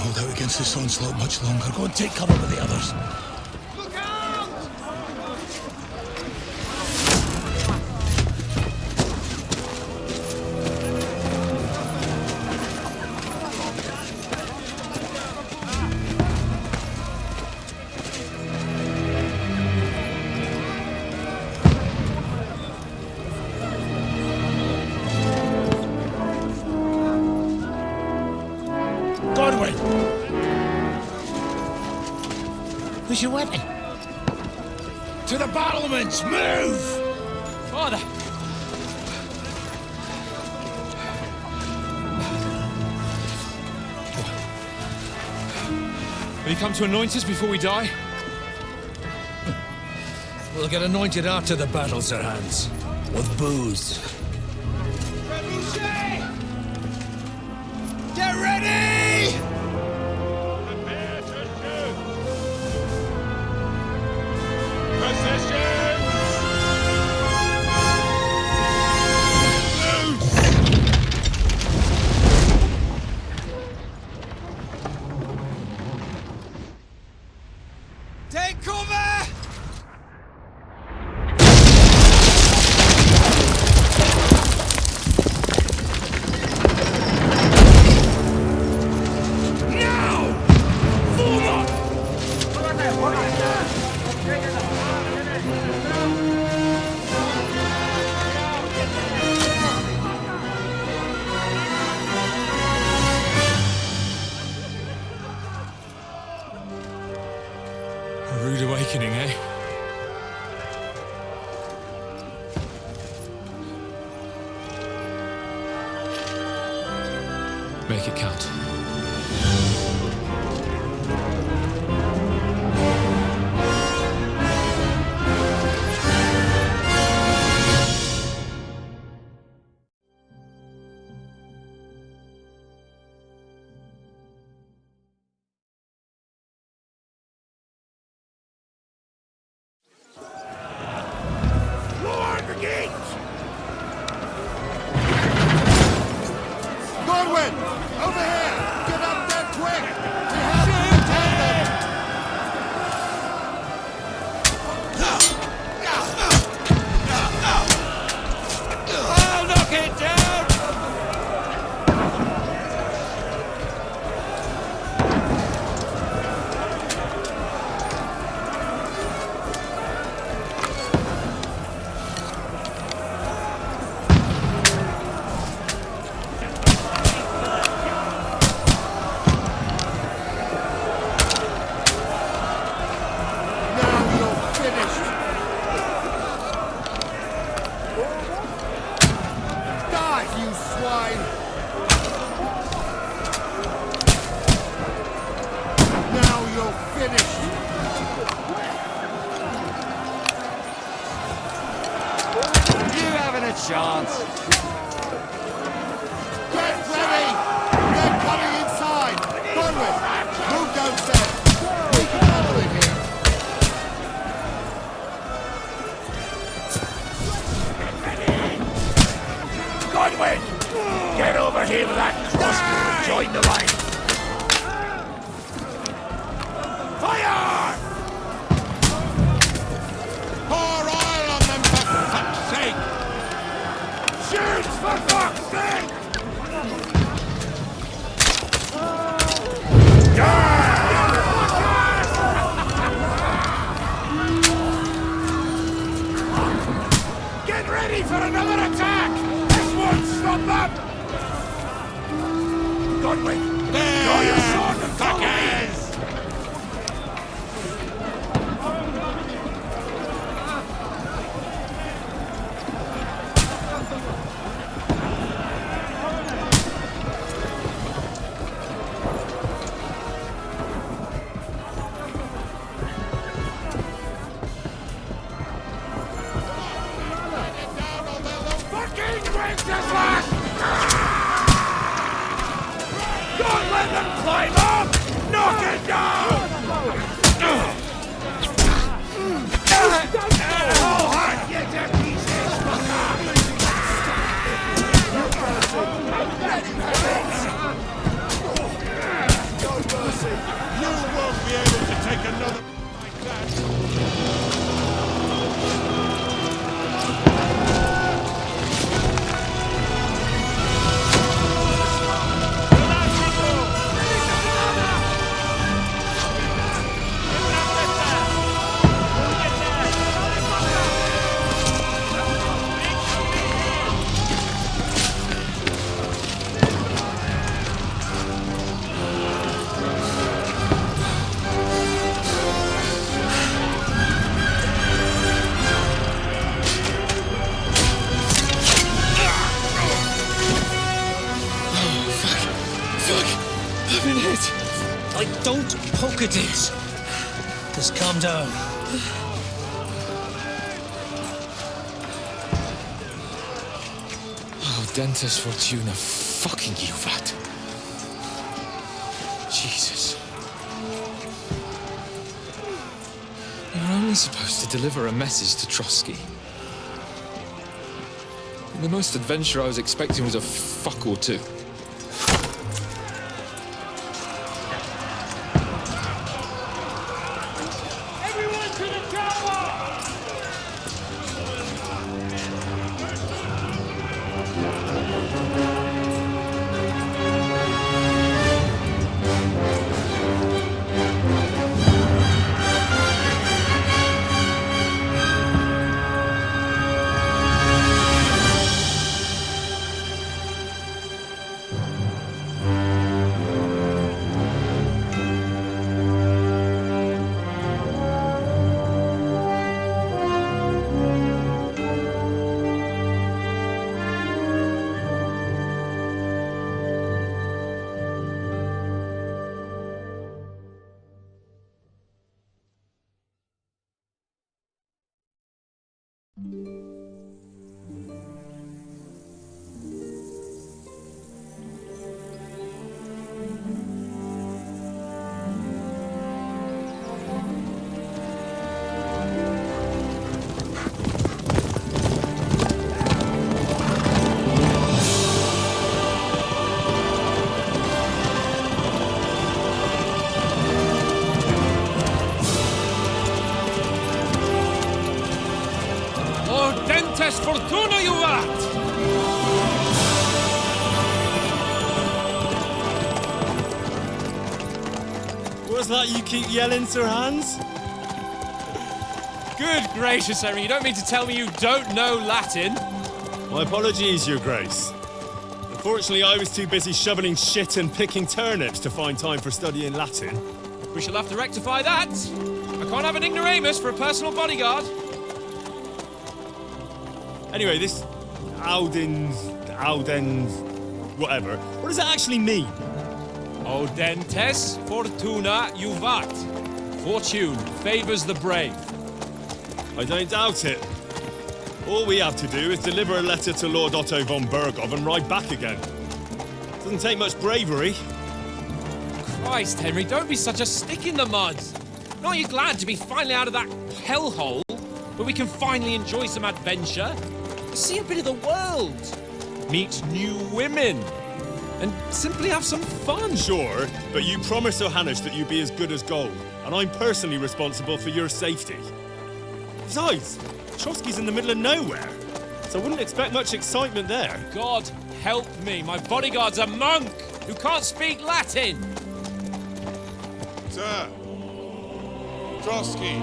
hold out against this onslaught much longer. Go and take cover with the others. Who's your weapon? To the battlements! Move! Father! Will you come to anoint us before we die? We'll get anointed after the battle, Sir Hans. With booze. Get ready! Prepare to shoot! Positions! Take cover! A rude awakening, eh? Make it count. Lower the gate! Godwin! Over here! Get up there quick! We have to protect them! I'll knock it down! Now you're finished! Die, you swine! Now you're finished! You haven't a chance. Get ready! They're coming inside! Godwin, move downstairs! We can handle it here! Godwin! Get over here with that crossbow and join the line! Fire! Pour oil on them for fuck's sake! Shoot for fuck's sake! Get ready for another attack! This won't stop them! Godwin, draw your sword and fuckers! Fucking Wenceslas! Don't let them climb up! No! don't poke at it. Just calm down. Oh, Dentes Fortuna, fucking you, Vat. Jesus. You're only supposed to deliver a message to Trotsky. The most adventure I was expecting was a fuck or two. Everyone to the tower! Dentes Fortuna, you vat! What's that you keep yelling, Sir Hans? Good gracious, Henry, you don't mean to tell me you don't know Latin? My apologies, Your Grace. Unfortunately, I was too busy shoveling shit and picking turnips to find time for studying Latin. We shall have to rectify that. I can't have an ignoramus for a personal bodyguard. Anyway, this Audens, whatever. What does that actually mean? O Dentes Fortuna Juvat. Fortune favors the brave. I don't doubt it. All we have to do is deliver a letter to Lord Otto von Bergov and ride back again. Doesn't take much bravery. Christ, Henry, don't be such a stick in the mud. Aren't you glad to be finally out of that hellhole where we can finally enjoy some adventure? See a bit of the world, meet new women, and simply have some fun. Sure, but you promised Johannes that you'd be as good as gold, and I'm personally responsible for your safety. Besides, Trotsky's in the middle of nowhere, so I wouldn't expect much excitement there. God help me, my bodyguard's a monk who can't speak Latin. Sir! Trotsky!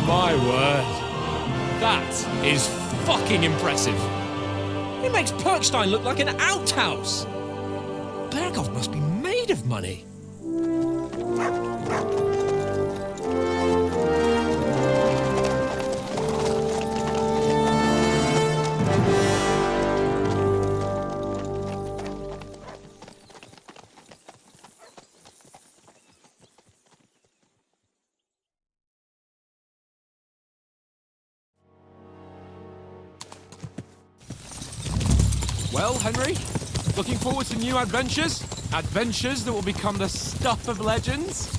My word. That is fucking impressive. It makes Perkstein look like an outhouse. Bergov must be made of money. Well, Henry, looking forward to new adventures? Adventures that will become the stuff of legends?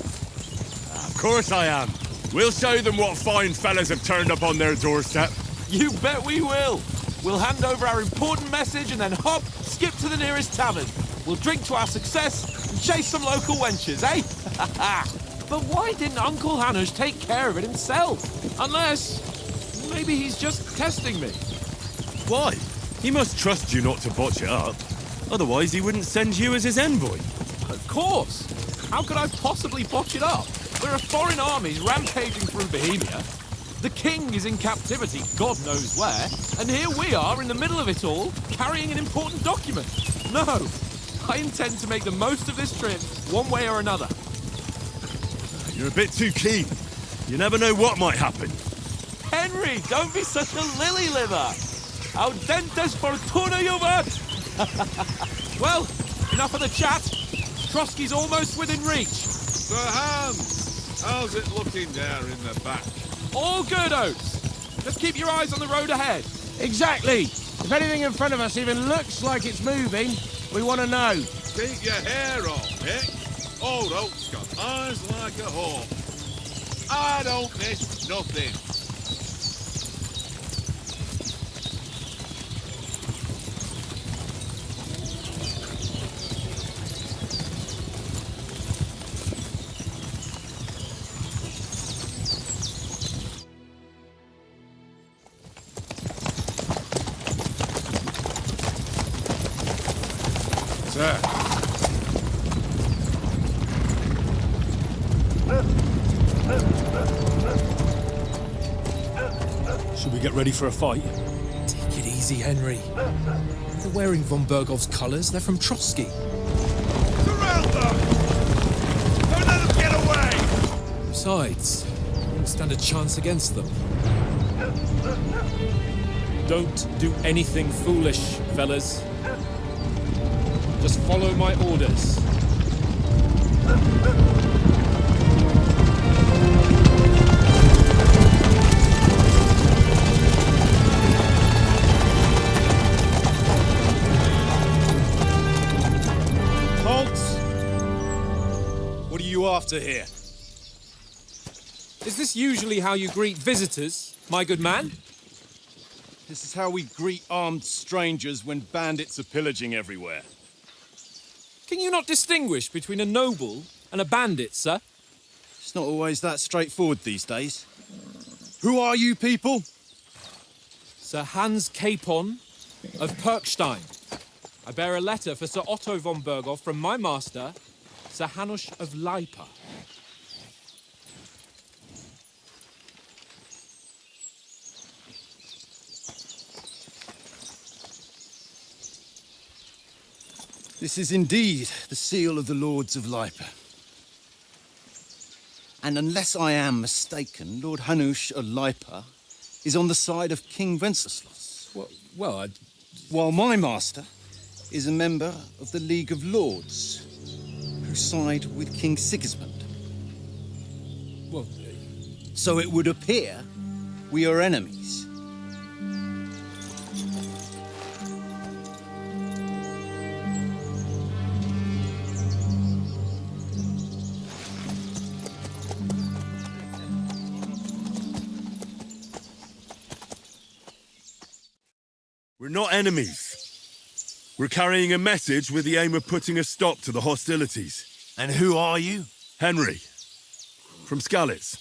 Of course I am. We'll show them what fine fellas have turned up on their doorstep. You bet we will. We'll hand over our important message and then hop, skip to the nearest tavern. We'll drink to our success and chase some local wenches, eh? But why didn't Uncle Hanush take care of it himself? Unless, maybe he's just testing me. Why? He must trust you not to botch it up. Otherwise, he wouldn't send you as his envoy. Of course. How could I possibly botch it up? There are foreign armies rampaging through Bohemia. The king is in captivity, God knows where, and here we are in the middle of it all, carrying an important document. No, I intend to make the most of this trip, one way or another. You're a bit too keen. You never know what might happen. Henry, don't be such a lily-liver. Audentes fortuna juvat. Well, enough of the chat. Trotsky's almost within reach. Sir Hans, how's it looking there in the back? All good, Oates. Just keep your eyes on the road ahead. Exactly. If anything in front of us even looks like it's moving, we want to know. Keep your hair on, Mick. Old Oak's got eyes like a hawk. I don't miss nothing. Sir. Should we get ready for a fight? Take it easy, Henry. They're wearing von Bergov's colours. They're from Trotsky. Surround them! Don't let them get away! Besides, we won't stand a chance against them. Don't do anything foolish, fellas. Just follow my orders. Halt! What are you after here? Is this usually how you greet visitors, my good man? This is how we greet armed strangers when bandits are pillaging everywhere. Can you not distinguish between a noble and a bandit, sir? It's not always that straightforward these days. Who are you people? Sir Hans Capon of Perkstein. I bear a letter for Sir Otto von Berghoff from my master, Sir Hanush of Lipa. This is indeed the seal of the Lords of Lipa. And unless I am mistaken, Lord Hanush of Lipa is on the side of King Wenceslas. While my master is a member of the League of Lords, who side with King Sigismund. So it would appear we are enemies. We're not enemies. We're carrying a message with the aim of putting a stop to the hostilities. And who are you? Henry, from Skalitz.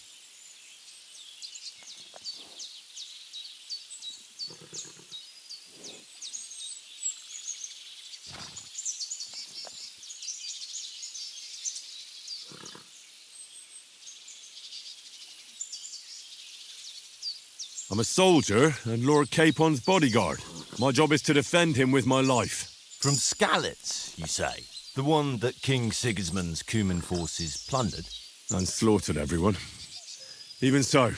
I'm a soldier and Lord Capon's bodyguard. My job is to defend him with my life. From Skalitz, you say? The one that King Sigismund's Cuman forces plundered? And slaughtered everyone. Even so,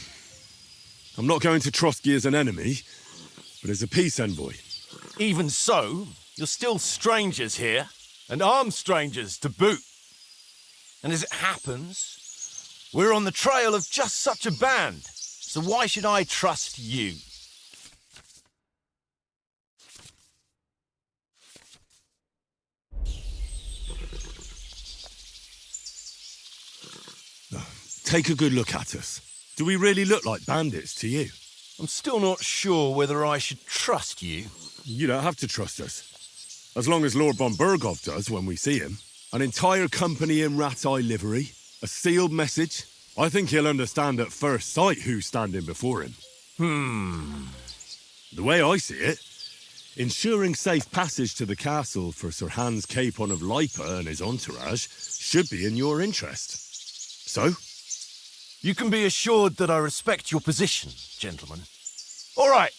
I'm not going to Trotsky as an enemy, but as a peace envoy. Even so, you're still strangers here, and armed strangers to boot. And as it happens, we're on the trail of just such a band. So why should I trust you? Take a good look at us. Do we really look like bandits to you? I'm still not sure whether I should trust you. You don't have to trust us. As long as Lord von Berghoff does when we see him. An entire company in rat-eye livery, a sealed message. I think he'll understand at first sight who's standing before him. The way I see it, ensuring safe passage to the castle for Sir Hans Capon of Lipa and his entourage should be in your interest. So, You can be assured that I respect your position, gentlemen. All right.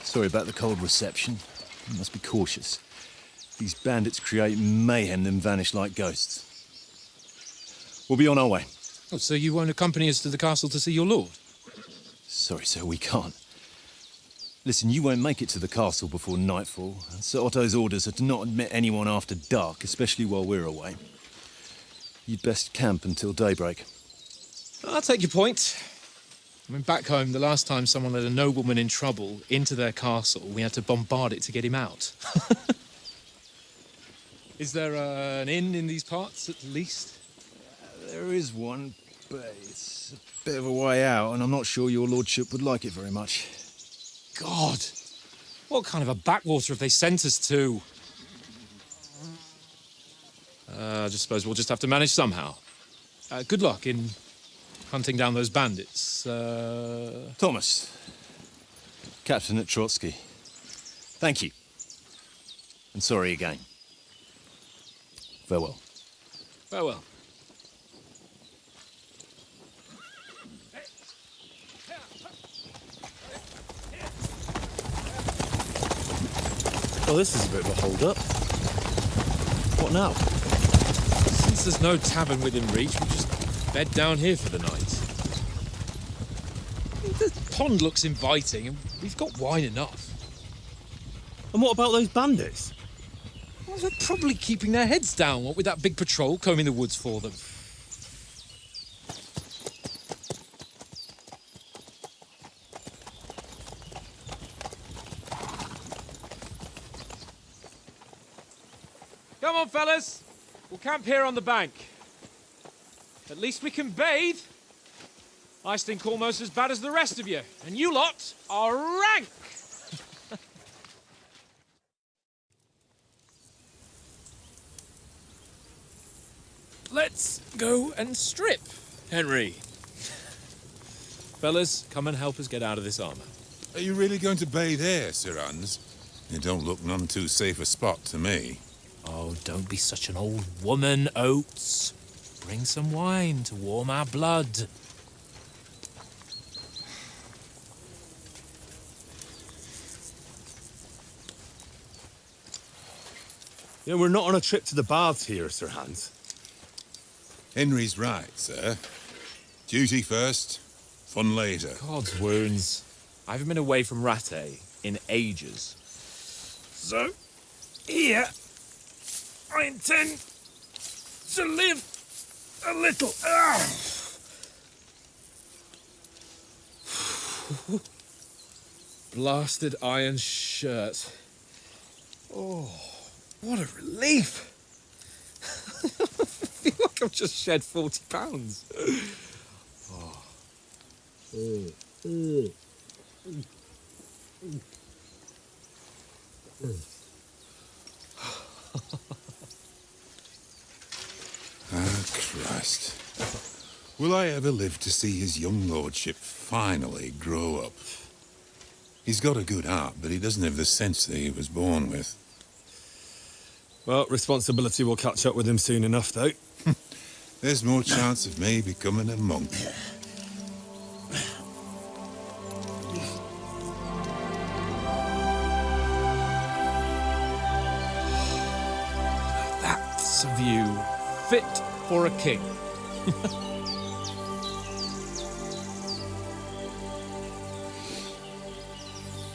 Sorry about the cold reception. You must be cautious. These bandits create mayhem, then vanish like ghosts. We'll be on our way. Oh, so you won't accompany us to the castle to see your lord? Sorry, sir, we can't. Listen, you won't make it to the castle before nightfall. Sir Otto's orders are to not admit anyone after dark, especially while we're away. You'd best camp until daybreak. I'll take your point. I mean, back home, the last time someone let a nobleman in trouble into their castle, we had to bombard it to get him out. Is there an inn in these parts, at least? There is one, but it's a bit of a way out, and I'm not sure your lordship would like it very much. God! What kind of a backwater have they sent us to? I just suppose we'll just have to manage somehow. Good luck in hunting down those bandits. Thomas, Captain at Trotsky, thank you. And sorry again. Farewell. Farewell. Well, this is a bit of a hold-up. What now? Since there's no tavern within reach, we'll just bed down here for the night. The pond looks inviting, and we've got wine enough. And what about those bandits? Well, they're probably keeping their heads down, what with that big patrol combing the woods for them. Come on, fellas. We'll camp here on the bank. At least we can bathe. I stink almost as bad as the rest of you, and you lot are rank. Let's go and strip, Henry. Fellas, come and help us get out of this armor. Are you really going to bathe here, Sir Hans? It don't look none too safe a spot to me. Oh, don't be such an old woman, Oates. Bring some wine to warm our blood. Yeah, we're not on a trip to the baths here, Sir Hans. Henry's right, sir. Duty first, fun later. God's wounds. I haven't been away from Rattay in ages. So, here, I intend to live a little. Blasted iron shirt. Oh, what a relief. I feel like I've just shed 40 pounds. Christ. Will I ever live to see his young lordship finally grow up? He's got a good heart, but he doesn't have the sense that he was born with. Well, responsibility will catch up with him soon enough, though. There's more chance of me becoming a monk. That's a view fit for a king.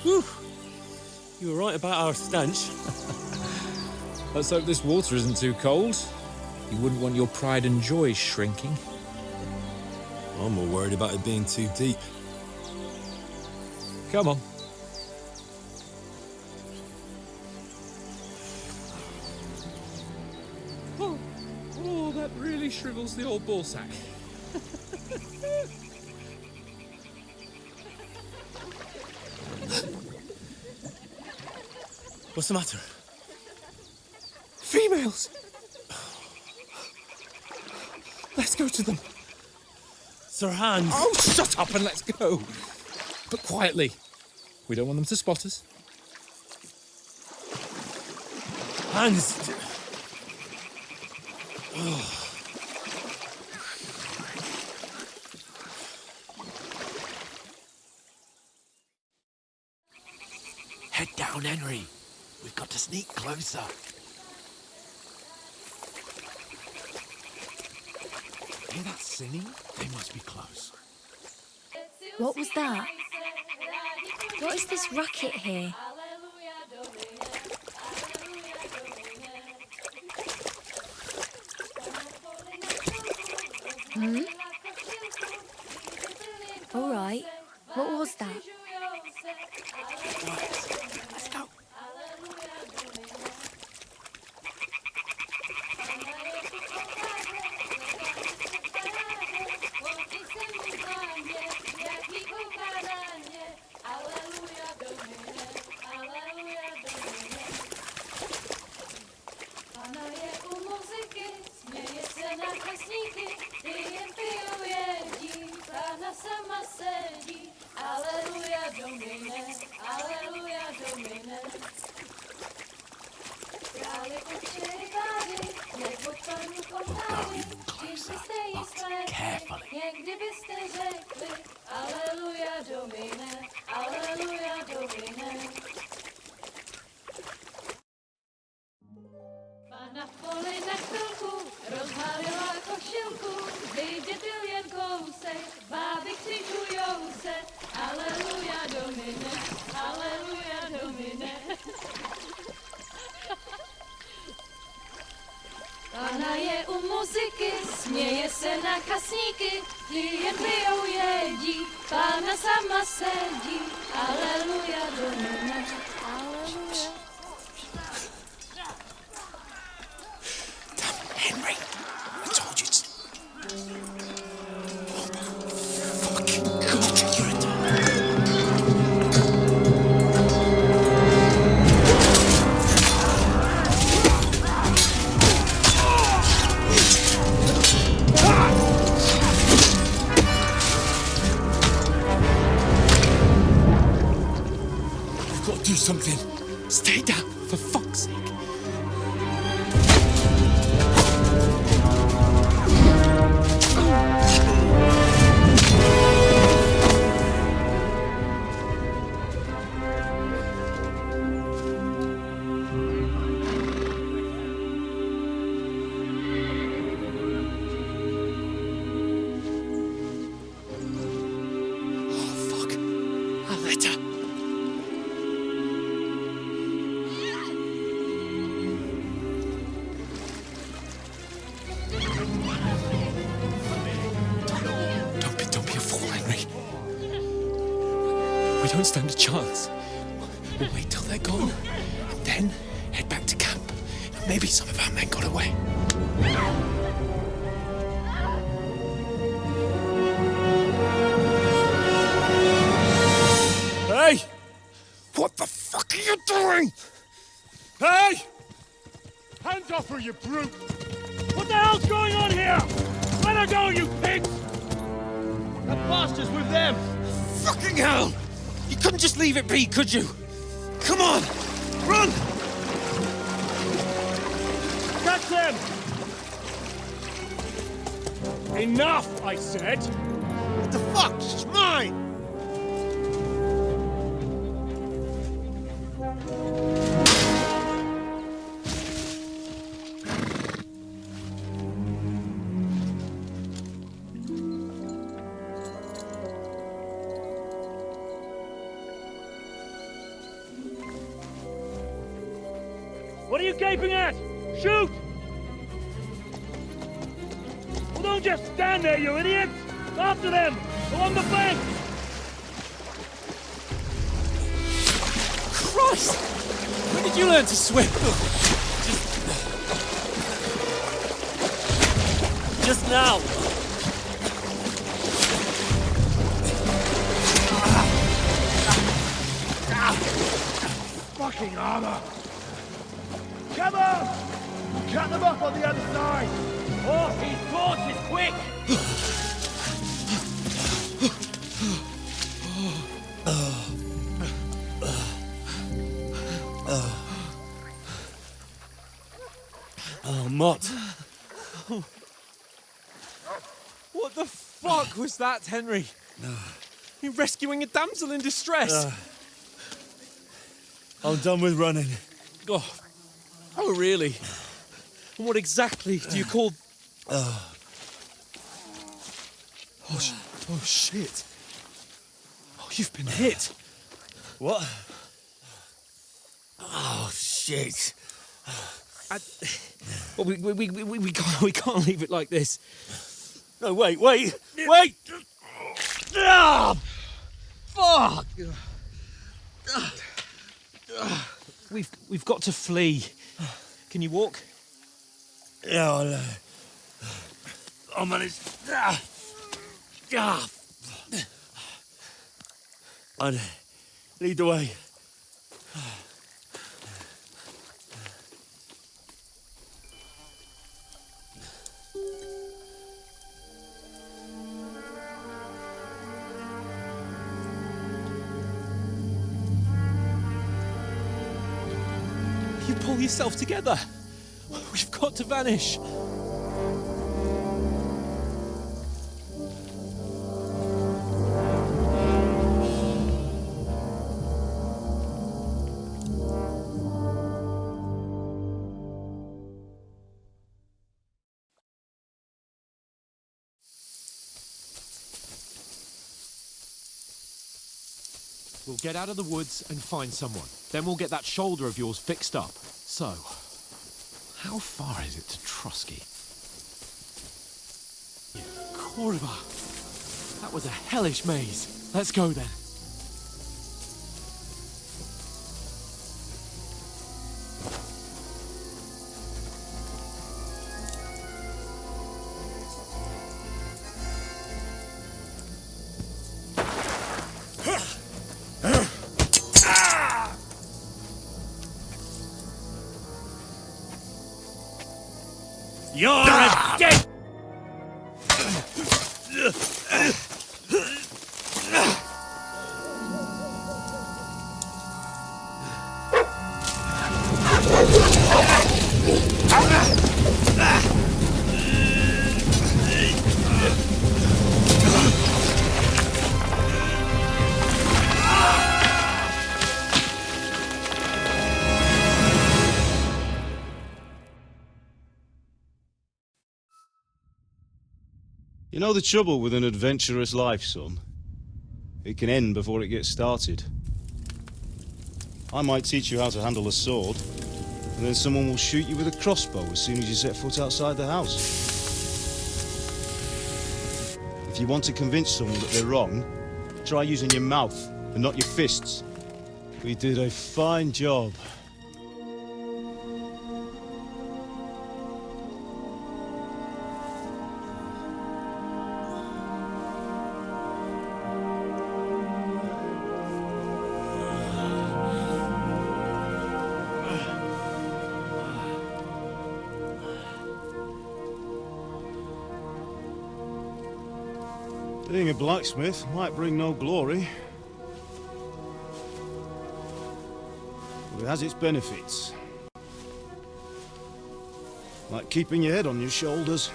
Whew. You were right about our stench. Let's hope this water isn't too cold. You wouldn't want your pride and joy shrinking. I'm more worried about it being too deep. Come on. Oh, that really shrivels the old ball sack. What's the matter? Females! Let's go to them. Sir Hans. Oh, shut up and let's go. But quietly. We don't want them to spot us. Hans. Head down, Henry. We've got to sneak closer. Hear that singing? They must be close. What was that? What is this racket here? Hmm? All right. What was that? Let's go. We'll go even closer, but carefully. Na poli na chvilku rozhalila košilku, vyjde byl jen kousek, báby křičujou se, aleluja Domine, aleluja Domine. Pána je u muziky, směje se na kasníky, ty jen pijou jedí, Pána sama sedí, aleluja Domine, aleluja. Henry, I told you to... Fucking God, you're a We've got to do something. Stay down, for fuck's sake. Don't be a fool, Henry. We don't stand a chance. We'll wait till they're gone, and then head back to camp. Maybe some of our men got away. Hey! What the fuck are you doing? Hey! Hands off her, you brute! What the hell's going on here? Let her go, you pigs! That bastard's with them! Fucking hell! You couldn't just leave it be, could you? Come on! Run! Catch them! Enough, I said! What the fuck? It's mine! What are you gaping at? Shoot! Well, don't just stand there, you idiots! After them! Along the bank! Christ! When did you learn to swim? Just now! Fucking armor! Come on! Cut them off on the other side! Oh, his torch is quick! was that, Henry? You're rescuing a damsel in distress. I'm done with running. Oh, really? And what exactly do you call... Oh, shit. Oh, you've been hit. What? Oh, shit. Well, we can't leave it like this. No, wait! Ah! Fuck! We've got to flee. Can you walk? Yeah, I'll manage. I'd lead the way. You pull yourself together. We've got to vanish. We'll get out of the woods and find someone. Then we'll get that shoulder of yours fixed up. So, how far is it to Trusky? Corva. That was a hellish maze. Let's go then. You're a dead... You know the trouble with an adventurous life, son? It can end before it gets started. I might teach you how to handle a sword, and then someone will shoot you with a crossbow as soon as you set foot outside the house. If you want to convince someone that they're wrong, try using your mouth and not your fists. We did a fine job. Being a blacksmith might bring no glory, but it has its benefits. Like keeping your head on your shoulders.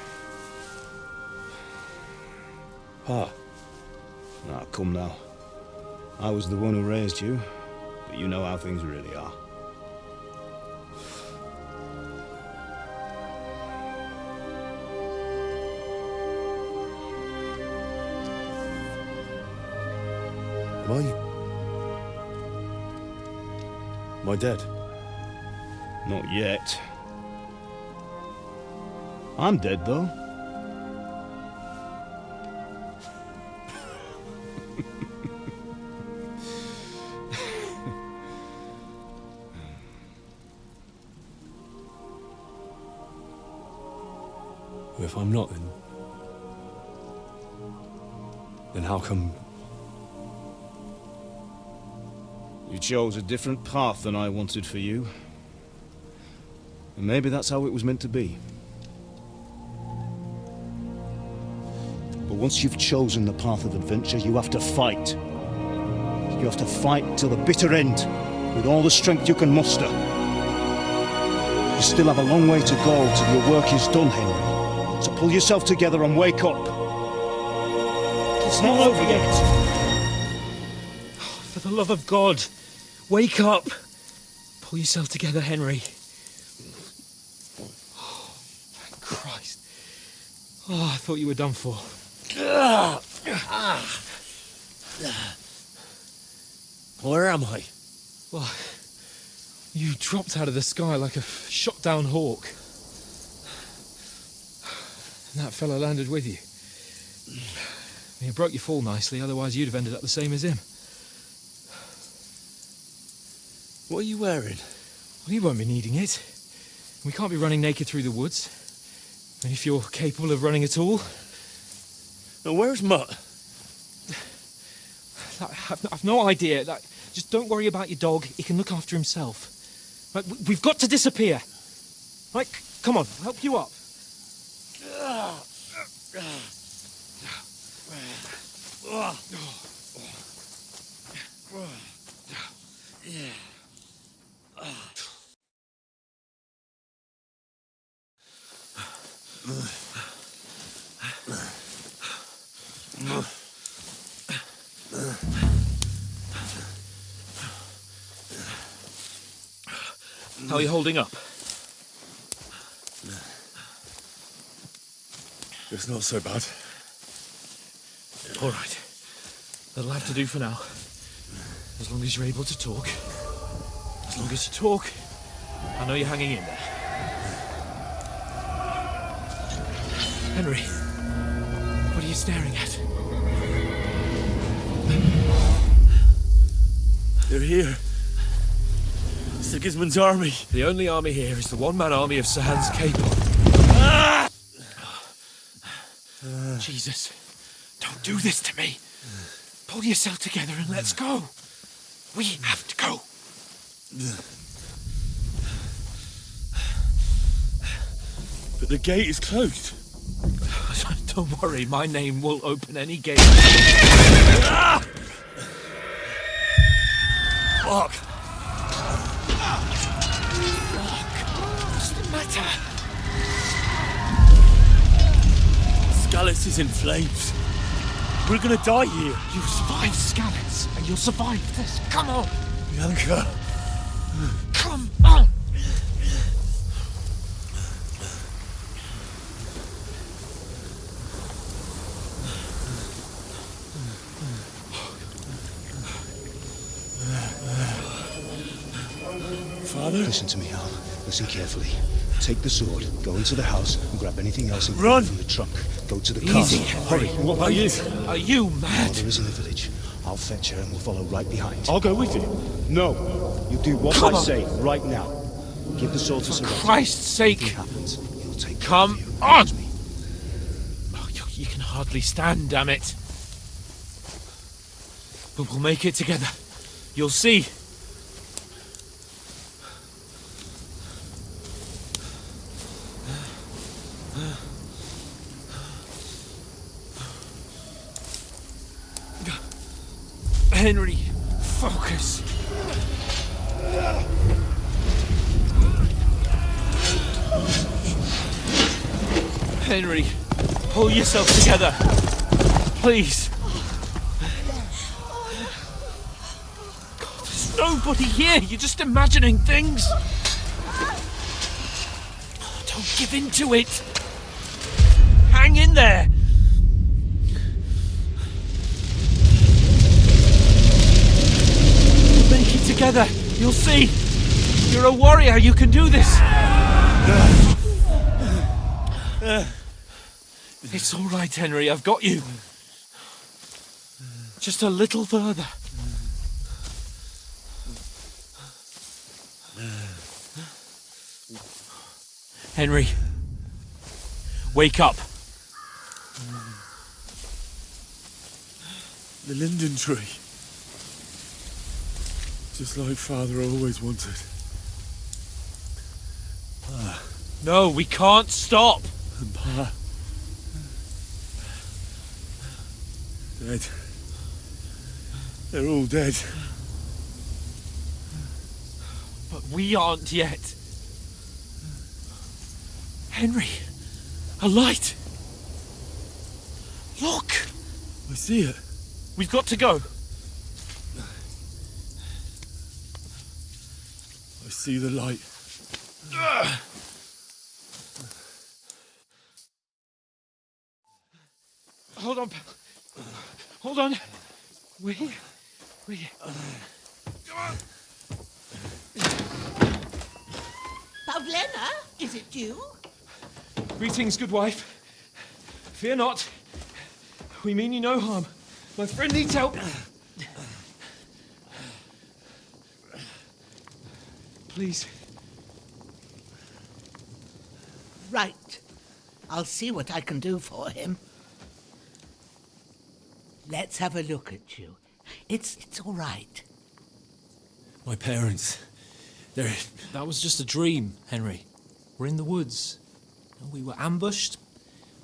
Ah. Ah, come now. I was the one who raised you, but you know how things really are. Am I dead? Not yet. I'm dead, though. Well, if I'm not, then how come... You chose a different path than I wanted for you. And maybe that's how it was meant to be. But once you've chosen the path of adventure, you have to fight. You have to fight till the bitter end, with all the strength you can muster. You still have a long way to go till your work is done, Henry. So pull yourself together and wake up. It's not over yet. For the love of God, wake up. Pull yourself together, Henry. Oh, thank Christ. Oh, I thought you were done for. Where am I? Well, you dropped out of the sky like a shot-down hawk. And that fella landed with you. He broke your fall nicely, otherwise you'd have ended up the same as him. What are you wearing? Well, you won't be needing it. We can't be running naked through the woods. And if you're capable of running at all... Now, where's Mutt? I've no idea. Just don't worry about your dog. He can look after himself. Right, we've got to disappear. Right, come on, I'll help you up. How are you holding up? It's not so bad. All right. That'll have to do for now. As long as you're able to talk. As long as you talk, I know you're hanging in there. Henry, what are you staring at? They're here. Sigismund's army. The only army here is the one-man army of Sir Hans Capel. Jesus, don't do this to me. Pull yourself together and let's go. We have to go. But the gate is closed. Don't worry, my name will open any gate. Fuck. What's the matter? Skalitz is in flames. We're gonna die here. You survived Skalitz, and you'll survive this. Come on. Bianca. Come on. Father? Listen to me, Al. Listen carefully. Take the sword, go into the house, and grab anything else Run! from the trunk. Go to the Easy, castle. Henry. Hurry. What about you? Are you mad? Mother is in the village. I'll fetch her and we'll follow right behind. I'll go with you. No. You do what Come I on. say right now. Give the sword to For Sir Christ's sake. If anything happens, you'll take care Come of you. on. Promise me. Oh, you can hardly stand, damn it. But we'll make it together. You'll see. Henry, focus. Henry, pull yourself together. Please. God, there's nobody here. You're just imagining things. Don't give in to it. Hang in there. Make it together. You'll see. You're a warrior. You can do this. It's all right, Henry. I've got you. Just a little further. Henry, wake up. The linden tree. Just like Father always wanted. No, we can't stop. And Pa. Dead. They're all dead. But we aren't yet. Henry, a light. Look. I see it. We've got to go. I see the light. Hold on, pal. Hold on. We're here. Come on. Pavlena, is it you? Greetings, good wife. Fear not. We mean you no harm. My friend needs help. Please. Right. I'll see what I can do for him. Let's have a look at you. It's all right. My parents. They're... That was just a dream, Henry. We're in the woods. We were ambushed,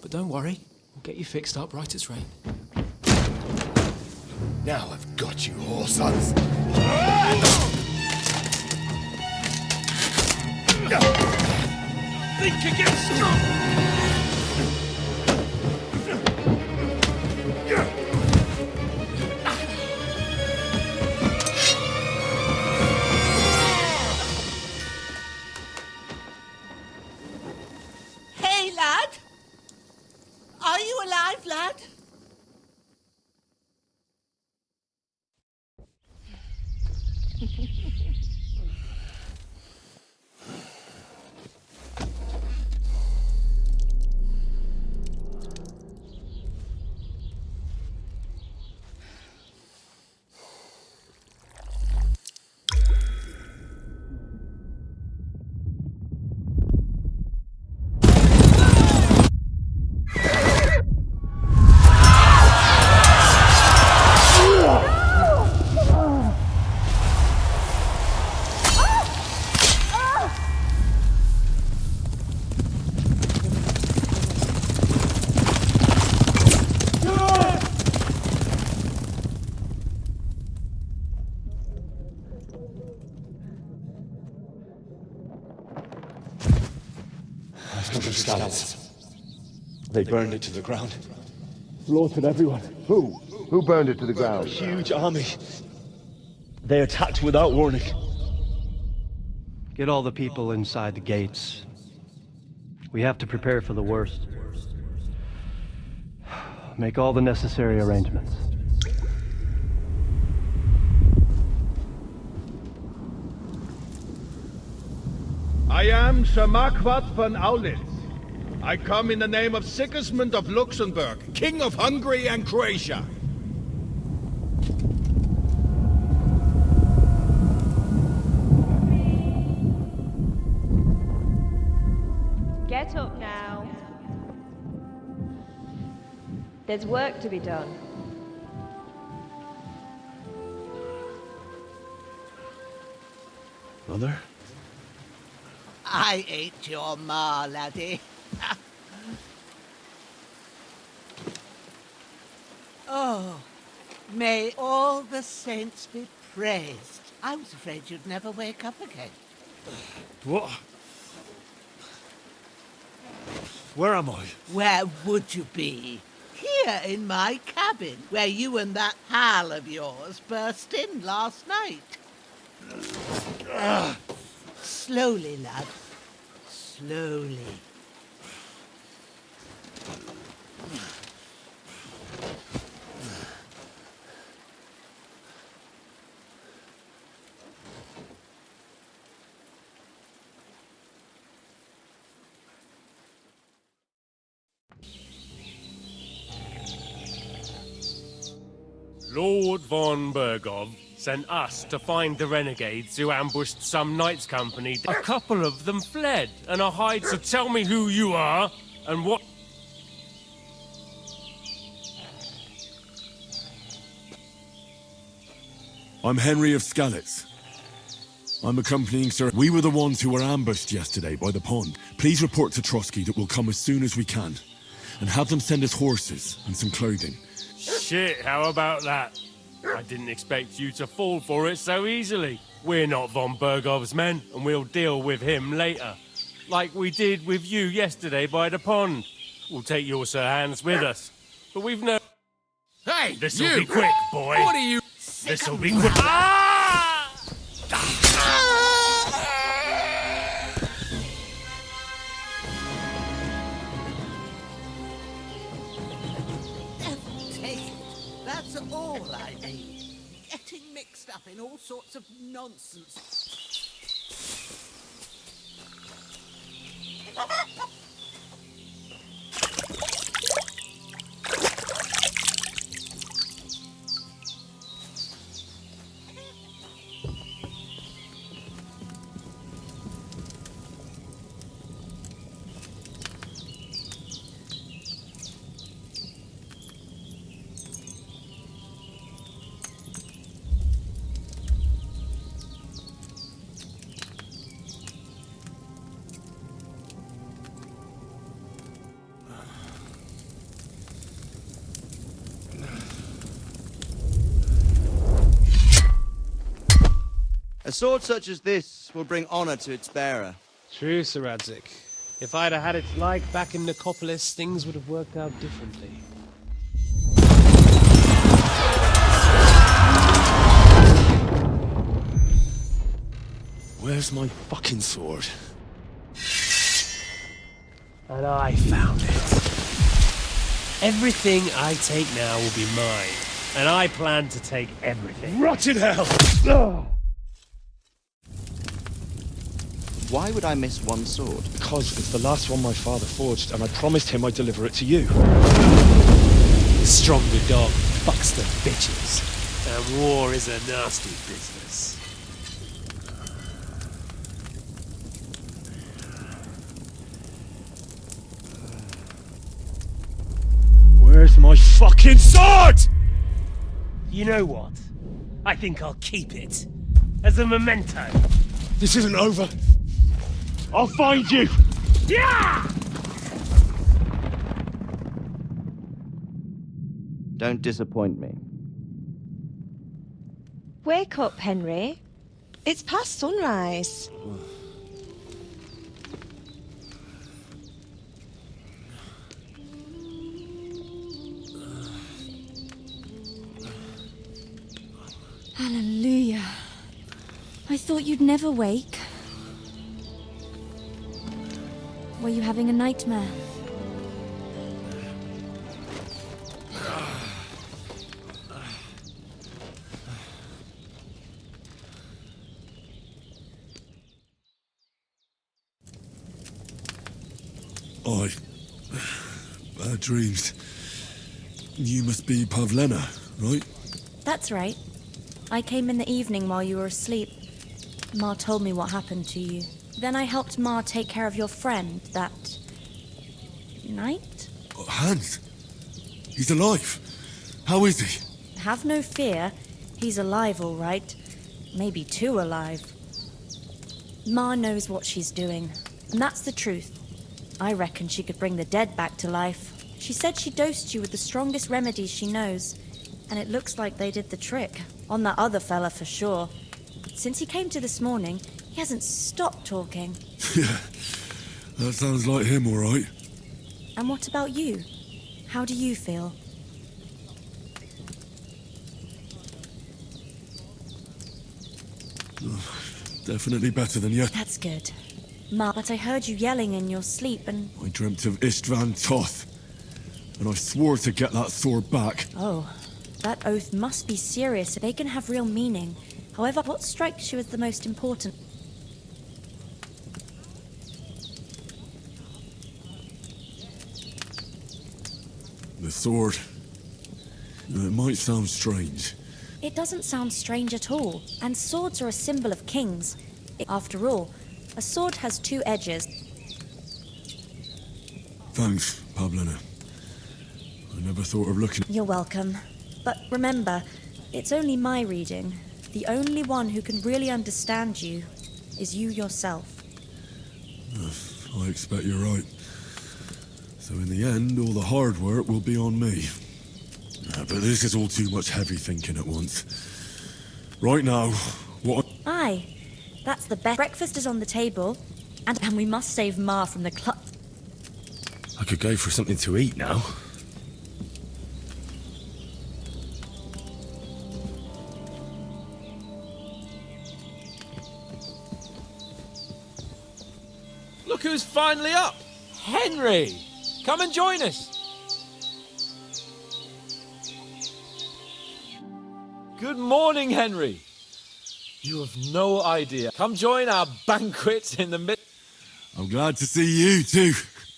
but don't worry. We'll get you fixed up right as rain. Now I've got you, whore sons. Think again, strong! Hey, lad! Are you alive, lad? They burned it to the ground. Slaughtered everyone. Who? Who burned it to the A ground? huge army. They attacked without warning. Get all the people inside the gates. We have to prepare for the worst. Make all the necessary arrangements. I am Sir Marquardt von Aulitz. I come in the name of Sigismund of Luxembourg, King of Hungary and Croatia. Get up now. There's work to be done. Mother? I ain't your ma, laddie. Oh, may all the saints be praised. I was afraid you'd never wake up again. What? Where am I? Where would you be? Here in my cabin, where you and that pal of yours burst in last night. Slowly, lad. Slowly. Lord von Bergov sent us to find the renegades who ambushed some knights' company. A couple of them fled and are hiding. So tell me who you are and what... I'm Henry of Skalitz. I'm accompanying Sir... We were the ones who were ambushed yesterday by the pond. Please report to Trotsky that we'll come as soon as we can. And have them send us horses and some clothing. Shit, how about that? I didn't expect you to fall for it so easily. We're not von Bergov's men, and we'll deal with him later. Like we did with you yesterday by the pond. We'll take your Sir Hans with us. But we've no... Hey! This'll be quick, boy. What are you? This'll be quick. Take it. That's all I need. Getting mixed up in all sorts of nonsense. A sword such as this will bring honor to its bearer. True, Sir Radzik. If I'd have had its like back in Nicopolis, things would have worked out differently. Where's my fucking sword? And I found it. Everything I take now will be mine, and I plan to take everything. Rot in hell! Why would I miss one sword? Because it's the last one my father forged, and I promised him I'd deliver it to you. The stronger dog fucks the bitches, and war is a nasty business. Where's my fucking sword? You know what? I think I'll keep it. As a memento. This isn't over. I'll find you! Yeah! Don't disappoint me. Wake up, Henry. It's past sunrise. Hallelujah. I thought you'd never wake. Were you having a nightmare? Bad dreams. You must be Pavlena, right? That's right. I came in the evening while you were asleep. Ma told me what happened to you. Then I helped Ma take care of your friend that night? Hans? He's alive. How is he? Have no fear. He's alive, all right. Maybe too alive. Ma knows what she's doing, and that's the truth. I reckon she could bring the dead back to life. She said she dosed you with the strongest remedies she knows, and it looks like they did the trick. On that other fella for sure. Since he came to this morning, he hasn't stopped talking. Yeah, that sounds like him, all right. And what about you? How do you feel? Definitely better than yet. That's good. Ma, but I heard you yelling in your sleep and... I dreamt of Istvan Toth, and I swore to get that sword back. Oh, that oath must be serious. They can have real meaning. However, what strikes you as the most important? The sword. It might sound strange. It doesn't sound strange at all. And swords are a symbol of kings. After all, a sword has two edges. Thanks, Pavlena. I never thought of looking... You're welcome. But remember, it's only my reading. The only one who can really understand you is you yourself. I expect you're right. So in the end, all the hard work will be on me. But this is all too much heavy thinking at once. Right now, what... Aye, that's the best. Breakfast is on the table, and we must save Ma from the club. I could go for something to eat now. Look who's finally up! Henry! Come and join us! Good morning, Henry! You have no idea. Come join our banquet in the mid... I'm glad to see you too.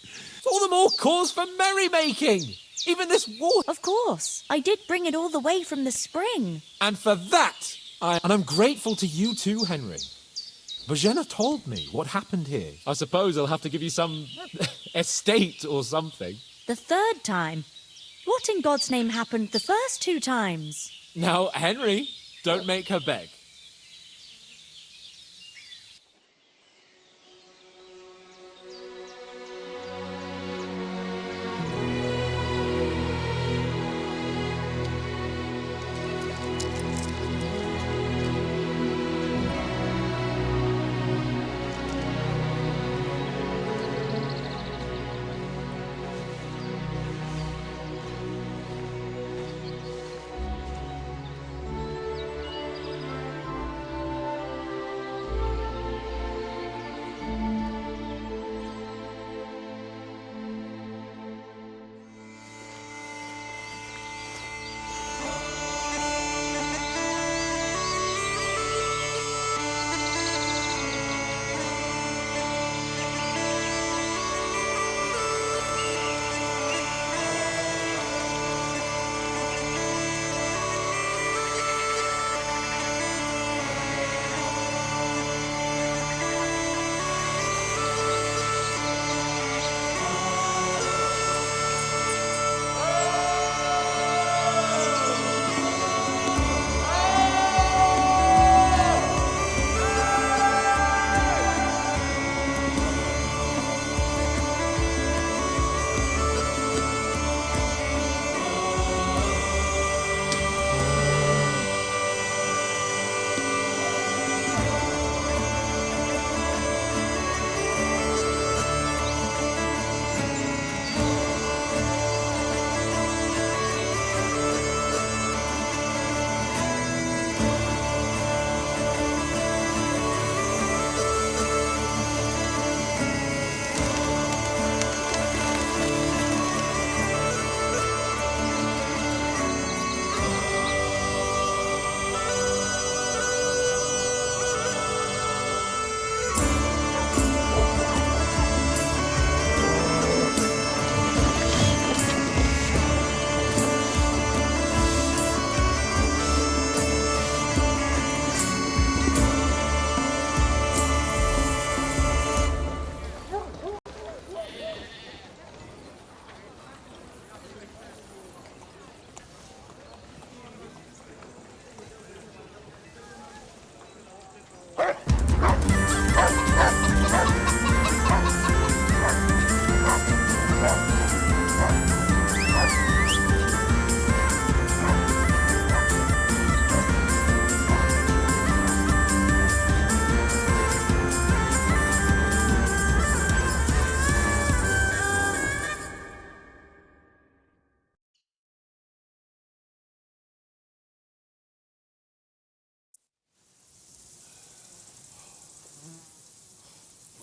It's all the more cause for merrymaking! Even this water... Of course. I did bring it all the way from the spring. And for that, I'm grateful to you too, Henry. Bojena told me what happened here. I suppose I'll have to give you some estate or something. The third time? What in God's name happened the first 2 times? Now, Henry, don't make her beg.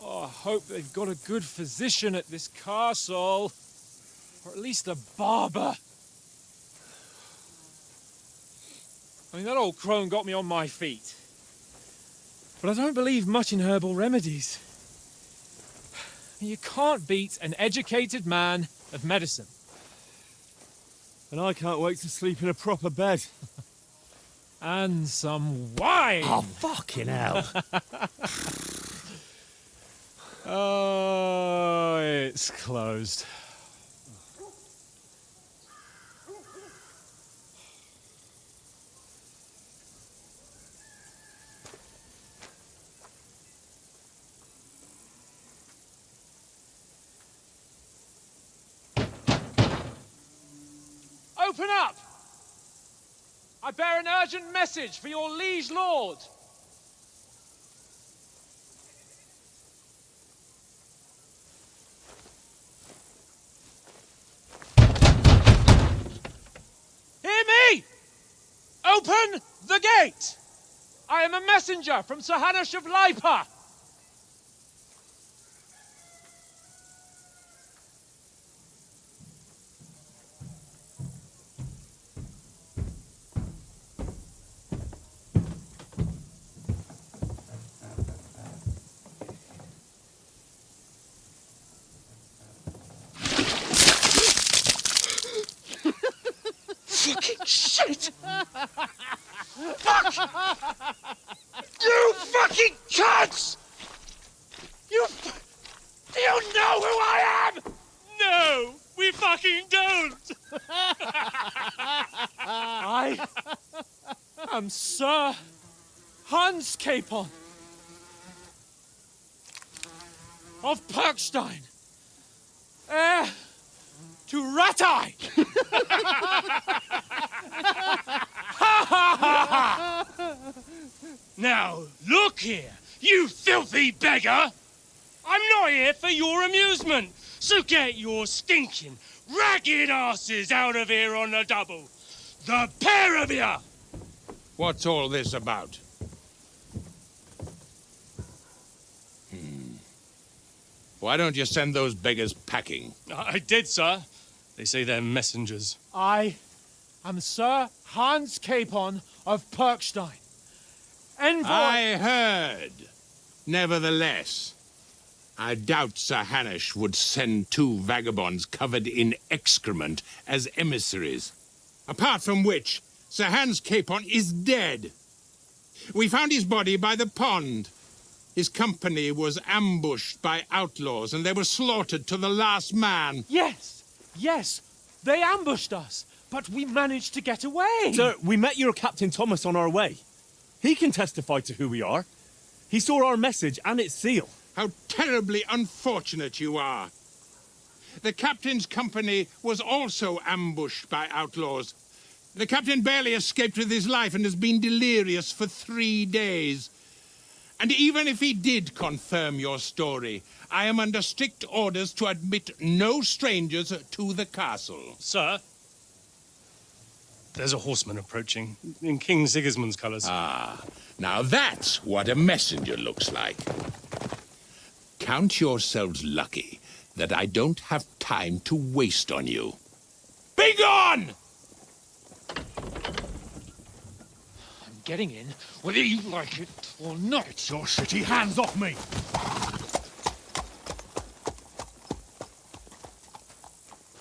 I hope they've got a good physician at this castle. Or at least a barber. I mean, that old crone got me on my feet. But I don't believe much in herbal remedies. You can't beat an educated man of medicine. And I can't wait to sleep in a proper bed. And some wine! Oh, fucking hell. Oh, it's closed. Open up! I bear an urgent message for your liege lord. Hear me! Open the gate! I am a messenger from Sir Hanush of Lipa. Shit! Fuck! You fucking cunts! Do you know who I am? No, we fucking don't! I am Sir Hans Capon of Perkstein, heir to Ratai! Now, look here, you filthy beggar! I'm not here for your amusement, so get your stinking, ragged asses out of here on the double. The pair of you! What's all this about? Why don't you send those beggars packing? I did, sir. They say they're messengers. I am Sir Hans Capon of Perkstein, envoy... I heard. Nevertheless, I doubt Sir Hanush would send two vagabonds covered in excrement as emissaries. Apart from which, Sir Hans Capon is dead. We found his body by the pond. His company was ambushed by outlaws, and they were slaughtered to the last man. Yes, they ambushed us, but we managed to get away. Sir, we met your Captain Thomas on our way. He can testify to who we are. He saw our message and its seal. How terribly unfortunate you are. The captain's company was also ambushed by outlaws. The captain barely escaped with his life and has been delirious for 3 days. And even if he did confirm your story, I am under strict orders to admit no strangers to the castle. Sir, there's a horseman approaching, in King Sigismund's colours. Ah, now that's what a messenger looks like. Count yourselves lucky that I don't have time to waste on you. Be gone! I'm getting in, whether you like it or not. Get your shitty hands off me!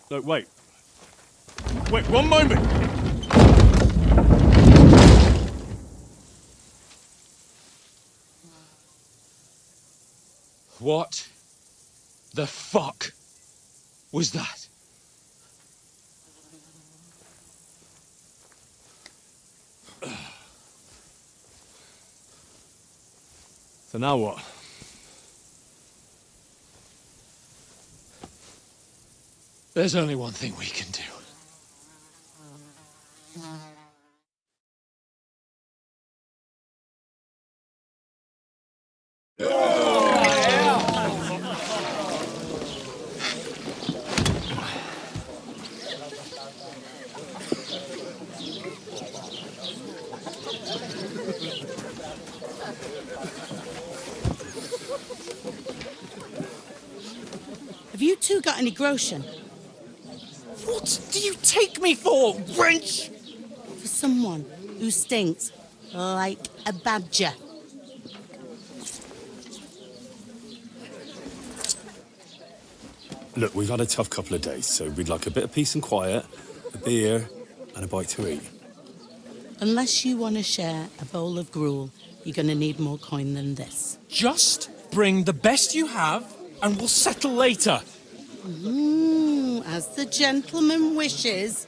Look, wait. Wait, one moment! What the fuck was that? So now what? There's only one thing we can do. Have you two got any groschen? What do you take me for, wench? For someone who stinks like a badger. Look, we've had a tough couple of days, so we'd like a bit of peace and quiet, a beer, and a bite to eat. Unless you want to share a bowl of gruel, you're going to need more coin than this. Just bring the best you have, and we'll settle later. As the gentleman wishes.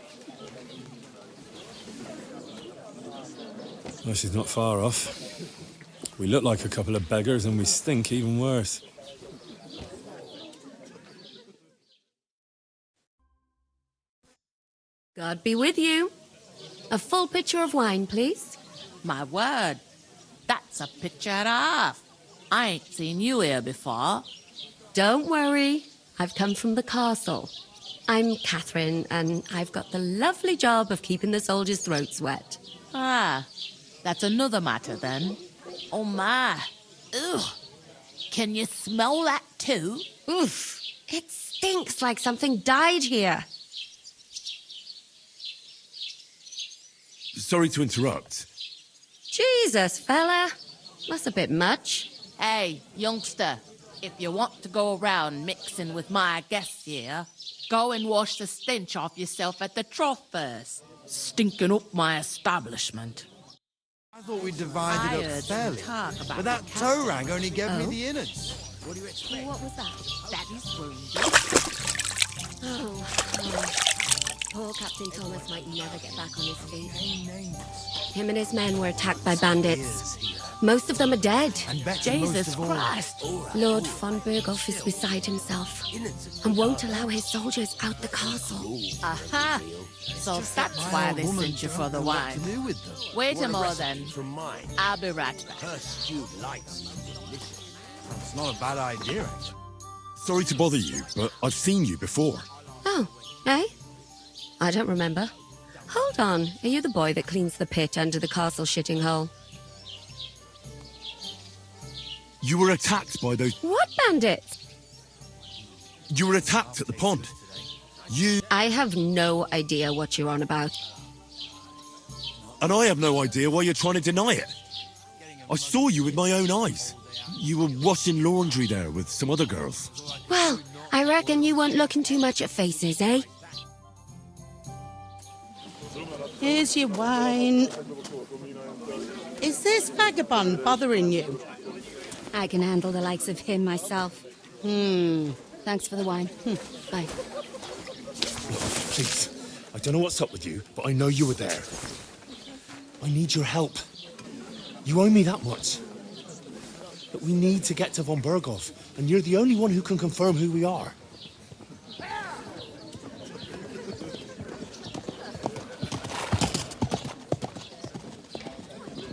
Well, she's not far off. We look like a couple of beggars, and we stink even worse. God be with you. A full pitcher of wine, please. My word, that's a picture and a half. I ain't seen you here before. Don't worry, I've come from the castle. I'm Catherine, and I've got the lovely job of keeping the soldiers' throats wet. Ah, that's another matter then. Oh my, ugh. Can you smell that too? Oof, it stinks like something died here. Sorry to interrupt. Jesus, fella. That's a bit much. Hey, youngster, if you want to go around mixing with my guests here, go and wash the stench off yourself at the trough first. stinking up my establishment. I thought we divided up fairly, but that Torang only gave me the innards. What do you expect? What was that? That is wounded. Oh. Poor Captain Thomas might never get back on his feet. Him and his men were attacked by bandits. Most of them are dead. Jesus Christ! Lord von Berghoff is beside himself and won't allow his soldiers out the castle. Aha! So that's why they sent you for the wine. Wait a moment then. I'll be right back. It's not a bad idea, actually. Sorry to bother you, but I've seen you before. Oh, eh? I don't remember. Hold on, are you the boy that cleans the pit under the castle shitting hole? You were attacked by those... What bandits? You were attacked at the pond. I have no idea what you're on about. And I have no idea why you're trying to deny it. I saw you with my own eyes. You were washing laundry there with some other girls. Well, I reckon you weren't looking too much at faces, eh? Here's your wine. Is this vagabond bothering you? I can handle the likes of him myself. Thanks for the wine. Bye. Look, please. I don't know what's up with you, but I know you were there. I need your help. You owe me that much. But we need to get to von Berghoff, and you're the only one who can confirm who we are.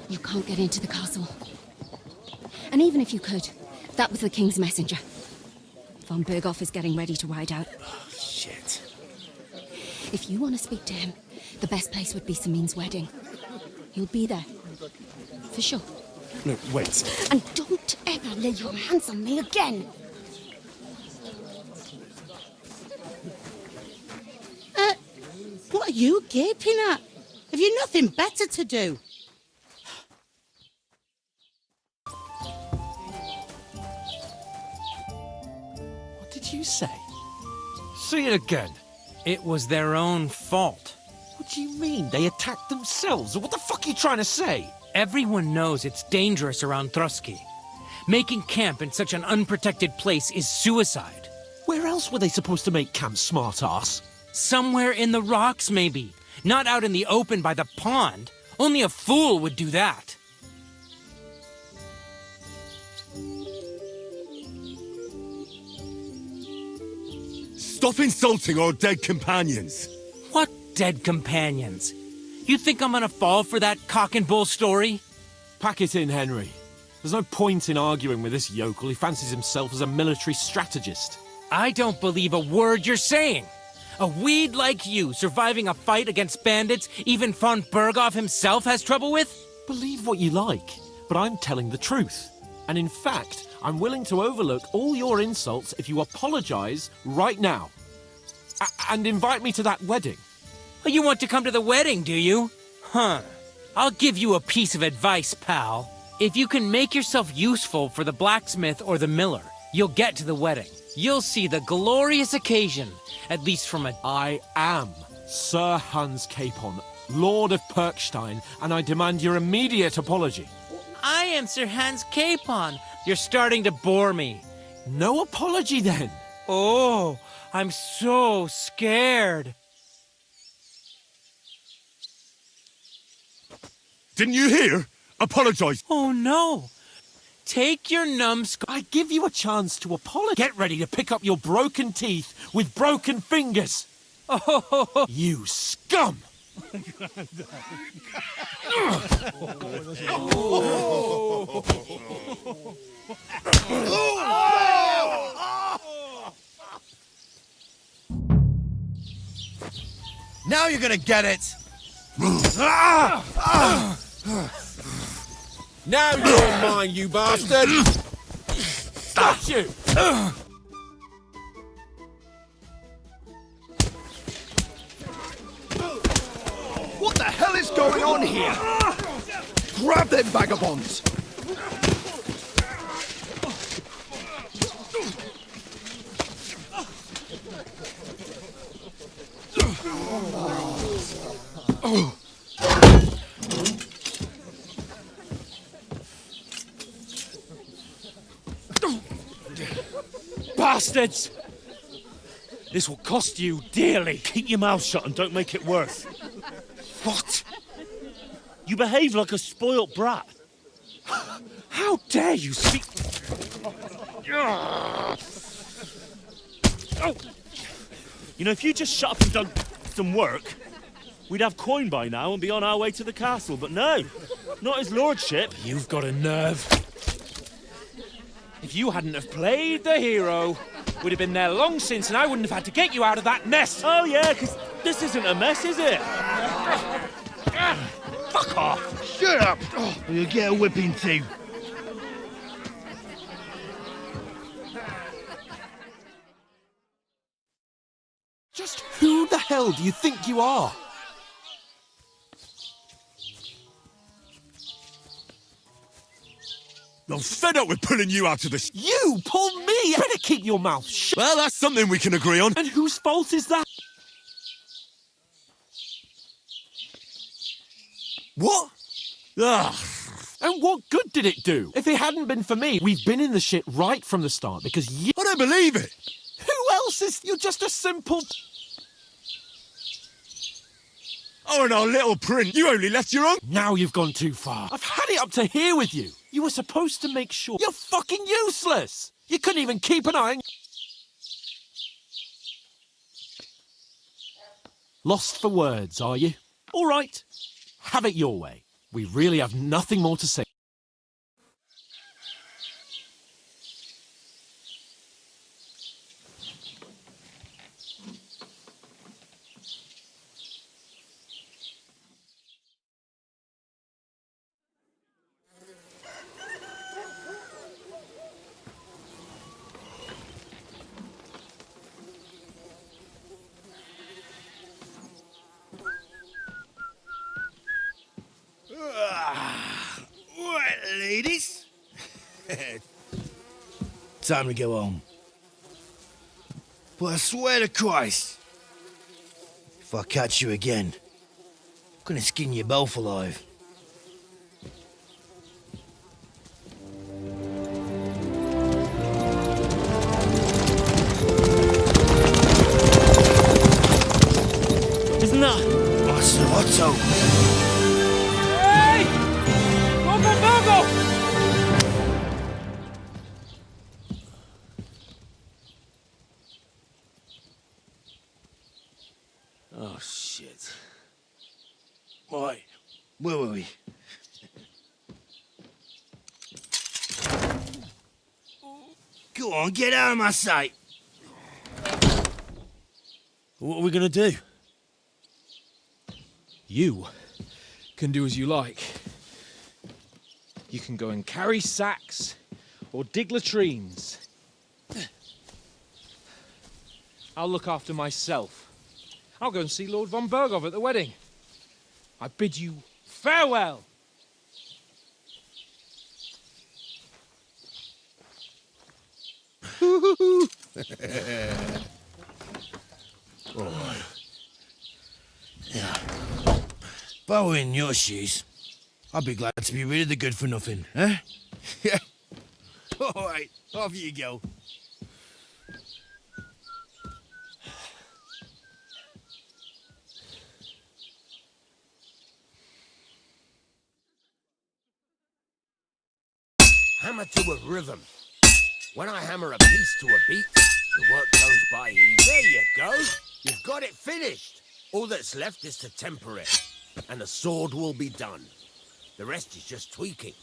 You can't get into the castle. And even if you could, that was the King's messenger. Von Berghoff is getting ready to ride out. Oh, shit. If you want to speak to him, the best place would be Samin's wedding. He'll be there. For sure. No, wait. And don't ever lay your hands on me again! What are you gaping at? Have you nothing better to do? What did you say? Say it again. It was their own fault. What do you mean? They attacked themselves? What the fuck are you trying to say? Everyone knows it's dangerous around Trotsky. Making camp in such an unprotected place is suicide. Where else were they supposed to make camp, smart-ass? Somewhere in the rocks, maybe. Not out in the open by the pond. Only a fool would do that. Stop insulting our dead companions! What dead companions? You think I'm gonna fall for that cock and bull story? Pack it in, Henry. There's no point in arguing with this yokel who fancies himself as a military strategist. I don't believe a word you're saying. A weed like you surviving a fight against bandits even von Berghoff himself has trouble with? Believe what you like, but I'm telling the truth. And in fact, I'm willing to overlook all your insults if you apologize right now. And invite me to that wedding. Oh, you want to come to the wedding, do you? Huh. I'll give you a piece of advice, pal. If you can make yourself useful for the blacksmith or the miller, you'll get to the wedding. You'll see the glorious occasion, at least from a... I am Sir Hans Capon, Lord of Perkstein, and I demand your immediate apology. I am Sir Hans Capon. You're starting to bore me. No apology, then. Oh, I'm so scared. Didn't you hear? Apologize. Oh, no. Take your numbskull. I give you a chance to apologize. Get ready to pick up your broken teeth with broken fingers. Oh, you scum! Now you're gonna get it! Now you're mine, you bastard! Stop you! What the hell is going on here? Grab them vagabonds! bastards! This will cost you dearly. Keep your mouth shut and don't make it worse. What? You behave like a spoilt brat. How dare you speak... Oh. You know, if you just shut up and done some work, we'd have coin by now and be on our way to the castle, but no, not his lordship. You've got a nerve. If you hadn't have played the hero, we'd have been there long since and I wouldn't have had to get you out of that nest. Oh yeah, because this isn't a mess, is it? Fuck off! Shut up! Or you'll get a whipping too. Just who the hell do you think you are? I'm fed up with pulling you out of the... You pulled me! You better keep your mouth shut. Well, that's something we can agree on. And whose fault is that? What? Ugh. And what good did it do? If it hadn't been for me, we've been in the shit right from the start because you... I don't believe it! Who else is... You're just a simple... Oh, and our little print, you only left your own... Now you've gone too far. I've had it up to here with you. You were supposed to make sure... You're fucking useless! You couldn't even keep an eye on... Lost for words, are you? All right. Have it your way. We really have nothing more to say. Right, ladies. Time to go home. But I swear to Christ, if I catch you again, I'm gonna skin you both alive. Isn't that... Master Otto! Hey! Virgo! Oh, shit. Right, where were we? Go on, get out of my sight. What are we gonna do? You can do as you like. You can go and carry sacks or dig latrines. I'll look after myself. I'll go and see Lord von Bergov at the wedding. I bid you farewell. Oh. Yeah. If I were in your shoes, I'd be glad to be rid of the good for nothing, eh? Yeah. All right, off you go. Hammer to a rhythm. When I hammer a piece to a beat, the work goes by easy. There you go. You've got it finished. All that's left is to temper it, and the sword will be done. The rest is just tweaking.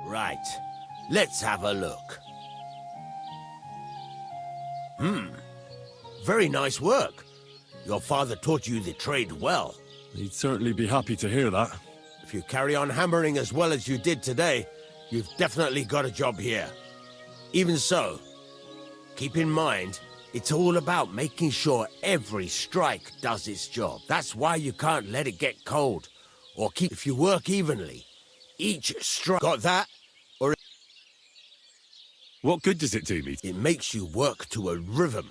Right, let's have a look. Very nice work. Your father taught you the trade well. He'd certainly be happy to hear that. If you carry on hammering as well as you did today, you've definitely got a job here. Even so, keep in mind, it's all about making sure every strike does its job. That's why you can't let it get cold. Or keep if you work evenly. Each strike... Got that? Or... What good does it do me? It makes you work to a rhythm.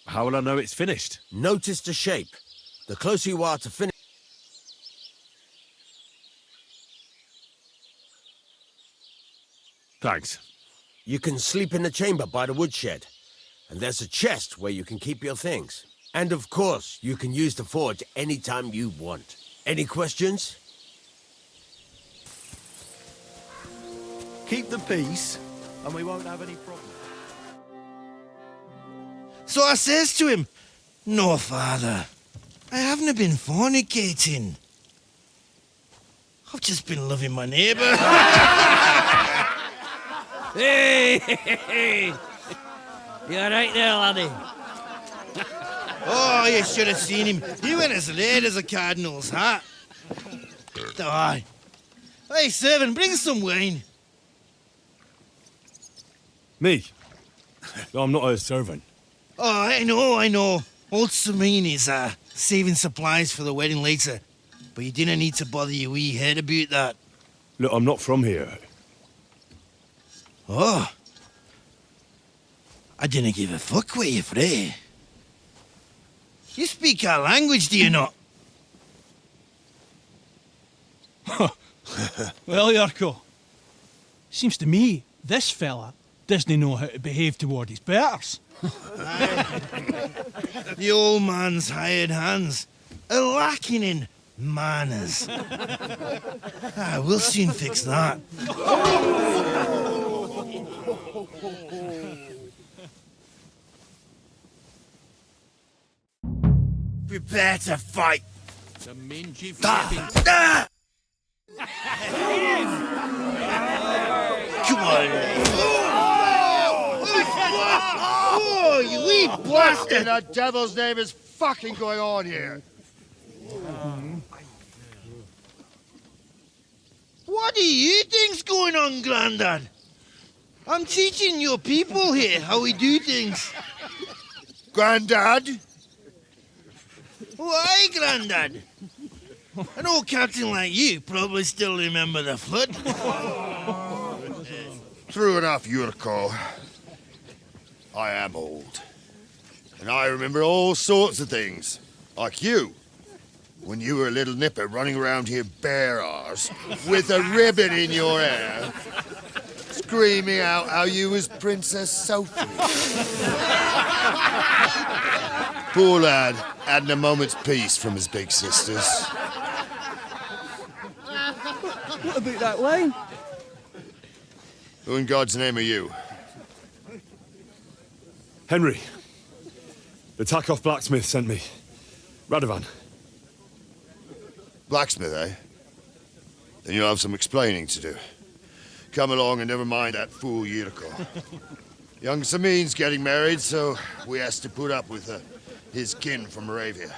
How will I know it's finished? Notice the shape. The closer you are to finish... Thanks. You can sleep in the chamber by the woodshed. And there's a chest where you can keep your things. And of course, you can use the forge anytime you want. Any questions? Keep the peace, and we won't have any problems. So I says to him, "No, father, I haven't been fornicating. I've just been loving my neighbour." Hey! You all right there, laddie? Oh, you should have seen him. He went as late as a cardinal's hat. Aye. Hey, servant, bring some wine. Me? I'm not a servant. Oh, I know. Old Samine is saving supplies for the wedding later. But you didn't need to bother your wee head about that. Look, I'm not from here. Oh. I didn't give a fuck where you're from. You speak our language, do you not? Well, Yarko, seems to me this fella doesn't know how to behave toward his betters. The old man's hired hands are lacking in manners. We'll soon fix that. Prepare to fight. The mingy Come on. Oh, you wee What in bastard! the devil's name is fucking going on here? What do you think's going on, Grandad? I'm teaching your people here how we do things. Grandad? Why, Grandad? An old captain like you probably still remember the flood. True enough, Yurko. I am old. And I remember all sorts of things. Like you. When you were a little nipper running around here bare arse, with a ribbon in your hair, screaming out how you was Princess Sophie. Poor lad, hadn't a moment's peace from his big sisters. What about that wine? Who in God's name are you? Henry. The Takoff blacksmith sent me. Radovan. Blacksmith, eh? Then you'll have some explaining to do. Come along and never mind that fool Yurko. Young Samin's getting married, so we has to put up with his kin from Moravia.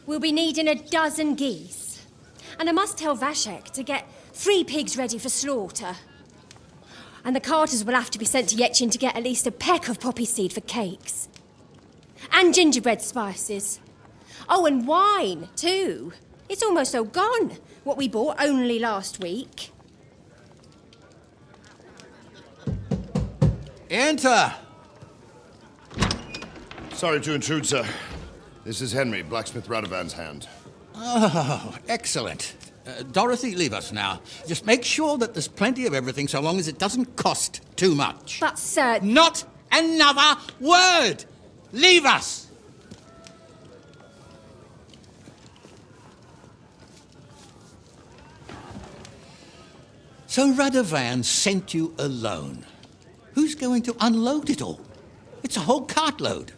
We'll be needing a dozen geese. And I must tell Vashek to get 3 pigs ready for slaughter. And the carters will have to be sent to Yetchin to get at least a peck of poppy seed for cakes. And gingerbread spices. Oh, and wine, too. It's almost all gone, what we bought only last week. Enter! Sorry to intrude, sir. This is Henry, blacksmith Radovan's hand. Oh, excellent. Dorothy, leave us now. Just make sure that there's plenty of everything so long as it doesn't cost too much. But, sir... Not another word! Leave us! So Radovan sent you alone. Who's going to unload it all? It's a whole cartload.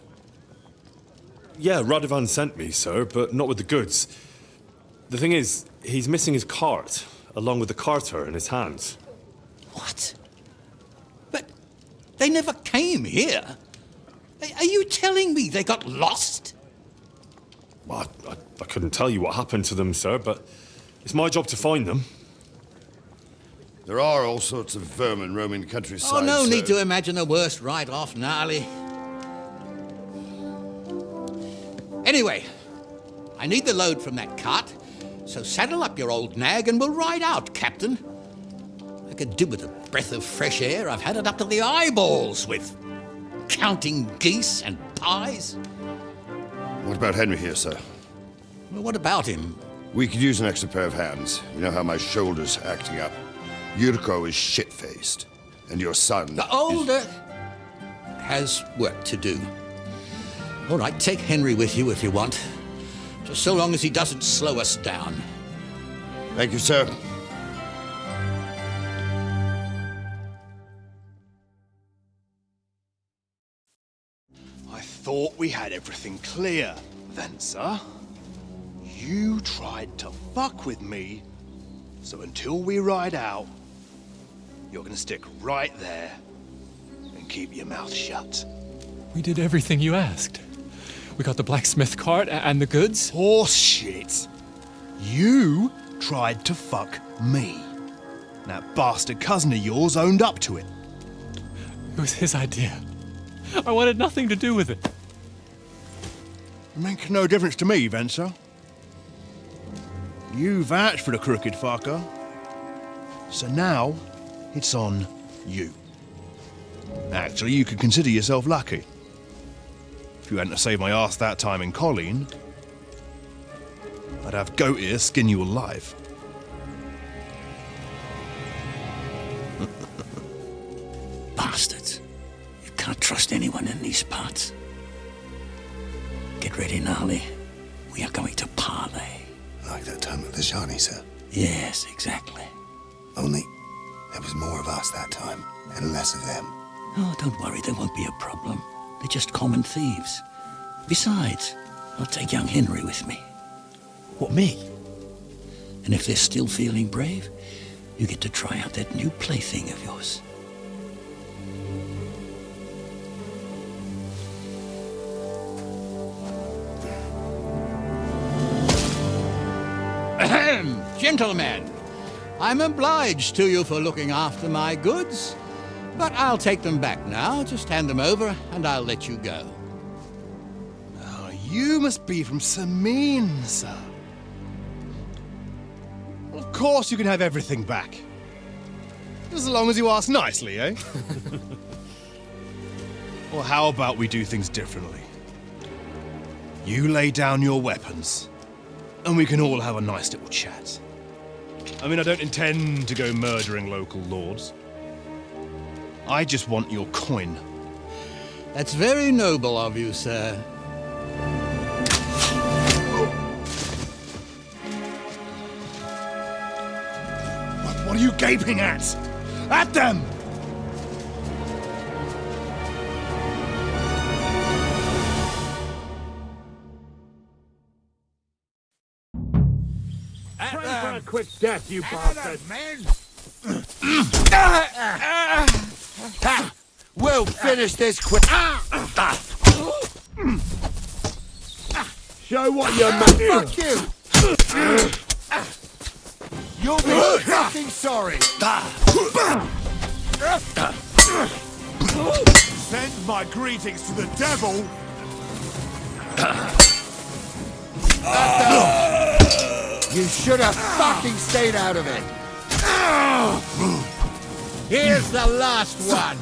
Yeah, Radovan sent me, sir, but not with the goods. The thing is, he's missing his cart, along with the carter in his hands. What? But they never came here. Are you telling me they got lost? Well, I couldn't tell you what happened to them, sir, but It's my job to find them. There are all sorts of vermin roaming the countryside. Oh, no so- need to imagine the worst right off, gnarly. Anyway, I need the load from that cart, so saddle up your old nag and we'll ride out, Captain. I could do with a breath of fresh air. I've had it up to the eyeballs with counting geese and pies. What about Henry here, sir? Well, what about him? We could use an extra pair of hands. You know how my shoulder's acting up. Yuriko is shit-faced, and your son... The older has work to do. All right, take Henry with you if you want. Just so long as he doesn't slow us down. Thank you, sir. I thought we had everything clear, Venser. You tried to fuck with me, so until we ride out, you're gonna stick right there and keep your mouth shut. We did everything you asked. We got the blacksmith cart and the goods. Horse shit. You tried to fuck me. That bastard cousin of yours owned up to it. It was his idea. I wanted nothing to do with it. It makes no difference to me, Venser. You vouched for the crooked fucker. So now, it's on you. Actually, you could consider yourself lucky. If you hadn't have saved my ass that time in Colleen, I'd have goat ear skin you alive. Bastards. You can't trust anyone in these parts. Get ready, Gnarly. We are going to parley. Like that time with the Shani, sir? Yes, exactly. Only there was more of us that time, and less of them. Oh, don't worry, there won't be a problem. They're just common thieves. Besides, I'll take young Henry with me. What, me? And if they're still feeling brave, you get to try out that new plaything of yours. Ahem, gentlemen, I'm obliged to you for looking after my goods, but I'll take them back now. Just hand them over and I'll let you go. Oh, you must be from Samin, sir. Of course you can have everything back. As long as you ask nicely, eh? Or how about we do things differently? You lay down your weapons, and we can all have a nice little chat. I mean, I don't intend to go murdering local lords. I just want your coin. That's very noble of you, sir. What are you gaping at? At them! Pray for a quick death, you bastard! Man! We'll finish this quick. Show what you're made of. Fuck you! You'll be fucking sorry. Send my greetings to the devil. You should have fucking stayed out of it. Here's the last one.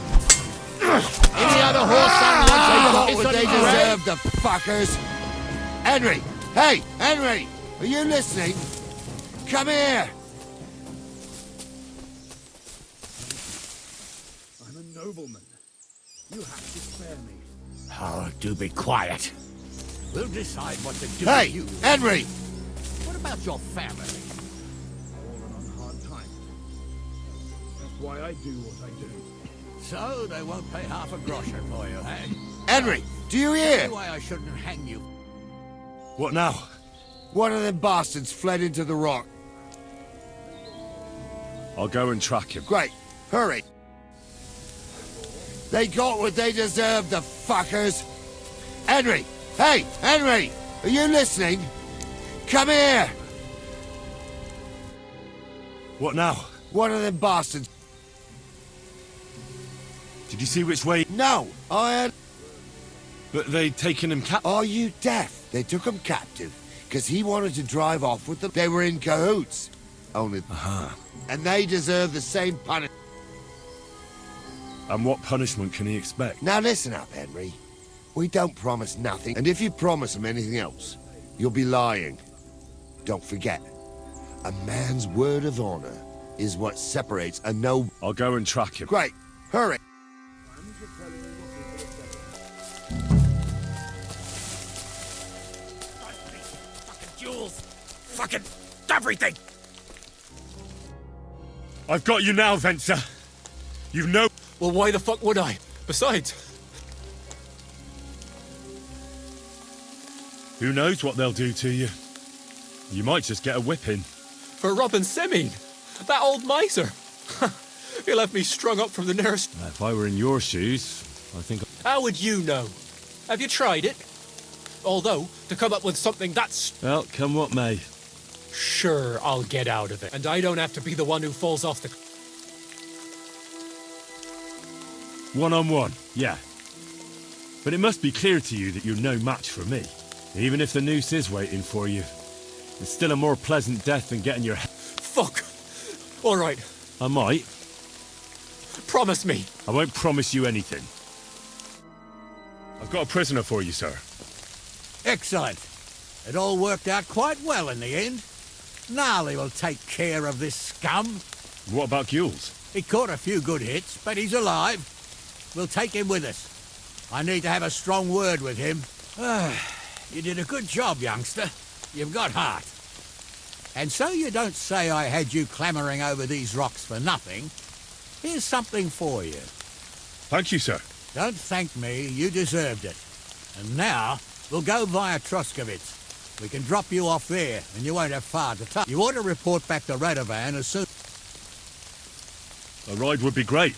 Any other horse on They got the what they deserve, the fuckers. Henry! Hey, Henry! Are you listening? Come here! I'm a nobleman. You have to spare me. Oh, do be quiet. We'll decide what to do Hey, with you. Henry! What about your family? Fallen on hard times. That's why I do what I do. So they won't pay half a groschen for you, eh? Henry, do you hear? That's why I shouldn't hang you. What now? One of them bastards fled into the rock. I'll go and track him. Great. Hurry. They got what they deserve, the fuckers. Henry! Hey, Henry! Are you listening? Come here! What now? One of them bastards. Did you see which way? No, I had... But they'd taken him captive. Are you deaf? They took him captive because he wanted to drive off with them. They were in cahoots. Only... And they deserve the same punishment. And what punishment can he expect? Now listen up, Henry. We don't promise nothing, and if you promise him anything else, you'll be lying. Don't forget, a man's word of honor is what separates a no... I'll go and track him. Great. Hurry. Fucking jewels. Fucking everything. I've got you now, Venser. You know... Well, why the fuck would I? Besides... Who knows what they'll do to you? You might just get a whipping. For robbing Semine, that old miser. He'll have me strung up from the nearest... If I were in your shoes, I think... How would you know? Have you tried it? Although, to come up with something that's... Well, come what may. Sure, I'll get out of it. And I don't have to be the one who falls off the... One-on-one, yeah. But it must be clear to you that you're no match for me. Even if the noose is waiting for you. It's still a more pleasant death than getting your... Fuck! All right. I might. Promise me. I won't promise you anything. I've got a prisoner for you, sir. Excellent. It all worked out quite well in the end. Gnarly will take care of this scum. What about Gules? He caught a few good hits, but he's alive. We'll take him with us. I need to have a strong word with him. You did a good job, youngster. You've got heart. And so you don't say I had you clambering over these rocks for nothing. Here's something for you. Thank you, sir. Don't thank me, you deserved it. And now, we'll go via Troskovitz. We can drop you off there, and you won't have far to touch. You ought to report back to Radovan as soon... A ride would be great.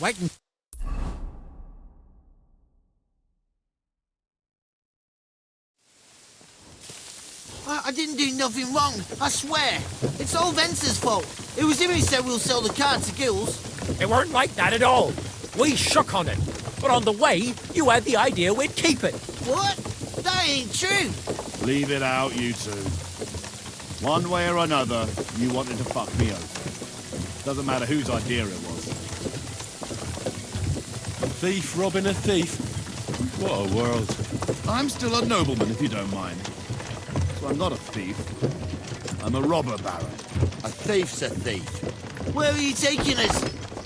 Wait and... I didn't do nothing wrong, I swear. It's all Venser's fault. It was him who said we'll sell the car to Gills. It weren't like that at all. We shook on it. But on the way, you had the idea we'd keep it. What? That ain't true. Leave it out, you two. One way or another, you wanted to fuck me over. Doesn't matter whose idea it was. A thief robbing a thief? What a world. I'm still a nobleman, if you don't mind. So I'm not a thief. I'm a robber baron. A thief's a thief. Where are you taking us?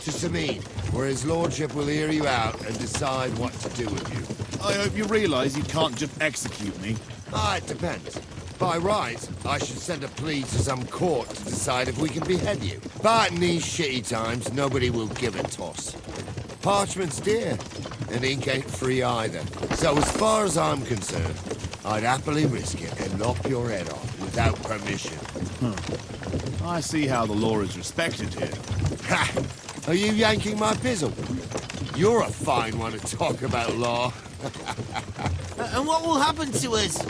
To Semine, where his lordship will hear you out and decide what to do with you. I hope you realize you can't just execute me. It depends. By right, I should send a plea to some court to decide if we can behead you. But in these shitty times, nobody will give a toss. Parchment's dear, and ink ain't free either. So as far as I'm concerned, I'd happily risk it and lop your head off without permission. I see how the law is respected here. Ha! Are you yanking my pizzle? You're a fine one to talk about law. And what will happen to us?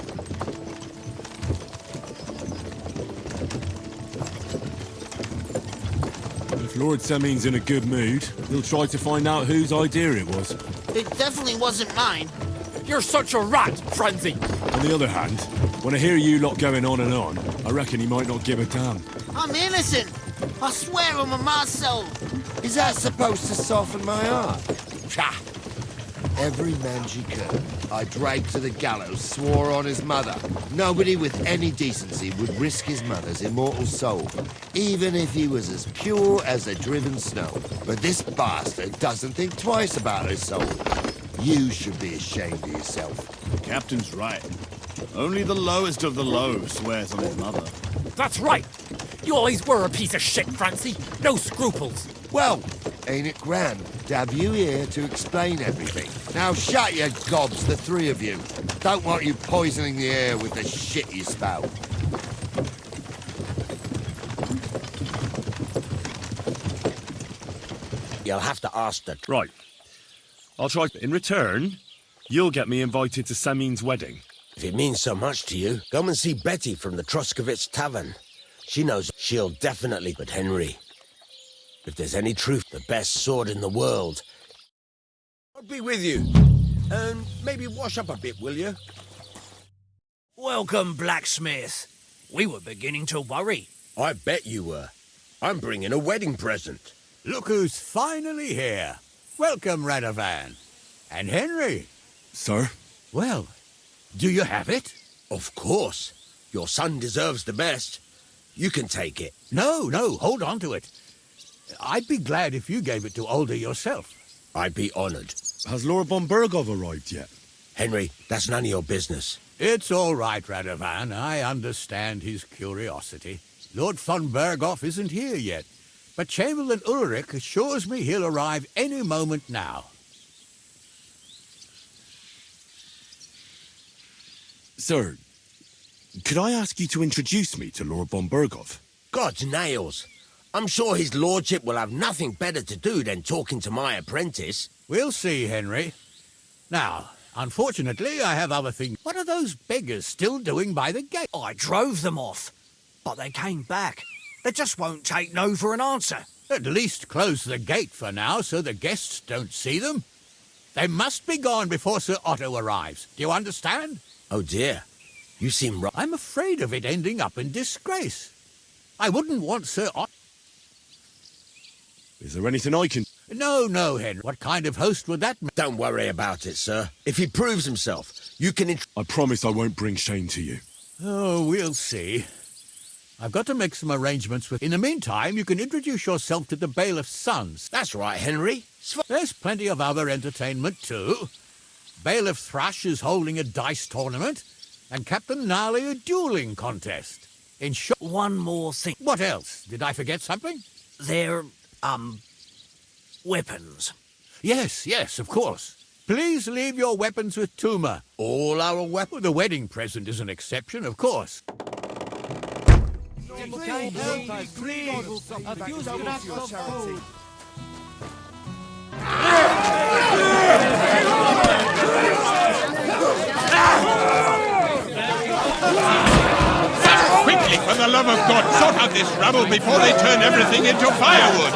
If Lord Semine's in a good mood, he'll try to find out whose idea it was. It definitely wasn't mine. You're such a rat, Frenzy. On the other hand, when I hear you lot going on and on, I reckon he might not give a damn. I'm innocent. I swear on my soul. Is that supposed to soften my heart? Ha! Every man she could, I dragged to the gallows, swore on his mother. Nobody with any decency would risk his mother's immortal soul, even if he was as pure as the driven snow. But this bastard doesn't think twice about his soul. You should be ashamed of yourself. The captain's right. Only the lowest of the low swears on his mother. That's right. You always were a piece of shit, Francie. No scruples. Well, ain't it grand to have you here to explain everything? Now shut your gobs, the three of you. Don't want you poisoning the air with the shit you spout. You'll have to ask the... Right. I'll try. In return, you'll get me invited to Semine's wedding. If it means so much to you, come and see Betty from the Troskovitz Tavern. She knows she'll definitely... But Henry, if there's any truth, the best sword in the world... I'll be with you. And maybe wash up a bit, will you? Welcome, blacksmith. We were beginning to worry. I bet you were. I'm bringing a wedding present. Look who's finally here. Welcome, Radovan. And Henry. Sir? Well, do you have it? Of course. Your son deserves the best. You can take it. No, hold on to it. I'd be glad if you gave it to Older yourself. I'd be honored. Has Lord von Bergov arrived yet? Henry, that's none of your business. It's all right, Radovan. I understand his curiosity. Lord von Bergov isn't here yet, but Chamberlain Ulrich assures me he'll arrive any moment now. Sir, could I ask you to introduce me to Lord von Bergov? God's nails. I'm sure his lordship will have nothing better to do than talking to my apprentice. We'll see, Henry. Now, unfortunately, I have other things. What are those beggars still doing by the gate? I drove them off, but they came back. They just won't take no for an answer. At least close the gate for now so the guests don't see them. They must be gone before Sir Otto arrives. Do you understand? Oh dear. You seem right. I'm afraid of it ending up in disgrace. I wouldn't want Sir Otto... Is there anything I can... No, Henry. What kind of host would that make? Don't worry about it, sir. If he proves himself, you can... I promise I won't bring shame to you. Oh, we'll see. I've got to make some arrangements with... In the meantime, you can introduce yourself to the bailiff's sons. That's right, Henry. There's plenty of other entertainment, too. Bailiff Thrush is holding a dice tournament, and Captain Gnarly a dueling contest. In short... One more thing. What else? Did I forget something? They're, weapons. Yes, of course. Please leave your weapons with Tuma. All our weapons? The wedding present is an exception, of course. Quickly, for the love of God, sort out this rabble before they turn everything into firewood!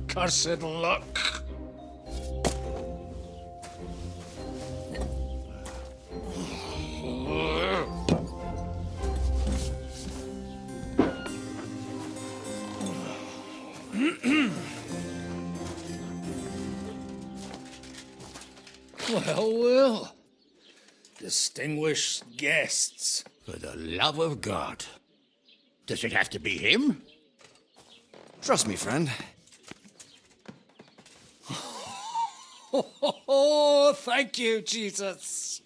Cursed luck. Well. Distinguished guests. For the love of God. Does it have to be him? Trust me, friend. Oh, thank you, Jesus.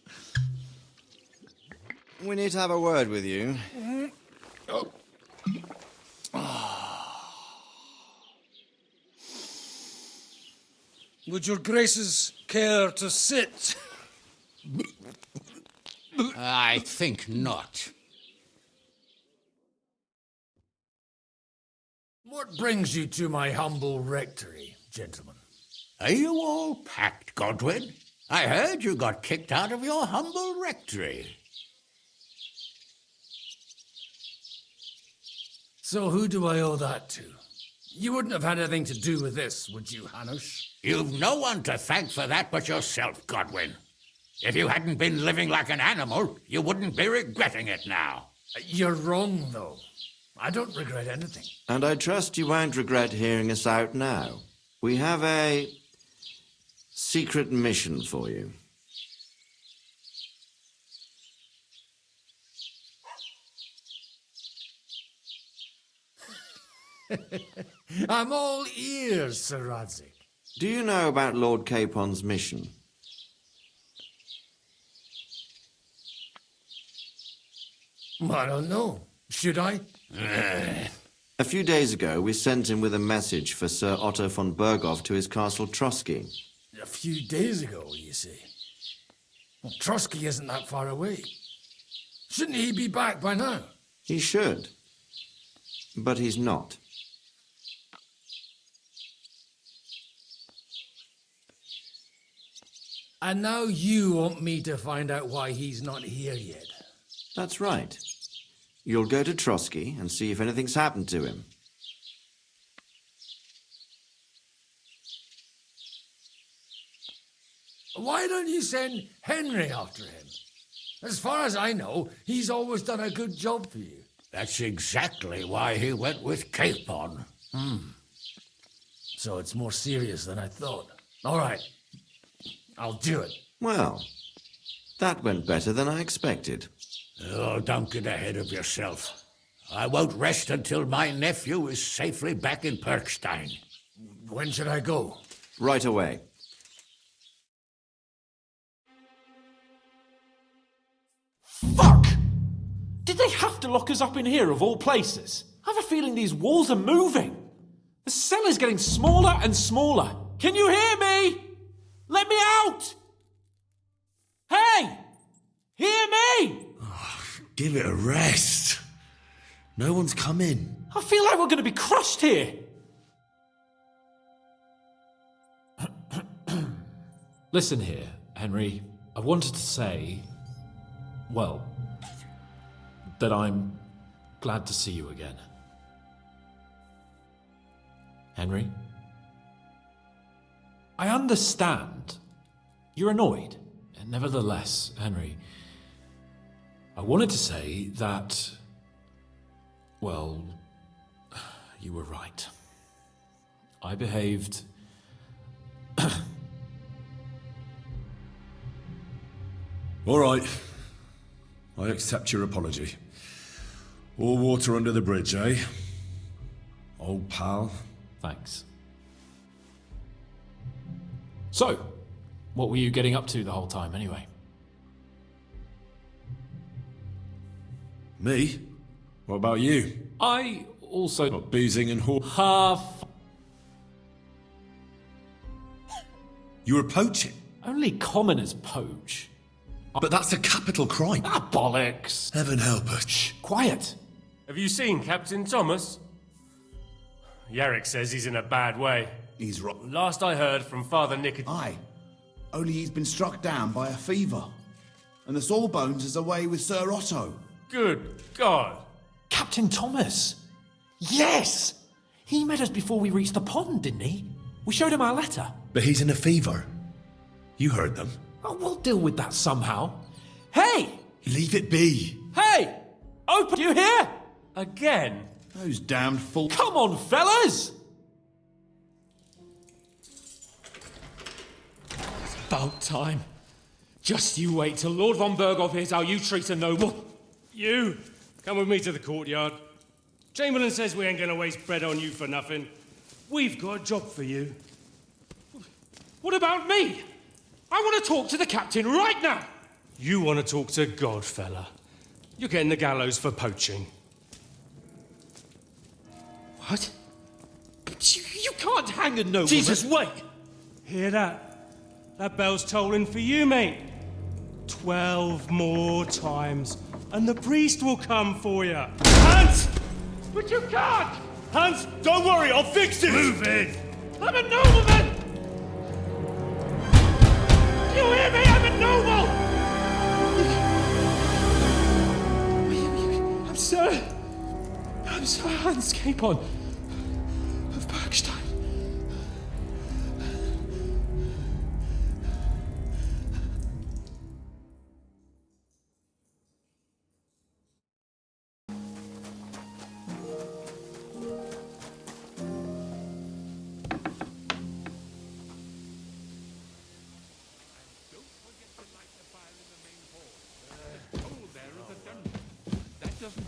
We need to have a word with you. Would your graces care to sit? I think not. What brings you to my humble rectory, gentlemen? Are you all packed, Godwin? I heard you got kicked out of your humble rectory. So who do I owe that to? You wouldn't have had anything to do with this, would you, Hanush? You've no one to thank for that but yourself, Godwin. If you hadn't been living like an animal, you wouldn't be regretting it now. You're wrong, though. I don't regret anything. And I trust you won't regret hearing us out now. We have a secret mission for you. I'm all ears, Sir Radzik. Do you know about Lord Capon's mission? I don't know. Should I? A few days ago, we sent him with a message for Sir Otto von Berghoff to his castle Trotsky. A few days ago, you see. Well, Trotsky isn't that far away. Shouldn't he be back by now? He should. But he's not. And now you want me to find out why he's not here yet. That's right. You'll go to Trotsky and see if anything's happened to him. Why don't you send Henry after him? As far as I know, he's always done a good job for you. That's exactly why he went with Capon. So it's more serious than I thought. All right. I'll do it. Well, that went better than I expected. Oh, don't get ahead of yourself. I won't rest until my nephew is safely back in Perkstein. When should I go? Right away. Fuck! Did they have to lock us up in here of all places? I have a feeling these walls are moving. The cell is getting smaller and smaller. Can you hear me? Let me out! Hey! Hear me! Give it a rest. No one's coming. I feel like we're going to be crushed here. Listen here, Henry. I wanted to say, well, that I'm glad to see you again. Henry? I understand. You're annoyed. And nevertheless, Henry, I wanted to say that, well, you were right. I behaved... All right. I accept your apology. All water under the bridge, eh? Old pal. Thanks. So, what were you getting up to the whole time, anyway? Me? What about you? I also... Not boozing and Half... You were poaching? Only commoners poach. But that's a capital crime. Ah, bollocks. Heaven help us. Shh. Quiet. Have you seen Captain Thomas? Yarrick says he's in a bad way. He's right. Last I heard from Father Nick... Aye. Only he's been struck down by a fever. And the Sawbones is away with Sir Otto. Good God. Captain Thomas. Yes! He met us before we reached the pond, didn't he? We showed him our letter. But he's in a fever. You heard them. Oh, we'll deal with that somehow. Hey! Leave it be. Hey! Open, you hear? Again? Those damned fools. Come on, fellas! It's about time. Just you wait till Lord von Berghoff hears how you treat a noble. You, come with me to the courtyard. Chamberlain says we ain't gonna waste bread on you for nothing. We've got a job for you. What about me? I want to talk to the captain right now. You want to talk to God, fella. You're getting the gallows for poaching. What? But you can't hang a nobleman. Jesus, wait! Hear that? That bell's tolling for you, mate. 12 more times, and the priest will come for you. Hans! But you can't! Hans, don't worry, I'll fix it! Move it! I'm a nobleman! You hear me? I'm a noble! I'm Sir Hans Capon of Bergstein.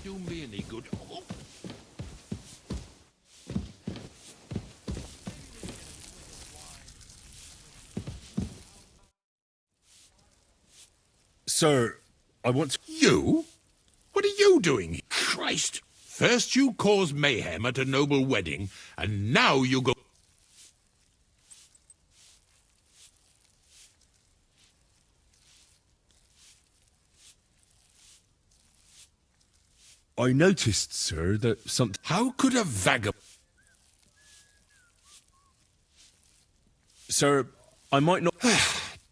do me any good. Oh. Sir, I want to... You? What are you doing? Christ! First you cause mayhem at a noble wedding, and now you go... I noticed, sir, that something... How could a vagabond... Sir, I might not...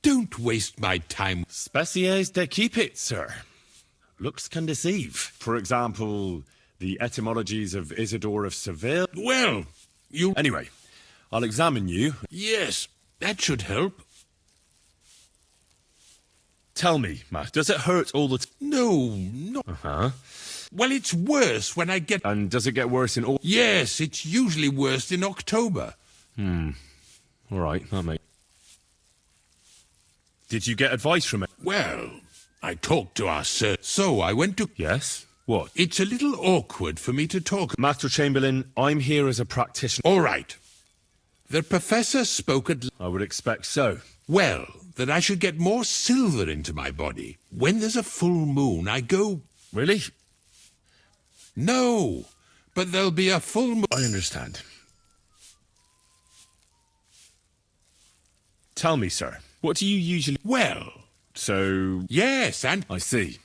Don't waste my time. Spéciés de keep it, sir. Looks can deceive. For example, the etymologies of Isidore of Seville. Well, you... Anyway, I'll examine you. Yes, that should help. Tell me, Matt, does it hurt all the time? No. Uh-huh. Well, it's worse when I get... And does it get worse in all... Yes, it's usually worse in October. All right, that makes... Did you get advice from it? Well, I talked to our sir. So I went to... Yes? What? It's a little awkward for me to talk. Master Chamberlain, I'm here as a practitioner. All right. The professor spoke at... I would expect so. Well, that I should get more silver into my body. When there's a full moon, I go... Really? No, but there'll be a full moon... I understand. Tell me, sir, what do you usually... Well... So... Yes, and... I see.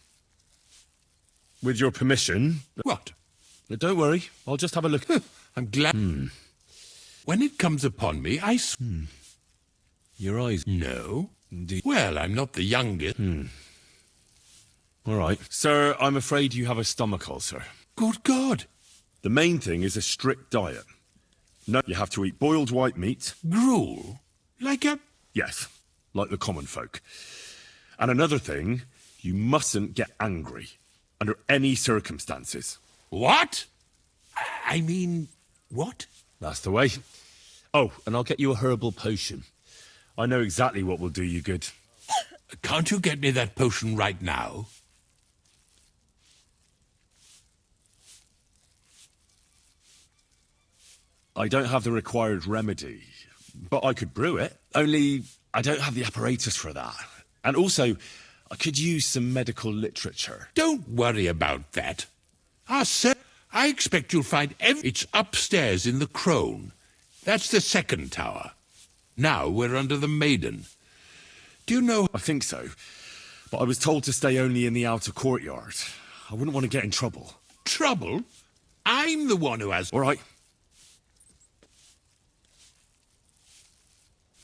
With your permission... What? Don't worry, I'll just have a look. I'm glad... When it comes upon me, I... Your eyes... No. Indeed. Well, I'm not the youngest. All right. Sir, I'm afraid you have a stomach ulcer. Good God. The main thing is a strict diet. No, you have to eat boiled white meat. Gruel? Like a... Yes, like the common folk. And another thing, you mustn't get angry under any circumstances. What? I mean, what? That's the way. Oh, and I'll get you a herbal potion. I know exactly what will do you good. Can't you get me that potion right now? I don't have the required remedy, but I could brew it. Only I don't have the apparatus for that. And also, I could use some medical literature. Don't worry about that. Ah, sir, I expect you'll find It's upstairs in the Crone. That's the second tower. Now we're under the Maiden. Do you know... I think so. But I was told to stay only in the outer courtyard. I wouldn't want to get in trouble. Trouble? I'm the one who has... All right.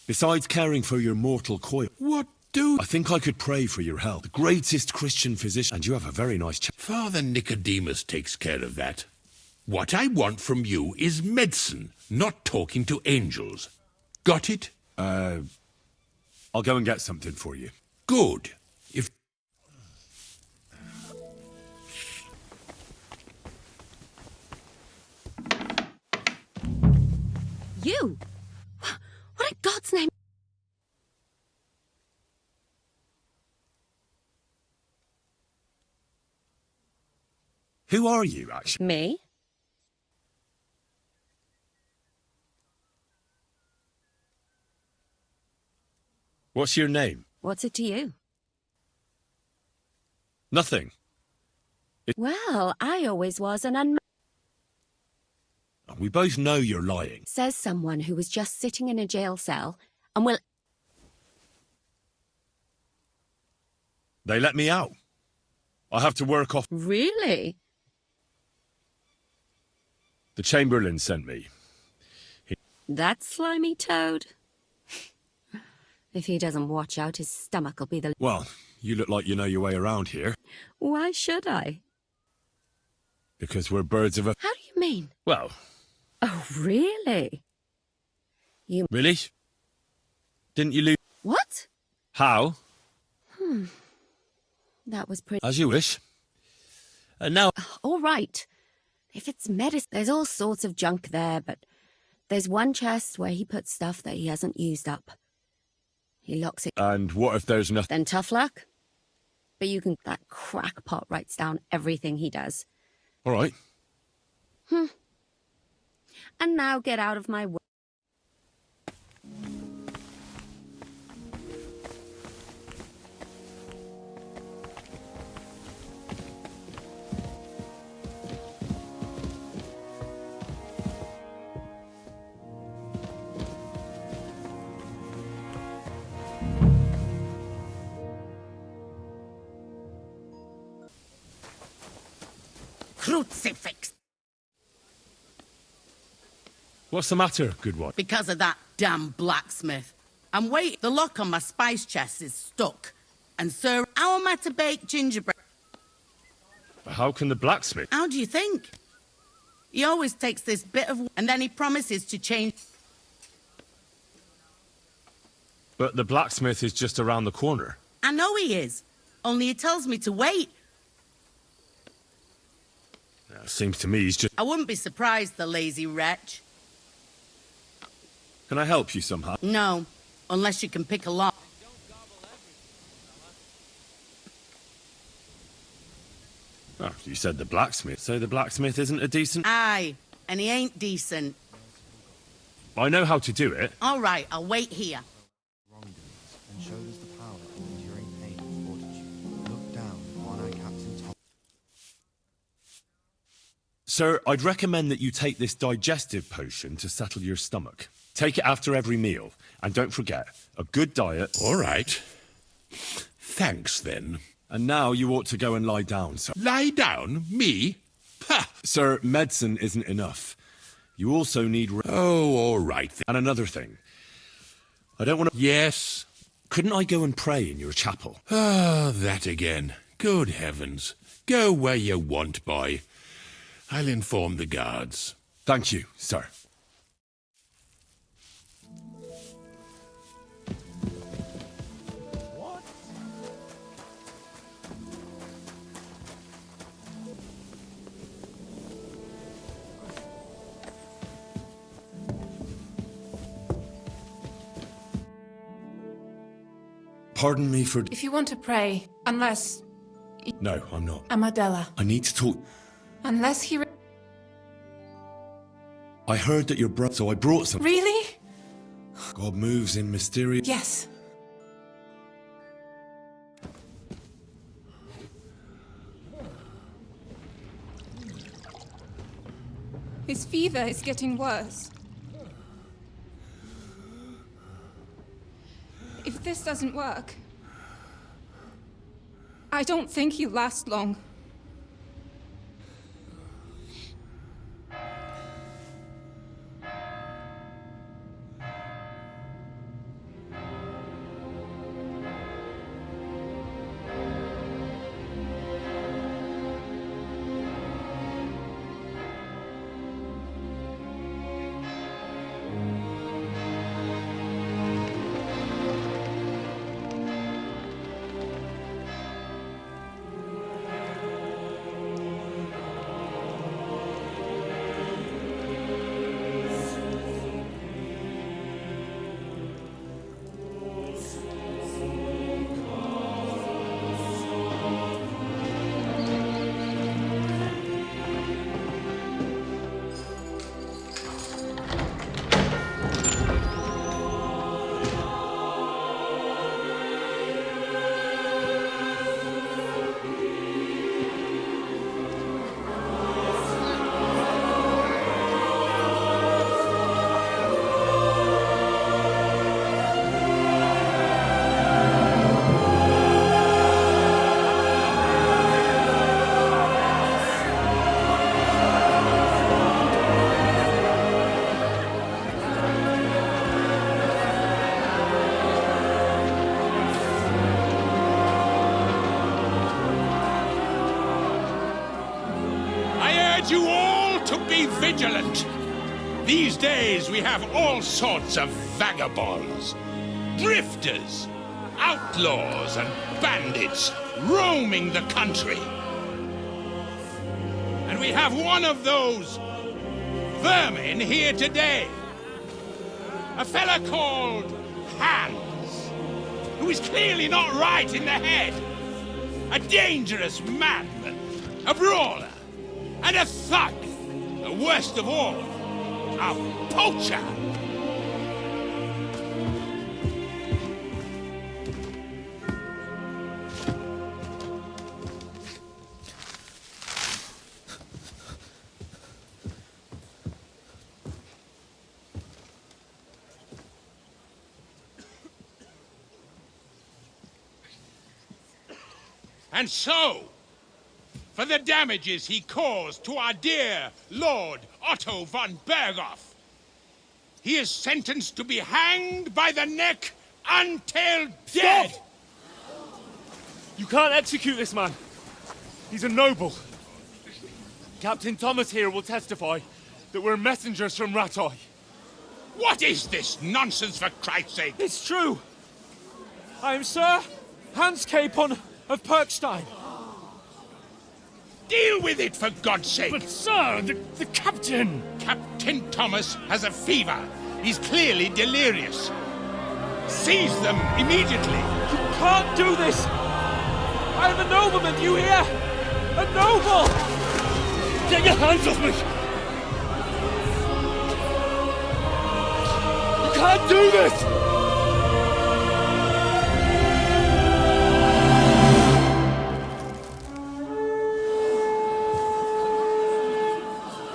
Besides caring for your mortal coil... What do... I think I could pray for your health. The greatest Christian physician. And you have a very nice... Father Nicodemus takes care of that. What I want from you is medicine, not talking to angels. Got it? I'll go and get something for you. Good. If... You? What in God's name? Who are you, actually? Me? What's your name? What's it to you? Nothing. Well, I always was an We both know you're lying. Says someone who was just sitting in a jail cell and will... They let me out. I have to work off... Really? The Chamberlain sent me. That slimy toad? If he doesn't watch out, his stomach will be the... Well, you look like you know your way around here. Why should I? Because we're birds of a... How do you mean? Well... Oh, really? You... Really? Didn't you lose... What? How? That was pretty... As you wish. And now... All right. If it's medicine, there's all sorts of junk there, but there's one chest where he puts stuff that he hasn't used up. He locks it. And what if there's nothing? Then tough luck. But you can... That crackpot writes down everything he does. All right. And now get out of my way. Crucifix! What's the matter, good one? Because of that damn blacksmith. I'm waiting. The lock on my spice chest is stuck. And sir, how am I to bake gingerbread? How can the blacksmith? How do you think? He always takes this bit of... and then he promises to change... But the blacksmith is just around the corner. I know he is. Only he tells me to wait. Seems to me he's just... I wouldn't be surprised, the lazy wretch. Can I help you somehow? No, unless you can pick a lock. Oh, you said the blacksmith. So the blacksmith isn't a decent... Aye, and he ain't decent. I know how to do it. All right, I'll wait here. And showed us the power of enduring pain and fortitude. Look down upon our Captain Tom. Sir, I'd recommend that you take this digestive potion to settle your stomach. Take it after every meal. And don't forget, a good diet... All right. Thanks, then. And now you ought to go and lie down, sir. Lie down? Me? Ha! Sir, medicine isn't enough. You also need... Oh, all right, then. And another thing. I don't want to... Yes? Couldn't I go and pray in your chapel? Ah, that again. Good heavens. Go where you want, boy. I'll inform the guards. Thank you, sir. Pardon me for... If you want to pray, unless... No, I'm not. Amadella. I need to talk... Unless he... I heard that your brother... So I brought some... Really? God moves in mysterious... Yes. His fever is getting worse. If this doesn't work, I don't think he'll last long. You all to be vigilant. These days we have all sorts of vagabonds, drifters, outlaws and bandits roaming the country. And we have one of those vermin here today. A fella called Hans, who is clearly not right in the head. A dangerous man, a brawler. And a thug! The worst of all, a poacher! And so, for the damages he caused to our dear Lord Otto von Berghoff, he is sentenced to be hanged by the neck until dead! Stop! You can't execute this man. He's a noble. Captain Thomas here will testify that we're messengers from Rattay. What is this nonsense, for Christ's sake? It's true. I am Sir Hans Capon of Perkstein. Deal with it, for God's sake! But, sir, the captain! Captain Thomas has a fever. He's clearly delirious. Seize them immediately! You can't do this! I am a nobleman, you hear? A noble! Get your hands off me! You can't do this!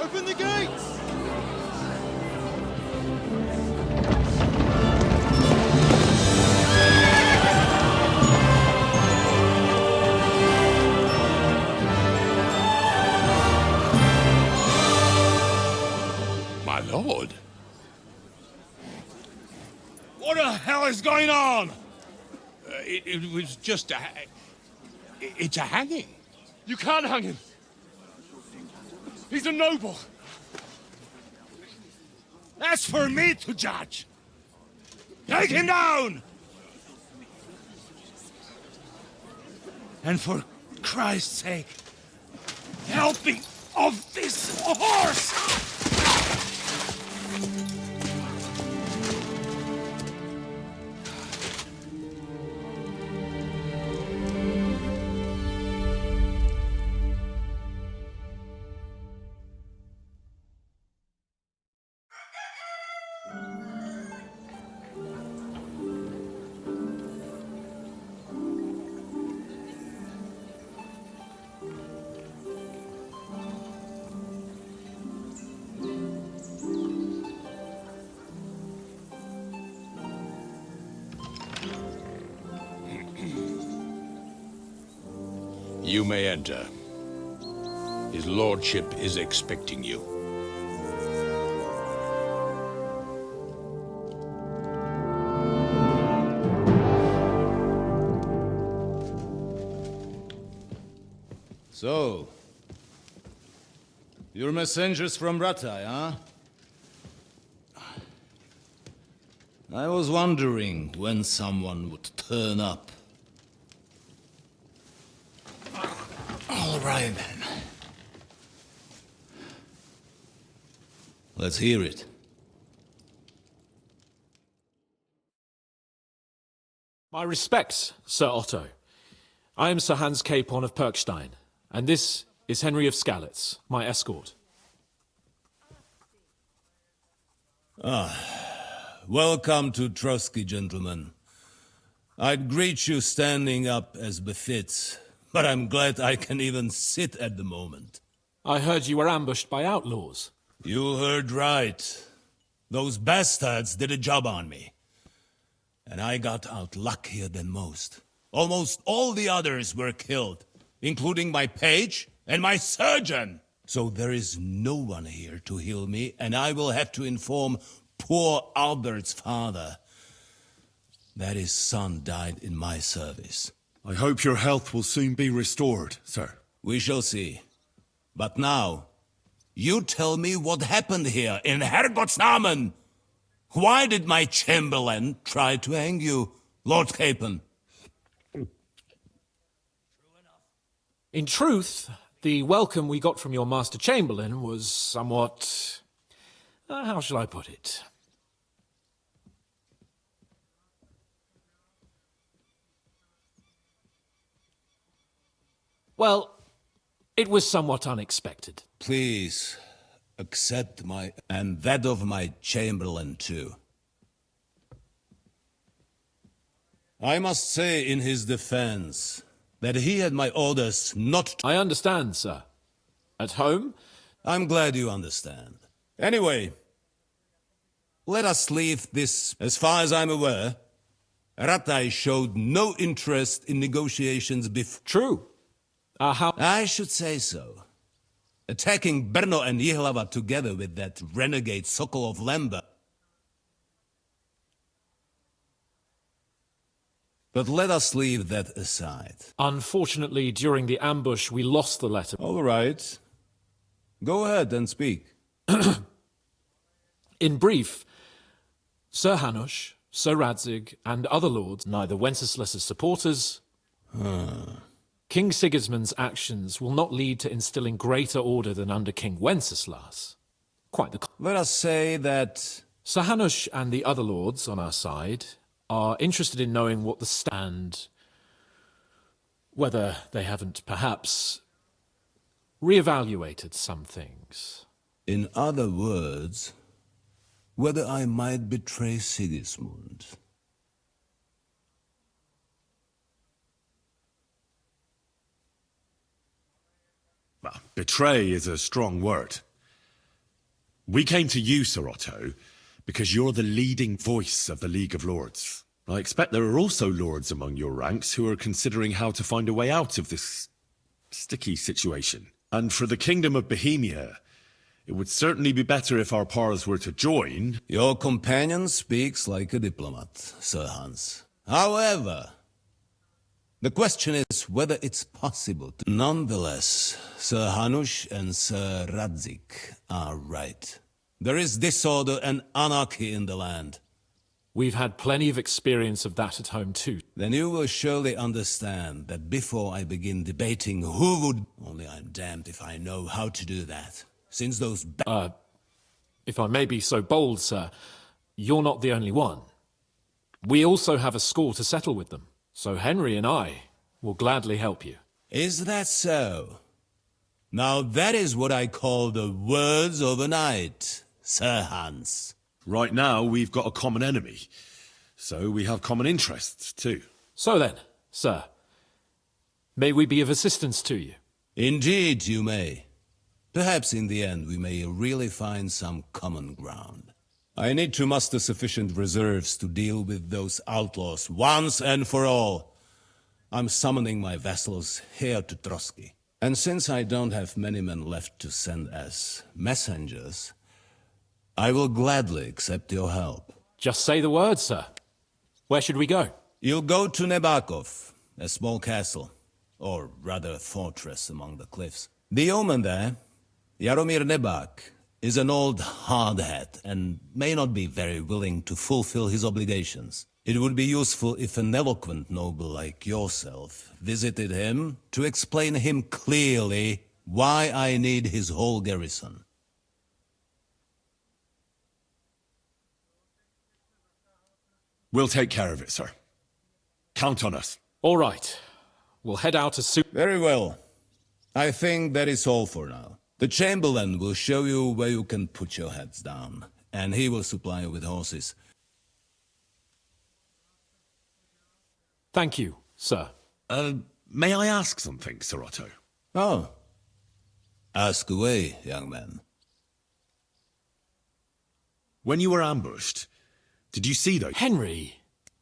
Open the gates! My lord. What the hell is going on? It was just it's a hanging. You can't hang him. He's a noble. That's for me to judge. Take him down! And for Christ's sake, help me off this horse! You may enter. His lordship is expecting you. So, you're messengers from Rattay, huh? I was wondering when someone would turn up. All right, then. Let's hear it. My respects, Sir Otto. I am Sir Hans Capon of Perkstein, and this is Henry of Skalitz, my escort. Welcome to Trotsky, gentlemen. I'd greet you standing up as befits, but I'm glad I can even sit at the moment. I heard you were ambushed by outlaws. You heard right. Those bastards did a job on me. And I got out luckier than most. Almost all the others were killed, including my page and my surgeon. So there is no one here to heal me, and I will have to inform poor Albert's father that his son died in my service. I hope your health will soon be restored, sir. We shall see. But now, you tell me what happened here in Herrgottsnamen. Why did my chamberlain try to hang you, Lord Capon? In truth, the welcome we got from your Master Chamberlain was somewhat... how shall I put it? Well, It was somewhat unexpected. Please, accept and that of my Chamberlain too. I must say in his defense that he had my orders not to... I understand, sir. At home? I'm glad you understand. Anyway, let us leave this. As far as I'm aware, Ratai showed no interest in negotiations before. True. I should say so. Attacking Brno and Jihlava together with that renegade Sokol of Lemba. But let us leave that aside. Unfortunately, during the ambush, we lost the letter. All right. Go ahead and speak. In brief, Sir Hanush, Sir Radzig, and other lords, neither Wenceslas's supporters... King Sigismund's actions will not lead to instilling greater order than under King Wenceslas. Quite the... Let us say that... Sir Hanush and the other lords on our side are interested in knowing what the stand... whether they haven't perhaps reevaluated some things. In other words, whether I might betray Sigismund. Well, betray is a strong word. We came to you, Sir Otto, because you're the leading voice of the League of Lords. I expect there are also lords among your ranks who are considering how to find a way out of this sticky situation. And for the Kingdom of Bohemia, it would certainly be better if our powers were to join. Your companion speaks like a diplomat, Sir Hans. However, the question is whether it's possible to... Nonetheless, Sir Hanush and Sir Radzig are right. There is disorder and anarchy in the land. We've had plenty of experience of that at home too. Then you will surely understand that before I begin debating who would... Only I'm damned if I know how to do that. Since those... If I may be so bold, sir, you're not the only one. We also have a score to settle with them. So Henry and I will gladly help you. Is that so? Now that is what I call the words of a knight, Sir Hans. Right now, we've got a common enemy. So we have common interests, too. So then, sir, may we be of assistance to you? Indeed, you may. Perhaps in the end we may really find some common ground. I need to muster sufficient reserves to deal with those outlaws once and for all. I'm summoning my vassals here to Trotsky. And since I don't have many men left to send as messengers, I will gladly accept your help. Just say the word, sir. Where should we go? You'll go to Nebakov, a small castle, or rather a fortress among the cliffs. The yeoman there, Jaromir Nebak, is an old hardhat and may not be very willing to fulfill his obligations. It would be useful if an eloquent noble like yourself visited him to explain him clearly why I need his whole garrison. We'll take care of it, sir. Count on us. All right. We'll head out as soon... Very well. I think that is all for now. The Chamberlain will show you where you can put your heads down, and he will supply you with horses. Thank you, sir. May I ask something, Sir Otto? Oh. Ask away, young man. When you were ambushed, did you see those... Henry,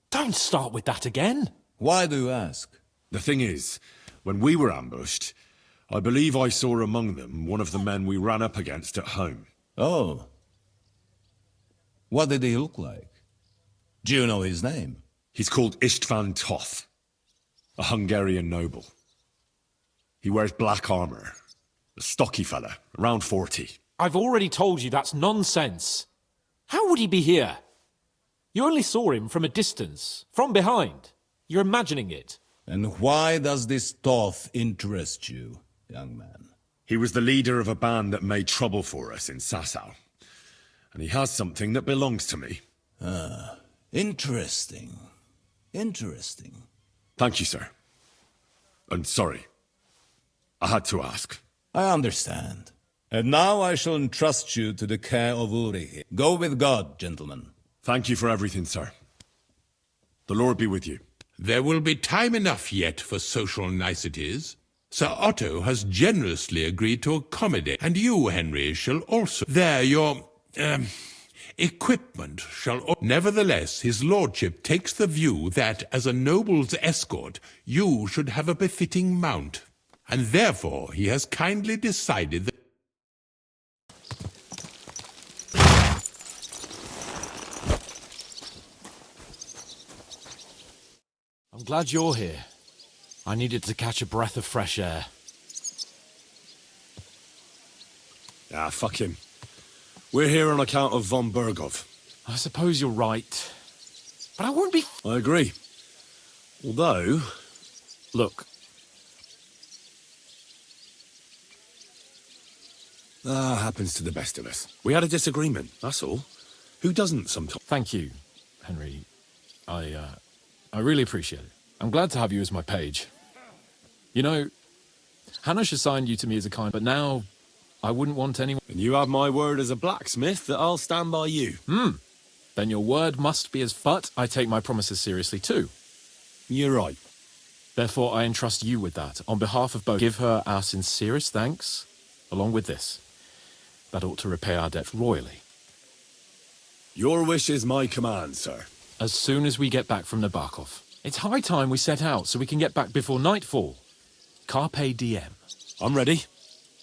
don't start with that again. Why do you ask? The thing is, when we were ambushed, I believe I saw among them one of the men we ran up against at home. Oh. What did he look like? Do you know his name? He's called Istvan Toth, a Hungarian noble. He wears black armor, a stocky fella, around 40. I've already told you that's nonsense. How would he be here? You only saw him from a distance, from behind. You're imagining it. And why does this Toth interest you, young man? He was the leader of a band that made trouble for us in Sasau. And he has something that belongs to me. Ah, interesting. Interesting. Thank you, sir. And sorry. I had to ask. I understand. And now I shall entrust you to the care of Uri. Go with God, gentlemen. Thank you for everything, sir. The Lord be with you. There will be time enough yet for social niceties. Sir Otto has generously agreed to accommodate, and you, Henry, shall also. There, your, equipment shall. Nevertheless, his lordship takes the view that, as a noble's escort, you should have a befitting mount, and therefore he has kindly decided that. I'm glad you're here. I needed to catch a breath of fresh air. Ah, fuck him. We're here on account of von Bergov. I suppose you're right. But I won't be... I agree. Although... Look. Happens to the best of us. We had a disagreement, that's all. Who doesn't sometimes? Thank you, Henry. I really appreciate it. I'm glad to have you as my page. You know, Hanash assigned you to me as a kind, but now I wouldn't want anyone... And you have my word as a blacksmith that I'll stand by you. Then your word must be as... But I take my promises seriously too. You're right. Therefore, I entrust you with that. On behalf of both, give her our sincerest thanks, along with this. That ought to repay our debt royally. Your wish is my command, sir. As soon as we get back from Nabokov. It's high time we set out so we can get back before nightfall. Carpe diem. I'm ready.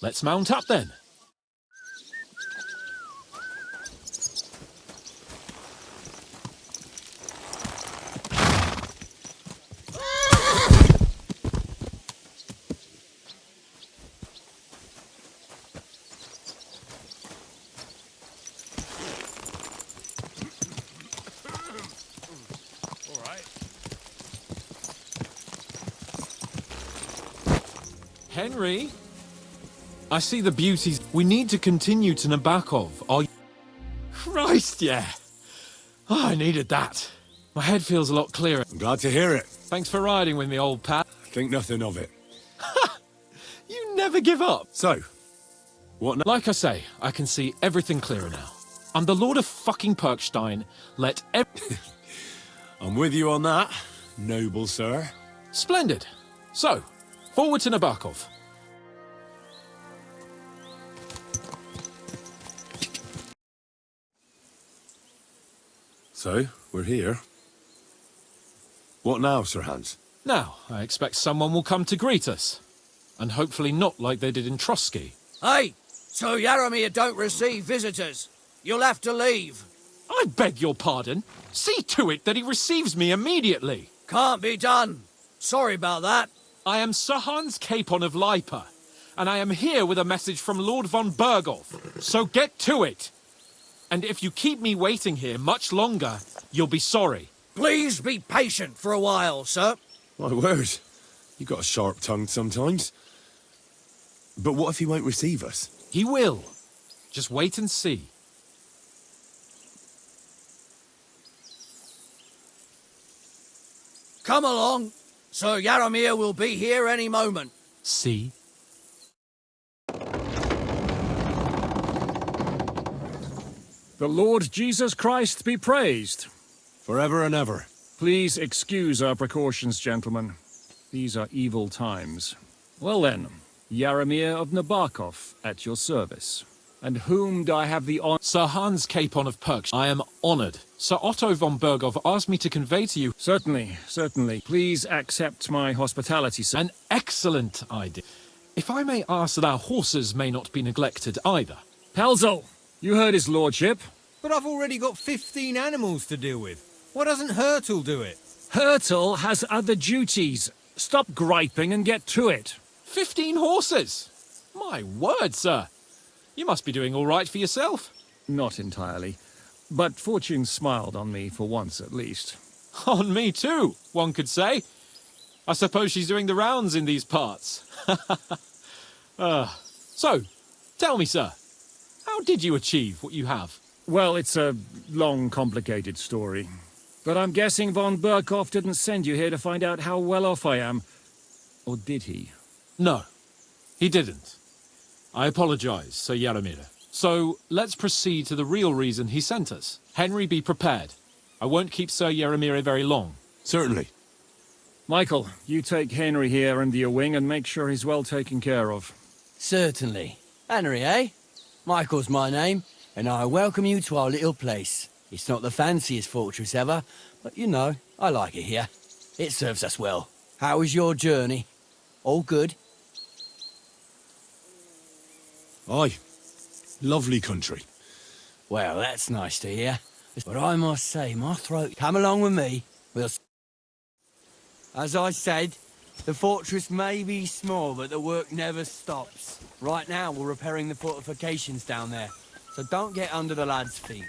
Let's mount up then. Henry, I see the beauties. We need to continue to Nabokov. Are you... Christ, yeah. Oh, I needed that. My head feels a lot clearer. I'm glad to hear it. Thanks for riding with me, old pal. Think nothing of it. You never give up. So, what now? Like I say, I can see everything clearer now. I'm the Lord of fucking Perkstein. Let I'm with you on that, noble sir. Splendid. So, forward to Nabokov. So, we're here. What now, Sir Hans? Now, I expect someone will come to greet us. And hopefully not like they did in Trotsky. Hey, so Yaromir don't receive visitors. You'll have to leave. I beg your pardon. See to it that he receives me immediately. Can't be done. Sorry about that. I am Sir Hans Capon of Lipa, and I am here with a message from Lord von Bergov. So get to it. And if you keep me waiting here much longer, you'll be sorry. Please be patient for a while, sir. My word. You got a sharp tongue sometimes. But what if he won't receive us? He will. Just wait and see. Come along. Sir Yaromir will be here any moment. See? The Lord Jesus Christ be praised. Forever and ever. Please excuse our precautions, gentlemen. These are evil times. Well then, Yaromir of Nabokov, at your service. And whom do I have the honor? Sir Hans Capon of Perks. I am honored. Sir Otto von Bergov asked me to convey to you... Certainly, certainly. Please accept my hospitality, sir. An excellent idea. If I may ask that our horses may not be neglected either. Pelzel, you heard his lordship. But I've already got 15 animals to deal with. Why doesn't Hurtle do it? Hurtle has other duties. Stop griping and get to it. 15 horses? My word, sir. You must be doing all right for yourself. Not entirely. But fortune smiled on me for once at least. On me too, one could say. I suppose she's doing the rounds in these parts. So, tell me, sir, how did you achieve what you have? Well, it's a long, complicated story. But I'm guessing von Bergov didn't send you here to find out how well off I am. Or did he? No, he didn't. I apologize, Sir Yaramir. So, let's proceed to the real reason he sent us. Henry, be prepared. I won't keep Sir Yaramir very long. Certainly. Michael, you take Henry here under your wing and make sure he's well taken care of. Certainly. Henry, eh? Michael's my name, and I welcome you to our little place. It's not the fanciest fortress ever, but you know, I like it here. It serves us well. How was your journey? All good? Aye. Lovely country. Well, that's nice to hear. But I must say, my throat... Come along with me. As I said, the fortress may be small, but the work never stops. Right now, we're repairing the fortifications down there, so don't get under the lad's feet.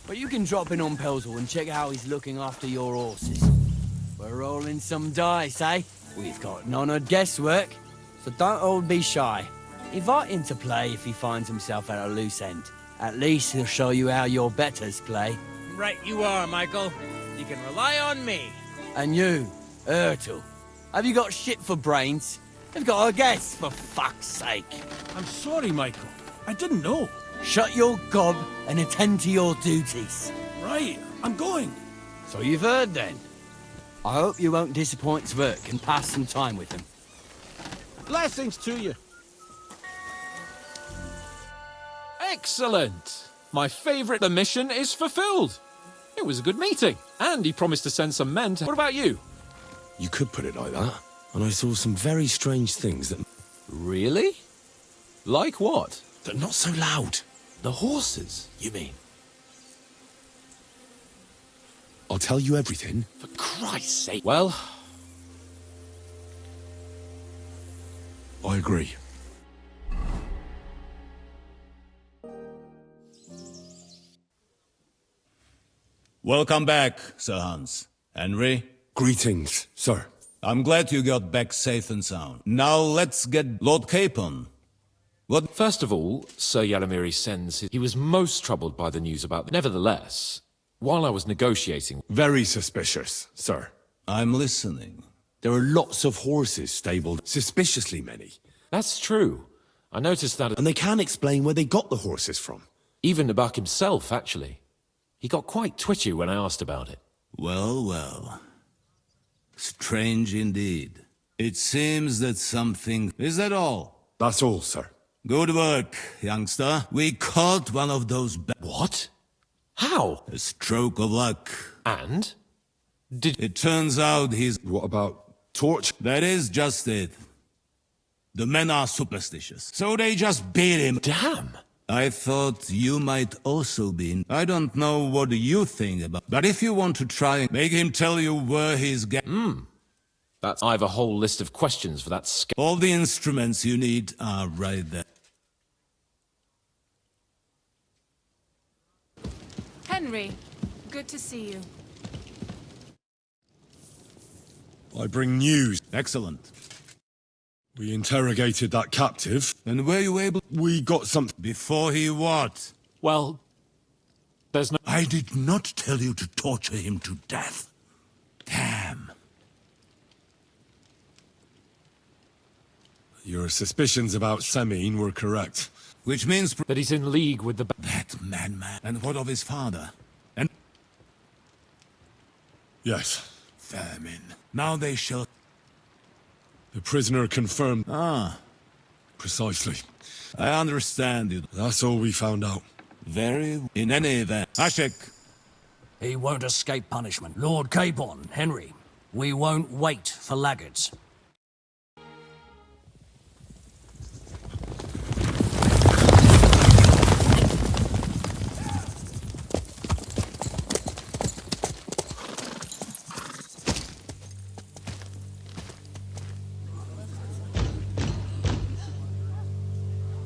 But you can drop in on Pelzel and check how he's looking after your horses. We're rolling some dice, eh? We've got none of guesswork, so don't all be shy. Invite him to play if he finds himself at a loose end. At least he'll show you how your betters play. Right you are, Michael. You can rely on me. And you, Ertl, have you got shit for brains? You've got a guess, for fuck's sake. I'm sorry, Michael. I didn't know. Shut your gob and attend to your duties. Right, I'm going. So you've heard then. I hope you won't disappoint Zwerk and pass some time with him. Blessings to you. Excellent! My favourite, the mission is fulfilled. It was a good meeting, and he promised to send some men to... What about you? You could put it like that. And I saw some very strange things that... Really? Like what? They're not so loud. The horses, you mean? I'll tell you everything. For Christ's sake. Well... I agree. Welcome back, Sir Hans. Henry? Greetings, sir. I'm glad you got back safe and sound. Now let's get Lord Capon. What? First of all, Sir Yaramiri sends he was most troubled by the news about... Nevertheless, while I was negotiating... Very suspicious, sir. I'm listening. There are lots of horses stabled. Suspiciously many. That's true. I noticed that... And they can't explain where they got the horses from. Even Nabak himself, actually. He got quite twitchy when I asked about it. Well, well. Strange indeed. It seems that something... Is that all? That's all, sir. Good work, youngster. We caught one of those... What? How? A stroke of luck. And? It turns out he's... What about Torch? That is just it. The men are superstitious, so they just beat him. Damn! I thought you might also be... I don't know what you think about... But if you want to try, make him tell you where he's getting... That's... I have a whole list of questions for that All the instruments you need are right there. Henry, good to see you. I bring news. Excellent. We interrogated that captive. And were you able... We got something... Before he what? Well, there's no... I did not tell you to torture him to death. Damn. Your suspicions about Semine were correct. Which means... That he's in league with the... That madman. And what of his father? And... Yes. Famine. Now they shall... The prisoner confirmed... Ah. Precisely. I understand you. That's all we found out. Very... In any event... Ashik. He won't escape punishment. Lord Capon, Henry, we won't wait for laggards.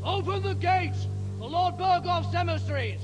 Open the gates for Lord Bergoff's emissaries!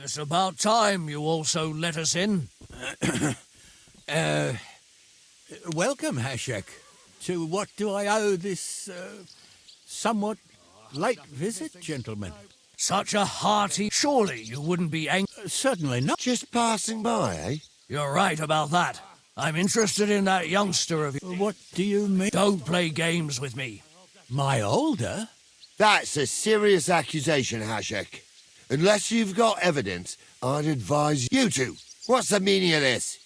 It's about time you also let us in. Welcome, Hashek. To what do I owe this, somewhat late visit, gentlemen? Such a hearty... Surely you wouldn't be angry? Certainly not. Just passing by, eh? You're right about that. I'm interested in that youngster of yours. What do you mean? Don't play games with me. My older? That's a serious accusation, Hashek. Unless you've got evidence, I'd advise you to. What's the meaning of this?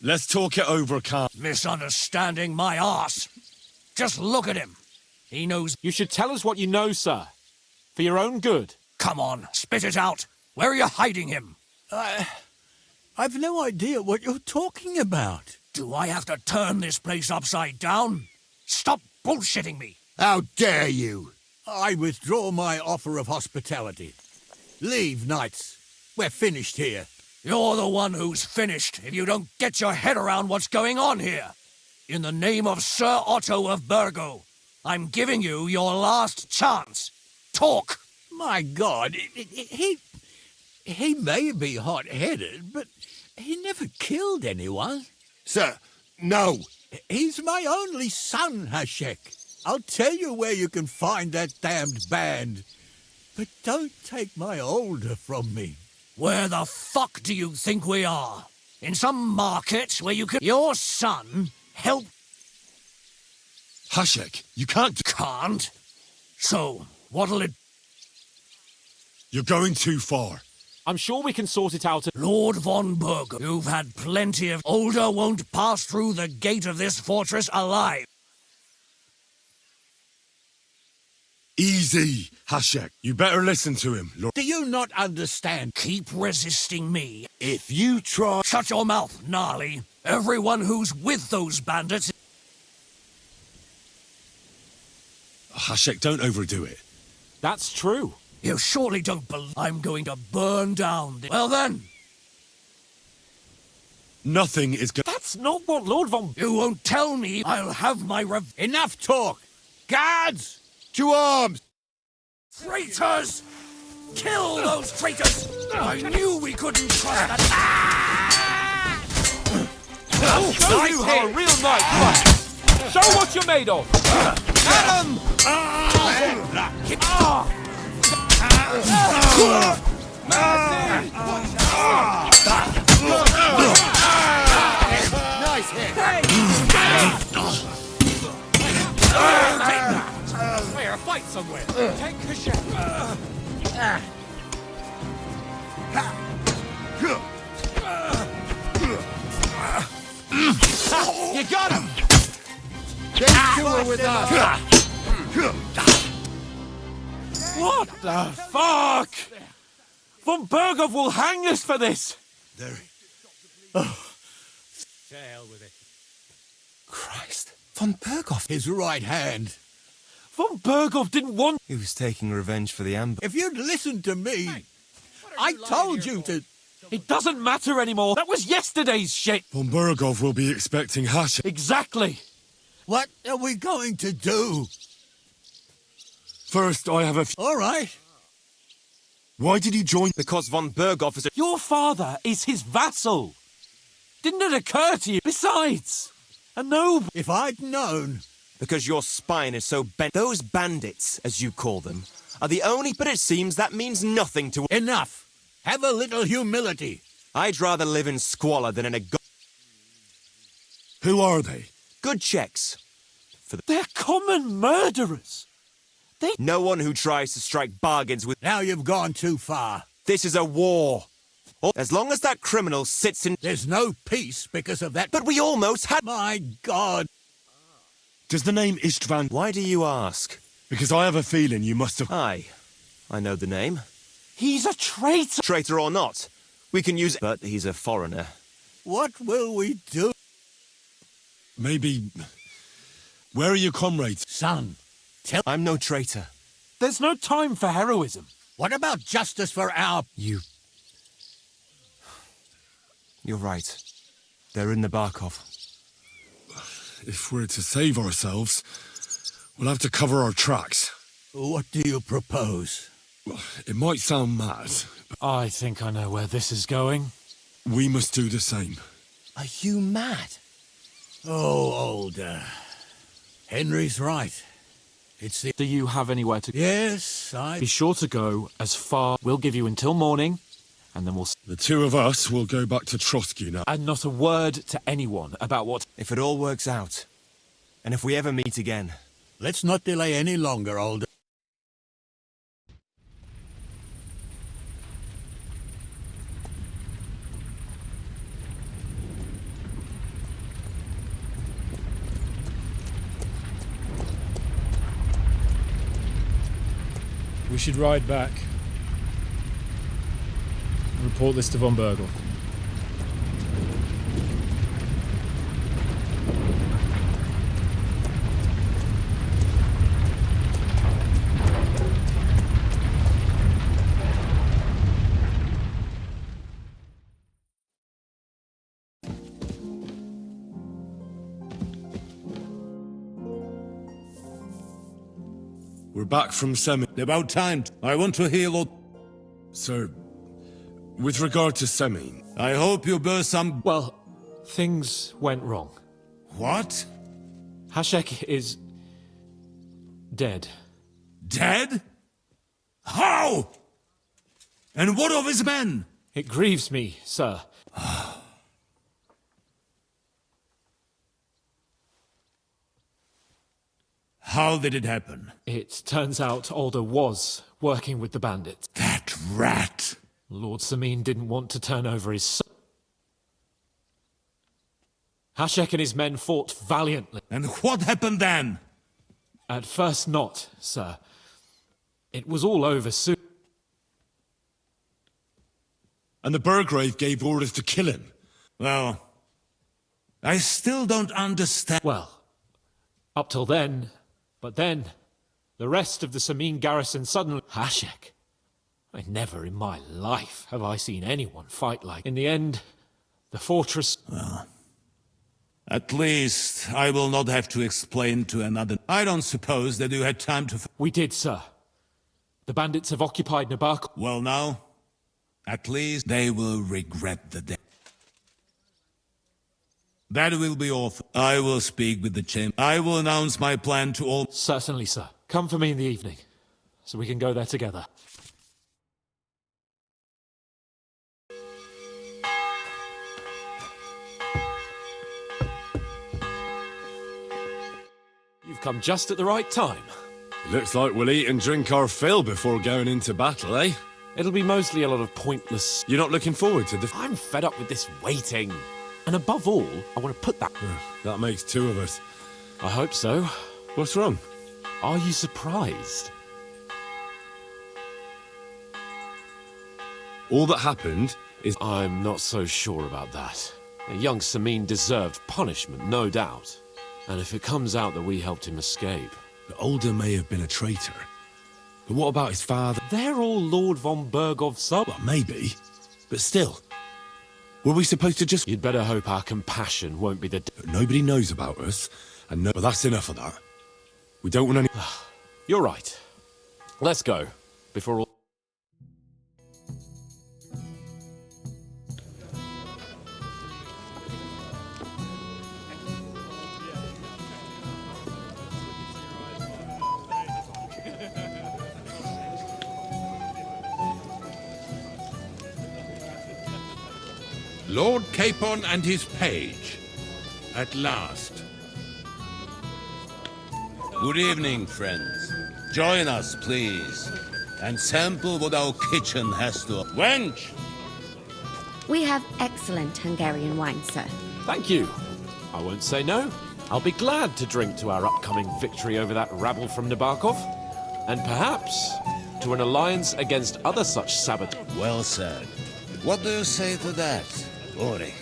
Let's talk it over, Khan. Misunderstanding my arse. Just look at him. He knows... You should tell us what you know, sir. For your own good. Come on, spit it out. Where are you hiding him? I've no idea what you're talking about. Do I have to turn this place upside down? Stop bullshitting me. How dare you? I withdraw my offer of hospitality. Leave, knights. We're finished here. You're the one who's finished if you don't get your head around what's going on here. In the name of Sir Otto of Burgo, I'm giving you your last chance. Talk! My God, he may be hot-headed, but he never killed anyone. Sir, no. He's my only son, Hashek. I'll tell you where you can find that damned band. But don't take my older from me. Where the fuck do you think we are? In some market where you can... Your son help... Hashek, you can't... Can't? So, what'll it... You're going too far. I'm sure we can sort it out. Lord von Burger, you've had plenty of... Older won't pass through the gate of this fortress alive. Easy, Hashek. You better listen to him, Lord. Do you not understand? Keep resisting me. If you try... Shut your mouth, Gnarly. Everyone who's with those bandits... Hashek, don't overdo it. That's true. You surely don't believe I'm going to burn down the... Well then! Nothing is going... That's not what Lord von... You won't tell me I'll have my Enough talk! Guards! To arms! Traitors! Kill those traitors! I knew we couldn't trust that... I'll show you how a real knight fights! Show what you're made of! Get him! Nice hit! Fair fight somewhere! Take the shot! You got him! Get to her with us! What the fuck? Von Burgov will hang us for this! There. Oh. To hell with it. Christ. Von Burgov. His right hand. Von Burgov didn't want... He was taking revenge for the ambush. If you'd listened to me, I told you to... It doesn't matter anymore. That was yesterday's shit. Von Burgov will be expecting Hashek. Exactly. What are we going to do? First, I have a... All right. Why did he join? Because Von Burgov is a... Your father is his vassal. Didn't it occur to you? Besides, a noble... If I'd known... Because your spine is so bent. Those bandits, as you call them, are the only... But it seems that means nothing to... Enough. Have a little humility. I'd rather live in squalor than in a... Who are they? Good checks. They're common murderers. No one who tries to strike bargains with... Now you've gone too far. This is a war. As long as that criminal sits in... There's no peace because of that... But we almost had... My God. Does the name Istvan... Why do you ask? Because I have a feeling you must have... Aye. I know the name. He's a traitor. Traitor or not, we can use... But he's a foreigner. What will we do? Maybe... Where are your comrades? Son, I'm no traitor. There's no time for heroism. What about justice for our... You're right. They're in the Barkov. If we're to save ourselves, we'll have to cover our tracks. What do you propose? It might sound mad, but I think I know where this is going. we must do the same. Are you mad? Oh, older. Henry's right. It's the... Do you have anywhere to... Yes, Be sure to go as far... We'll give you until morning, and then we'll... The two of us will go back to Trotsky now. And not a word to anyone about what... If it all works out, and if we ever meet again... Let's not delay any longer, older. We should ride back. Report this to von Bergel. We're back from Semi. About time. I want to hear what... Sir, with regard to Semi... I hope you bear some... Well, things went wrong. What? Hashek is... dead. Dead? How? And what of his men? It grieves me, sir. How did it happen? It turns out Alder was working with the bandits. That rat! Lord Samin didn't want to turn over his son. Hashek and his men fought valiantly. And what happened then? At first not, sir. It was all over soon. And the Burgrave gave orders to kill him. Well, I still don't understand. Well, up till then... But then, the rest of the Samin garrison suddenly... Hashek. Never in my life have I seen anyone fight like... In the end, the fortress... Well, at least I will not have to explain to another... I don't suppose that you had time to... We did, sir. The bandits have occupied Nabak... Well now, at least they will regret the day. That will be all. I will speak with the chamber. I will announce my plan to all... Certainly, sir. Come for me in the evening, so we can go there together. You've come just at the right time. Looks like we'll eat and drink our fill before going into battle, eh? It'll be mostly a lot of pointless... You're not looking forward to the... I'm fed up with this waiting. And above all, I want to put that... That makes two of us. I hope so. What's wrong? Are you surprised? All that happened is... I'm not so sure about that. Young Samin deserved punishment, no doubt. And if it comes out that we helped him escape... The Alder may have been a traitor. But what about his father? They're all Lord von Bergov's sons. Well, maybe. But still... Were we supposed to just... You'd better hope our compassion won't be the... But nobody knows about us, and no... But that's enough of that. We don't want any... You're right. Let's go, before all... Lord Capon and his page. At last. Good evening, friends. Join us, please, and sample what our kitchen has to... Wench! We have excellent Hungarian wine, sir. Thank you. I won't say no. I'll be glad to drink to our upcoming victory over that rabble from Nabokov, and perhaps to an alliance against other such saboteurs. Well said. What do you say to that, Ulrich?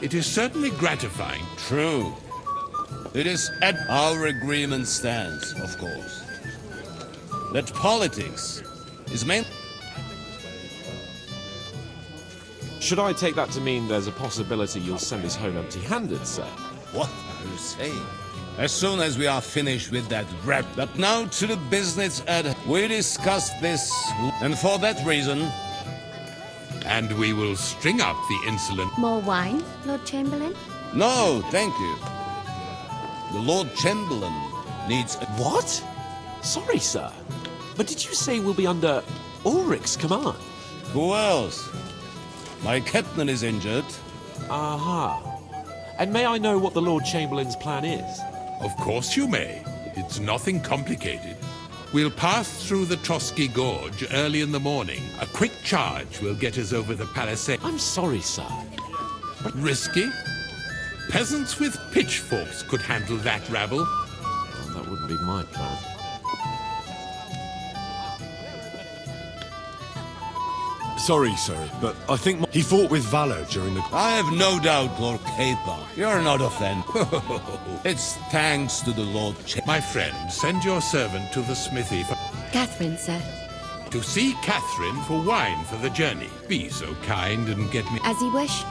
It is certainly gratifying. True. It is at our agreement stands, of course. That politics is main... Should I take that to mean there's a possibility you'll send us home empty-handed, sir? What are you saying? as soon as we are finished with that rap. But now to the business at hand. We discussed this, and for that reason... And we will string up the insolent... More wine, Lord Chamberlain? No, thank you. The Lord Chamberlain needs... What? Sorry, sir. But did you say we'll be under Ulrich's command? Who else? My captain is injured. Aha. And may I know what the Lord Chamberlain's plan is? Of course you may. It's nothing complicated. We'll pass through the Trotsky Gorge early in the morning. A quick charge will get us over the palisade. I'm sorry, sir. But risky? Peasants with pitchforks could handle that rabble. Well, that wouldn't be my plan. Sorry, sir, but I think he fought with valor during the... I have no doubt, Lord Capon. You're not offended. It's thanks to the Lord My friend, send your servant to the smithy for... Catherine, sir. To see Catherine for wine for the journey. Be so kind and get me... As you wish.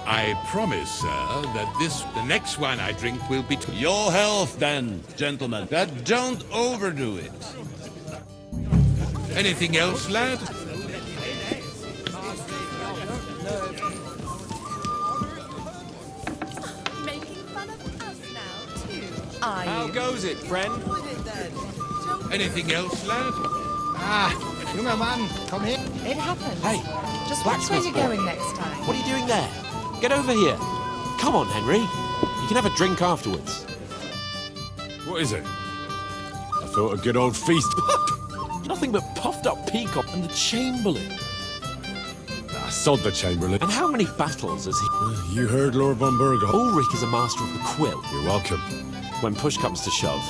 I promise, sir, that the next wine I drink will be... Your health, then, gentlemen. But don't overdo it. Anything else, lad? How goes it, friend? Anything else, lad? Younger man, come here. It happens. Hey, Just watch where blacksmith you're boy. going next time. What are you doing there? Get over here. Come on, Henry. You can have a drink afterwards. What is it? I thought a good old feast. Nothing but puffed up peacock and the Chamberlain. Sod the Chamberlain. And how many battles has he... You heard Lord von Burghoff. Ulrich is a master of the quill. You're welcome. When push comes to shove.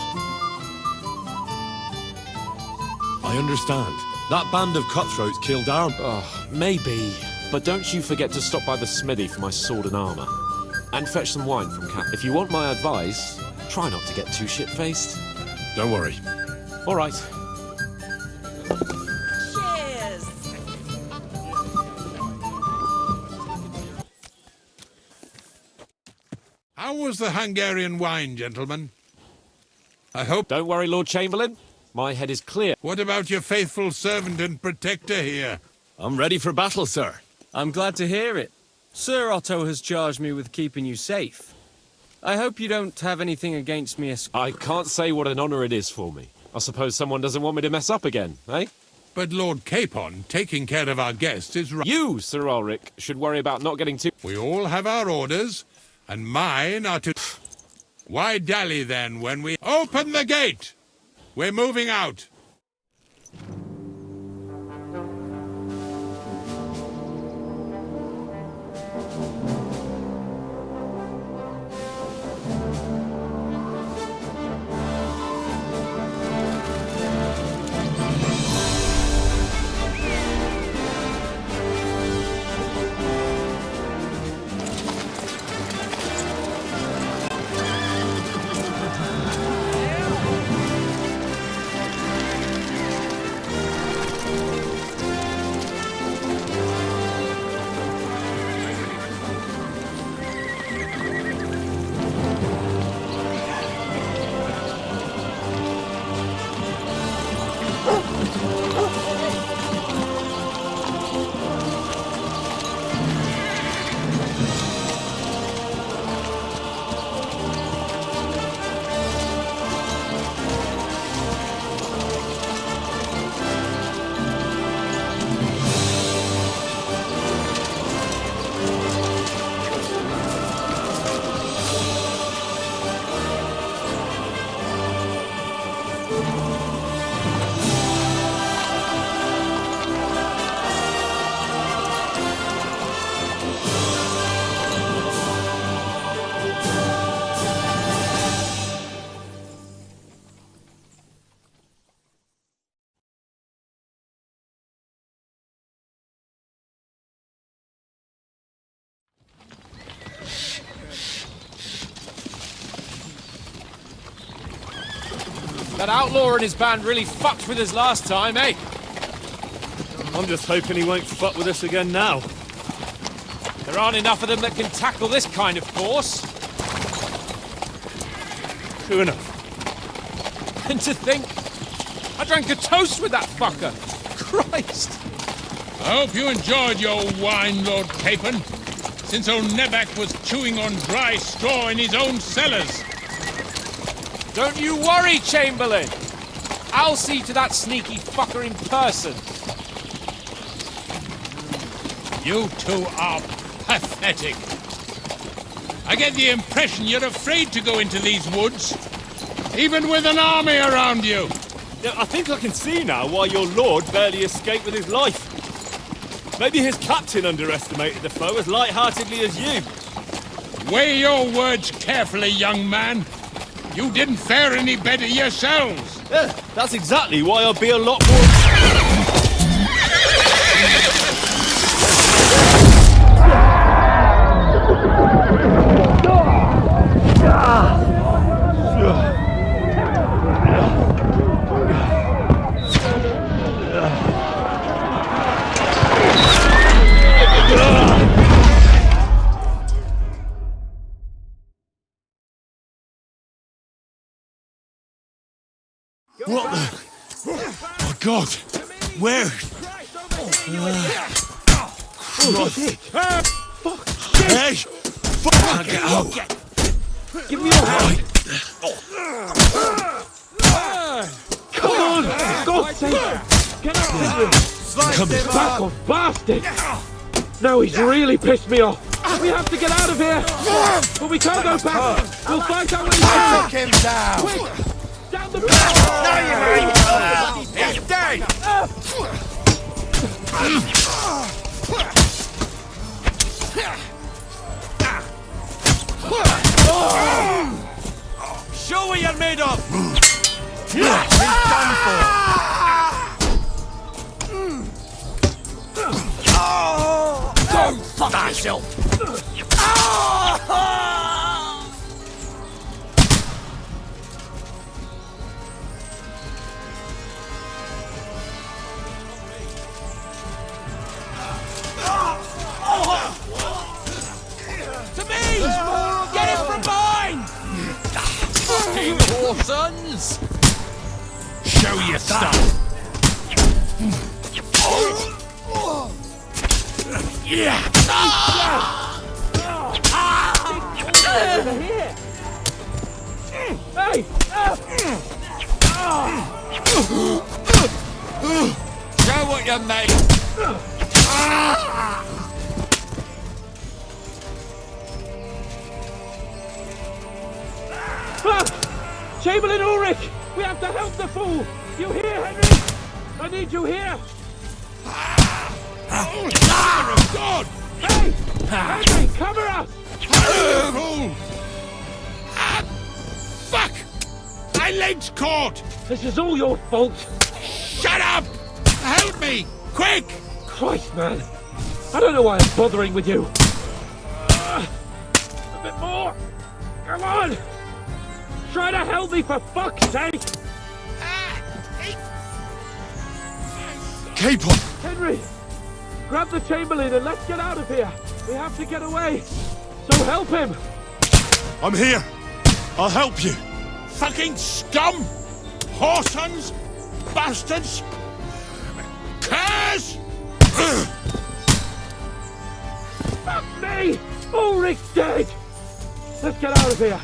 I understand. That band of cutthroats killed our... Oh, maybe. But don't you forget to stop by the smithy for my sword and armour. And fetch some wine from Cap. If you want my advice, try not to get too shit-faced. Don't worry. All right. Cheers! How was the Hungarian wine, gentlemen? I hope... Don't worry, Lord Chamberlain. My head is clear. What about your faithful servant and protector here? I'm ready for battle, sir. I'm glad to hear it. Sir Otto has charged me with keeping you safe. I hope you don't have anything against me. I can't say what an honour it is for me. I suppose someone doesn't want me to mess up again, eh? But Lord Capon, taking care of our guests is right. You, Sir Ulrich, should worry about not getting too... We all have our orders, and mine are to... Why dally, then, when we... Open the gate! We're moving out. That outlaw and his band really fucked with us last time, eh? I'm just hoping he won't fuck with us again now. There aren't enough of them that can tackle this kind of force. True enough. And to think, I drank a toast with that fucker. Christ. I hope you enjoyed your wine, Lord Capon, since old Nebac was chewing on dry straw in his own cellars. Don't you worry, Chamberlain. I'll see to that sneaky fucker in person. You two are pathetic. I get the impression you're afraid to go into these woods, even with an army around you. Yeah, I think I can see now why your lord barely escaped with his life. Maybe his captain underestimated the foe as light-heartedly as you. Weigh your words carefully, young man. You didn't fare any better yourselves. Yeah, that's exactly why I'll be a lot more... What the? Oh God! Where? Hey! Fuck! Get out! Give me your hand! Come on! God's sake! Get out, Henry! Back off, bastard! No, he's really pissed me off! We have to get out of here! But we can't go back! We'll fight our way back! Take him down! Quick! Down the back! No, you ain't! He's dead! Show what you're made of! He's done for! Go fuck yourself! To me! Get him from behind! Fucking whoresons! Show your stuff. Yeah! Over here! Hey! Show what you made! Chamberlain Ulrich! We have to help the fool! You hear, Henry? I need you here! Mother of God! Hey! Henry, cover us! Fuck! My leg's caught! This is all your fault! Shut up! Help me! Quick! Christ, man! I don't know why I'm bothering with you! A bit more! Come on! Try to help me, for fuck's sake! Capon! Henry! Grab the Chamberlain and let's get out of here! We have to get away! So help him! I'm here! I'll help you! Fucking scum! Whoresons! Bastards! Curs! Fuck me! Ulrich's dead! Let's get out of here!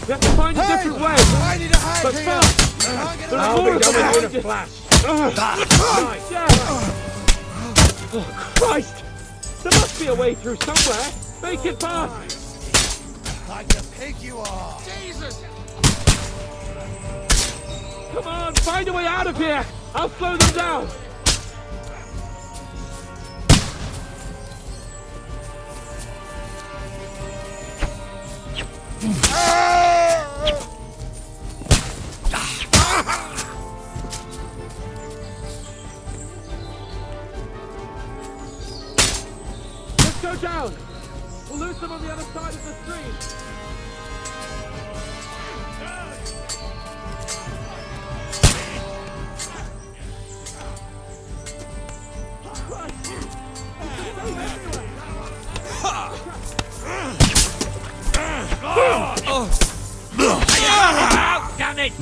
We have to find a different way. I need a hand But here. fast. There's more going in a flash. Right, yeah. Oh, Christ! There must be a way through somewhere. Make it fast. Like the pig you are. Jesus! Come on, find a way out of here. I'll slow them down. head!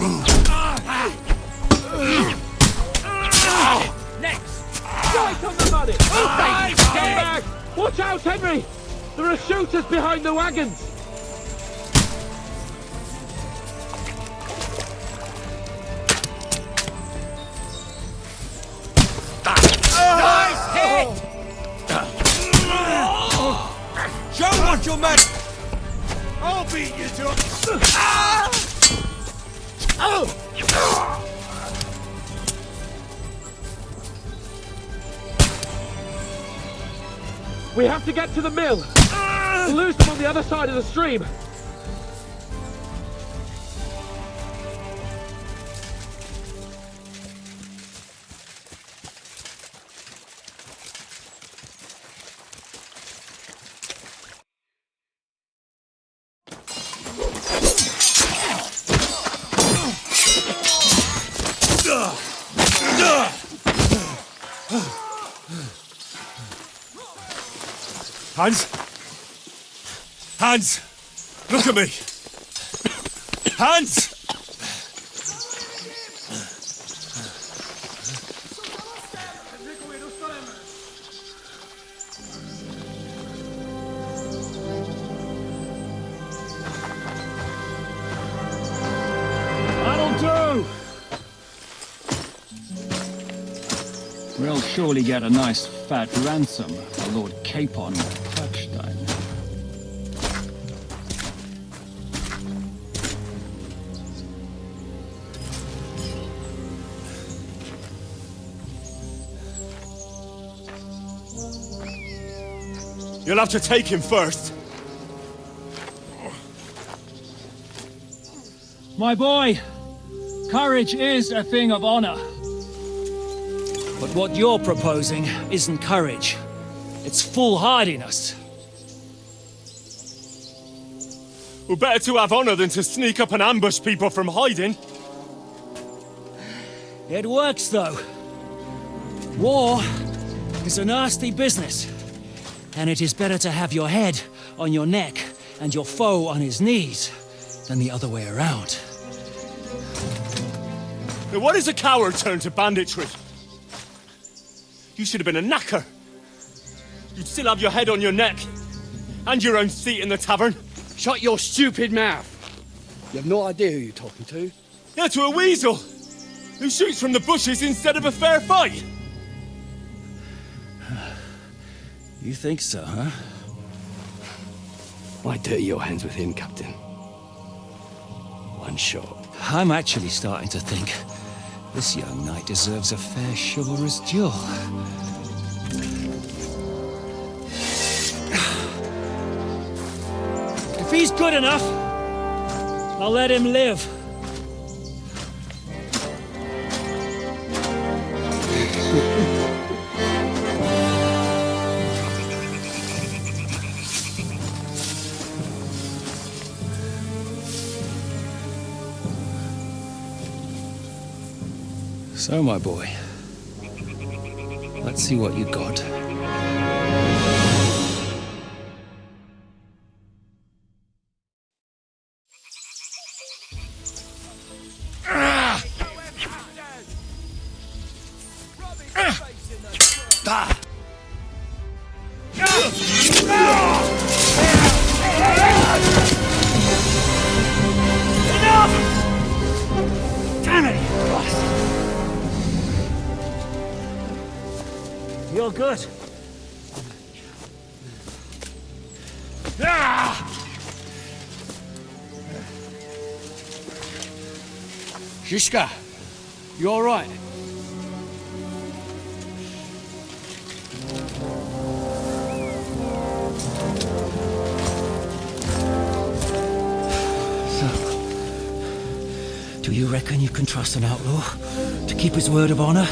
Next! Right on the money! Come back! Watch out, Henry! There are shooters behind the wagons! Nice hit! Show what you're meant! I'll beat you to We have to get to the mill! We'll lose them on the other side of the stream! Hans? Hans! Look at me! Hans! That'll do! We'll surely get a nice fat ransom for Lord Capon of Kirkstein. You'll have to take him first. My boy, courage is a thing of honor. But what you're proposing isn't courage. It's foolhardiness. Well, better to have honor than to sneak up and ambush people from hiding. It works, though. War is a nasty business. And it is better to have your head on your neck and your foe on his knees than the other way around. Now, what is a coward turn to banditry? You should have been a knacker. You'd still have your head on your neck. And your own seat in the tavern. Shut your stupid mouth! You have no idea who you're talking to. Yeah, to a weasel! Who shoots from the bushes instead of a fair fight! You think so, huh? Why dirty your hands with him, Captain? One shot. I'm actually starting to think this young knight deserves a fair chivalrous duel. If he's good enough, I'll let him live. So, my boy, let's see what you got. Damn it, you bastard! You're good. Shishka, you all right? Do you reckon you can trust an outlaw to keep his word of honor?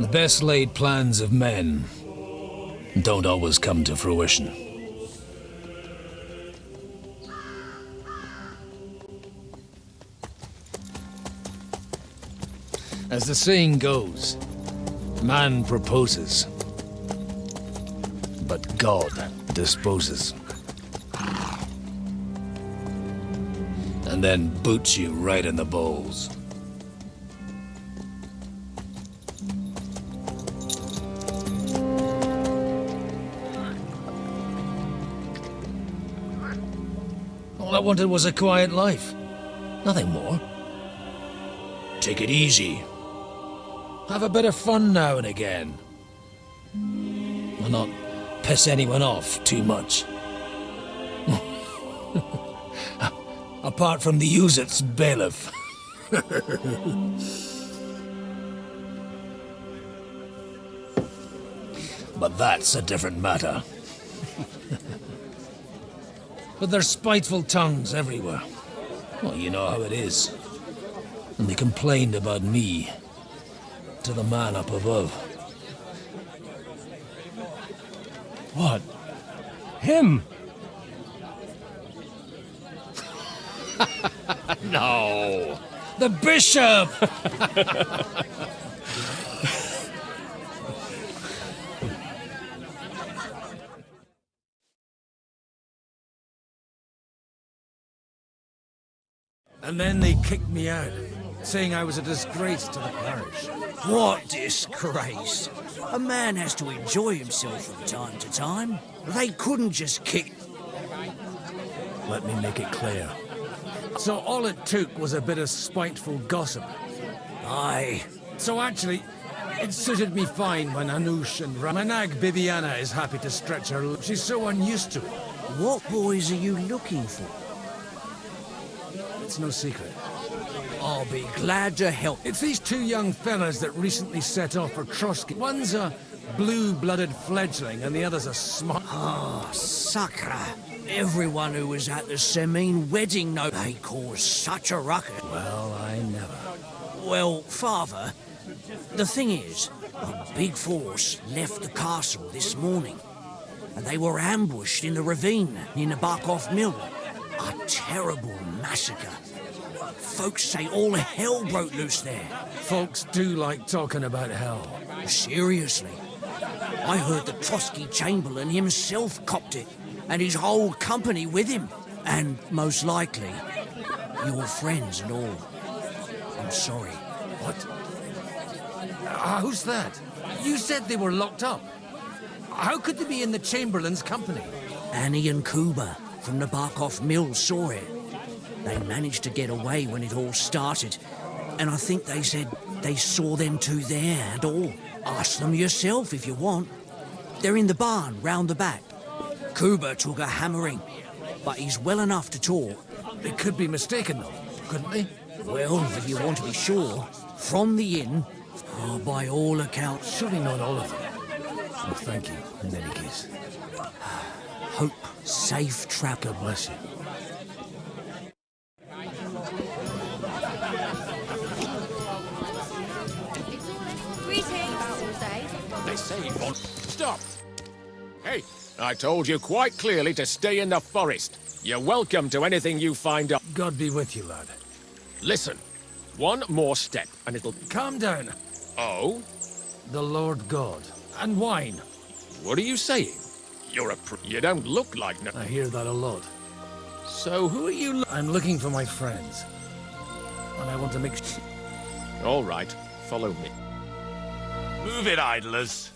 The best laid plans of men don't always come to fruition. As the saying goes, man proposes, but God disposes. And then boots you right in the balls. All I wanted was a quiet life. Nothing more. Take it easy. Have a bit of fun now and again. And not piss anyone off too much. Apart from the Uzit's bailiff. But that's a different matter. But there's spiteful tongues everywhere. Well, you know how it is. And they complained about me to the man up above. What? Him? No! The bishop! And then they kicked me out, saying I was a disgrace to the parish. What disgrace? A man has to enjoy himself from time to time. They couldn't just kick... Let me make it clear. So all it took was a bit of spiteful gossip. Aye. So actually, it suited me fine when Anush and my nag Bibiana is happy to stretch her lips. She's so unused to it. What boys are you looking for? It's no secret. I'll be glad to help. It's these two young fellas that recently set off for Trotsky. One's a blue-blooded fledgling and the other's a smart... Ah, Sakra. Everyone who was at the Semine wedding know they caused such a ruckus. Well, I never. Well, Father, the thing is, a big force left the castle this morning, and they were ambushed in the ravine near the Barkov Mill. A terrible massacre. Folks say all hell broke loose there. Folks do like talking about hell. Seriously. I heard the Trotsky Chamberlain himself copped it, and his whole company with him. And most likely, your friends and all. I'm sorry. What? Who's that? You said they were locked up. How could they be in the Chamberlain's company? Annie and Kuba from the Barkov Mill saw it. They managed to get away when it all started, and I think they said they saw them two there and all. Ask them yourself if you want. They're in the barn round the back. Kuba took a hammering, but he's well enough to talk. They could be mistaken, though, couldn't they? Well, if you want to be sure, from the inn, by all accounts... Surely not all of them. Well, thank you, in any case. Hope safe travel. God bless you. They say Stop! Hey, I told you quite clearly to stay in the forest. You're welcome to anything you find up. God be with you, lad. Listen, one more step and it'll... Calm down. Oh? The Lord God. And wine. What are you saying? You're a you don't look like no... I hear that a lot. So who are you... I'm looking for my friends. And I want to make... All right, follow me. Move it, idlers.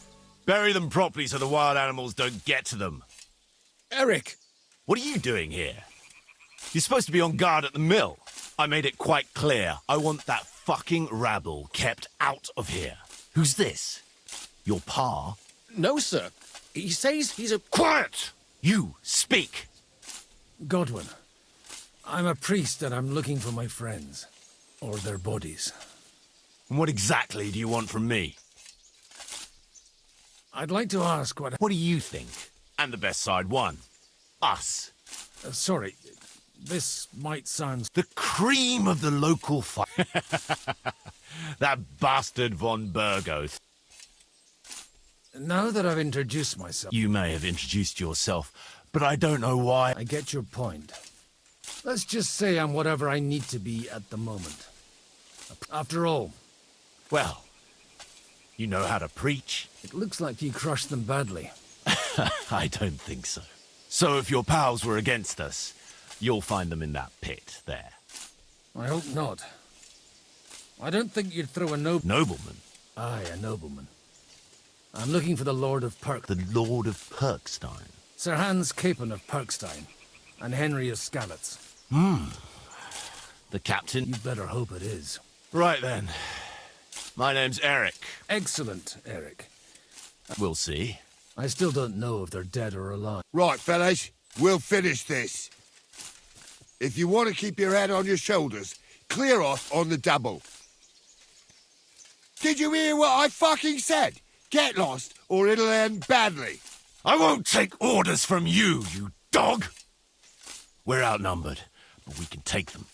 Bury them properly so the wild animals don't get to them. Eric! What are you doing here? You're supposed to be on guard at the mill. I made it quite clear. I want that fucking rabble kept out of here. Who's this? Your pa? No, sir. He says he's a... Quiet! You, speak! Godwin, I'm a priest and I'm looking for my friends. Or their bodies. And what exactly do you want from me? I'd like to ask what... What do you think? And the best side won. Us. Sorry, this might sound... The cream of the local fight. That bastard von Burgoth. Now that I've introduced myself... You may have introduced yourself, but I don't know why. I get your point. Let's just say I'm whatever I need to be at the moment. After all... Well, you know how to preach. It looks like you crushed them badly. I don't think so. So if your pals were against us, you'll find them in that pit there. I hope not. I don't think you'd throw a Nobleman? Aye, a nobleman. I'm looking for the Lord of The Lord of Perkstein? Sir Hans Capon of Perkstein, and Henry of Skalitz. The captain? You better hope it is. Right then. My name's Eric. Excellent, Eric. We'll see. I still don't know if they're dead or alive. Right, fellas, we'll finish this. If you want to keep your head on your shoulders, clear off on the double. Did you hear what I fucking said? Get lost, or it'll end badly. I won't take orders from you, you dog! We're outnumbered, but we can take them.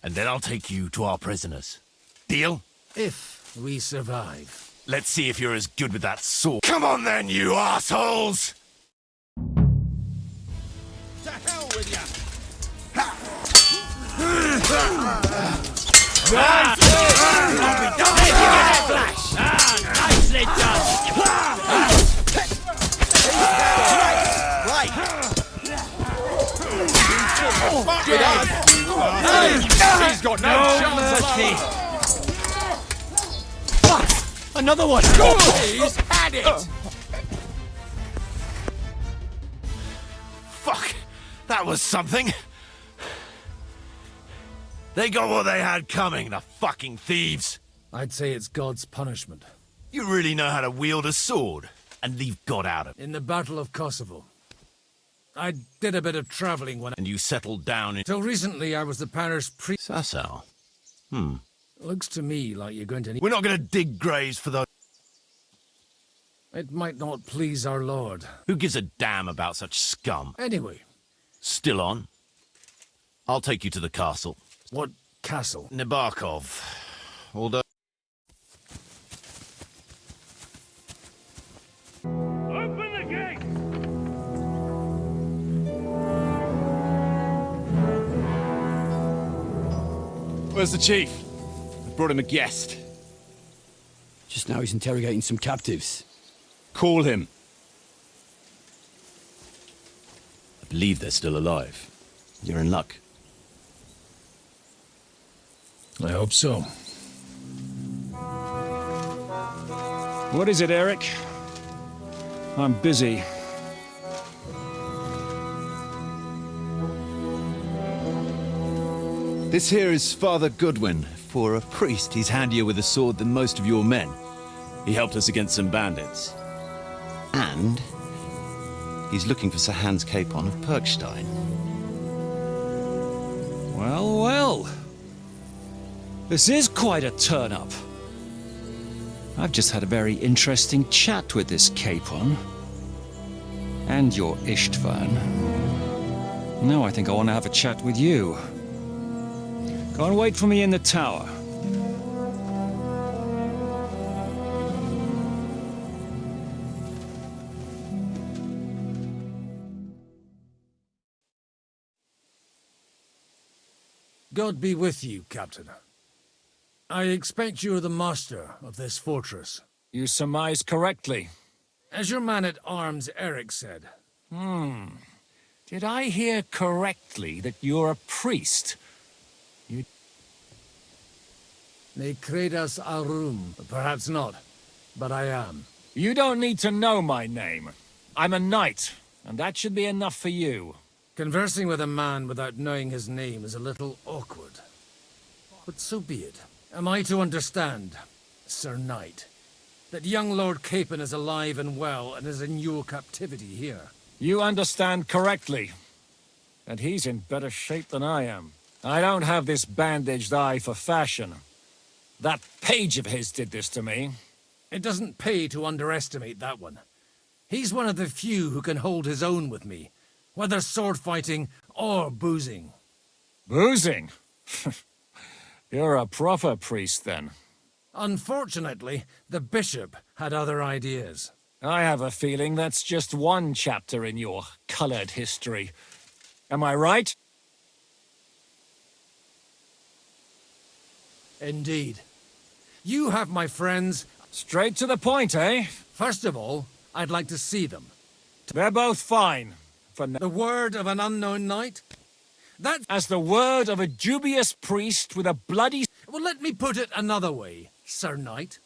And then I'll take you to our prisoners. Deal? If we survive. Let's see if you're as good with that sword. Come on then, you assholes! To hell with you! Nicely done! He's got no chance. Another one! He's had it! Fuck! That was something! They got what they had coming, the fucking thieves! I'd say it's God's punishment. You really know how to wield a sword and leave God out of it. In the Battle of Kosovo. I did a bit of traveling when... And you settled down in... Till recently, I was the parish priest. Sasau. Looks to me like you're going to need... We're not going to dig graves for those... It might not please our Lord. Who gives a damn about such scum? Anyway. Still on? I'll take you to the castle. What castle? Nabokov. Although... Open the gate! Where's the chief? I brought him a guest. Just now he's interrogating some captives. Call him. I believe they're still alive. You're in luck. I hope so. What is it, Eric? I'm busy. This here is Father Goodwin. For a priest, he's handier with a sword than most of your men. He helped us against some bandits. And he's looking for Sir Hans Capon of Perkstein. Well, well. This is quite a turn-up. I've just had a very interesting chat with this Capon. And your Istvan. Now I think I want to have a chat with you. Go and wait for me in the tower. God be with you, Captain. I expect you're the master of this fortress. You surmise correctly. As your man-at-arms Eric said. Did I hear correctly that you're a priest? Ne credas aurum. Perhaps not, but I am. You don't need to know my name. I'm a knight, and that should be enough for you. Conversing with a man without knowing his name is a little awkward. But so be it. Am I to understand, Sir Knight, that young Lord Capon is alive and well and is in your captivity here? You understand correctly. And he's in better shape than I am. I don't have this bandaged eye for fashion. That page of his did this to me. It doesn't pay to underestimate that one. He's one of the few who can hold his own with me, whether sword fighting or boozing. Boozing? You're a proper priest, then. Unfortunately, the bishop had other ideas. I have a feeling that's just one chapter in your colored history. Am I right? Indeed. You have my friends... Straight to the point, eh? First of all, I'd like to see them. They're both fine. For the word of an unknown knight? That's as the word of a dubious priest with a bloody... Well, let me put it another way, Sir Knight.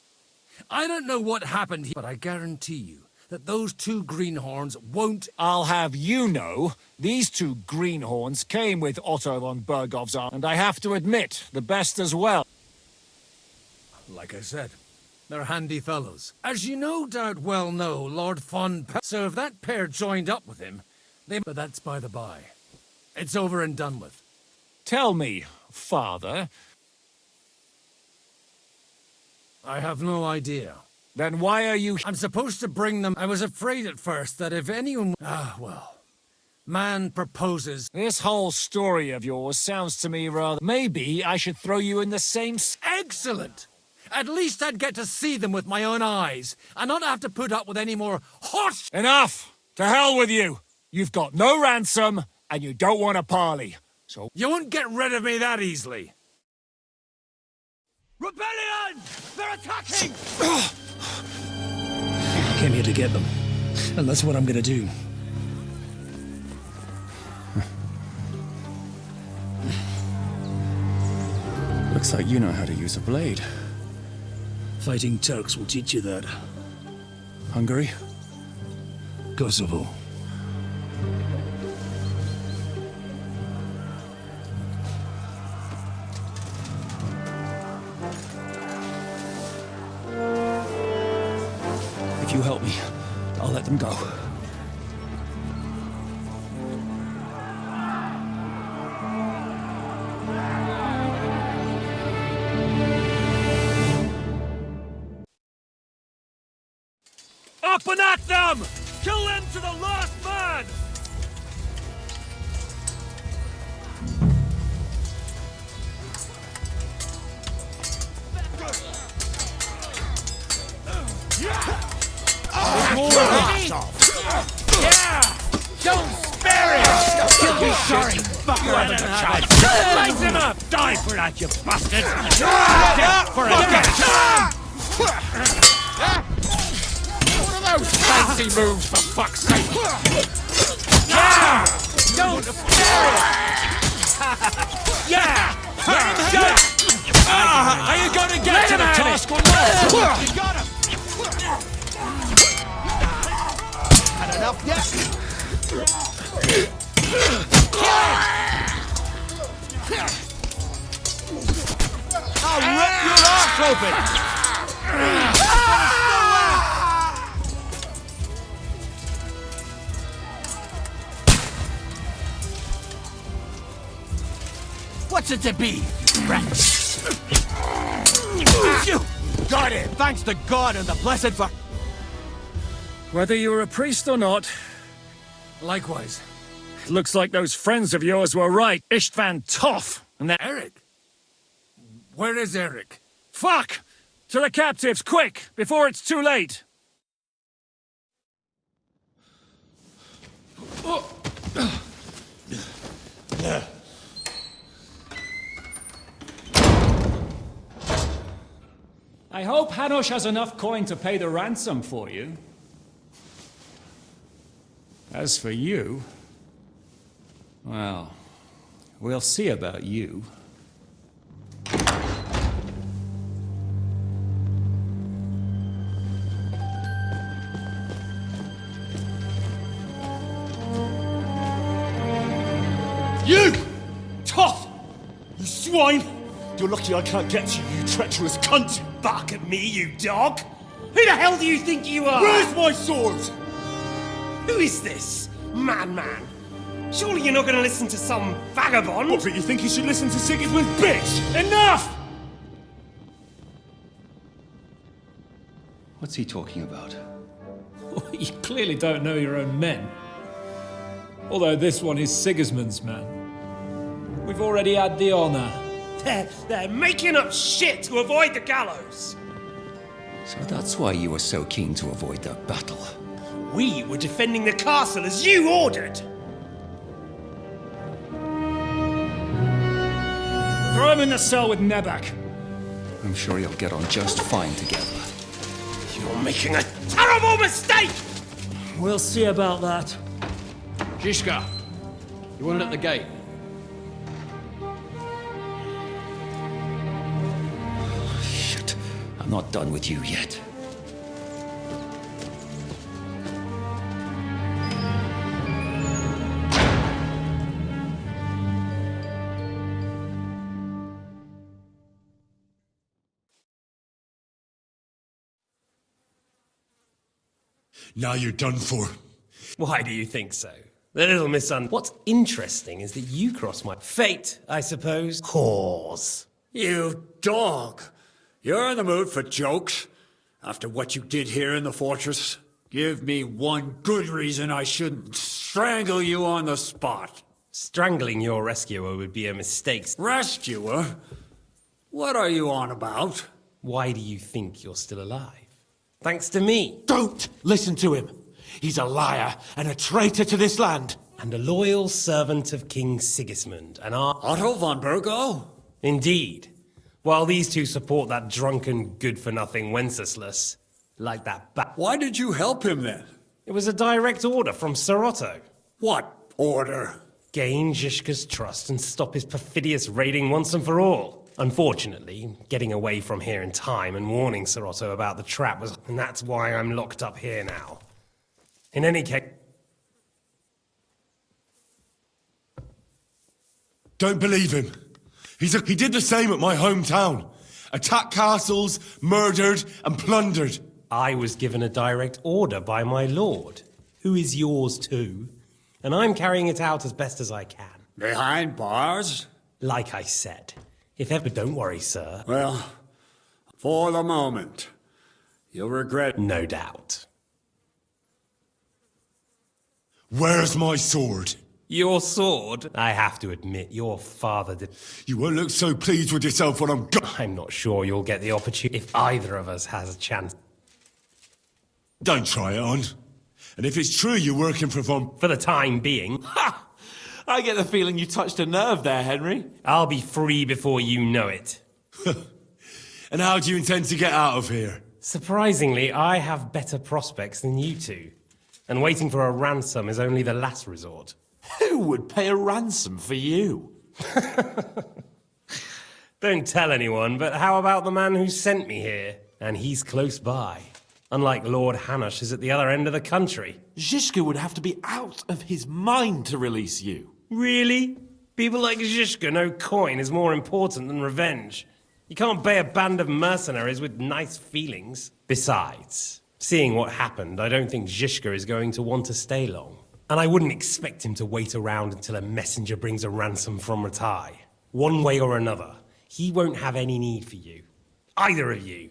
I don't know what happened here, but I guarantee you that those two greenhorns won't... I'll have you know, these two greenhorns came with Otto von Bergov's arm, and I have to admit, the best as well. Like I said, they're handy fellows. As you no doubt well know, Lord von so if that pair joined up with him, they... But that's by the by. It's over and done with. Tell me, Father... I have no idea. Then why are you... I'm supposed to bring them... I was afraid at first that if anyone... well... Man proposes... This whole story of yours sounds to me rather... Maybe I should throw you in the same... Excellent! At least I'd get to see them with my own eyes, and not have to put up with any more hot... Enough! To hell with you! You've got no ransom, and you don't want a parley. So... You won't get rid of me that easily. Rebellion! They're attacking! I came here to get them, and that's what I'm gonna do. Looks like you know how to use a blade. Fighting Turks will teach you that. Hungary? Kosovo. If you help me, I'll let them go. Up and at them! Kill them to the last man! Yeah! Don't spare it! Kill me, sorry! You haven't a chance! Slice him up! Die for that, you bastard! Death for a What are those fancy moves, for fuck's sake? Yeah! Don't spare it! Yeah! Are you going to get to the task or not? You got him! Had enough yet? I'll rip your ass open! What's it to be, rat? Got it! Thanks to God and the blessed for... Whether you're a priest or not... Likewise. Looks like those friends of yours were right. Istvan Toff and that... Eric? Where is Eric? Fuck! To the captives, quick! Before it's too late! I hope Hanush has enough coin to pay the ransom for you. As for you... well, we'll see about you. You! Toff! You swine! You're lucky I can't get you, you treacherous cunt! Bark at me, you dog! Who the hell do you think you are? Where's my sword? Who is this? Man. Surely you're not going to listen to some vagabond? What, but you think you should listen to Sigismund's bitch? Enough! What's he talking about? You clearly don't know your own men. Although this one is Sigismund's man. We've already had the honor. They're making up shit to avoid the gallows. So that's why you were so keen to avoid that battle. We were defending the castle as you ordered! Throw him in the cell with Nebak. I'm sure you'll get on just fine together. You're making a terrible mistake! We'll see about that. Zizka, you want it at the gate? Shit, I'm not done with you yet. Now you're done for. Why do you think so? The little What's interesting is that you cross my fate, I suppose. Whores. You dog! You're in the mood for jokes? After what you did here in the fortress? Give me one good reason I shouldn't strangle you on the spot. Strangling your rescuer would be a mistake. Rescuer? What are you on about? Why do you think you're still alive? Thanks to me. Don't listen to him. He's a liar and a traitor to this land. And a loyal servant of King Sigismund and our... Otto von Burgo? Indeed. While these two support that drunken, good-for-nothing Wenceslas. Like that Why did you help him then? It was a direct order from Sir Otto. What order? Gain Zizka's trust and stop his perfidious raiding once and for all. Unfortunately, getting away from here in time and warning Sir Otto about the trap was... And that's why I'm locked up here now. In any case... Don't believe him. He did the same at my hometown. Attacked castles, murdered and plundered. I was given a direct order by my lord, who is yours too, and I'm carrying it out as best as I can. Behind bars? Like I said. If ever, don't worry, sir. Well, for the moment, you'll regret... No doubt. Where's my sword? Your sword? I have to admit, your father did... You won't look so pleased with yourself when I'm gone. I'm not sure you'll get the opportunity if either of us has a chance. Don't try it on. And if it's true you're working for For the time being... Ha! I get the feeling you touched a nerve there, Henry. I'll be free before you know it. And how do you intend to get out of here? Surprisingly, I have better prospects than you two. And waiting for a ransom is only the last resort. Who would pay a ransom for you? Don't tell anyone, but how about the man who sent me here? And he's close by. Unlike Lord Hanush is at the other end of the country. Zizka would have to be out of his mind to release you. Really? People like Zizka know coin is more important than revenge. You can't pay a band of mercenaries with nice feelings. Besides, seeing what happened, I don't think Zizka is going to want to stay long. And I wouldn't expect him to wait around until a messenger brings a ransom from Ratai. One way or another, he won't have any need for you. Either of you.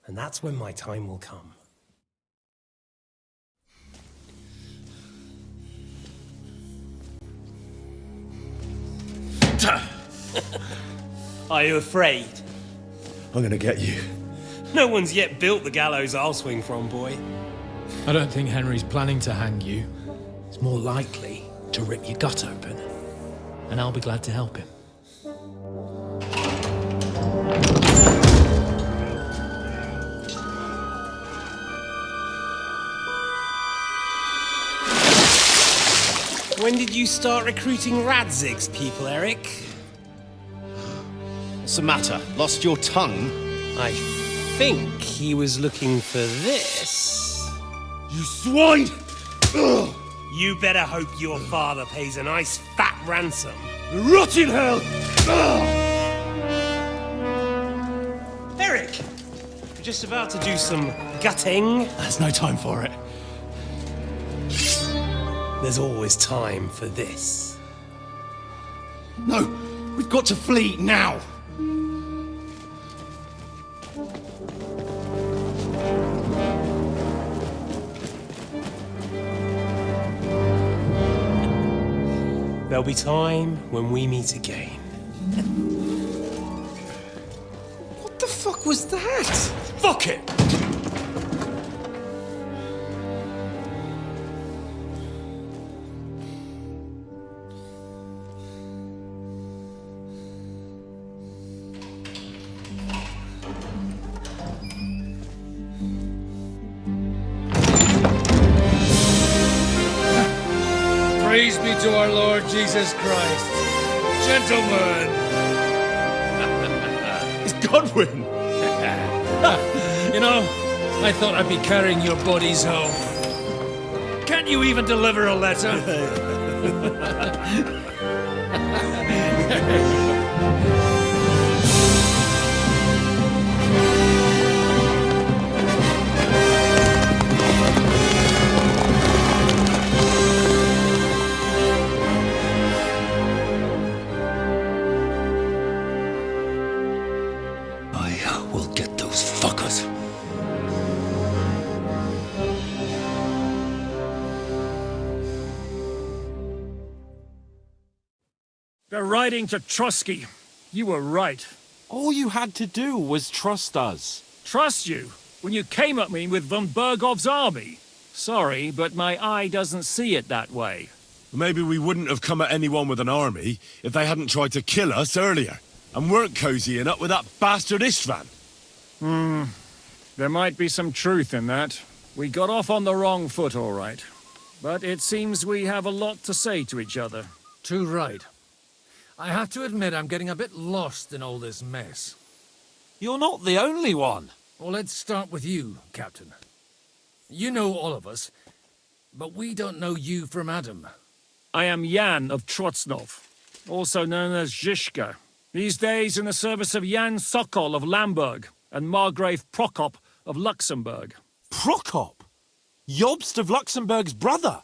And that's when my time will come. Are you afraid? I'm gonna get you. No one's yet built the gallows I'll swing from, boy. I don't think Henry's planning to hang you. It's more likely to rip your gut open. And I'll be glad to help him. When did you start recruiting Radzig's people, Eric? What's the matter? Lost your tongue? I think he was looking for this. You swine! Ugh. You better hope your father pays a nice fat ransom. Rot in hell! Ugh. Eric! We're just about to do some gutting. There's no time for it. There's always time for this. No, we've got to flee now! There'll be time when we meet again. What the fuck was that? Fuck it! be to our Lord Jesus Christ. Gentlemen! It's Godwin! You know, I thought I'd be carrying your bodies home. Can't you even deliver a letter? I will get those fuckers. They're riding to Trusky. You were right. All you had to do was trust us. Trust you? When you came at me with von Bergov's army? Sorry, but my eye doesn't see it that way. Maybe we wouldn't have come at anyone with an army if they hadn't tried to kill us earlier, and weren't cozying up with that bastard Istvan. There might be some truth in that. We got off on the wrong foot, all right. But it seems we have a lot to say to each other. Too right. I have to admit I'm getting a bit lost in all this mess. You're not the only one. Well, let's start with you, Captain. You know all of us, but we don't know you from Adam. I am Jan of Trotsnov, also known as Zhishka. These days in the service of Jan Sokol of Lamberg and Margrave Prokop of Luxembourg. Prokop? Jobst of Luxembourg's brother?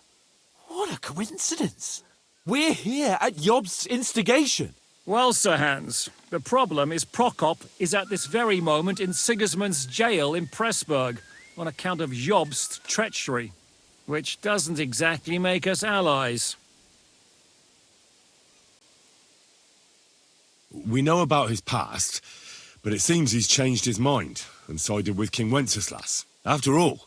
What a coincidence. We're here at Jobst's instigation. Well, Sir Hans, the problem is Prokop is at this very moment in Sigismund's jail in Pressburg on account of Jobst's treachery, which doesn't exactly make us allies. We know about his past, but it seems he's changed his mind and sided with King Wenceslas. After all,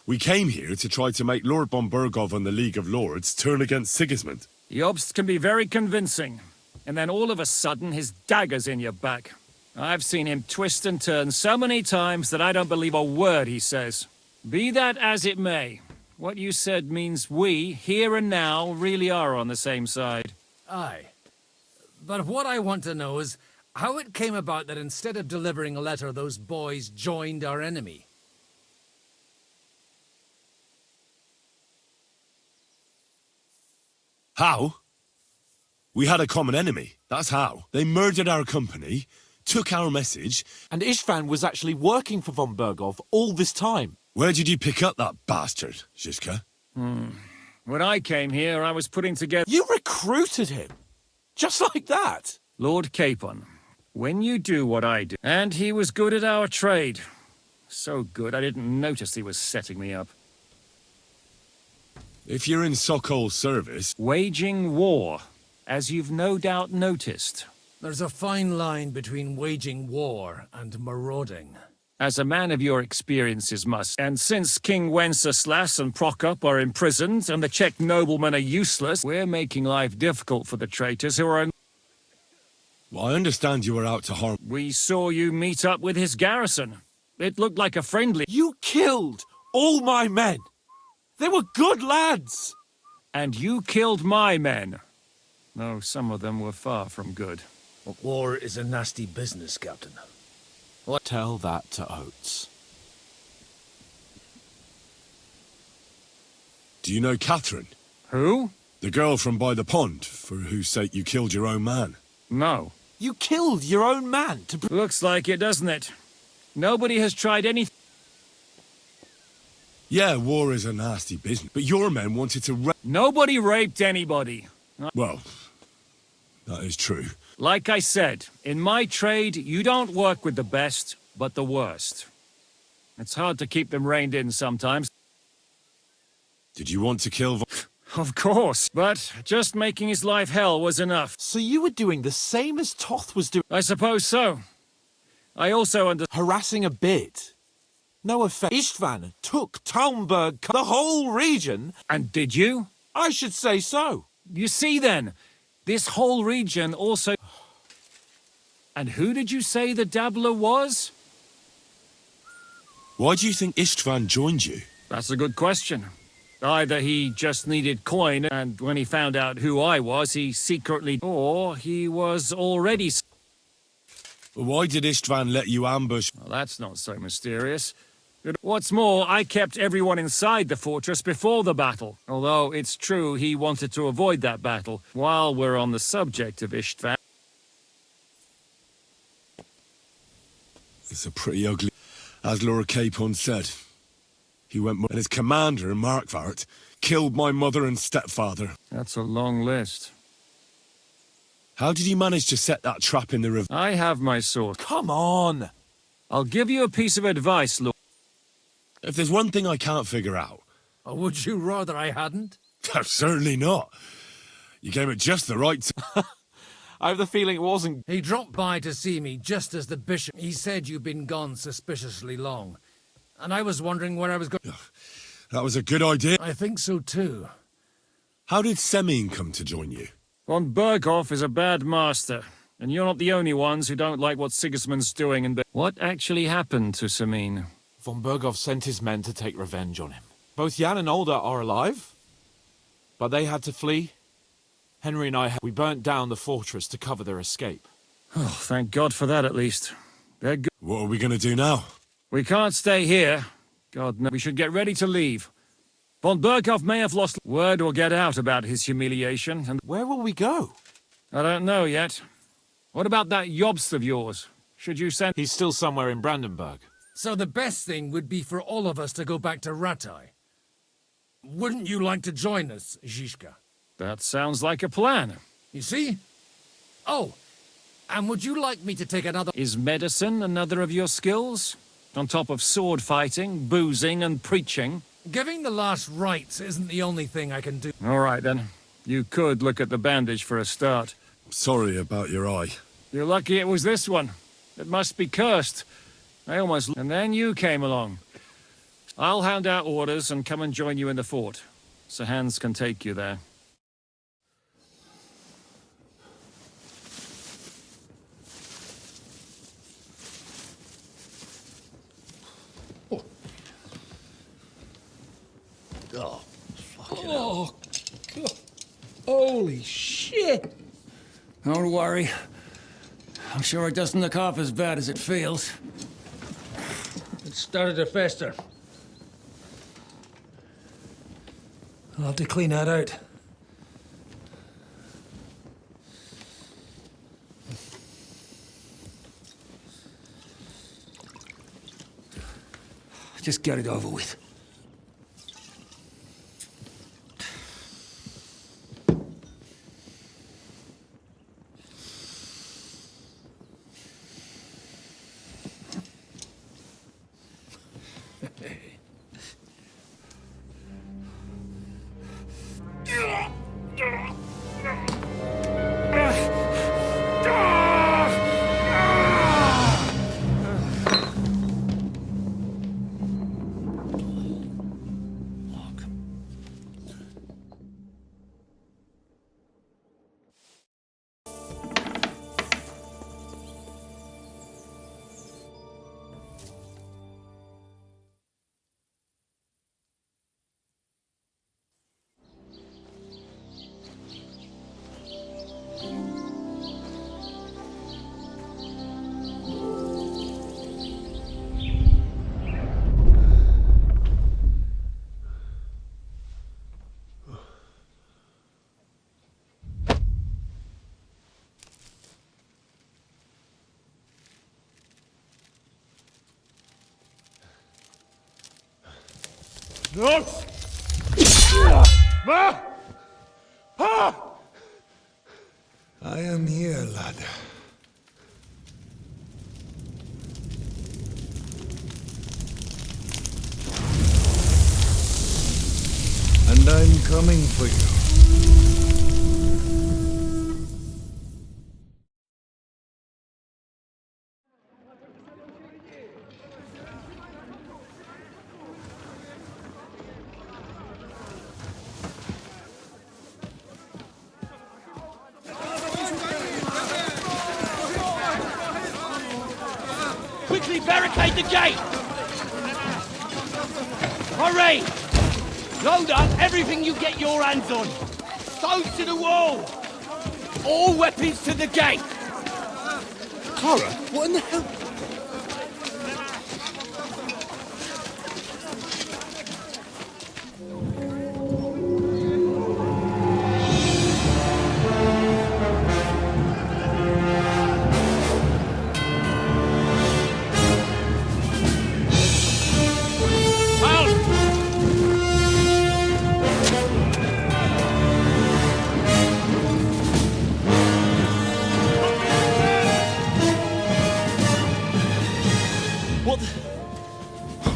we came here to try to make Lord von Bergov and the League of Lords turn against Sigismund. Jobst can be very convincing, and then all of a sudden his dagger's in your back. I've seen him twist and turn so many times that I don't believe a word he says. Be that as it may, what you said means we, here and now, really are on the same side. Aye. But what I want to know is how it came about that instead of delivering a letter, those boys joined our enemy. How? We had a common enemy, that's how. They murdered our company, took our message... And Istvan was actually working for von Bergov all this time. Where did you pick up that bastard, Zhishka? When I came here, I was putting together... You recruited him? Just like that? Lord Capon, when you do what I do... And he was good at our trade. So good, I didn't notice he was setting me up. If you're in Sokol's service... Waging war, as you've no doubt noticed. There's a fine line between waging war and marauding. As a man of your experiences must. And since King Wenceslas and Prokop are imprisoned and the Czech noblemen are useless, we're making life difficult for the traitors who are... Well, I understand you were out to harm... We saw you meet up with his garrison. It looked like a friendly... You killed all my men! They were good lads! And you killed my men. Though some of them were far from good. War is a nasty business, Captain. What? Tell that to Oates. Do you know Catherine? Who? The girl from by the pond, for whose sake you killed your own man. No. You killed your own man to... Looks like it, doesn't it? Nobody has tried anything... Yeah, war is a nasty business, but your men wanted to Nobody raped anybody. Well, that is true. Like I said, in my trade, you don't work with the best, but the worst. It's hard to keep them reined in sometimes. Did you want to kill... Of course, but just making his life hell was enough. So you were doing the same as Toth was doing? I suppose so. I also harassing a bit. No offense. Istvan took Talmberg, the whole region. And did you? I should say so. You see then, this whole region also... And who did you say the dabbler was? Why do you think Istvan joined you? That's a good question. Either he just needed coin, and when he found out who I was, he secretly... Or he was already... Why did Istvan let you ambush? Well, that's not so mysterious. What's more, I kept everyone inside the fortress before the battle. Although it's true he wanted to avoid that battle. While we're on the subject of Istvan... It's a pretty ugly... As Laura Capon said. He went... And his commander, Markvart, killed my mother and stepfather. That's a long list. How did you manage to set that trap in the river? I have my sword. Come on! I'll give you a piece of advice, Lord. If there's one thing I can't figure out... Or would you rather I hadn't? Certainly not. You came at just the right time. I have the feeling it wasn't... He dropped by to see me just as the bishop... He said you'd been gone suspiciously long. And I was wondering where I was going... That was a good idea. I think so too. How did Semine come to join you? Von Berghoff is a bad master, and you're not the only ones who don't like what Sigismund's doing and... What actually happened to Semine? Von Berghoff sent his men to take revenge on him. Both Jan and Olda are alive, but they had to flee. Henry and I, we burnt down the fortress to cover their escape. Oh, thank God for that, at least. They're good. What are we going to do now? We can't stay here. God, no. We should get ready to leave. Von Berghoff may have lost... Word will get out about his humiliation, and... Where will we go? I don't know yet. What about that Jobst of yours? Should you send... He's still somewhere in Brandenburg. So the best thing would be for all of us to go back to Ratai. Wouldn't you like to join us, Zizka? That sounds like a plan. You see? Oh, and would you like me to take another... Is medicine another of your skills? On top of sword fighting, boozing, and preaching? Giving the last rites isn't the only thing I can do. All right, then. You could look at the bandage for a start. Sorry about your eye. You're lucky it was this one. It must be cursed. I almost... And then you came along. I'll hand out orders and come and join you in the fort. Sir Hans can take you there. Oh, oh, God. Holy shit! Don't worry. I'm sure it doesn't look half as bad as it feels. It started to fester. I'll have to clean that out. Just get it over with. No! Ma! Ha! I am here, lad. And I'm coming for you. Quickly barricade the gate! Hurry! Load up everything you get your hands on. Stones to the wall. All weapons to the gate. Clara, what in the hell?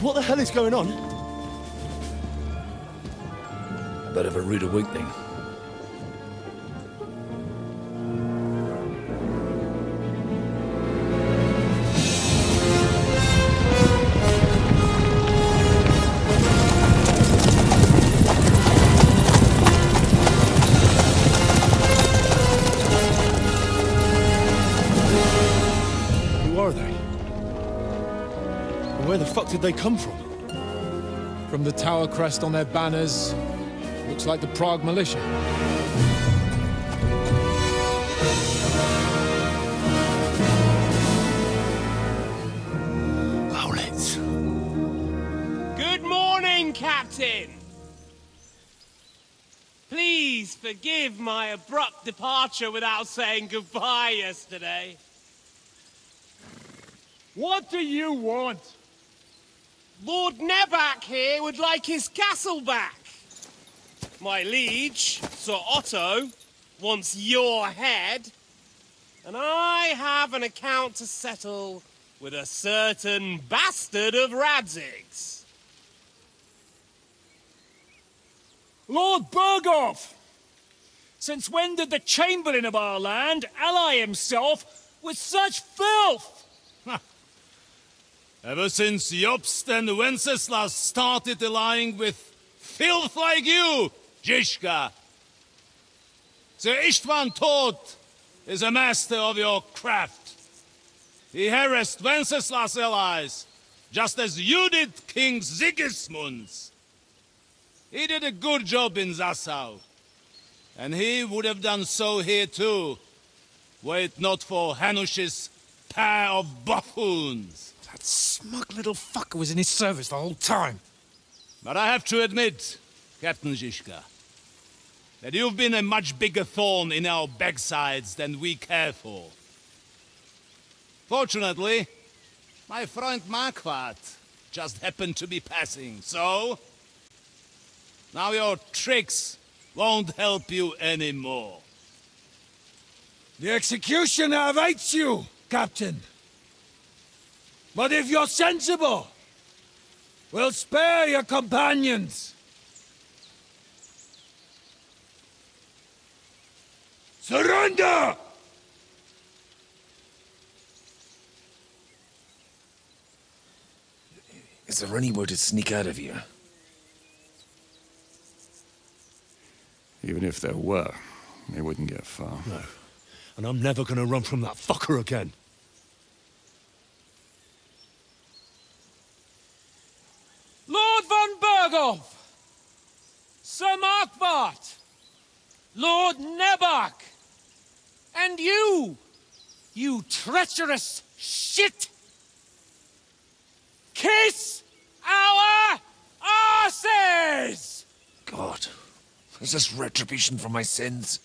What the hell is going on? A bit of a rude awakening. Who are they? And where the fuck did they come from? From the tower crest on their banners, looks like the Prague militia. Owlets. Good morning, Captain! Please forgive my abrupt departure without saying goodbye yesterday. What do you want? Lord Nebak here would like his castle back. My liege, Sir Otto, wants your head. And I have an account to settle with a certain bastard of Radzig's. Lord Berghoff! Since when did the Chamberlain of our land ally himself with such filth? Ever since Jobst and Wenceslas started allying with filth like you, Zizka. Sir Istvan Tod is a master of your craft. He harassed Wenceslas' allies, just as you did King Sigismund's. He did a good job in Zassau, and he would have done so here too, were it not for Hanush's pair of buffoons. That smug little fucker was in his service the whole time. But I have to admit, Captain Zizka, that you've been a much bigger thorn in our backsides than we care for. Fortunately, my friend Marquardt just happened to be passing, so now your tricks won't help you anymore. The executioner awaits you, Captain. But if you're sensible, we'll spare your companions. Surrender! Is there anywhere to sneak out of here? Even if there were, they wouldn't get far. No. And I'm never gonna run from that fucker again. Lord von Berghoff! Sir Marquardt! Lord Nebak! And you treacherous shit! Kiss our asses! God, is this retribution for my sins?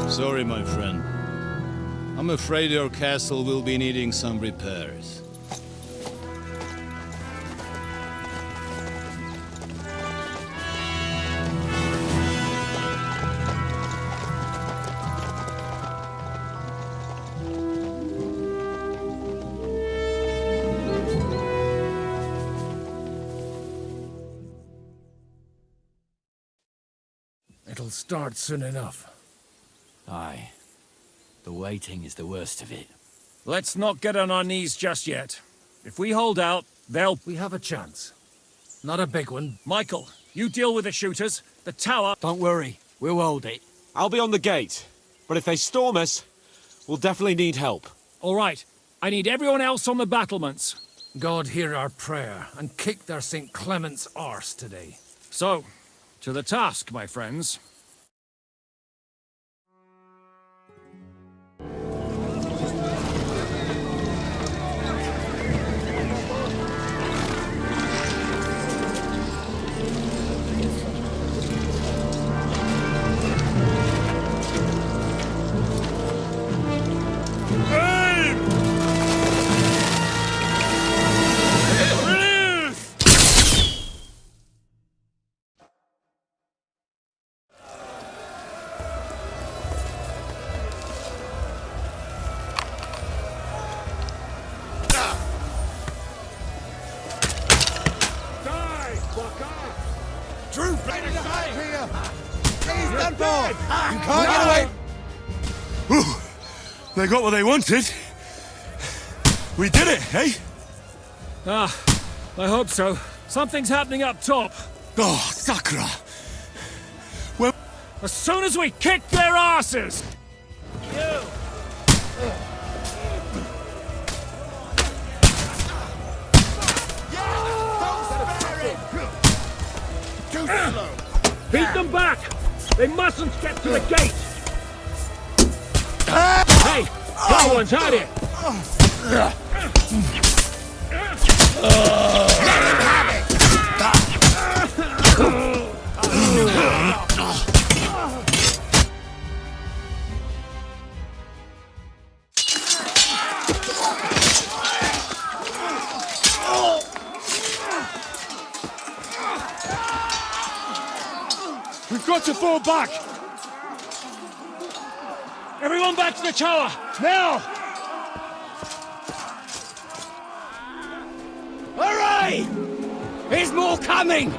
Sorry, my friend. I'm afraid your castle will be needing some repairs. It'll start soon enough. Aye. The waiting is the worst of it. Let's not get on our knees just yet. If we hold out, they'll... We have a chance. Not a big one. Michael, you deal with the shooters. The tower... Don't worry. We'll hold it. I'll be on the gate. But if they storm us, we'll definitely need help. All right. I need everyone else on the battlements. God hear our prayer and kick their St. Clement's arse today. So, to the task, my friends. They got what they wanted. We did it, eh? Ah, I hope so. Something's happening up top. Oh, Sakura! Well, as soon as we kick their asses! You! Too slow! Beat them back! They mustn't get to the gate! Hey! Everyone's out here! Let him have it! We've got to fall back! Everyone back to the tower! Now! Hooray! There's more coming!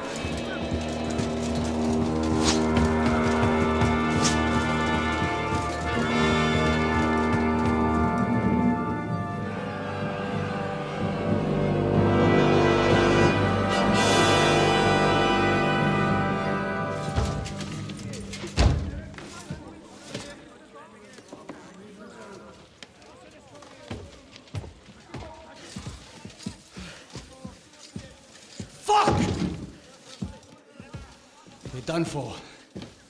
We're done for.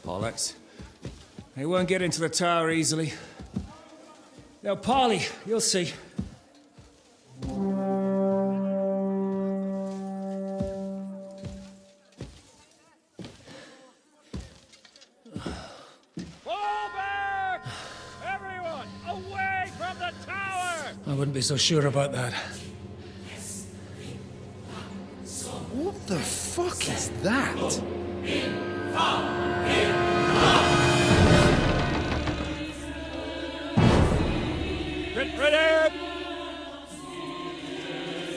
Bollocks. They won't get into the tower easily. Now, parley, you'll see. Fall back! Everyone, away from the tower! I wouldn't be so sure about that. What the fuck is that? Ready!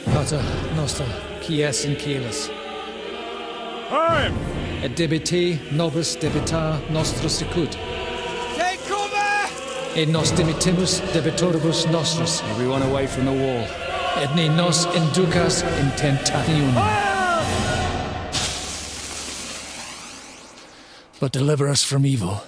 Pater Noster, quies in caelis. Time! Et debite nobis debitar nostros sicut. Take cover! Et nos dimitimus debitoribus nostros. Everyone away from the wall. Et ne nos inducas in tentationem. But deliver us from evil.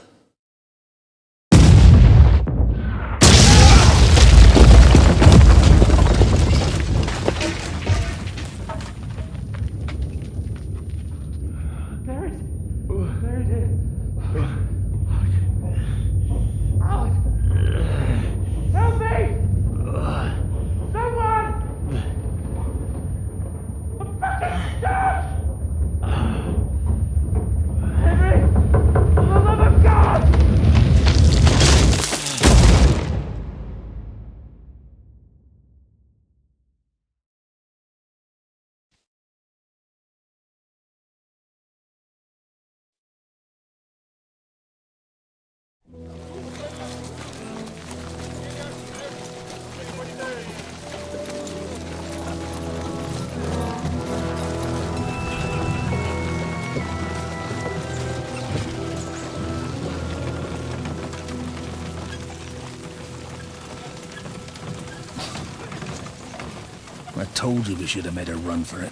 I told you we should have made a run for it.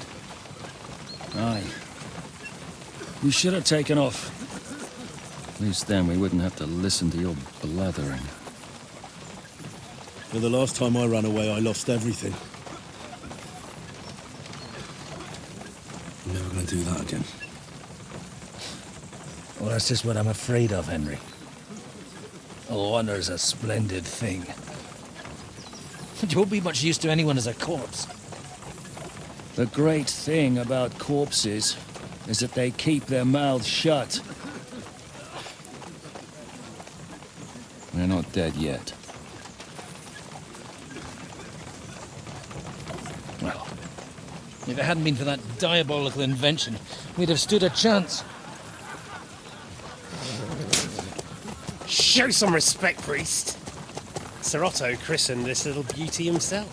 Aye. We should have taken off. At least then we wouldn't have to listen to your blathering. For the last time I ran away, I lost everything. I'm never gonna do that again. Well, that's just what I'm afraid of, Henry. Honor's a splendid thing. It won't be much use to anyone as a corpse. The great thing about corpses is that they keep their mouths shut. We're not dead yet. Well, if it hadn't been for that diabolical invention, we'd have stood a chance. Show some respect, priest. Sir Otto christened this little beauty himself.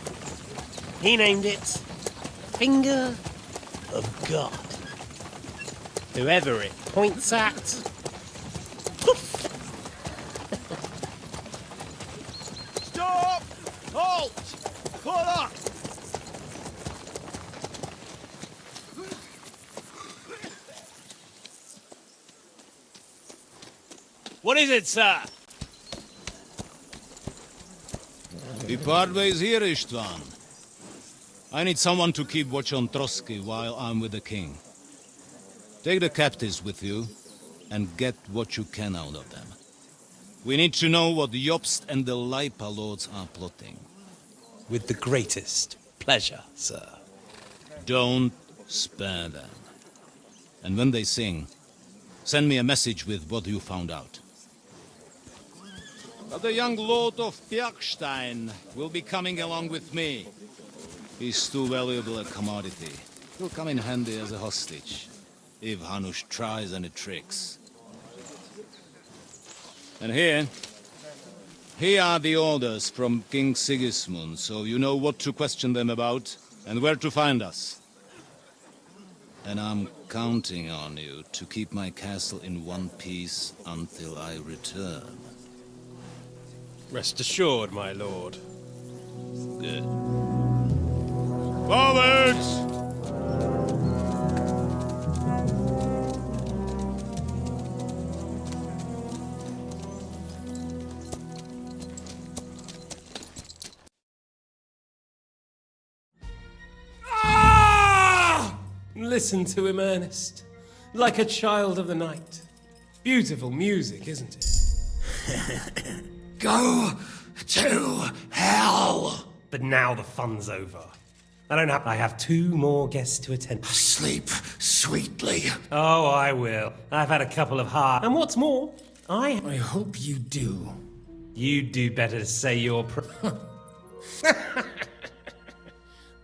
He named it Finger of God. Whoever it points at, Stop! Halt! Pull up! What is it, sir? We part ways here, Istvan. I need someone to keep watch on Trotsky while I'm with the king. Take the captives with you, and get what you can out of them. We need to know what Jobst and the Leipa lords are plotting. with the greatest pleasure, sir. Don't spare them. And when they sing, send me a message with what you found out. But the young lord of Bjergstein will be coming along with me. He's too valuable a commodity. He'll come in handy as a hostage, if Hanush tries any tricks. And here are the orders from King Sigismund, so you know what to question them about and where to find us. And I'm counting on you to keep my castle in one piece until I return. Rest assured, my lord. Good. Forwards! Listen to him, Ernest. Like a child of the night. Beautiful music, isn't it? Go to hell! But now the fun's over. I have 2 more guests to attend. Sleep sweetly. Oh, I will. I've had a couple of hard. And what's more, I hope you do. You'd do better to say your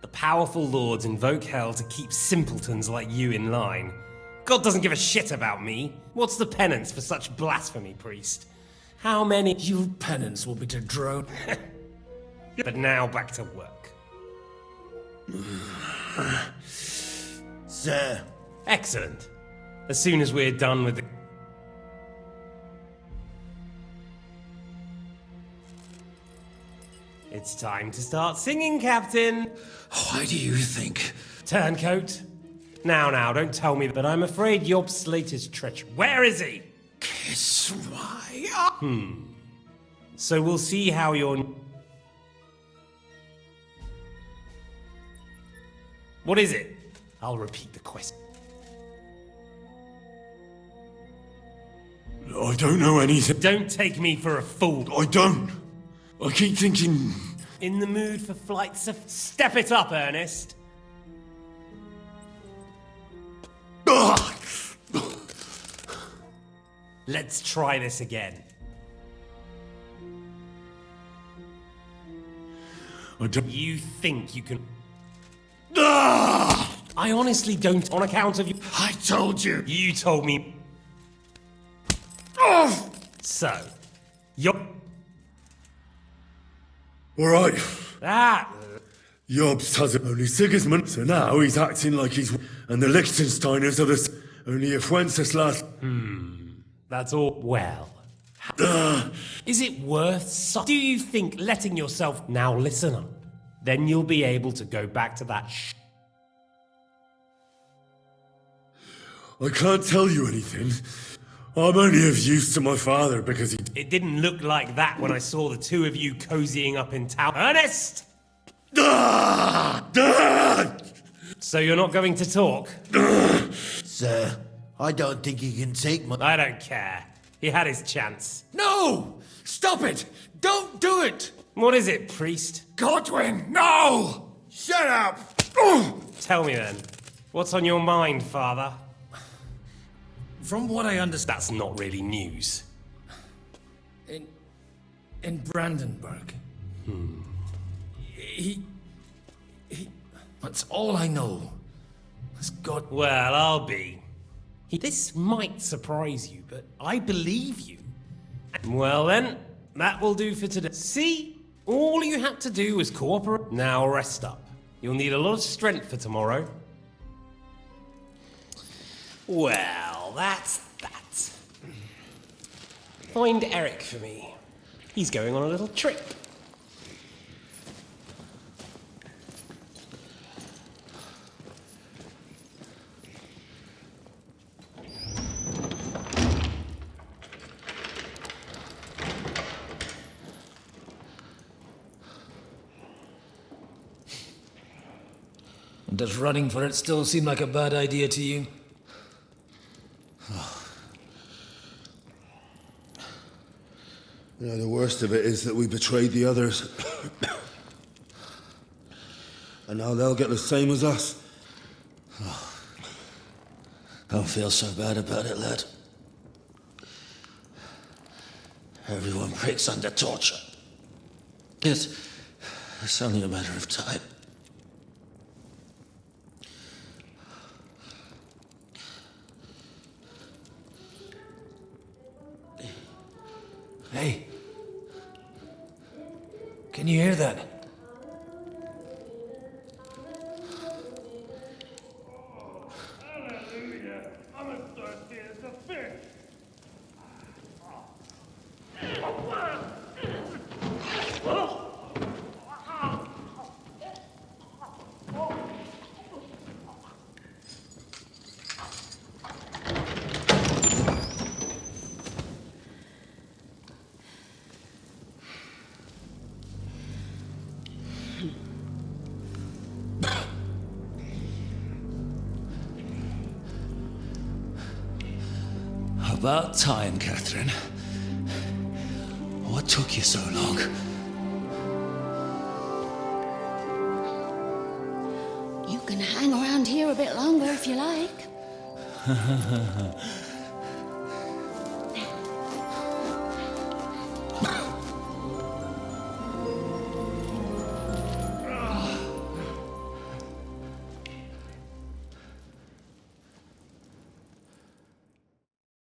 The powerful lords invoke hell to keep simpletons like you in line. God doesn't give a shit about me. What's the penance for such blasphemy, priest? How many... Your penance will be to drone. But now back to work. Sir. Excellent. As soon as we're done with the... It's time to start singing, Captain. Why do you think? Turncoat. Now, don't tell me, but I'm afraid Job's latest treachery. Where is he? Kiss my... So we'll see how your... What is it? I'll repeat the question. I don't know anything. Don't take me for a fool. I don't. I keep thinking... In the mood for flights of... Step it up, Ernest. Let's try this again. You think you can... I honestly don't, on account of you. I told you. You told me. So, you're... All right. That... Jobst has only Sigismund, so now he's acting like he's... And the Liechtensteiners are the... Only if Wenceslas... That's all... Well... Is it worth... Do you think letting yourself... Now listen up. Then you'll be able to go back to that I can't tell you anything. I'm only of use to my father because he... It didn't look like that when I saw the two of you cozying up in town. Ernest! So you're not going to talk? Sir, I don't think he can take my... I don't care. He had his chance. No! Stop it! Don't do it! What is it, priest? Godwin, no! Shut up! Tell me then. What's on your mind, father? From what I understand... That's not really news. In Brandenburg. He... That's all I know. Has got... Well, I'll be. This might surprise you, but I believe you. Well then, that will do for today. See? All you had to do was cooperate. Now rest up. You'll need a lot of strength for tomorrow. Well, that's that. Find Eric for me. He's going on a little trip. Does running for it still seem like a bad idea to you? You know, the worst of it is that we betrayed the others. And now they'll get the same as us. Don't feel so bad about it, lad. Everyone breaks under torture. It's only a matter of time. Hey. Can you hear that? About time, Catherine. What took you so long? You can hang around here a bit longer if you like.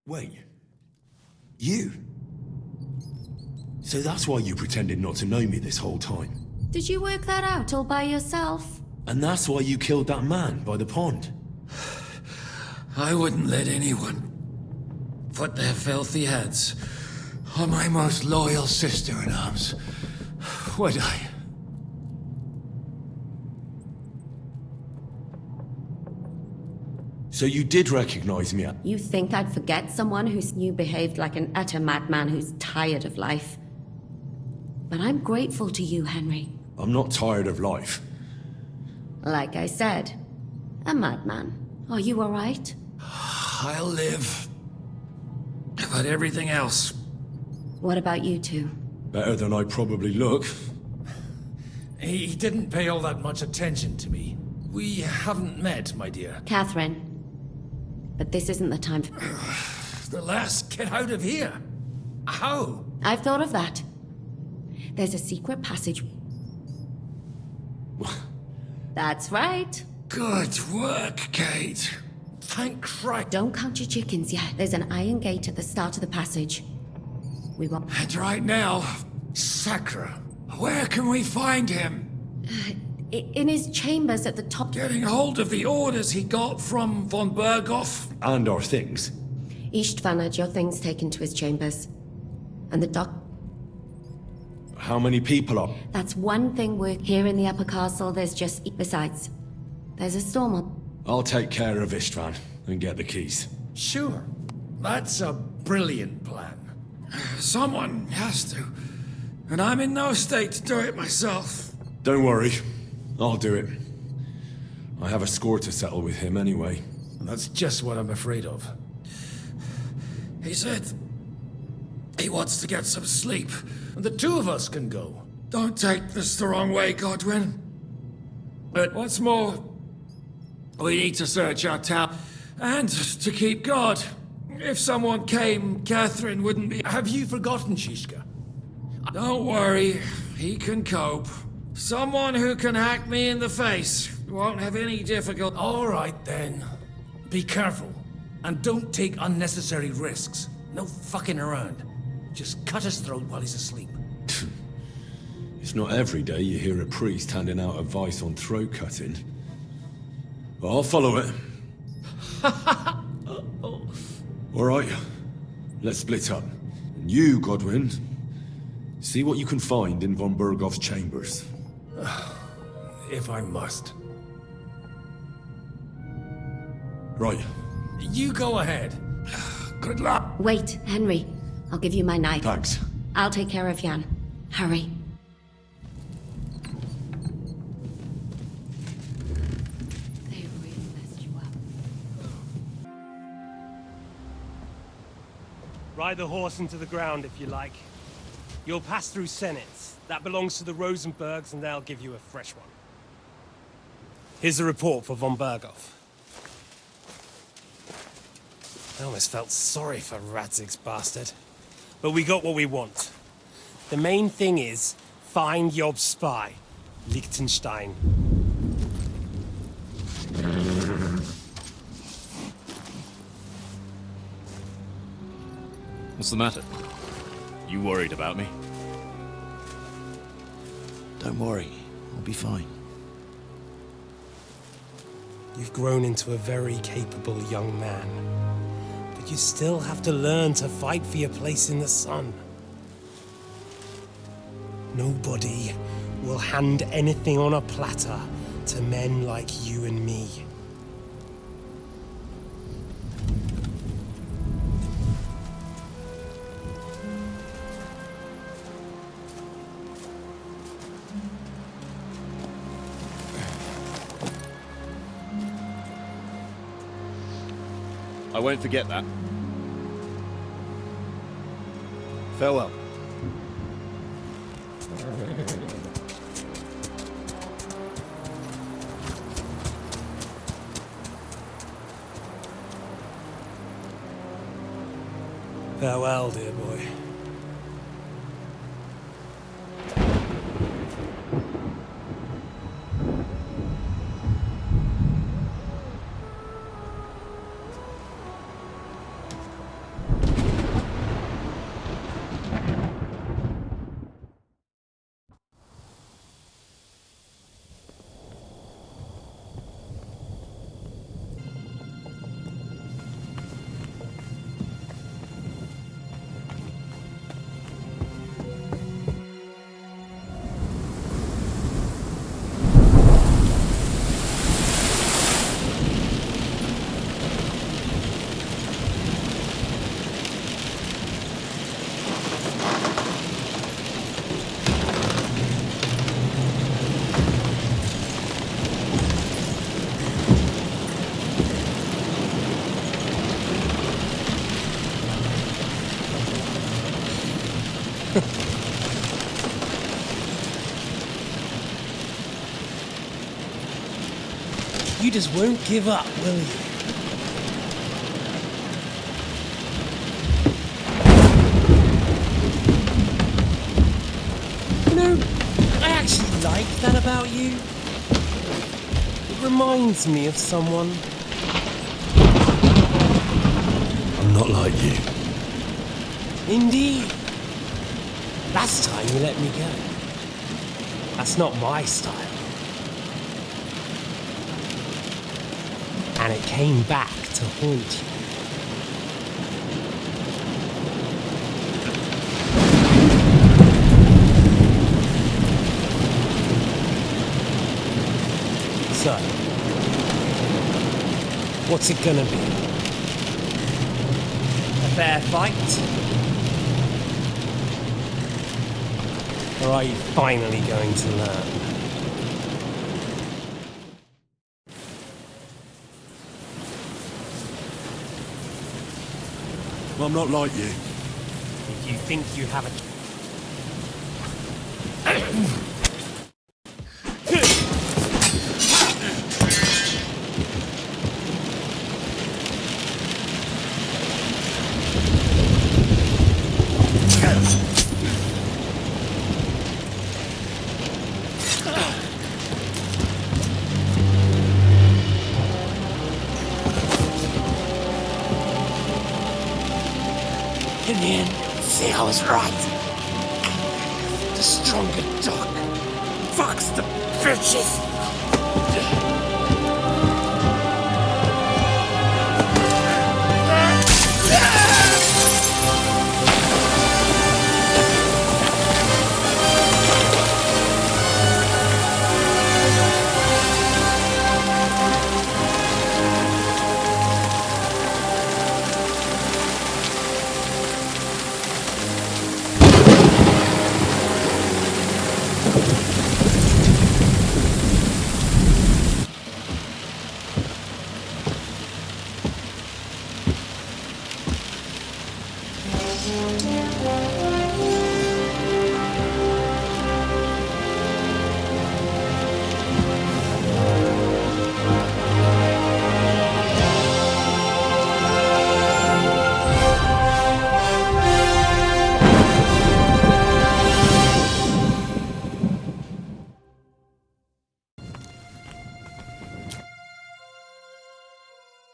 Wait. You? So that's why you pretended not to know me this whole time? Did you work that out all by yourself? And that's why you killed that man by the pond? I wouldn't let anyone put their filthy heads on my most loyal sister-in-arms, would I? So you did recognize me? You think I'd forget someone you behaved like an utter madman who's tired of life? But I'm grateful to you, Henry. I'm not tired of life. Like I said, a madman. Are you all right? I'll live. But everything else... What about you two? Better than I probably look. He didn't pay all that much attention to me. We haven't met, my dear. Catherine. But this isn't the time for... The last get out of here. How? I've thought of that. There's a secret passage. That's right. Good work, Kate. Thank Christ. Don't count your chickens yet. There's an iron gate at the start of the passage. We won't... And right now, Sacra, where can we find him? In his chambers at the top... Getting hold of the orders he got from von Berghoff? And our things. Istvan had your things taken to his chambers. And the doc... How many people are... That's one thing we're... Here in the upper castle, there's just... Besides, there's a storm up. I'll take care of Istvan and get the keys. Sure. That's a brilliant plan. Someone has to. And I'm in no state to do it myself. Don't worry. I'll do it. I have a score to settle with him anyway. That's just what I'm afraid of. He said he wants to get some sleep. And the two of us can go. Don't take this the wrong way, Godwin. But what's more, we need to search our town and to keep guard. If someone came, Catherine wouldn't be... Have you forgotten, Shishka? Don't worry, he can cope. Someone who can hack me in the face won't have any difficulty. All right, then. Be careful. And don't take unnecessary risks. No fucking around. Just cut his throat while he's asleep. It's not every day you hear a priest handing out advice on throat cutting. But I'll follow it. All right, let's split up. And you, Godwin, see what you can find in von Bergoff's chambers. If I must. Right. You go ahead. Good luck. Wait, Henry. I'll give you my knife. Thanks. I'll take care of Jan. Hurry. They really messed you up. Ride the horse into the ground if you like. You'll pass through Senates. That belongs to the Rosenbergs, and they'll give you a fresh one. Here's a report for von Bergoff. I almost felt sorry for Radzig's bastard. But we got what we want. The main thing is, find Job's spy, Liechtenstein. What's the matter? You worried about me? Don't worry, I'll be fine. You've grown into a very capable young man. But you still have to learn to fight for your place in the sun. Nobody will hand anything on a platter to men like you and me. I won't forget that. Farewell. Farewell, dear boy. You just won't give up, will you? You know, I actually like that about you. It reminds me of someone. I'm not like you. Indeed. Last time you let me go. That's not my style. And it came back to haunt you. So, what's it gonna be? fair fight? Or are you finally going to learn? Well, I'm not like you. If you think you have a... In the end, see, I was right. The stronger dog fucks the bitches.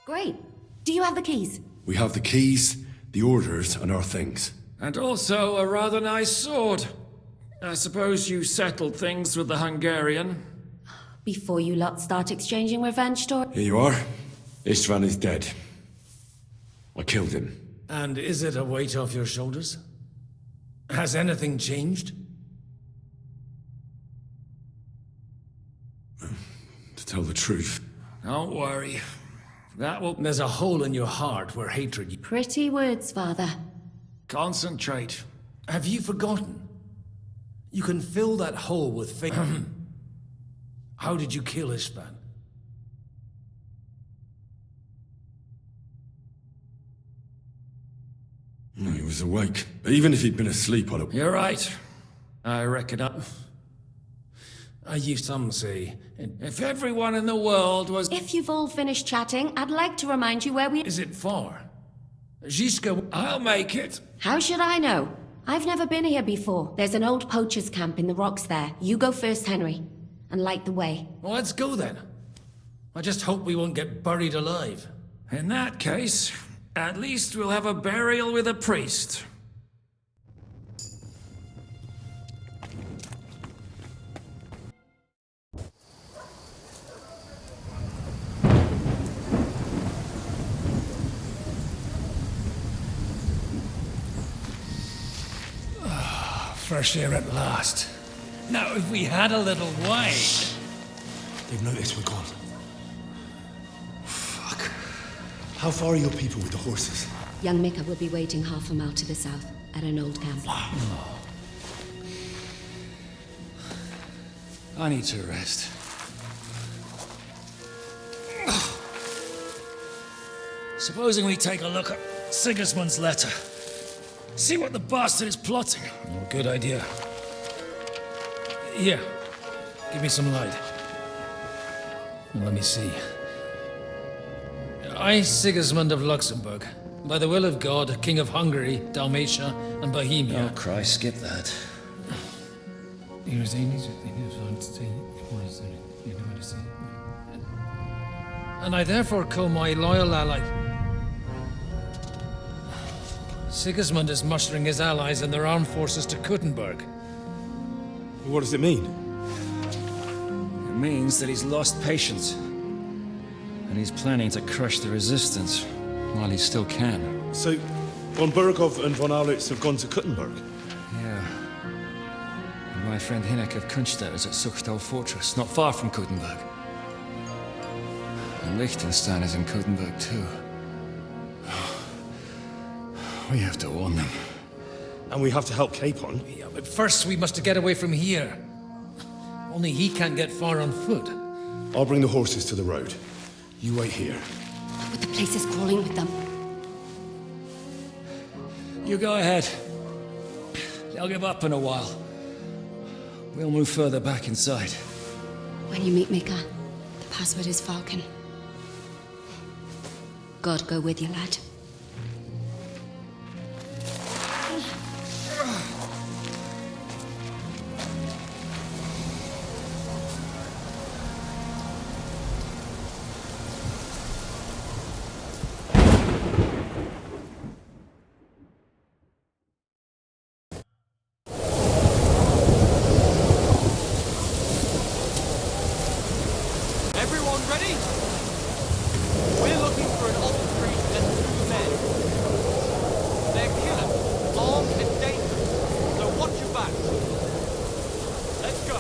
Great. Do you have the keys? We have the keys, the orders, and our things. And also a rather nice sword. I suppose you settled things with the Hungarian. Before you lot start exchanging revenge stories? Here you are. Istvan is dead. I killed him. And is it a weight off your shoulders? Has anything changed? To tell the truth. Don't worry. That will... There's a hole in your heart where hatred... Pretty words, Father. Concentrate. Have you forgotten? You can fill that hole with faith. How did you kill Istvan? No, he was awake. Even if he'd been asleep, I'd have... You're right. I reckon I used some say... If everyone in the world was... If you've all finished chatting, I'd like to remind you where we... Is it far? Zizka... I'll make it. How should I know? I've never been here before. There's an old poacher's camp in the rocks there. You go first, Henry, and light the way. Well, let's go then. I just hope we won't get buried alive. In that case, at least we'll have a burial with a priest. Fresh air at last. Now, if we had a little wine... They've noticed we're gone. Fuck. How far are your people with the horses? Young Mika will be waiting half a mile to the south, at an old camp. I need to rest. Supposing we take a look at Sigismund's letter. See what the bastard is plotting. Oh, good idea. Here, give me some light. Let me see. I, Sigismund of Luxembourg, by the will of God, King of Hungary, Dalmatia, and Bohemia. Oh, Christ, skip that. And I therefore call my loyal ally... Sigismund is mustering his allies and their armed forces to Kuttenberg. What does it mean? It means that he's lost patience. And he's planning to crush the resistance while he still can. So, von Burgov and von Aulitz have gone to Kuttenberg? Yeah. And my friend Hinek of Kunstadt is at Suchtal Fortress, not far from Kuttenberg. And Liechtenstein is in Kuttenberg too. We have to warn them. And we have to help Capon. Yeah, but first we must get away from here. Only he can't get far on foot. I'll bring the horses to the road. You wait here. But the place is crawling with them. You go ahead. They'll give up in a while. We'll move further back inside. When you meet Mika, the password is Falcon. God go with you, lad. Everyone ready? We're looking for an old priest and 2 men. They're killers, armed and dangerous, so watch your back. Let's go.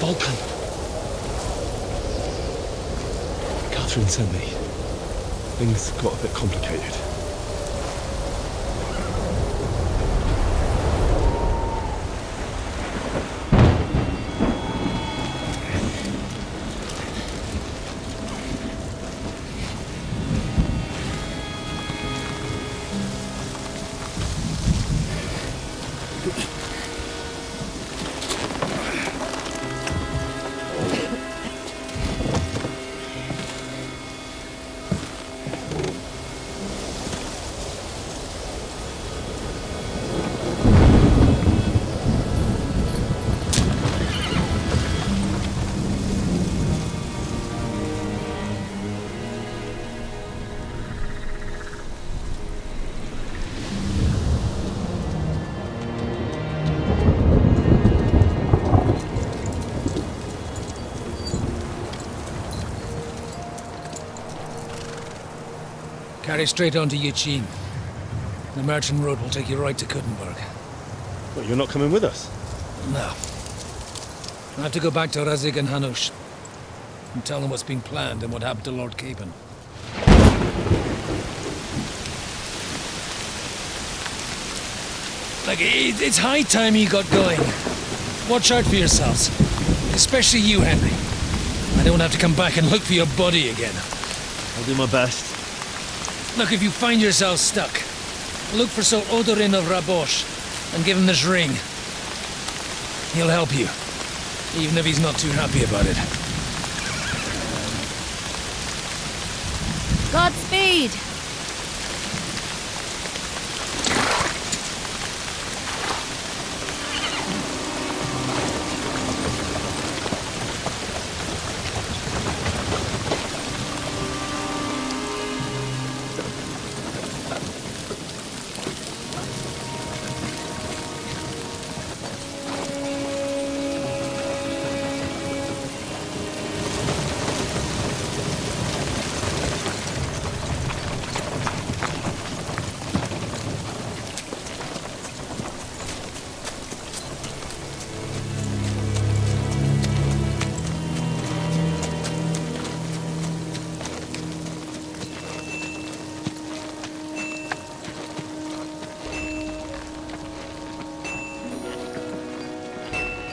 Vulcan. Catherine sent me. Things got a bit complicated. Carry straight on to Yuchin. The merchant road will take you right to Kuttenberg. But you're not coming with us? No. I have to go back to Razig and Hanush and tell them what's been planned and what happened to Lord Capon. Like, it's high time you got going. Watch out for yourselves. Especially you, Henry. I don't have to come back and look for your body again. I'll do my best. Look, if you find yourself stuck, look for Sir Odorin of Rabosh and give him this ring. He'll help you, even if he's not too happy about it. Godspeed!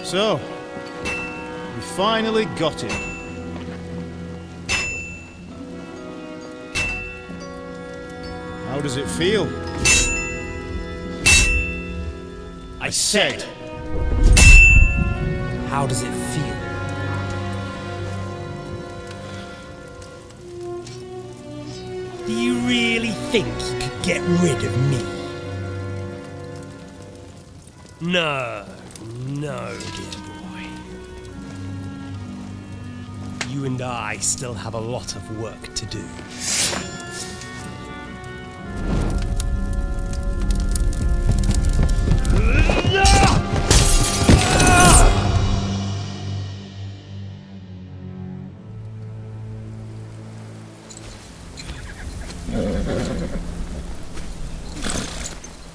So, we finally got him. How does it feel? I said, how does it feel? Do you really think you could get rid of me? No, no, dear boy. You and I still have a lot of work to do.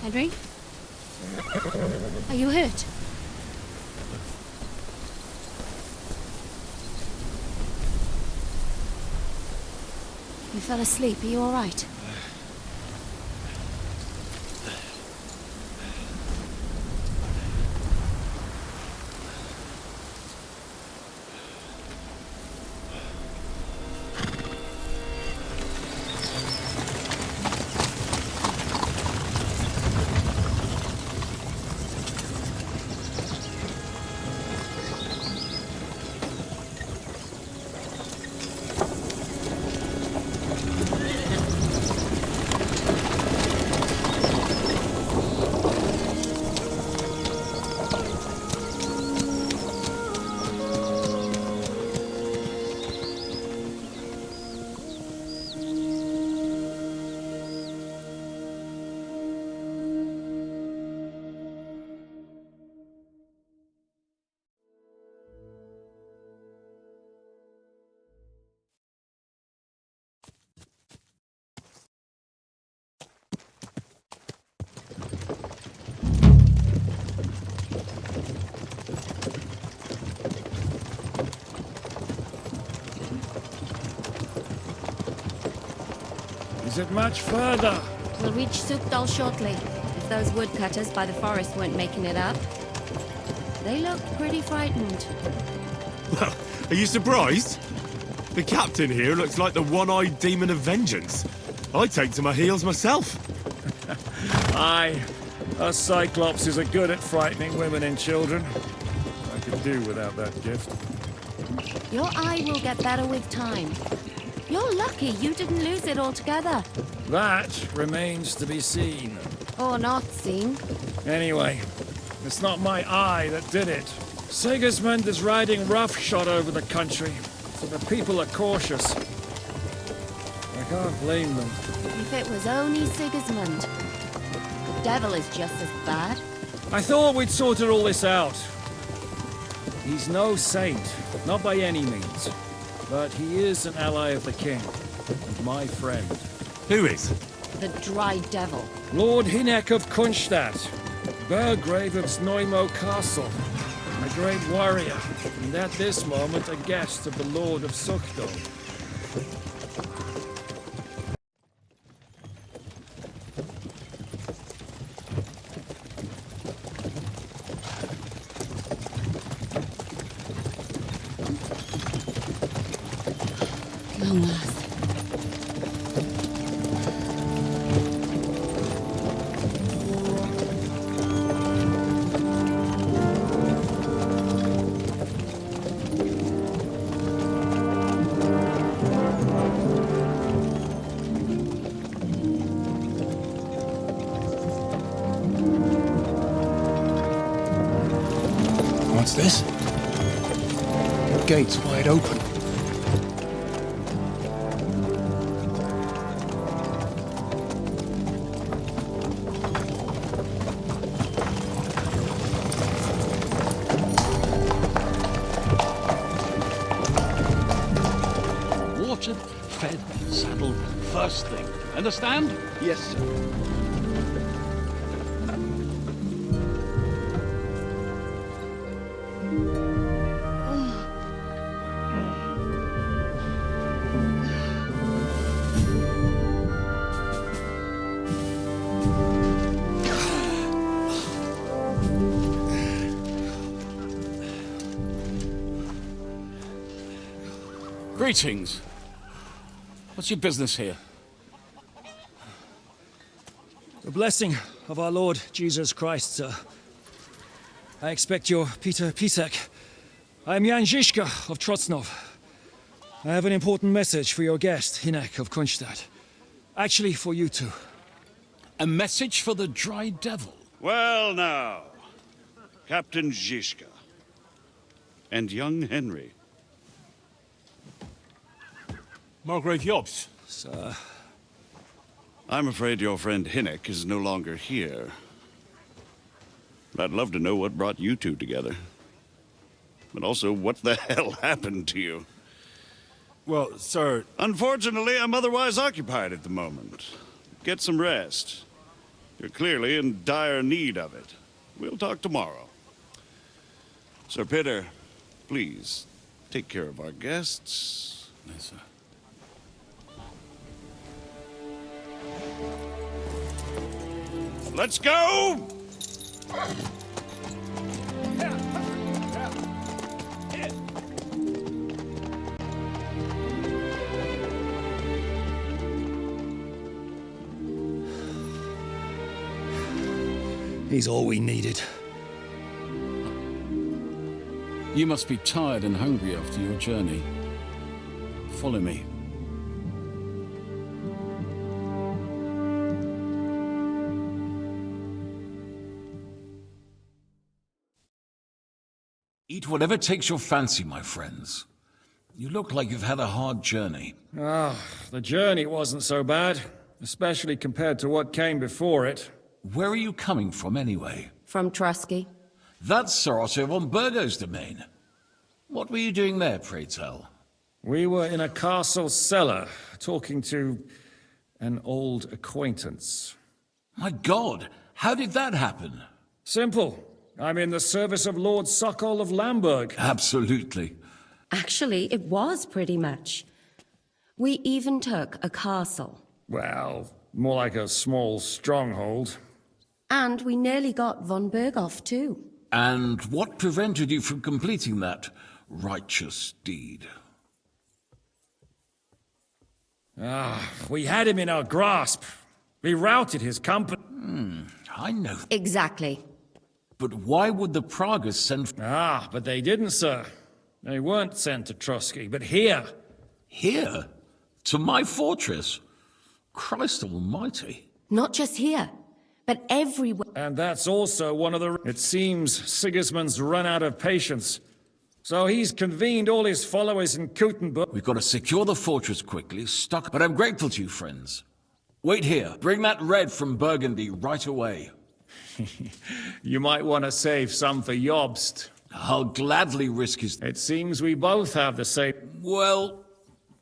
Henry? Are you hurt? You fell asleep. Are you all right? Is it much further? We'll reach Sukdal shortly, if those woodcutters by the forest weren't making it up. They looked pretty frightened. Well, are you surprised? The captain here looks like the one-eyed demon of vengeance. I'd take to my heels myself. Aye, us Cyclopses are good at frightening women and children. I could do without that gift. Your eye will get better with time. You're lucky you didn't lose it altogether. That remains to be seen. Or not seen. Anyway, it's not my eye that did it. Sigismund is riding roughshod over the country, so the people are cautious. I can't blame them. If it was only Sigismund. The devil is just as bad. I thought we'd sorted all this out. He's no saint, not by any means. But he is an ally of the king, and my friend. Who is? The Dry Devil. Lord Hinek of Kunstadt, Burgrave of Snoimo Castle, a great warrior, and at this moment a guest of the Lord of Sukdal. Long last. What's this? The gate's wide open. Watered, fed, saddled, first thing. Understand? Yes, sir. Greetings. What's your business here? The blessing of our Lord Jesus Christ, sir. I expect your Peter Pitek. I am Jan Žižka of Trocnov. I have an important message for your guest, Hinek of Kunstadt. Actually, for you two. A message for the Dry Devil? Well, now, Captain Žižka and young Henry. Margrave Jobs. Sir. I'm afraid your friend Hinek is no longer here. But I'd love to know what brought you two together. But also, what the hell happened to you? Well, sir... Unfortunately, I'm otherwise occupied at the moment. get some rest. You're clearly in dire need of it. We'll talk tomorrow. Sir Peter, please, take care of our guests. Yes, sir. Let's go! He's all we needed. You must be tired and hungry after your journey. Follow me. Eat whatever takes your fancy, my friends. You look like you've had a hard journey. Ah, the journey wasn't so bad, especially compared to what came before it. Where are you coming from, anyway? From Trusky. That's Sir Otto von Burgo's domain. What were you doing there, pray tell? We were in a castle cellar, talking to an old acquaintance. My God, how did that happen? Simple. I'm in the service of Lord Sokol of Lamberg. Absolutely. Actually, it was pretty much. We even took a castle. Well, more like a small stronghold. And we nearly got von Berghoff, too. And what prevented you from completing that righteous deed? Ah, we had him in our grasp. We routed his company. I know. Exactly. But why would the Pragas send... Ah, but they didn't, sir. They weren't sent to Trusky, but here. Here? To my fortress? Christ almighty. Not just here, but everywhere. And that's also one of the... It seems Sigismund's run out of patience. So he's convened all his followers in Kuttenburg. We've got to secure the fortress quickly, but I'm grateful to you, friends. Wait here. Bring that red from Burgundy right away. You might want to save some for Jobst. I'll gladly risk his... It seems we both have the same... Well,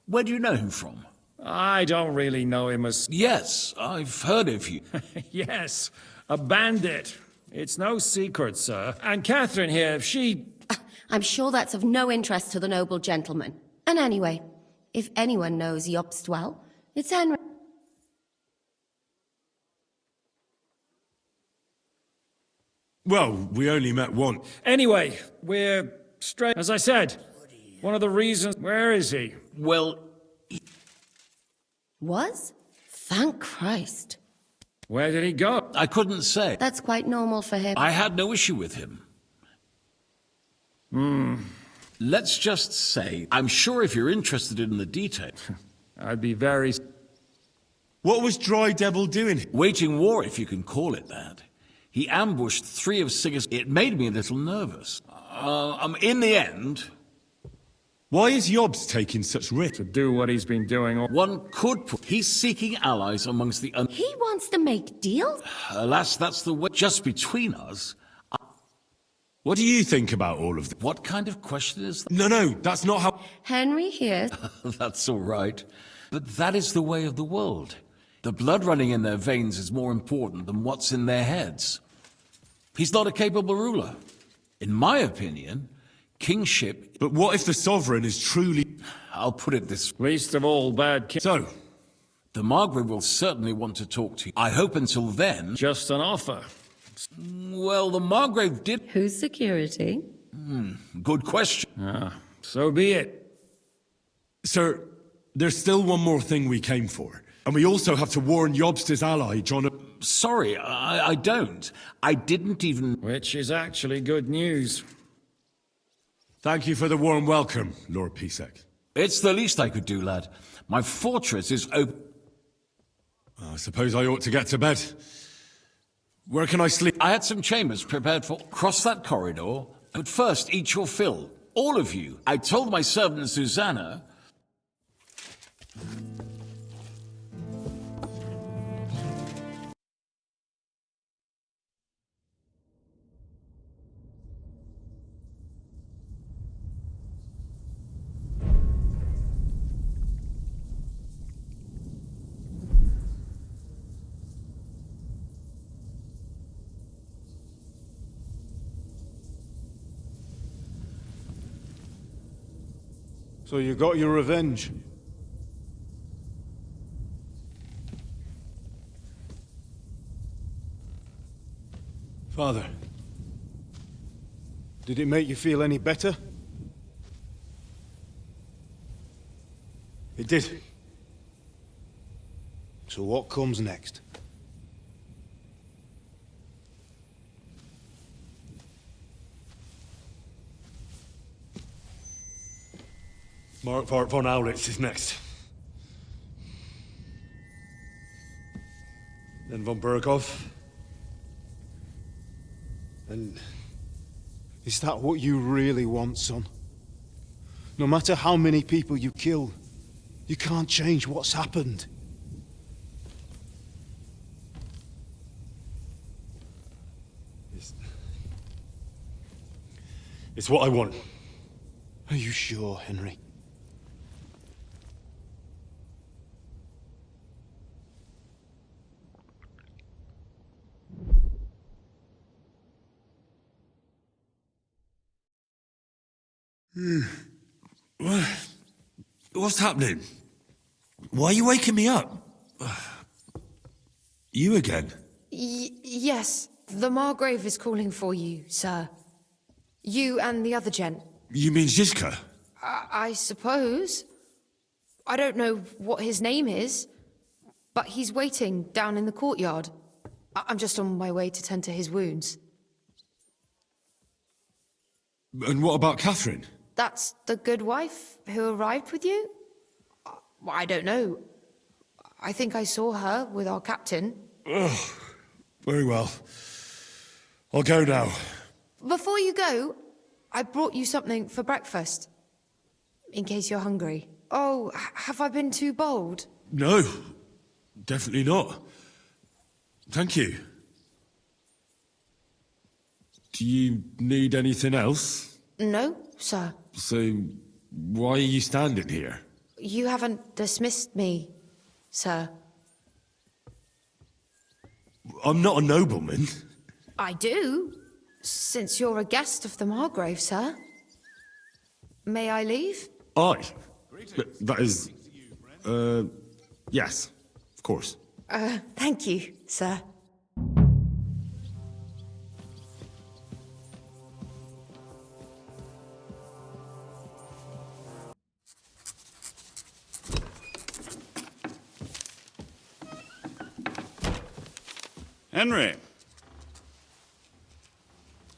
where do you know him from? I don't really know him as... Yes, I've heard of you. Yes, a bandit. It's no secret, sir. And Catherine here, she... I'm sure that's of no interest to the noble gentleman. And anyway, if anyone knows Jobst well, it's Henry. Well, we only met once. Anyway, we're straight... As I said, one of the reasons... Where is he? Well... Was? Thank Christ. Where did he go? I couldn't say. That's quite normal for him. I had no issue with him. Let's just say, I'm sure if you're interested in the details... I'd be very... What was Dry Devil doing? Waging war, if you can call it that. He ambushed 3 of Sigismund's... It made me a little nervous. In the end... Why is Jobst taking such risks? To do what he's been doing all... One could put... He's seeking allies amongst the... He wants to make deals? Alas, that's the way... Just between us... What do you think about all of this? What kind of question is that? No, that's not how... Henry here. That's all right. But that is the way of the world. The blood running in their veins is more important than what's in their heads. He's not a capable ruler. In my opinion, kingship... But what if the sovereign is truly... I'll put it this way. Least of all bad king... So? The Margrave will certainly want to talk to you. I hope until then... Just an offer. Well, the Margrave did... Who's security? Good question. So be it. Sir, there's still one more thing we came for. And we also have to warn Jobst's ally, John... Sorry, I don't. I didn't even... Which is actually good news. Thank you for the warm welcome, Lord Pisek. It's the least I could do, lad. My fortress is open... I suppose I ought to get to bed. Where can I sleep? I had some chambers prepared for... Cross that corridor, but first eat your fill. All of you. I told my servant Susanna... So you got your revenge? Father, did it make you feel any better? It did. So what comes next? Mark von Aulitz is next. Then von Berghoff. And is that what you really want, son? No matter how many people you kill, you can't change what's happened. It's what I want. Are you sure, Henry? What's happening? Why are you waking me up? You again? Yes, the Margrave is calling for you, sir. You and the other gent. You mean Zizka? I suppose. I don't know what his name is, but he's waiting down in the courtyard. I'm just on my way to tend to his wounds. And what about Catherine? That's the good wife who arrived with you? I don't know. I think I saw her with our captain. Oh, very well. I'll go now. Before you go, I brought you something for breakfast. In case you're hungry. Oh, have I been too bold? No, definitely not. Thank you. Do you need anything else? No, sir. So, why are you standing here? You haven't dismissed me, sir. I'm not a nobleman. I do, since you're a guest of the Margrave, sir. May I leave? Aye. That is... yes, of course. Thank you, sir. Henry.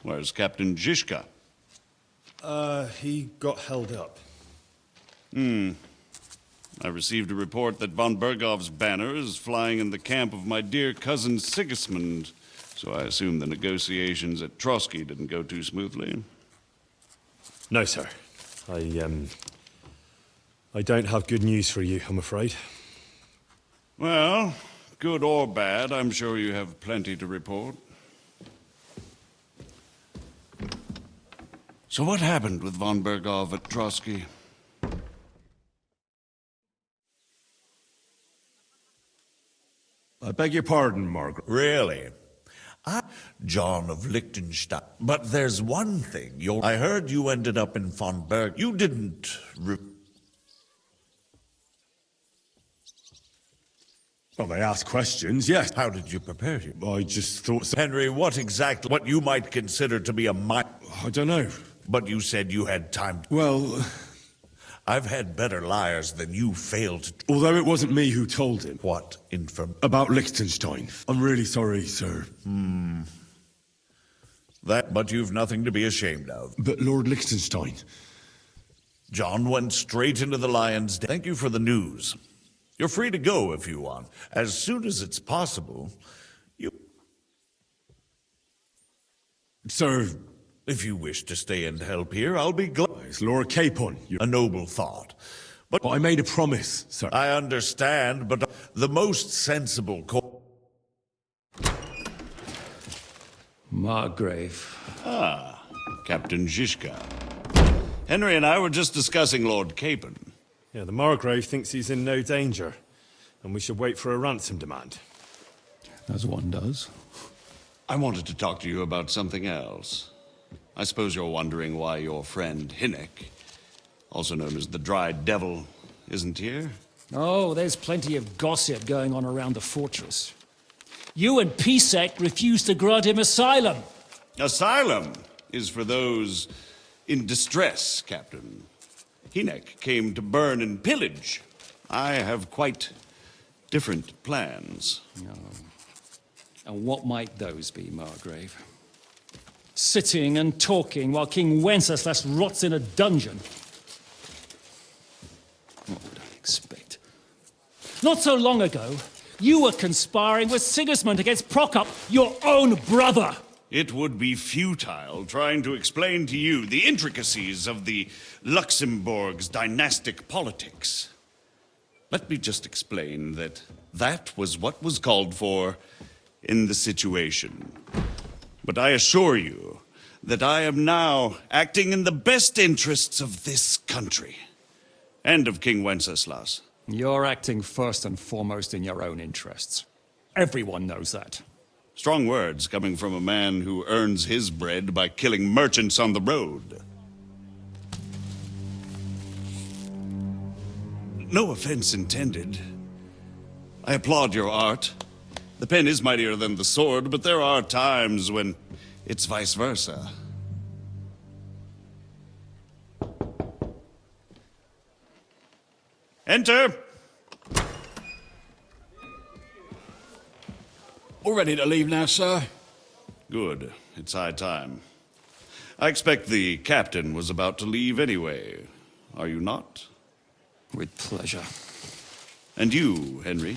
Where's Captain Zizka? He got held up. I received a report that von Bergov's banner is flying in the camp of my dear cousin Sigismund, so I assume the negotiations at Trotsky didn't go too smoothly. No, sir. I don't have good news for you, I'm afraid. Well, good or bad, I'm sure you have plenty to report. So what happened with von Bergov at Trotsky? I beg your pardon, Margaret. Really? John of Liechtenstein. But there's one thing. I heard you ended up in von Berg. You didn't... Well, they asked questions, yes. How did you prepare him? I just thought... Henry, what you might consider to be a I don't know. But you said you had time. Well... I've had better liars than you failed to... Although it wasn't me who told him. What? About Liechtenstein. I'm really sorry, sir. But you've nothing to be ashamed of. But Lord Liechtenstein... John went straight into the lion's den. Thank you for the news. You're free to go if you want. As soon as it's possible, Sir... If you wish to stay and help here, I'll be glad. It's Lord Capon. A noble thought. But I made a promise, sir. I understand, but the most sensible Margrave. Captain Zizka. Henry and I were just discussing Lord Capon. Yeah, the Margrave thinks he's in no danger, and we should wait for a ransom demand. As one does. I wanted to talk to you about something else. I suppose you're wondering why your friend Hinnick, also known as the Dry Devil, isn't here. Oh, there's plenty of gossip going on around the fortress. You and Pisek refused to grant him asylum. Asylum is for those in distress, Captain. Hinek came to burn and pillage. I have quite different plans. No. And what might those be, Margrave? Sitting and talking while King Wenceslas rots in a dungeon. What would I expect? Not so long ago, you were conspiring with Sigismund against Prokop, your own brother. It would be futile trying to explain to you the intricacies of the Luxembourg's dynastic politics. Let me just explain that that was what was called for in the situation. But I assure you that I am now acting in the best interests of this country and of King Wenceslas. You're acting first and foremost in your own interests. Everyone knows that. Strong words coming from a man who earns his bread by killing merchants on the road. No offense intended. I applaud your art. The pen is mightier than the sword, but there are times when it's vice versa. Enter! We're ready to leave now, sir. Good. It's high time. I expect the captain was about to leave anyway. Are you not? With pleasure. And you, Henry?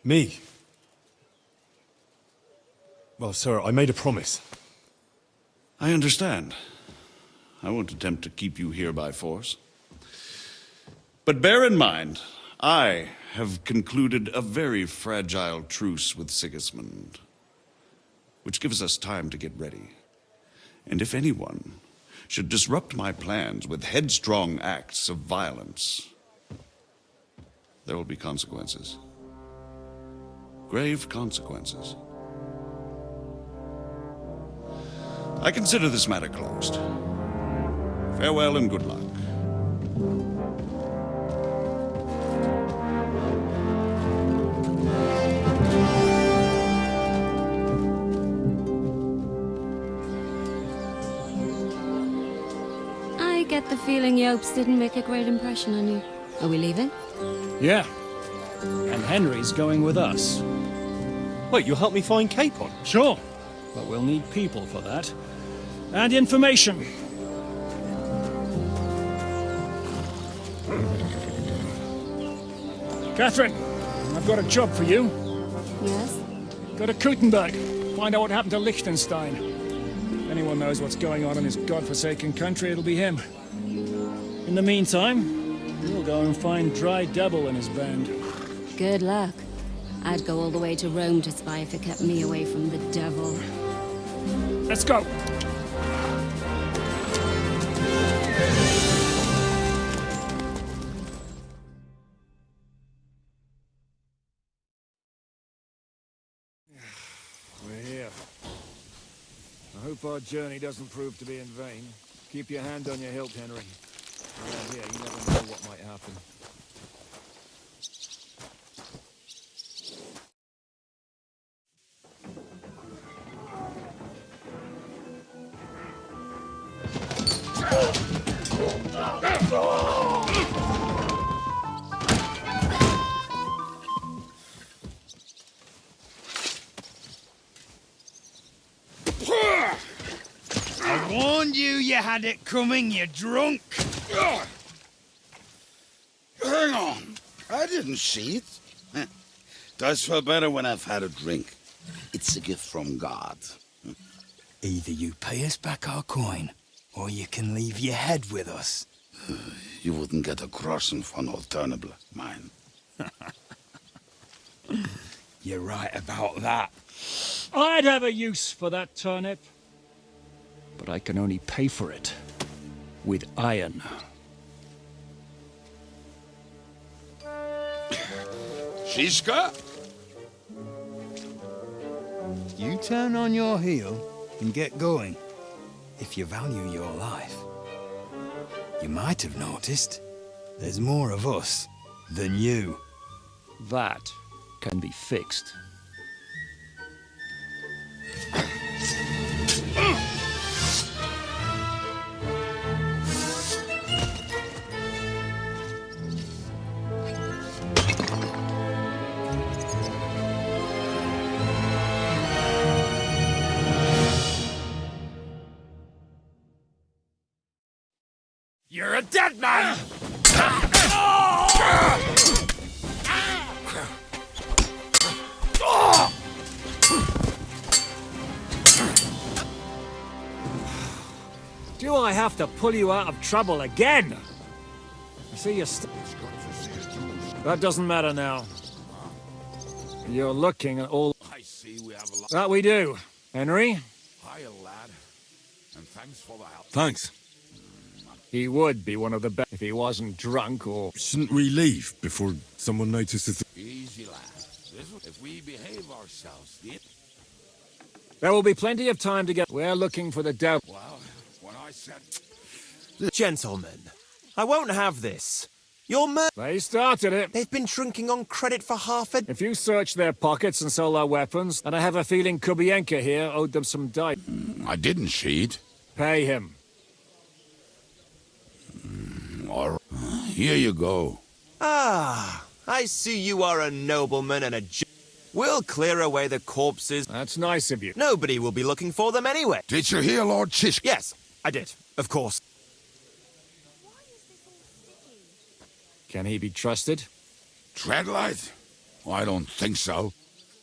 Me? Well, sir, I made a promise. I understand. I won't attempt to keep you here by force. But bear in mind, I have concluded a very fragile truce with Sigismund, which gives us time to get ready. And if anyone should disrupt my plans with headstrong acts of violence, there will be consequences. Grave consequences. I consider this matter closed. Farewell and good luck. I get the feeling Yopes didn't make a great impression on you. Are we leaving? Yeah. And Henry's going with us. Wait, you'll help me find Capon? Sure. But we'll need people for that. And information. Catherine, I've got a job for you. Yes? Go to Kuttenberg. Find out what happened to Liechtenstein. If anyone knows what's going on in his godforsaken country, it'll be him. In the meantime, we'll go and find Dry Devil and his band. Good luck. I'd go all the way to Rome to spy if it kept me away from the devil. Let's go! We're here. I hope our journey doesn't prove to be in vain. Keep your hand on your hilt, Henry. Around here, you never know what might happen. I warned you had it coming, you drunk. Hang on. I didn't see it. Does feel better when I've had a drink. It's a gift from God. Either you pay us back our coin, or you can leave your head with us. You wouldn't get a crossing for an alternative like mine. You're right about that. I'd have a use for that turnip. But I can only pay for it with iron. Shishka? You turn on your heel and get going. If you value your life, You might have noticed. There's more of us than you. That can be fixed. You're a dead man! Do I have to pull you out of trouble again? I see you That doesn't matter now. You're looking at all... I see we have a lot... That we do. Henry? Hiya, lad. And thanks for the help. Thanks. He would be one of the best if he wasn't drunk or... Shouldn't we leave before someone notices the... Easy, lad. If we behave ourselves... There will be plenty of time to get... We're looking for the devil. Well, when I said... Gentlemen, I won't have this. Your They started it. They've been drinking on credit for half a... If you search their pockets and sell their weapons, and I have a feeling Kubienka here owed them some dice. I didn't cheat. Pay him. All right. Here you go. Ah, I see you are a nobleman and a... We'll clear away the corpses. That's nice of you. Nobody will be looking for them anyway. Did you hear Lord Chish? Yes, I did. Of course. Can he be trusted? Treadlight? I don't think so.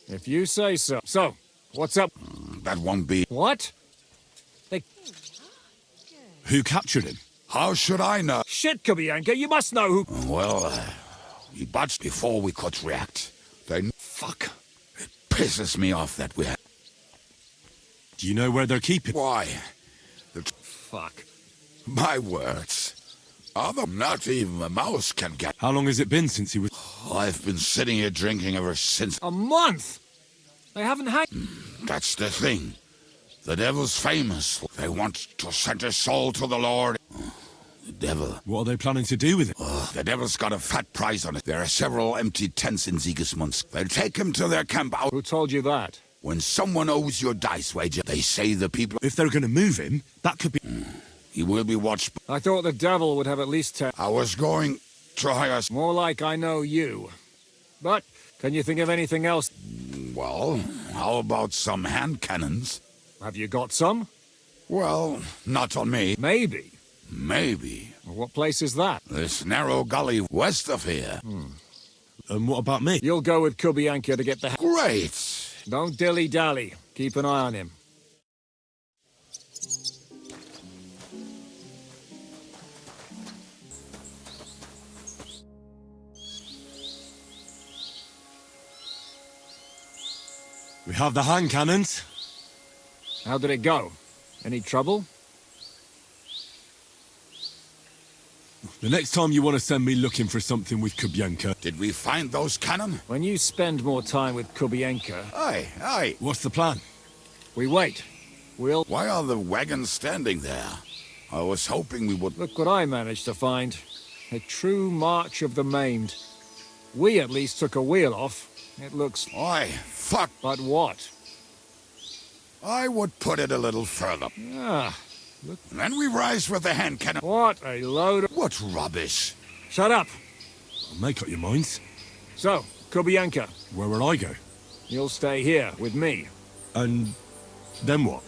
If you say so. So, what's up? That won't be... What? Who captured him? How should I know? Shit, Kubienka, you must know who... Well, he budged before we could react. Then... Fuck. It pisses me off that we... Do you know where they're keeping? Why? Fuck. My words. Not even a mouse can get... How long has it been since he was... I've been sitting here drinking ever since... A month? They haven't had... That's the thing. The devil's famous. They want to send his soul to the Lord. The devil. What are they planning to do with it? The devil's got a fat price on it. There are several empty tents in Sigismund. They'll take him to their camp out... Who told you that? When someone owes your dice wager, they say the people... If they're going to move him, that could be... He will be watched... I thought the devil would have at least 10... I was going to hire... More like I know you. But, can you think of anything else? Well, how about some hand cannons? Have you got some? Well, not on me. Maybe. Maybe. What place is that? This narrow gully west of here. And what about me? You'll go with Kubienka to get the... Great! Don't dilly-dally. Keep an eye on him. We have the hand cannons. How did it go? Any trouble? The next time you want to send me looking for something with Kubienka... Did we find those cannon? When you spend more time with Kubienka... Aye, aye. What's the plan? We wait. We'll... Why are the wagons standing there? I was hoping we would... Look what I managed to find. A true march of the maimed. We at least took a wheel off. It looks... Aye, fuck. But what? I would put it a little further. Ah, look. Then we rise with the hand cannon. What a load of... What rubbish. Shut up. I'll make up your minds. So, Kubienka. Where will I go? You'll stay here with me. And then what?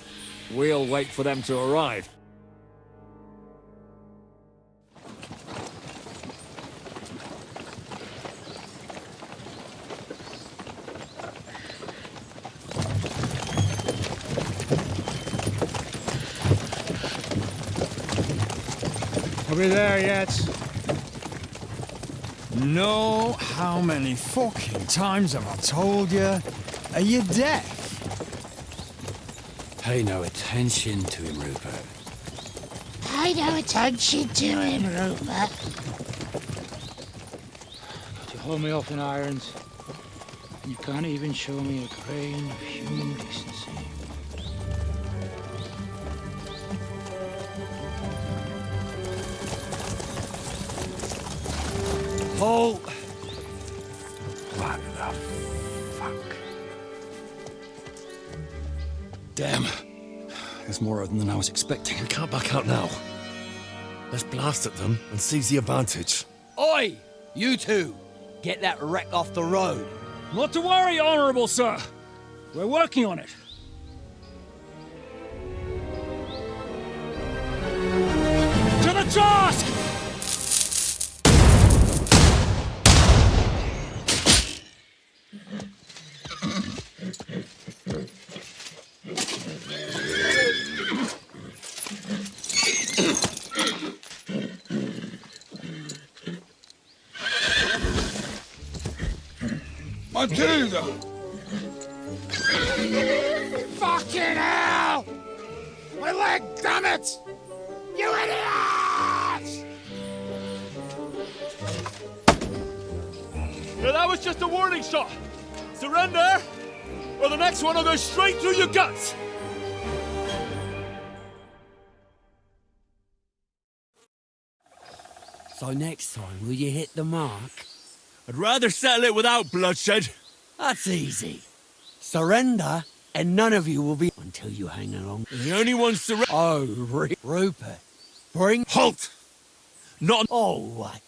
We'll wait for them to arrive. Are we there yet? No, how many fucking times have I told you? Are you deaf? Pay no attention to him, Rupert. Pay no attention to him, Rupert. You hold me up in irons. You can't even show me a grain of human decency. Paul! What the fuck? Damn. There's more of them than I was expecting. We can't back out now. Let's blast at them and seize the advantage. Oi! You two! Get that wreck off the road. Not to worry, Honorable Sir. We're working on it. To the task! Matilda! Fucking hell! My leg, damn it! You idiots! Now that was just a warning shot. Surrender, or the next one will go straight through your guts. So next time, will you hit the mark? I'd rather settle it without bloodshed. That's easy. Surrender, and none of you will be until you hang along. The only one surrender. Oh, Rupert. Bring... Halt! Not... Oh, what?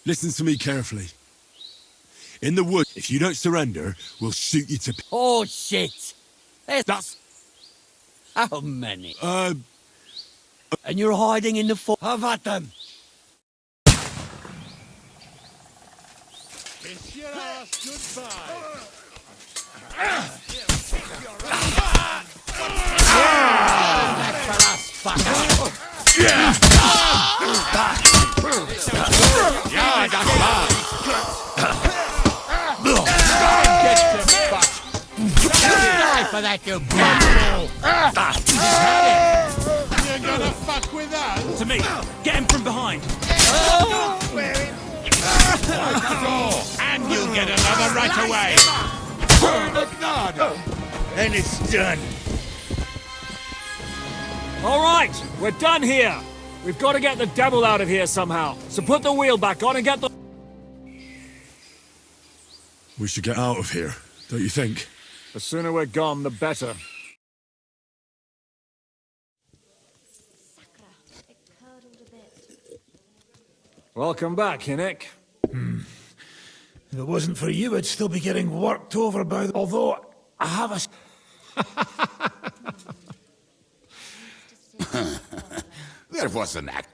Listen to me carefully. In the woods, if you don't surrender, we'll shoot you to... Oh, shit! That's... How many? And you're hiding in the fort. Have at them! Kiss your ass goodbye! That's for us, fucker! Yeah, that's mine! Die for that, you bastard! You're gonna fuck with us? To me! Get him from behind! And you'll get another right away! And it's done. All right, we're done here. We've got to get the devil out of here somehow. So put the wheel back on and get the... We should get out of here, don't you think? The sooner we're gone, the better. Welcome back, Hinnick. If it wasn't for you, I'd still be getting worked over by... Although, I have a... There was an act.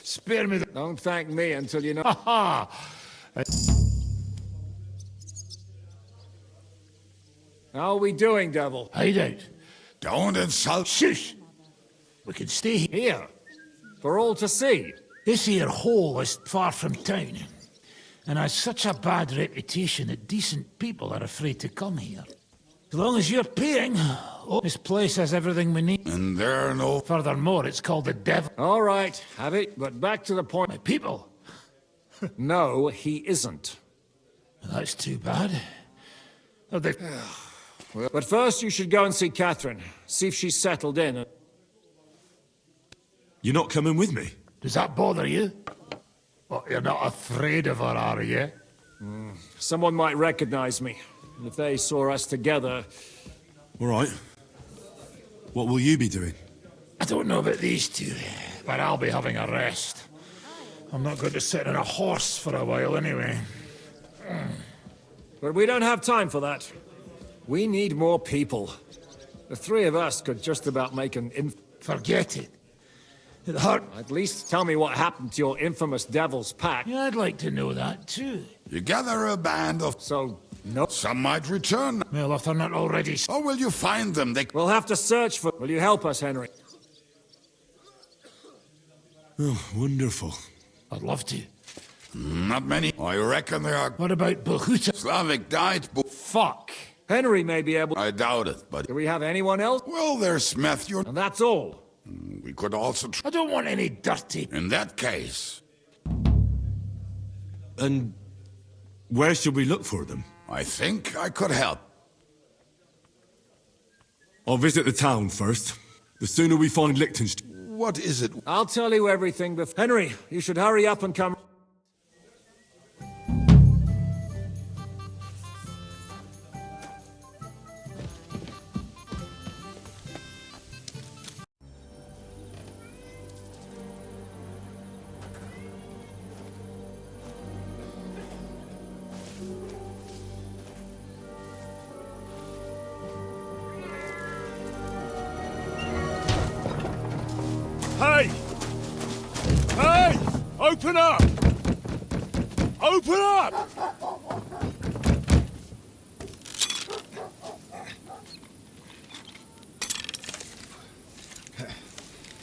Spare me the... Don't thank me until you know... How are we doing, Devil? Hideout. Don't insult... Shush! We can stay here. Here? For all to see? This here hole is far from town, and has such a bad reputation that decent people are afraid to come here. As long as you're paying, this place has everything we need. And there are no... Furthermore, it's called the Devil. All right, have it, but back to the point. My people? No, he isn't. That's too bad. Oh, they... But first you should go and see Catherine. See if she's settled in. You're not coming with me? Does that bother you? Well, you're not afraid of her, are you? Someone might recognize me. And if they saw us together... All right. What will you be doing? I don't know about these two, but I'll be having a rest. I'm not going to sit on a horse for a while anyway. But we don't have time for that. We need more people. The three of us could just about make an Forget it. It hurt. At least tell me what happened to your infamous Devil's Pack. Yeah, I'd like to know that too. You gather a band of... So, no. Some might return. Well, if they're not already... Or will you find them? We'll have to search for... Will you help us, Henry? Oh, wonderful. I'd love to. Not many. I reckon there are... What about Bahuta? Slavic died, but... Fuck! Henry may be able... I doubt it, but... Do we have anyone else? Well, there's Smith, you're... And that's all. We could also... I don't want any dirty... In that case... And where should we look for them? I think I could help. I'll visit the town first. The sooner we find Liechtenstein... What is it? I'll tell you everything before... Henry, you should hurry up and come... Hey! Hey! Open up! Open up!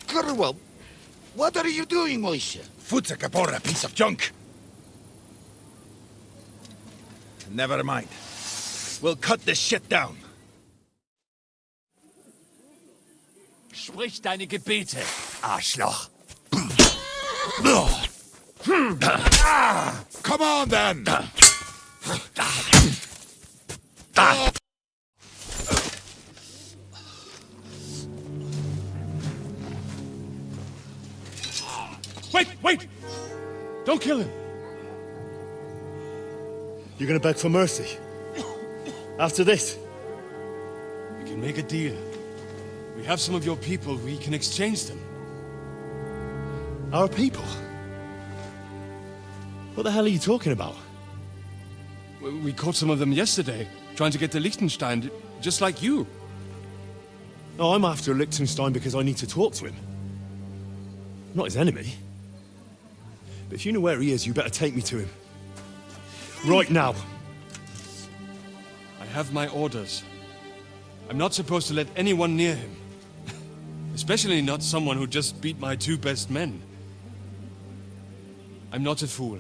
Curwell, what are you doing, Moishe? Futsa Kapora, piece of junk. Never mind. We'll cut this shit down. Sprich deine Gebete, Arschloch. Come on, then! Wait! Don't kill him! You're gonna beg for mercy? After this? We can make a deal. We have some of your people, we can exchange them. Our people? What the hell are you talking about? We caught some of them yesterday, trying to get to Liechtenstein, just like you. No, I'm after Liechtenstein because I need to talk to him. I'm not his enemy. But if you know where he is, you better take me to him. Right now. I have my orders. I'm not supposed to let anyone near him. Especially not someone who just beat my 2 best men. I'm not a fool.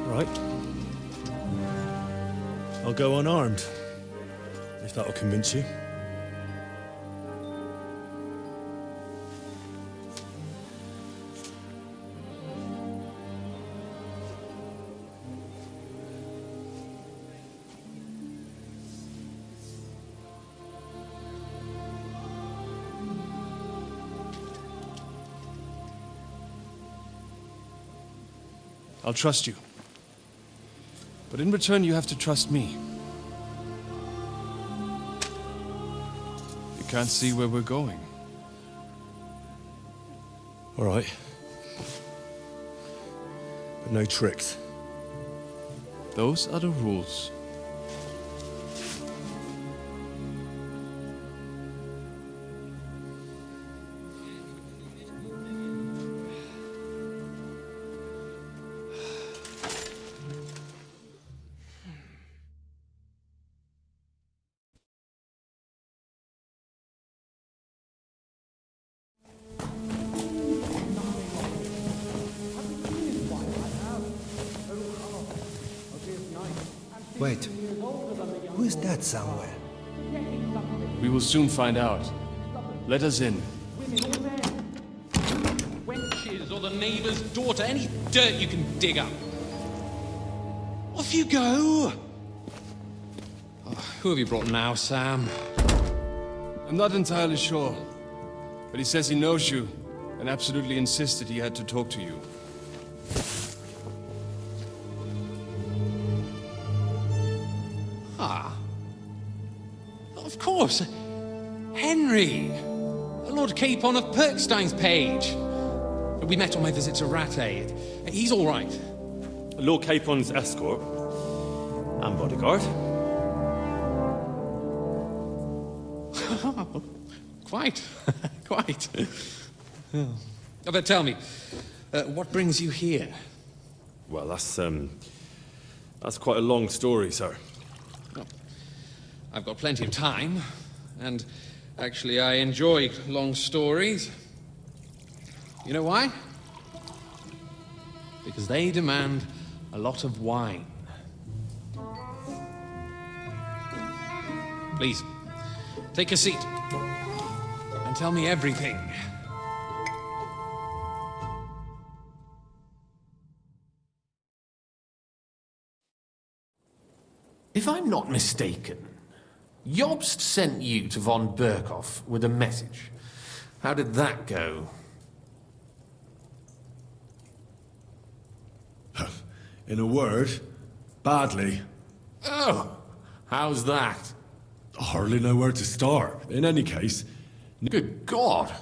Right. I'll go unarmed. If that'll convince you. I'll trust you. But in return, you have to trust me. You can't see where we're going. All right. But no tricks. Those are the rules. Wait. Who is that somewhere? We will soon find out. Let us in. Wenches or the neighbor's daughter, any dirt you can dig up. Off you go! Oh, who have you brought now, Sam? I'm not entirely sure. But he says he knows you, and absolutely insisted he had to talk to you. Ah. Of course. Henry. Lord Capon of Perkstein's page. We met on my visit to Rattay. He's all right. Lord Capon's escort. And bodyguard. Quite. Quite. Oh, but tell me, what brings you here? Well, that's quite a long story, sir. Well, I've got plenty of time, and actually I enjoy long stories. You know why? Because they demand a lot of wine. Please, take a seat and tell me everything. If I'm not mistaken, Jobst sent you to von Berkhoff with a message. How did that go? In a word, badly. Oh, how's that? I hardly know where to start. In any case... Good God!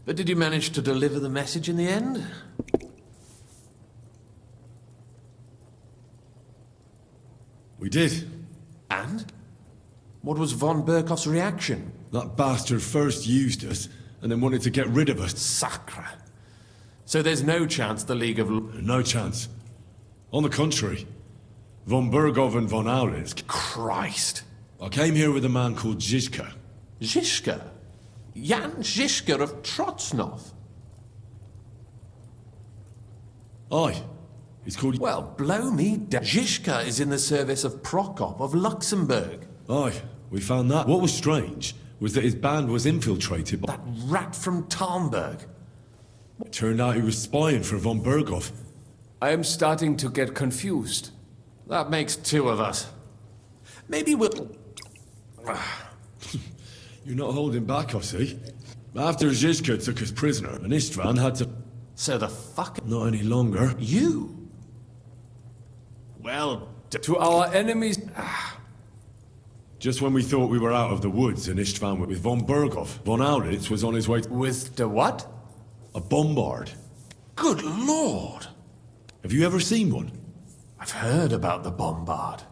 But did you manage to deliver the message in the end? We did. And? What was von Berkhoff's reaction? That bastard first used us, and then wanted to get rid of us. Sacre. So there's no chance the League of... No chance. On the contrary. Von Berghoff and von Aulitz... Christ. I came here with a man called Zizka. Zizka? Jan Zizka of Trotznov? Aye. He's called... Well, blow me down. Zizka is in the service of Prokop of Luxembourg. Aye, we found that. What was strange was that his band was infiltrated by... That rat from Talmberg. It turned out he was spying for von Berghoff. I am starting to get confused. That makes two of us. Maybe we'll... You're not holding back, I see. After Zizka took us prisoner, and Istvan had to... So the fuck... Not any longer. You? Well... To our enemies... Just when we thought we were out of the woods and Istvan with von Berghoff, von Aulitz was on his way... With the what? A bombard. Good Lord! Have you ever seen one? I've heard about the bombard.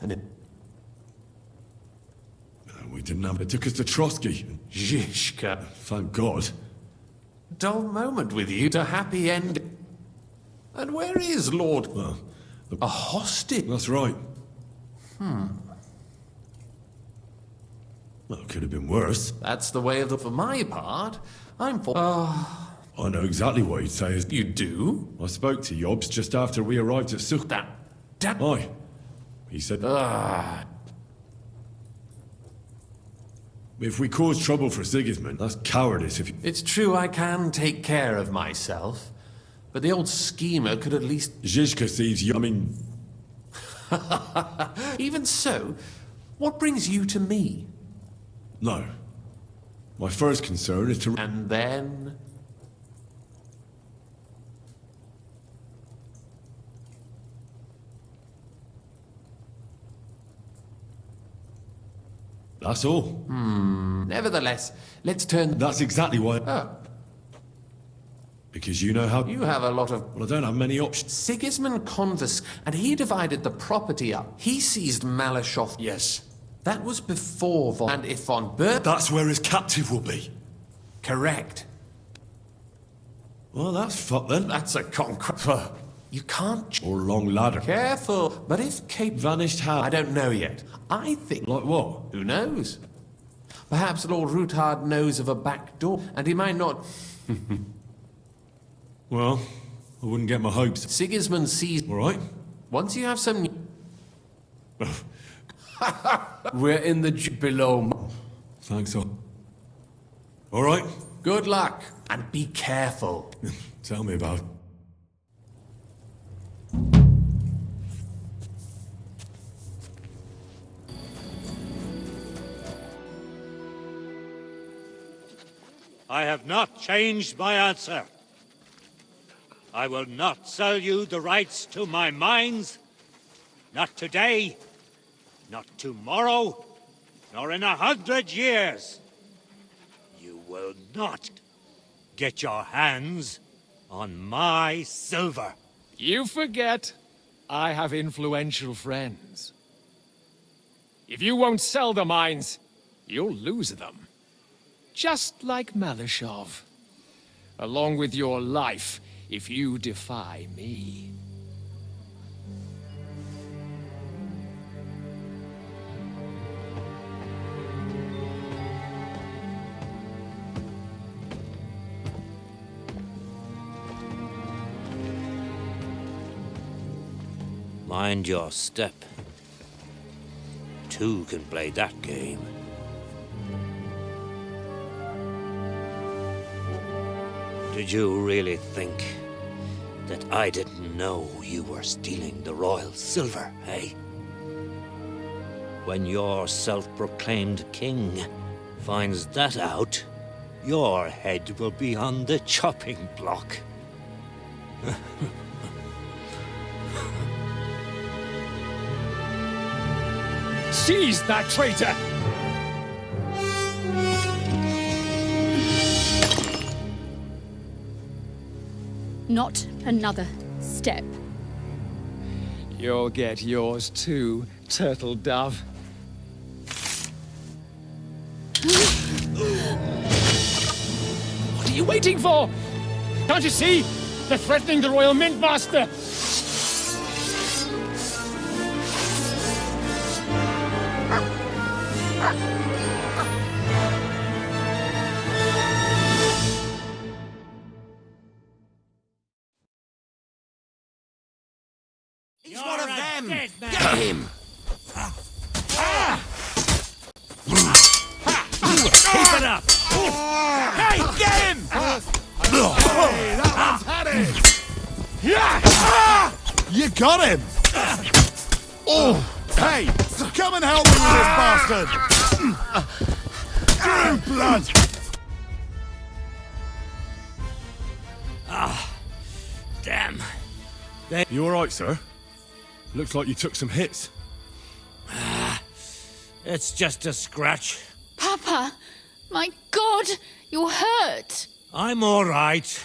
And it... We didn't have... It took us to Trotsky. Zizka. Thank God. Dull moment with you, a happy end. And where is Lord... Well... A hostage? That's right. Well, it could have been worse. That's the way of the... For my part, I'm for... I know exactly what he'd say. You do? I spoke to Jobs just after we arrived at Suk. That... Aye. He said... If we cause trouble for Sigismund, that's cowardice if you... It's true I can take care of myself, but the old schemer could at least... Zizka sees you... I mean... Even so, what brings you to me? No. My first concern is to... And then... That's all. Nevertheless, let's turn... That's exactly why... Oh. Because you know how... You have a lot of... Well, I don't have many options. Sigismund and he divided the property up. He seized Malashov. Yes. That was before von... And if von Berg... That's where his captive will be. Correct. Well, that's fucked then. That's a concrete... You can't... Or long ladder. Careful. But if Cape... Vanished how? I don't know yet. I think... Like what? Who knows? Perhaps Lord Ruthard knows of a back door, and he might not... Well, I wouldn't get my hopes. Sigismund sees... All right. Once you have some... We're in the below... Thanks, all right. Good luck, and be careful. Tell me about it. I have not changed my answer. I will not sell you the rights to my mines. Not today, not tomorrow, nor in 100 years. You will not get your hands on my silver. You forget I have influential friends. If you won't sell the mines, you'll lose them. Just like Malashov. Along with your life, if you defy me. Mind your step. Two can play that game. Did you really think that I didn't know you were stealing the royal silver, eh? When your self-proclaimed king finds that out, your head will be on the chopping block. Seize that traitor! Not another step. You'll get yours too, turtle dove. What are you waiting for? Can't you see? They're threatening the Royal Mint Master! He's one of them! Get him! Keep it up! Hey, get him! Hey, that one's had it! You got him! Oh! Hey! Come and help me with this bastard! True blood! Damn. You alright, sir? Looks like you took some hits. It's just a scratch. Papa! My God! You're hurt! I'm all right.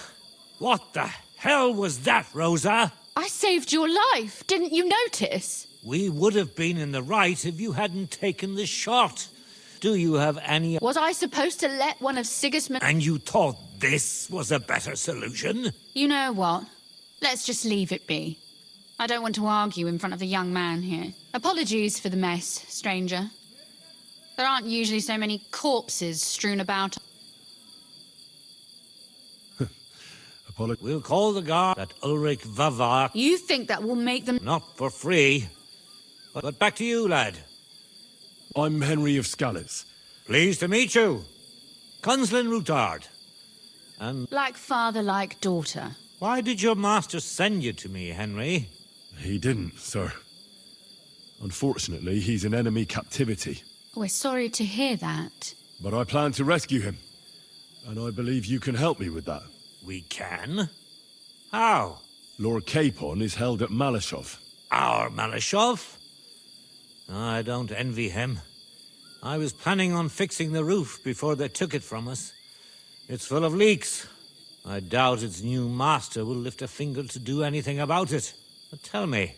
What the hell was that, Rosa? I saved your life. Didn't you notice? We would have been in the right if you hadn't taken the shot. Do you have any... Was I supposed to let one of Sigismund... And you thought this was a better solution? You know what? Let's just leave it be. I don't want to argue in front of the young man here. Apologies for the mess, stranger. There aren't usually so many corpses strewn about. We'll call the guard at Ulrich Vavak. You think that will make them... Not for free. But back to you, lad. I'm Henry of Scallis. Pleased to meet you. Conslin Routard. And... Like father, like daughter. Why did your master send you to me, Henry? He didn't, sir. Unfortunately, he's in enemy captivity. We're sorry to hear that. But I plan to rescue him. And I believe you can help me with that. We can? How? Lord Capon is held at Malashov. Our Malashov? I don't envy him. I was planning on fixing the roof before they took it from us. It's full of leaks. I doubt its new master will lift a finger to do anything about it. But tell me,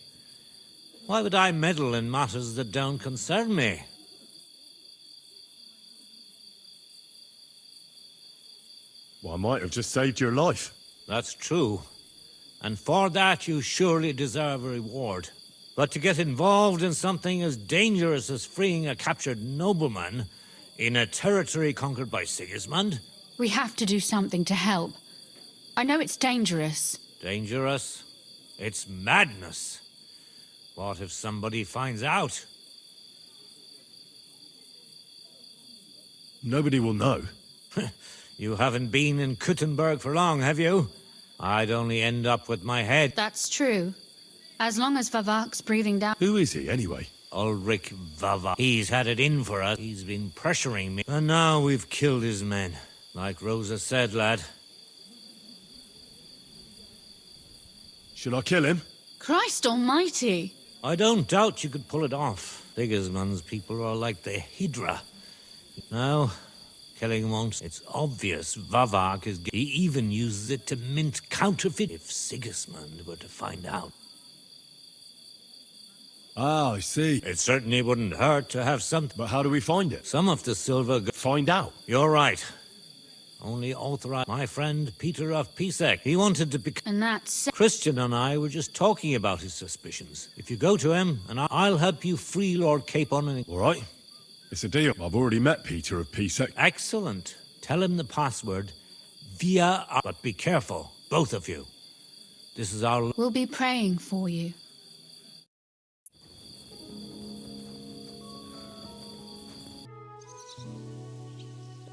why would I meddle in matters that don't concern me? Well, I might have just saved your life. That's true. And for that you surely deserve a reward. But to get involved in something as dangerous as freeing a captured nobleman in a territory conquered by Sigismund? We have to do something to help. I know it's dangerous. Dangerous? It's madness. What if somebody finds out? Nobody will know. You haven't been in Kuttenberg for long, have you? I'd only end up with my head. That's true. As long as Vavak's breathing down... Who is he, anyway? Ulrich Vavak. He's had it in for us. He's been pressuring me. And now we've killed his men. Like Rosa said, lad. Should I kill him? Christ almighty! I don't doubt you could pull it off. Sigismund's people are like the Hydra. No, killing won't. It's obvious Vavak is... He even uses it to mint counterfeit if Sigismund were to find out. Ah, I see. It certainly wouldn't hurt to have something. But how do we find it? Some of the silver... Find out. You're right. Only authorized my friend Peter of Pisek. He wanted to become... And that's... Christian and I were just talking about his suspicions. If you go to him, and I'll help you free Lord Capon and... All right. It's a deal. I've already met Peter of Pisek. Excellent. Tell him the password via... But be careful, both of you. This is our... We'll be praying for you.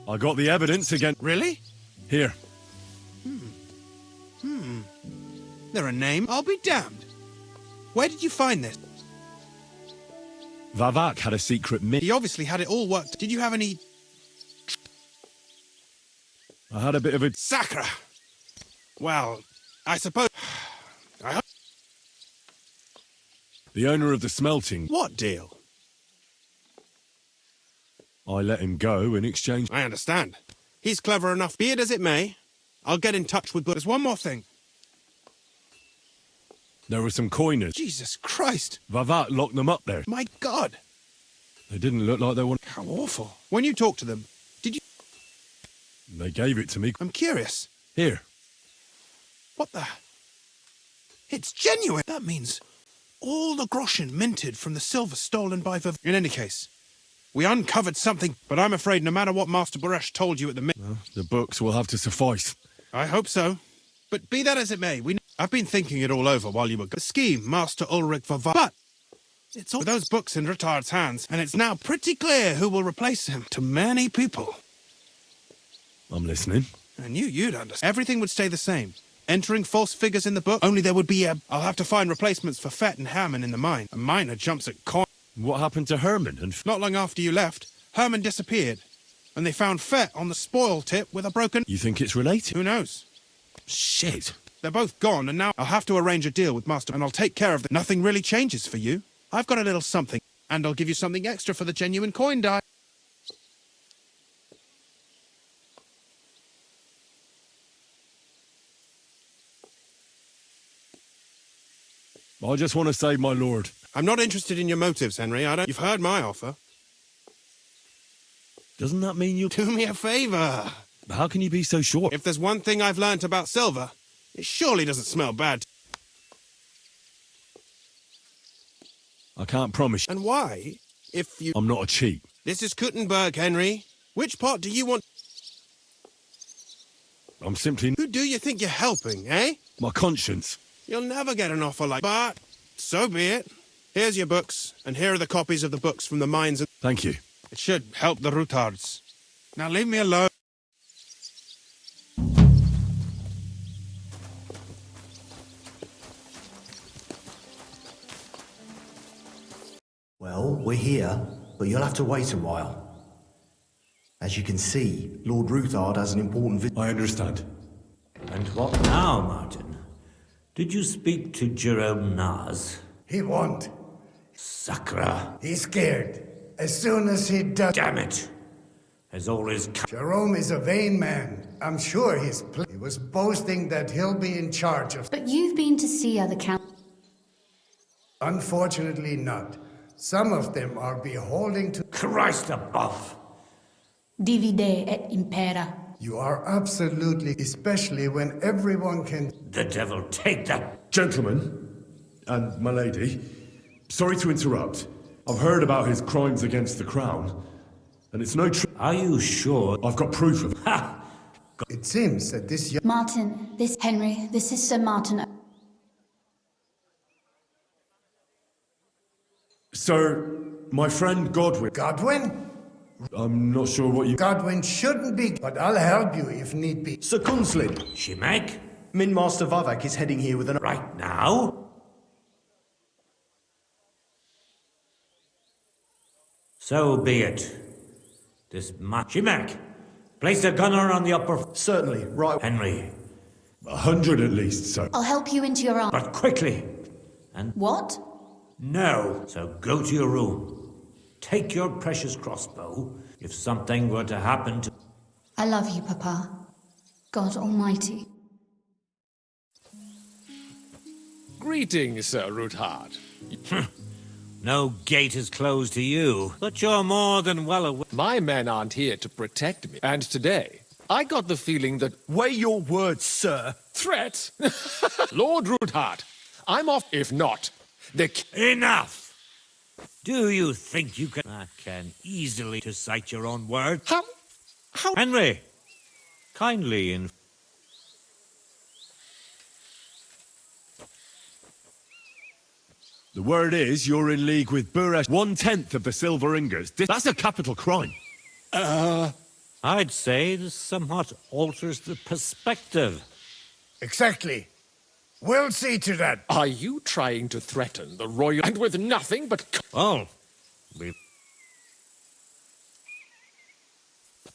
I got the evidence again. Really? Here. There are names. I'll be damned. Where did you find this? Vavak had a secret He obviously had it all worked. Did you have any... I had a bit of a... Sacra! Well, I suppose... I hope... The owner of the smelting... What deal? I let him go in exchange... I understand. He's clever enough. Be it as it may, I'll get in touch with... But there's one more thing. There were some coiners. Jesus Christ! Vavak locked them up there. My God! They didn't look like they wanted... How awful. When you talked to them, did you... They gave it to me. I'm curious. Here. What the... It's genuine! That means all the groschen minted from the silver stolen by Vav... In any case, we uncovered something, but I'm afraid no matter what Master Baresh told you at the Well, the books will have to suffice. I hope so. But be that as it may, I've been thinking it all over while you were... The scheme, Master Ulrich Vavar... But it's all... With those books in Retard's hands, and it's now pretty clear who will replace him to many people. I'm listening. I knew you'd understand. Everything would stay the same. Entering false figures in the book, only there would be a... I'll have to find replacements for Fett and Hammond in the mine. A miner jumps at coin. What happened to Herman and... Not long after you left, Herman disappeared. And they found Fett on the spoil tip with a broken... You think it's related? Who knows? Shit. They're both gone, and now I'll have to arrange a deal with Master, and I'll take care of it. Nothing really changes for you. I've got a little something, and I'll give you something extra for the genuine coin die. I just want to say, my lord. I'm not interested in your motives, Henry. You've heard my offer. Doesn't that mean you... Do me a favor. How can you be so sure? If there's one thing I've learnt about silver, it surely doesn't smell bad. I can't promise. And why? If you... I'm not a cheat. This is Kuttenberg, Henry. Which part do you want... I'm simply... Who do you think you're helping, eh? My conscience. You'll never get an offer like... But, so be it. Here's your books, and here are the copies of the books from the mines. Thank you. It should help the Rutards. Now leave me alone. Well, we're here, but you'll have to wait a while. As you can see, Lord Ruthard has an important visit. I understand. And what now, Martin? Did you speak to Jerome Naz? He won't. Sacra. He's scared. As soon as he does... Damn it! As always... Jerome is a vain man. I'm sure he was boasting that he'll be in charge of... But you've been to see other count... Unfortunately not. Some of them are beholding to... Christ above! Divide et impera. You are absolutely, especially when everyone can... The devil take that! Gentlemen, and my lady, sorry to interrupt. I've heard about his crimes against the crown, and it's no truth. Are you sure? I've got proof of it. Ha! It seems that this young... Martin, this is Sir Martin. Sir, my friend Godwin... Godwin? I'm not sure what you... Godwin shouldn't be, but I'll help you if need be. Sir Kunslin. Shimek? Min Master Vavak is heading here with an... Right now? So be it. This Shimek, place a gunner on the upper... Certainly, right... Henry. 100 at least, sir. I'll help you into your arm. But quickly. And... What? No. So go to your room. Take your precious crossbow. If something were to happen to... I love you, Papa. God Almighty. Greetings, Sir Ruthard. No gate is closed to you, but you're more than well aware... My men aren't here to protect me. And today, I got the feeling that... Weigh your words, sir. Threat? Lord Ruthard, I'm off. If not, Enough! Do you think you can... I can easily to cite your own words. How... Henry, kindly in... The word is you're in league with Buresh. 1/10 of the silver ingots. That's a capital crime. I'd say this somewhat alters the perspective. Exactly. We'll see to that. Are you trying to threaten the royal... and with nothing but... Oh,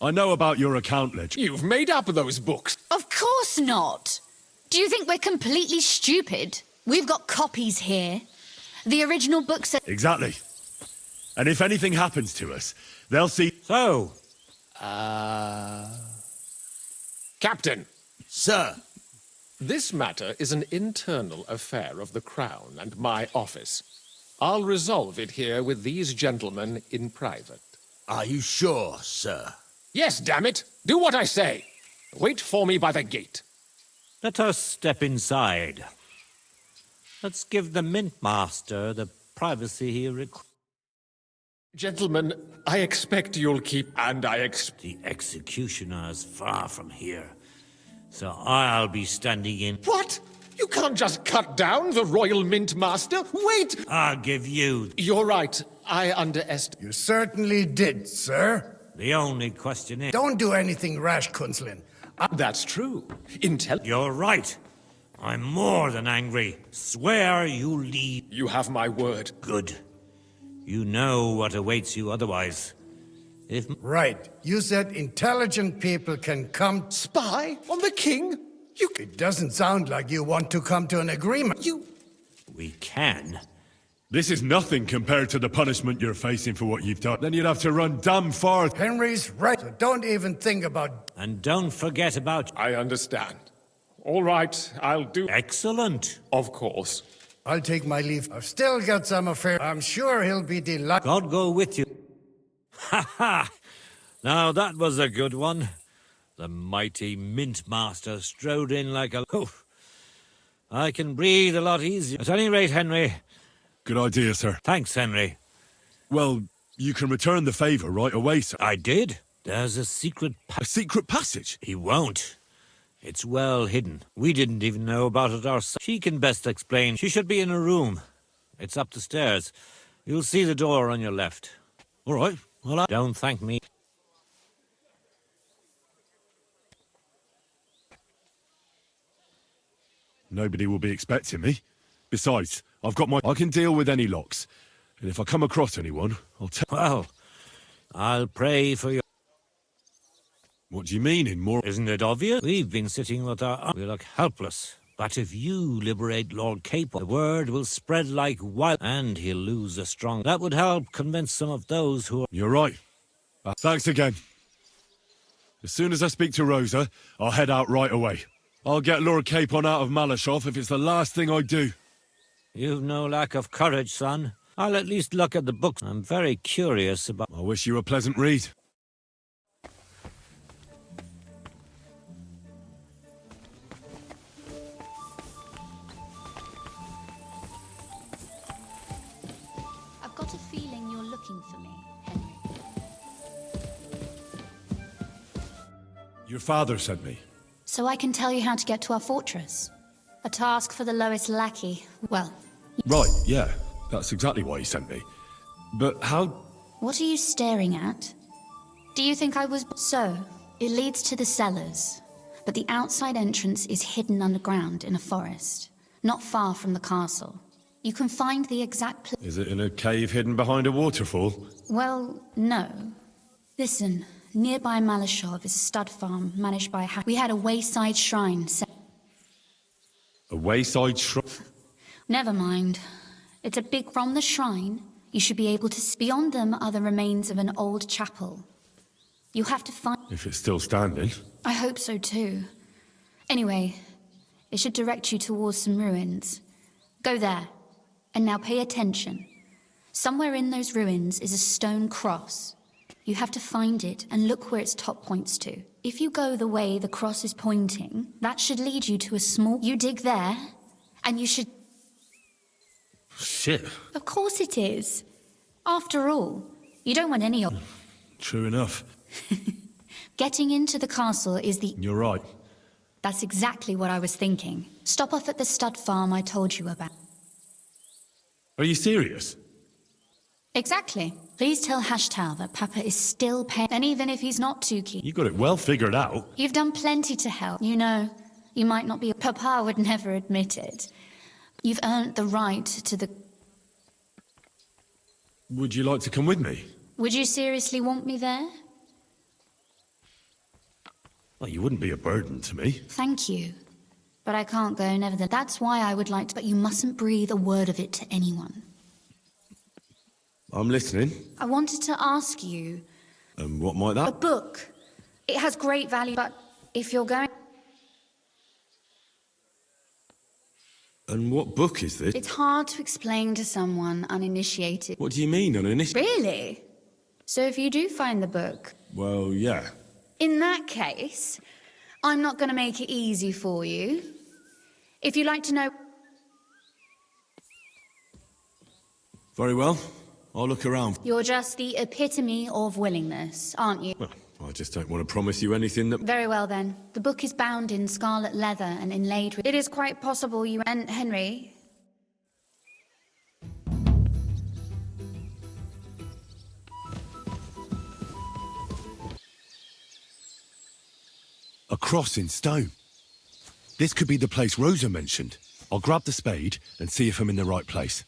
I know about your account ledger. You've made up those books. Of course not. Do you think we're completely stupid? We've got copies here. The original books are... Exactly. And if anything happens to us, they'll see... So... Captain. Sir. This matter is an internal affair of the Crown and my office. I'll resolve it here with these gentlemen in private. Are you sure, sir? Yes, damn it! Do what I say! Wait for me by the gate. Let us step inside. Let's give the Mint Master the privacy he requires. Gentlemen, I expect you'll keep... and I expect... The executioner's far from here, so I'll be standing in... What? You can't just cut down the Royal Mint Master? Wait! I'll give you... You're right. I underestimated... You certainly did, sir. The only question is... Don't do anything rash, Kunslin. That's true. You're right. I'm more than angry. Swear you leave. You have my word. Good. You know what awaits you otherwise. If... Right. You said intelligent people can come... Spy on the king? It doesn't sound like you want to come to an agreement. We can. This is nothing compared to the punishment you're facing for what you've done. Then you'd have to run damn far. Henry's right. So don't even think about... And don't forget about... I understand. All right, I'll do... Excellent. Of course. I'll take my leave. I've still got some affair. I'm sure he'll be delighted. God go with you. Ha ha! Now that was a good one. The mighty Mint Master strode in like a... Oh, I can breathe a lot easier. At any rate, Henry... Good idea, sir. Thanks, Henry. Well, you can return the favor right away, sir. I did. There's a secret... A secret passage? He won't. It's well hidden. We didn't even know about it ourselves. She can best explain. She should be in a room. It's up the stairs. You'll see the door on your left. All right. Well, Don't thank me. Nobody will be expecting me. Besides, I've got my... I can deal with any locks. And if I come across anyone, I'll tell... Well, I'll pray for your... What do you mean in more... Isn't it obvious? We've been sitting with our... We look helpless. But if you liberate Lord Capon, the word will spread like wild... And he'll lose a strong... That would help convince some of those who are... You're right. Thanks again. As soon as I speak to Rosa, I'll head out right away. I'll get Lord Capon out of Malashov if it's the last thing I do. You've no lack of courage, son. I'll at least look at the books. I'm very curious about... I wish you a pleasant read. I've got a feeling you're looking for me, Henry. Your father sent me. So I can tell you how to get to our fortress. A task for the lowest lackey. Well... Right, yeah. That's exactly why he sent me. But how... What are you staring at? Do you think I was... So, it leads to the cellars. But the outside entrance is hidden underground in a forest. Not far from the castle. You can find the exact place... Is it in a cave hidden behind a waterfall? Well, no. Listen, nearby Malashov is a stud farm managed by We had a wayside shrine set... A wayside shrine? Never mind. It's a big... From the shrine, you should be able to... Beyond them are the remains of an old chapel. You have to find... If it's still standing. I hope so too. Anyway, it should direct you towards some ruins. Go there. And now pay attention. Somewhere in those ruins is a stone cross. You have to find it and look where its top points to. If you go the way the cross is pointing, that should lead you to a small... You dig there, and you should... Shit. Of course it is. After all, you don't want any... True enough. Getting into the castle is the... You're right. That's exactly what I was thinking. Stop off at the stud farm I told you about. Are you serious? Exactly. Please tell Hashtal that Papa is still paying, and even if he's not too keen... You got it well figured out. You've done plenty to help. You know, You might not be... Papa would never admit it. You've earned the right to the... Would you like to come with me? Would you seriously want me there? Well, you wouldn't be a burden to me. Thank you. But I can't go, nevertheless. That's why I would like to... But you mustn't breathe a word of it to anyone. I'm listening. I wanted to ask you... And what might that... A book. It has great value, but if you're going... And what book is this? It's hard to explain to someone uninitiated. What do you mean, uninitiated? Really? So if you do find the book... Well, yeah. In that case, I'm not going to make it easy for you. If you'd like to know... Very well. I'll look around. You're just the epitome of willingness, aren't you? Well, I just don't want to promise you anything that... Very well, then. The book is bound in scarlet leather and inlaid with... It is quite possible you... And Henry... A cross in stone. This could be the place Rosa mentioned. I'll grab the spade and see if I'm in the right place.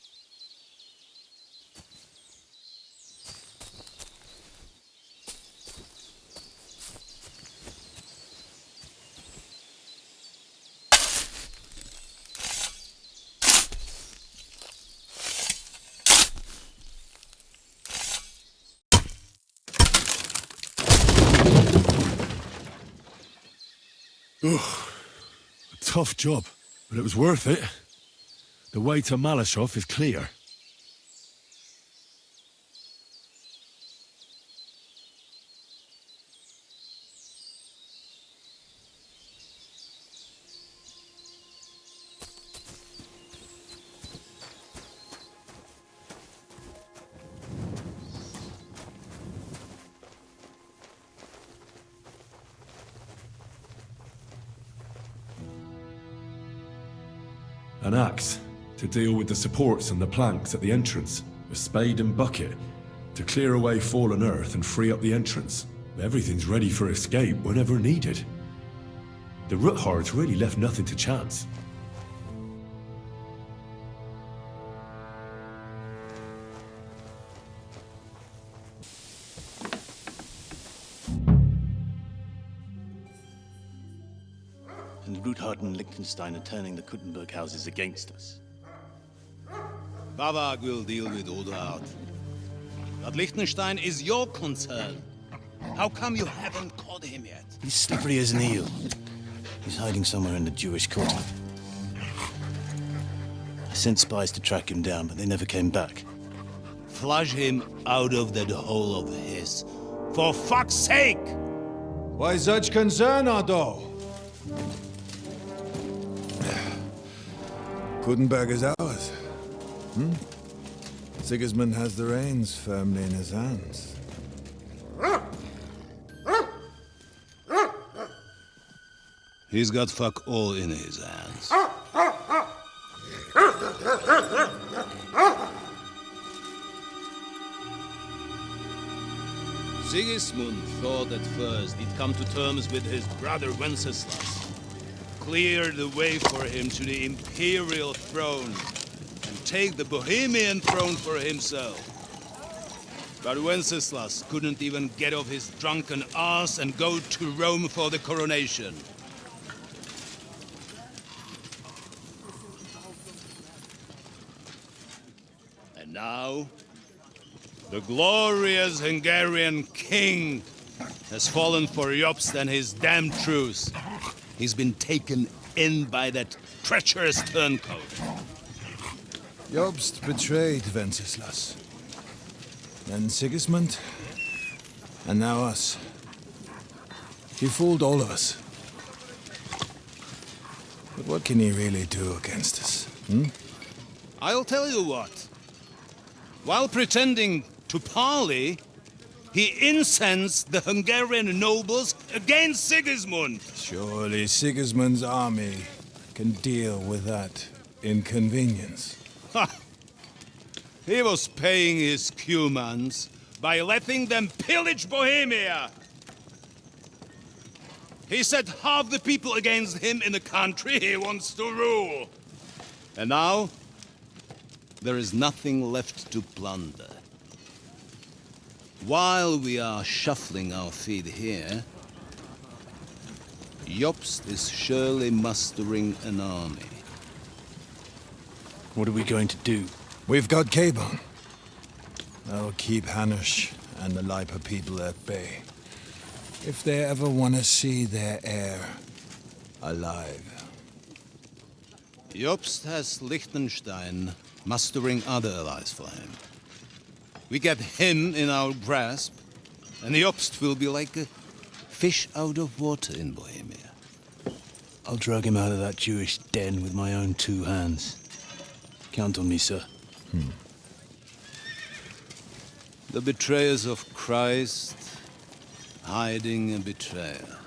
Ugh, a tough job, but it was worth it. The way to Malashov is clear. An axe to deal with the supports and the planks at the entrance. A spade and bucket to clear away fallen earth and free up the entrance. Everything's ready for escape whenever needed. The Ruthards really left nothing to chance. And Ruthard and Liechtenstein are turning the Kuttenberg houses against us. Bavag will deal with Odhard. But Liechtenstein is your concern. How come you haven't caught him yet? He's slippery as an eel. He's hiding somewhere in the Jewish quarter. I sent spies to track him down, but they never came back. Flush him out of that hole of his. For fuck's sake! Why such concern, Otto? Kuttenberg is ours. Sigismund has the reins firmly in his hands. He's got fuck all in his hands. Sigismund thought at first he'd come to terms with his brother Wenceslas, clear the way for him to the imperial throne, and take the Bohemian throne for himself. But Wenceslas couldn't even get off his drunken ass and go to Rome for the coronation. And now, the glorious Hungarian king has fallen for Jobst and his damned truce. He's been taken in by that treacherous turncoat. Jobst betrayed Wenceslas. Then Sigismund, and now us. He fooled all of us. But what can he really do against us, I'll tell you what. While pretending to parley, he incensed the Hungarian nobles against Sigismund. Surely Sigismund's army can deal with that inconvenience. Ha! He was paying his Cumans by letting them pillage Bohemia. He set half the people against him in the country he wants to rule. And now, there is nothing left to plunder. While we are shuffling our feet here, Jobst is surely mustering an army. What are we going to do? We've got Cabon. I'll keep Hanush and the Lipa people at bay. If they ever want to see their heir alive. Jobst has Liechtenstein mustering other allies for him. We get him in our grasp, and Jobst will be like a fish out of water in Bohemia. I'll drag him out of that Jewish den with my own 2 hands. Count on me, sir. The betrayers of Christ, hiding a betrayer.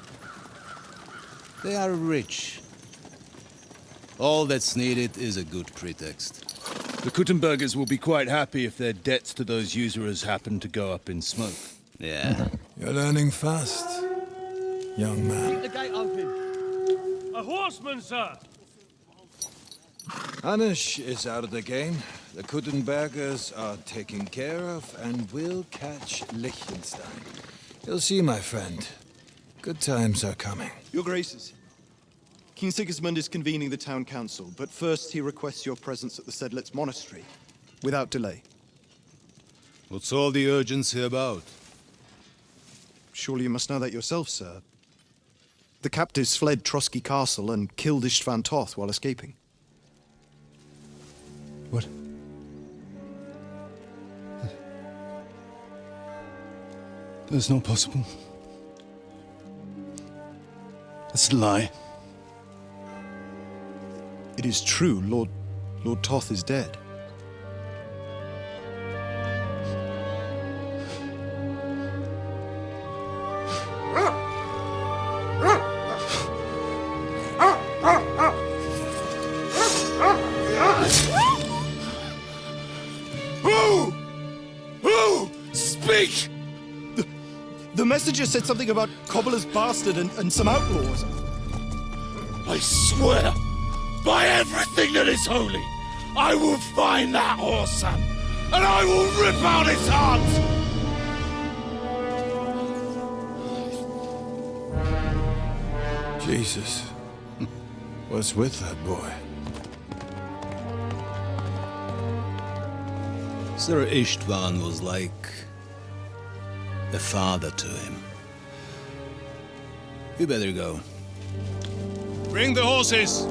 They are rich. All that's needed is a good pretext. The Kuttenbergers will be quite happy if their debts to those usurers happen to go up in smoke. Yeah. You're learning fast, young man. Keep the gate open. A horseman, sir! Hanush is out of the game. The Kuttenbergers are taken care of, and we'll catch Liechtenstein. You'll see, my friend. Good times are coming. Your Graces, King Sigismund is convening the town council, but first he requests your presence at the Sedlitz monastery, without delay. What's all the urgency about? Surely you must know that yourself, sir. The captives fled Trotsky Castle and killed Istvan Toth while escaping. What? That's not possible. That's a lie. It is true, Lord Toth is dead. Who? Speak! The messenger said something about Cobbler's bastard and some outlaws. I swear, by everything that is holy, I will find that whoreson, and I will rip out his heart! Jesus. What's with that boy? Sir Istvan was like a father to him. You better go. Bring the horses!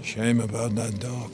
Shame about that dog.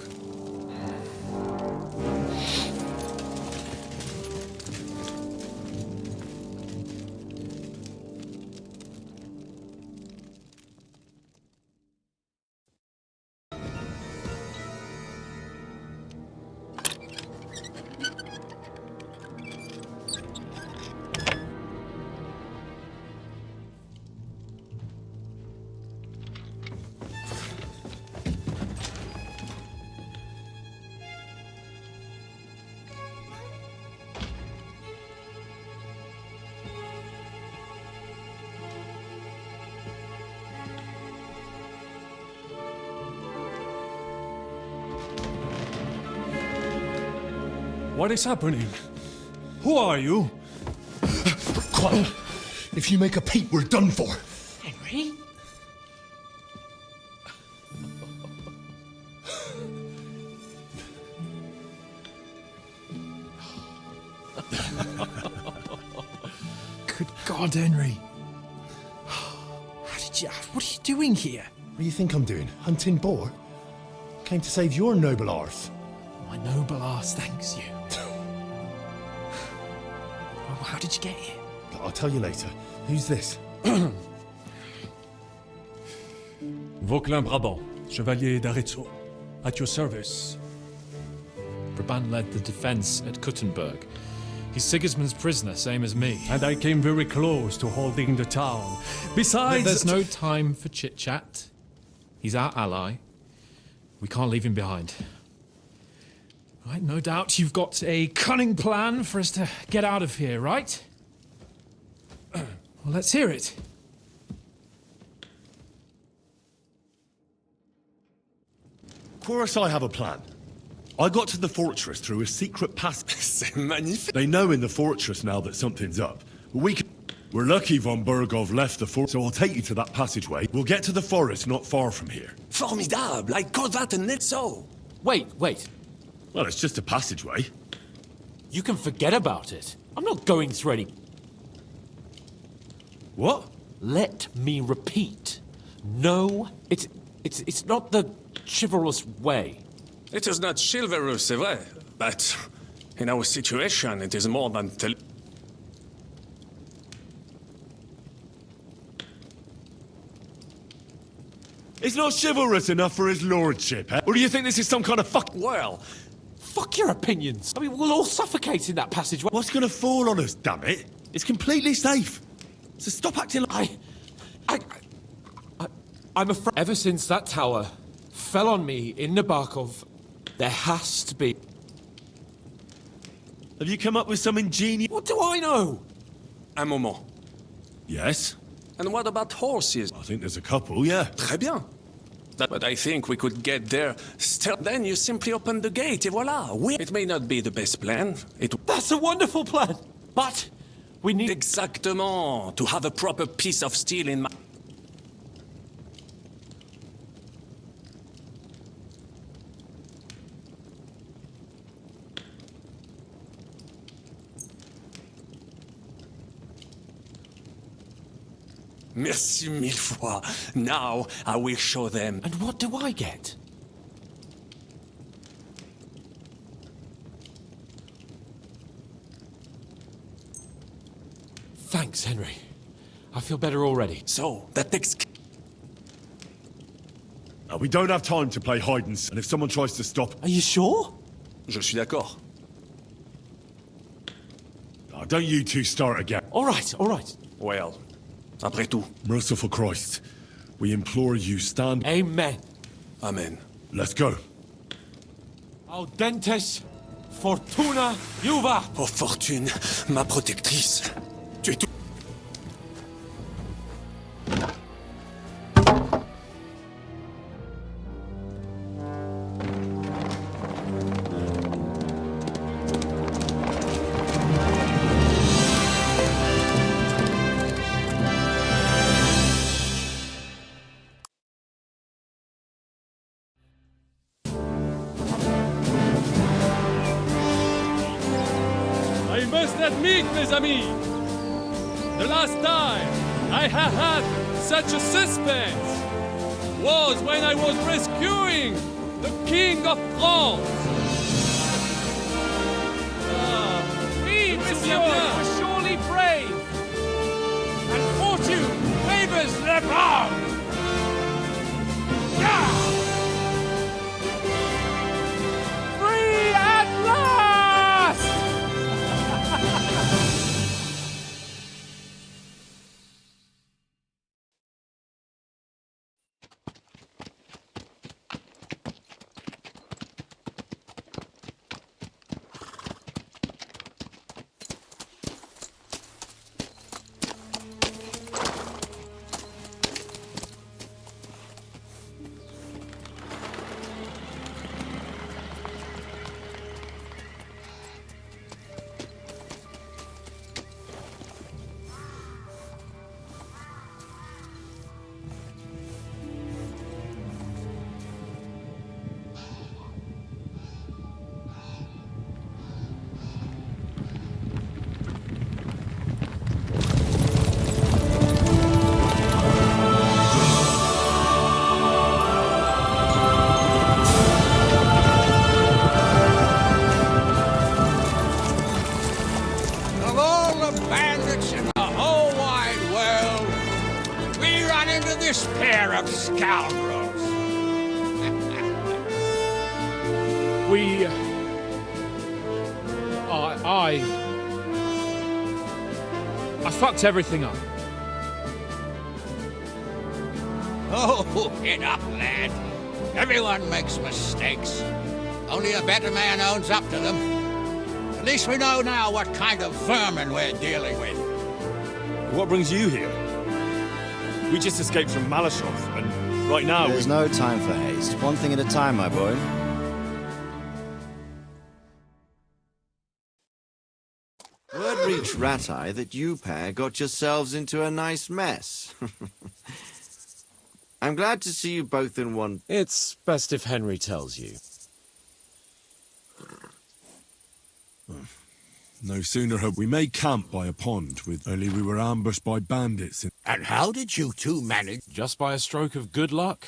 What is happening? Who are you? Quiet. If you make a peep, we're done for. Henry? Good God, Henry. What are you doing here? What do you think I'm doing? Hunting boar? Came to save your noble arse. My noble arse thanks you. Well, how did you get here? I'll tell you later. Who's this? Vauquelin Brabant, Chevalier d'Arezzo. At your service. Brabant led the defense at Kuttenberg. He's Sigismund's prisoner, same as me. And I came very close to holding the town. Besides... There's no time for chit-chat. He's our ally. We can't leave him behind. Right, no doubt you've got a cunning plan for us to get out of here, right? Well, let's hear it. Of course I have a plan. I got to the fortress through a secret passage. C'est magnifique. They know in the fortress now that something's up. We're lucky von Bergov left the fort, so I'll take you to that passageway. We'll get to the forest not far from here. Formidable! I call that a net so. Wait. Well, it's just a passageway. You can forget about it. I'm not going through any... What? Let me repeat. No, it's not the chivalrous way. It is not chivalrous, c'est vrai, but in our situation, it is more than... It's not chivalrous enough for his lordship, eh? Or do you think this is some kind of fuck... Well, fuck your opinions. I mean, we'll all suffocate in that passageway. What's gonna fall on us, damn it? It's completely safe. So stop acting like... I'm afraid... Ever since that tower fell on me in Nabokov, there has to be... Have you come up with some ingenious... What do I know? Un moment. Yes? And what about horses? I think there's a couple, yeah. Très bien. But I think we could get there still. Then you simply open the gate, et voilà. It may not be the best plan. That's a wonderful plan. But we need... Exactement. To have a proper piece of steel in my... Merci mille fois. Now I will show them. And what do I get? Thanks, Henry. I feel better already. So, that takes... We don't have time to play hide and seek, and if someone tries to stop... Are you sure? Je suis d'accord. Don't you two start again. All right. Well, après tout. Merciful Christ, we implore you, stand... Amen. Amen. Let's go. Audentes fortuna juva. Oh, fortune, ma protectrice. Tu es tout... I must admit, mes amis, the last time I have had such a suspense was when I was rescuing the King of France. Oui, monsieur, you were surely brave. And fortune favors the brave. Free at last! Of all the bandits in the whole wide world, we run into this pair of scoundrels. I fucked everything up. Oh, get up, lad. Everyone makes mistakes. Only a better man owns up to them. At least we know now what kind of vermin we're dealing with. What brings you here? We just escaped from Malashov, and right now There's no time for haste. One thing at a time, my boy. Word reached Rat-Eye that you pair got yourselves into a nice mess. I'm glad to see you both in one... It's best if Henry tells you. No sooner had we made camp by a pond, only we were ambushed by bandits. And how did you two manage? Just by a stroke of good luck.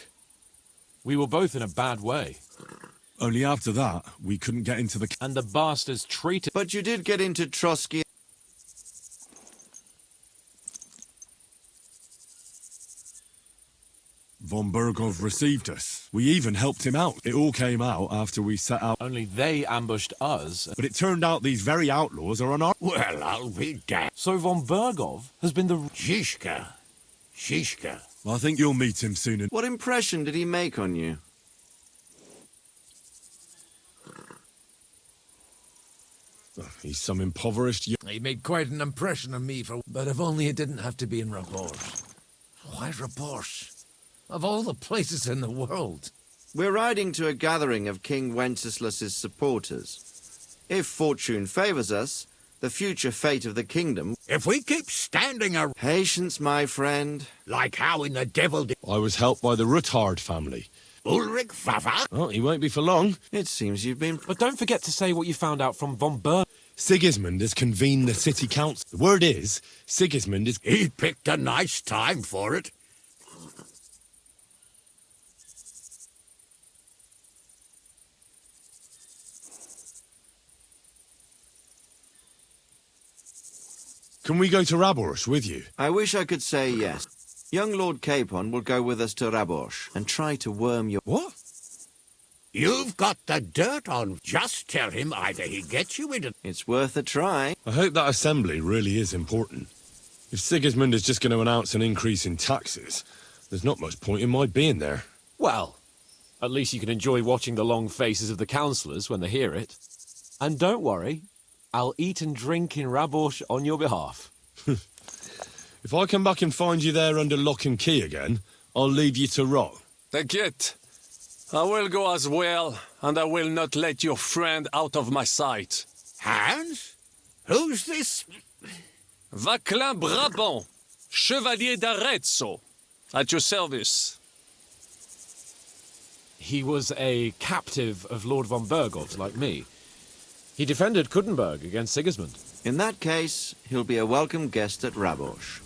We were both in a bad way. Only after that, we couldn't get into the... And the bastards treated... But you did get into Trotsky... Von Bergov received us. We even helped him out. It all came out after we set out. Only they ambushed us. But it turned out these very outlaws are on our... Well, I'll be damned. So Von Bergov has been the... Shishka. Well, I think you'll meet him soon. What impression did he make on you? He's some impoverished... He made quite an impression on me, but if only it didn't have to be in Rabors. Why Rabors? Of all the places in the world. We're riding to a gathering of King Wenceslas's supporters. If fortune favors us, the future fate of the kingdom... If we keep standing around... Patience, my friend. Like how in the devil did... I was helped by the Ruthard family. Ulrich Fafa? Oh, he won't be for long. It seems you've been... But don't forget to say what you found out from Von Berg. Sigismund has convened the city council. The word is, Sigismund is... He picked a nice time for it. Can we go to Rabors with you? I wish I could say yes. Young Lord Capon will go with us to Rabors and try to worm your... What? You've got the dirt on. Just tell him either he gets you into... It's worth a try. I hope that assembly really is important. If Sigismund is just going to announce an increase in taxes, there's not much point in my being there. Well, at least you can enjoy watching the long faces of the councillors when they hear it. And don't worry, I'll eat and drink in Rabors on your behalf. If I come back and find you there under lock and key again, I'll leave you to rot. T'inquiète. I will go as well, and I will not let your friend out of my sight. Hans? Who's this? Vaclin Brabant, Chevalier d'Arezzo, at your service. He was a captive of Lord von Bergov's, like me. He defended Kuttenberg against Sigismund. In that case, he'll be a welcome guest at Rabors.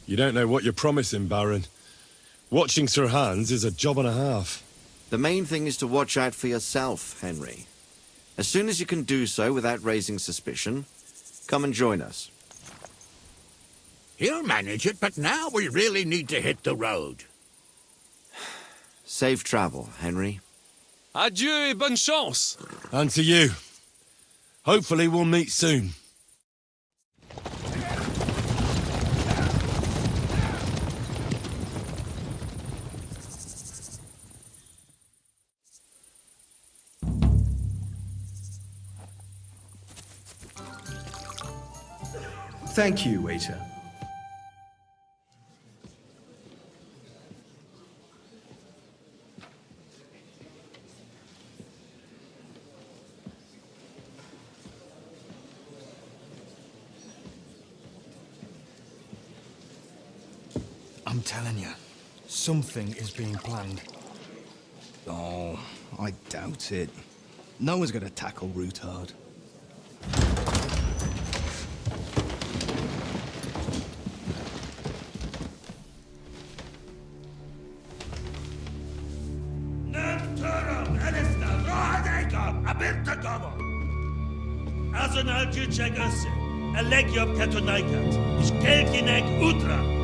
You don't know what you're promising, Baron. Watching Sir Hans is a job and a half. The main thing is to watch out for yourself, Henry. As soon as you can do so without raising suspicion, come and join us. He'll manage it, but now we really need to hit the road. Safe travel, Henry. Adieu et bonne chance! And to you. Hopefully we'll meet soon. Thank you, waiter. I'm telling you, something is being planned. Oh, I doubt it. No one's gonna tackle Ruthard. Azonal Gyurcsák össze, a legjobb katonákat, és kelkinek útra!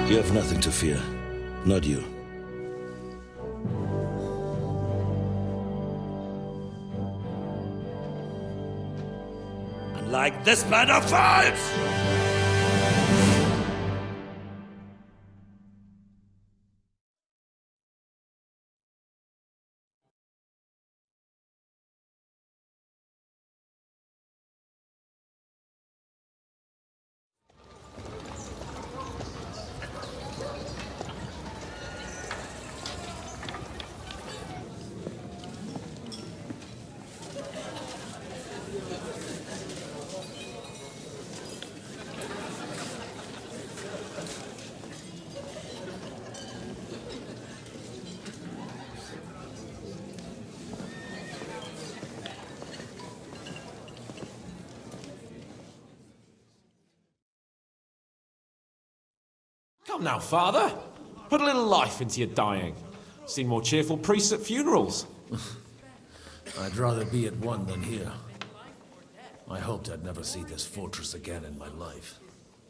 You have nothing to fear. Not you. Like this man of fights! Come now, Father. Put a little life into your dying. Seen more cheerful priests at funerals. I'd rather be at one than here. I hoped I'd never see this fortress again in my life.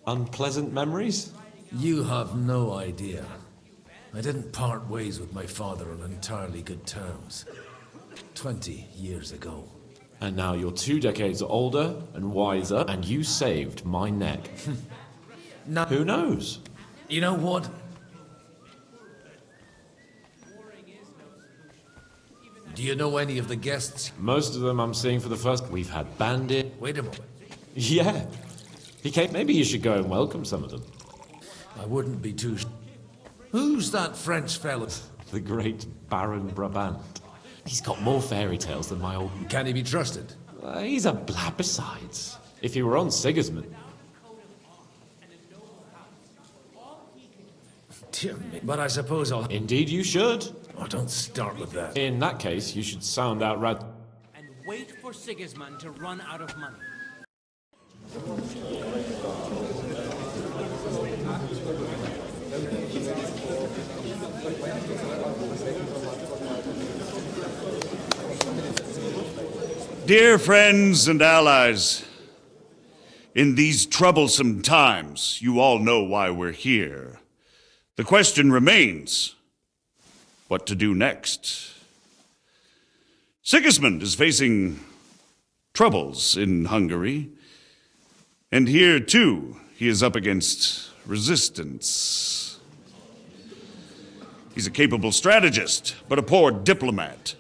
Unpleasant memories? You have no idea. I didn't part ways with my father on entirely good terms. 20 years ago. And now you're 2 decades older and wiser, and you saved my neck. No. Who knows? You know what? Do you know any of the guests? Most of them I'm seeing for the first. We've had Bandit. Wait a moment. Yeah. He came. Maybe you should go and welcome some of them. I wouldn't be too... Who's that French fella? The great Baron Brabant. He's got more fairy tales than my old... Can he be trusted? He's a blab besides. If he were on Sigismund... Dear me. But I suppose I'll... Indeed you should. Oh, don't start with that. In that case, you should sound out And wait for Sigismund to run out of money. Dear friends and allies, in these troublesome times, you all know why we're here. The question remains, what to do next? Sigismund is facing troubles in Hungary, and here, too, he is up against resistance. He's a capable strategist, but a poor diplomat.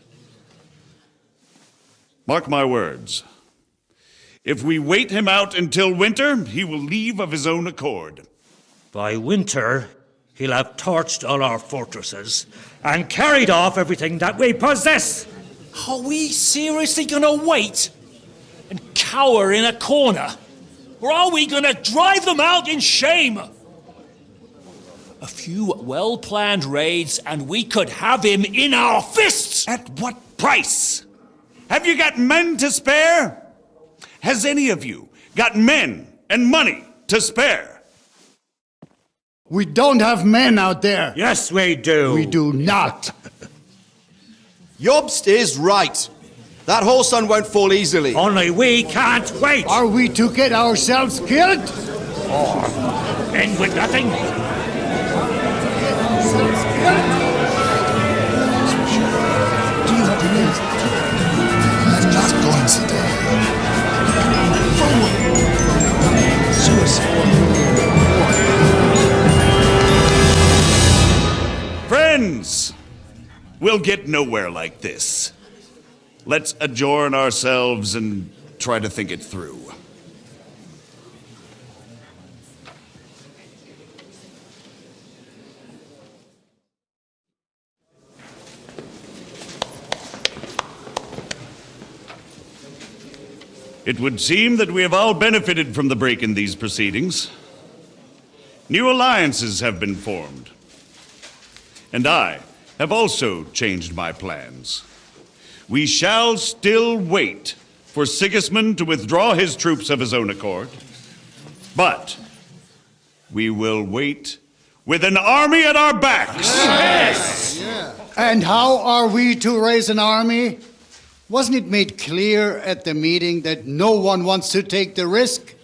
Mark my words. If we wait him out until winter, he will leave of his own accord. By winter, he'll have torched all our fortresses and carried off everything that we possess. Are we seriously gonna wait and cower in a corner? Or are we gonna drive them out in shame? A few well-planned raids and we could have him in our fists! At what price? Have you got men to spare? Has any of you got men and money to spare? We don't have men out there. Yes, we do. We do not. Jobst is right. That whole sun won't fall easily. Only we can't wait. Are we to get ourselves killed? Or end with nothing? Friends, we'll get nowhere like this. Let's adjourn ourselves and try to think it through. It would seem that we have all benefited from the break in these proceedings. New alliances have been formed. And I have also changed my plans. We shall still wait for Sigismund to withdraw his troops of his own accord, but we will wait with an army at our backs. Yes! And how are we to raise an army? Wasn't it made clear at the meeting that no one wants to take the risk?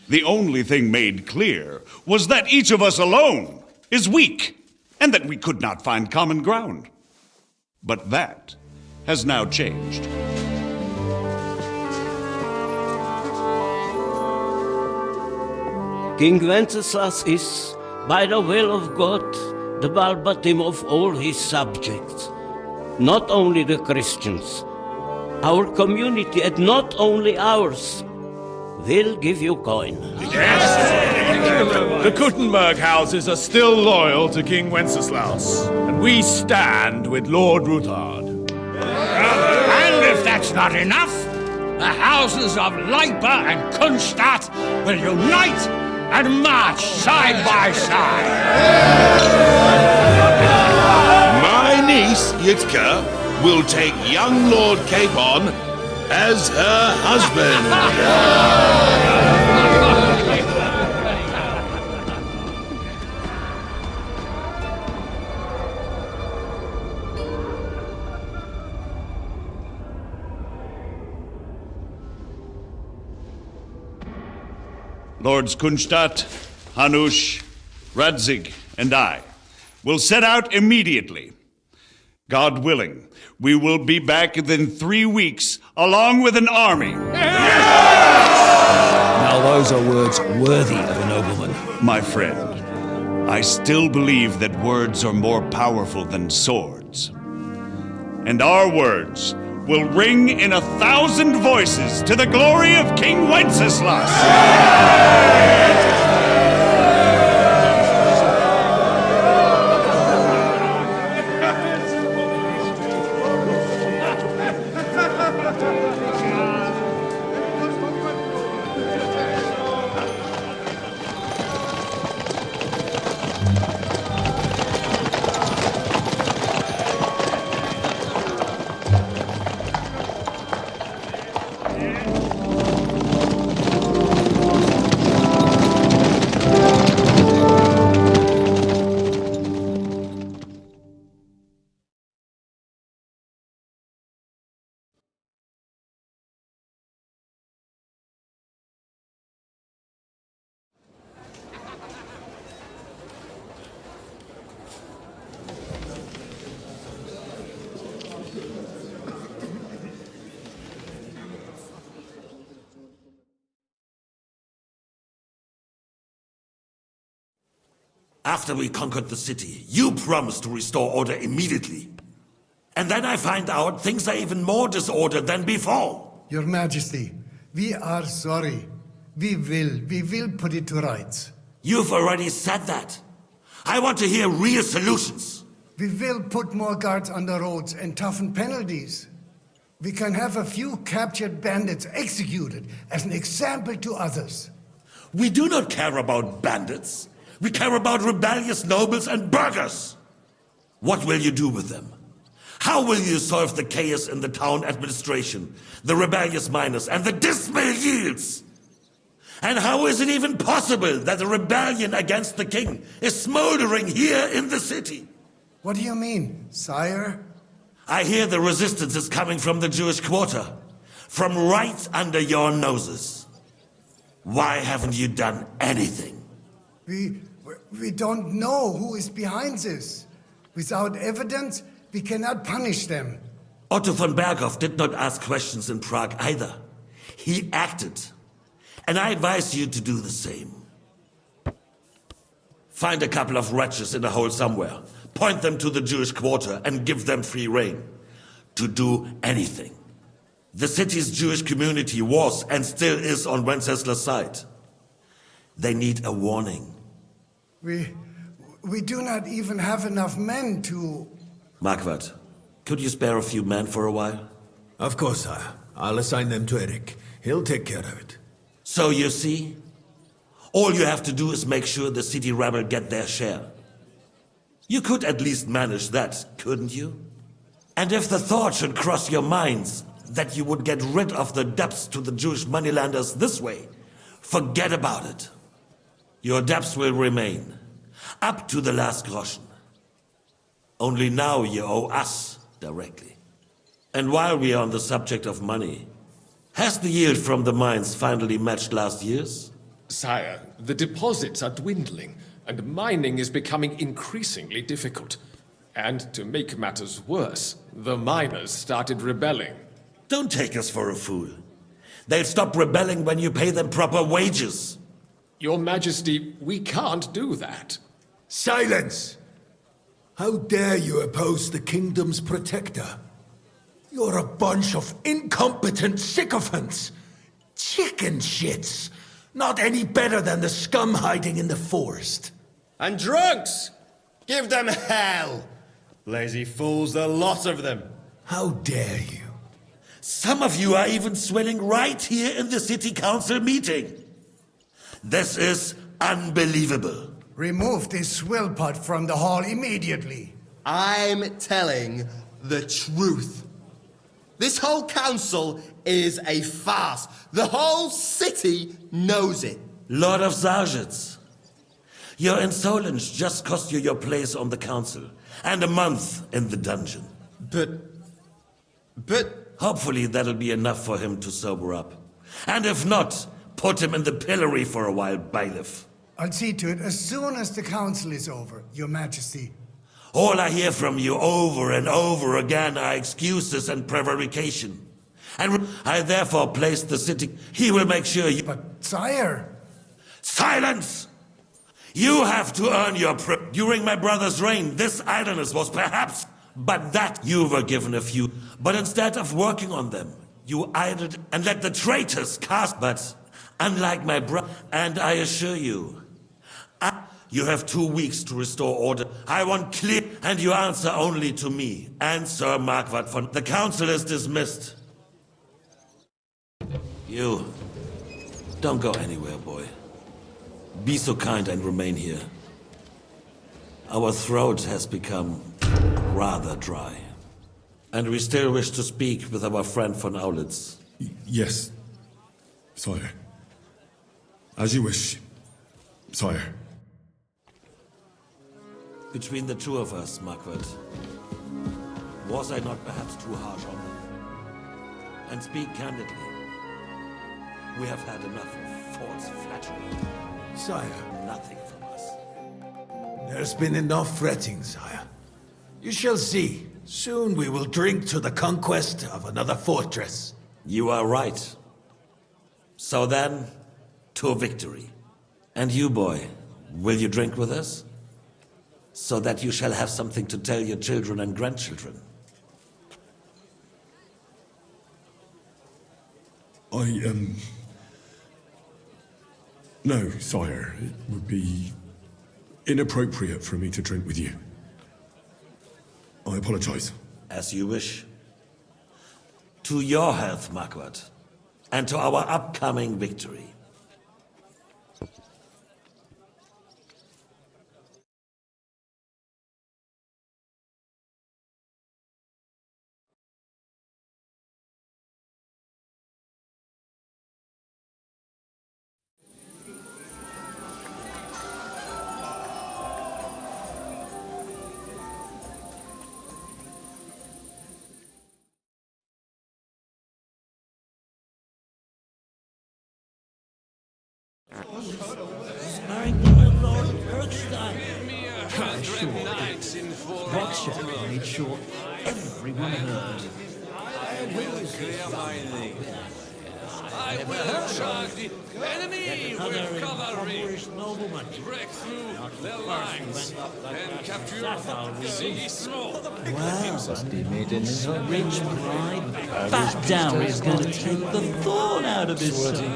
The only thing made clear was that each of us alone is weak, and that we could not find common ground. But that has now changed. King Wenceslas is, by the will of God, the balbatim of all his subjects. Not only the Christians, our community, and not only ours, will give you coin. The Kuttenberg houses are still loyal to King Wenceslas, and we stand with Lord Ruthard. And if that's not enough, the houses of Leipa and Kunstadt will unite and march side by side. My niece, Yitka, will take young Lord Capon as her husband. Lords Kunstadt, Hanush, Radzig, and I will set out immediately. God willing, we will be back within 3 weeks, along with an army. Now those are words worthy of a nobleman. My friend, I still believe that words are more powerful than swords. And our words will ring in 1,000 voices to the glory of King Wenceslas. After we conquered the city, you promised to restore order immediately. And then I find out things are even more disordered than before. Your Majesty, we are sorry. We will put it to rights. You've already said that. I want to hear real solutions. We will put more guards on the roads and toughen penalties. We can have a few captured bandits executed as an example to others. We do not care about bandits. We care about rebellious nobles and burghers. What will you do with them? How will you solve the chaos in the town administration, the rebellious miners, and the dismal yields? And how is it even possible that a rebellion against the king is smoldering here in the city? What do you mean, sire? I hear the resistance is coming from the Jewish quarter, from right under your noses. Why haven't you done anything? We don't know who is behind this. Without evidence, we cannot punish them. Otto von Berghoff did not ask questions in Prague either. He acted. And I advise you to do the same. Find a couple of wretches in a hole somewhere, point them to the Jewish quarter, and give them free rein to do anything. The city's Jewish community was and still is on Wenceslas' side. They need a warning. We do not even have enough men to... Marquardt, could you spare a few men for a while? Of course, sire. I'll assign them to Eric. He'll take care of it. So you see, all you have to do is make sure the city rebel get their share. You could at least manage that, couldn't you? And if the thought should cross your minds that you would get rid of the debts to the Jewish moneylenders this way, forget about it. Your debts will remain, up to the last groschen. Only now you owe us directly. And while we are on the subject of money, has the yield from the mines finally matched last year's? Sire, the deposits are dwindling, and mining is becoming increasingly difficult. And to make matters worse, the miners started rebelling. Don't take us for a fool. They'll stop rebelling when you pay them proper wages. Your Majesty, we can't do that. Silence! How dare you oppose the kingdom's protector? You're a bunch of incompetent sycophants! Chicken shits! Not any better than the scum hiding in the forest. And drunks! Give them hell! Lazy fools, the lot of them. How dare you? Some of you are even swelling right here in the city council meeting. This is unbelievable. Remove this swill pot from the hall immediately. I'm telling the truth. This whole council is a farce. The whole city knows it. Lord of Sargents, your insolence just cost you your place on the council and a month in the dungeon. But... Hopefully that'll be enough for him to sober up. And if not, put him in the pillory for a while, bailiff. I'll see to it as soon as the council is over, Your Majesty. All I hear from you over and over again are excuses and prevarication. And I therefore place the city... He will make sure you... But, sire... Silence! You have to earn your During my brother's reign, this idleness was perhaps... But that you were given a few. But instead of working on them, you idled and let the traitors cast. But unlike my brother, and I assure you, you have 2 weeks to restore order. I want clear, and you answer only to me and Sir Marquardt von. The council is dismissed. You, don't go anywhere, boy. Be so kind and remain here. Our throat has become rather dry. And we still wish to speak with our friend von Aulitz. Yes, sire. As you wish, sire. Between the two of us, Marquardt, was I not perhaps too harsh on them? And speak candidly, we have had enough of false flattery. Sire. Nothing from us. There's been enough fretting, sire. You shall see. Soon we will drink to the conquest of another fortress. You are right. So then, to victory. And you, boy, will you drink with us? So that you shall have something to tell your children and grandchildren. No, sire. It would be inappropriate for me to drink with you. I apologize. As you wish. To your health, Marquardt, and to our upcoming victory. Rothschild made sure everyone heard. I will clear my name. I will charge the enemy with cavalry, break through their lines, and capture Sigismund. Wow, he made an rich bride. That dowry is going to take the thorn out of his soul.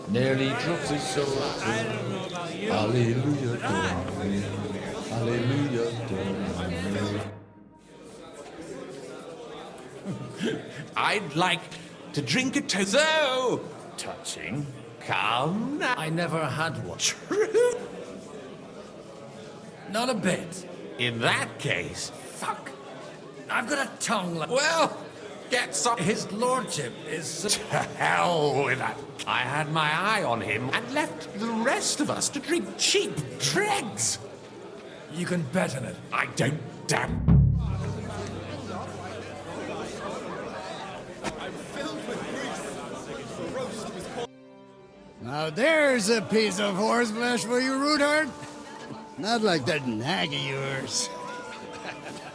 Nearly dropped his soul. Hallelujah, hallelujah. I'd like to drink a toast. So touching. Come now. I never had one. True. Not a bit. In that case, Fuck. I've got a tongue like... well, get some. His lordship is... To hell with that. I had my eye on him and left the rest of us to drink cheap dregs. You can bet on it. I don't damn. Now there's a piece of horseflesh for you, Roothard. Not like that nag of yours.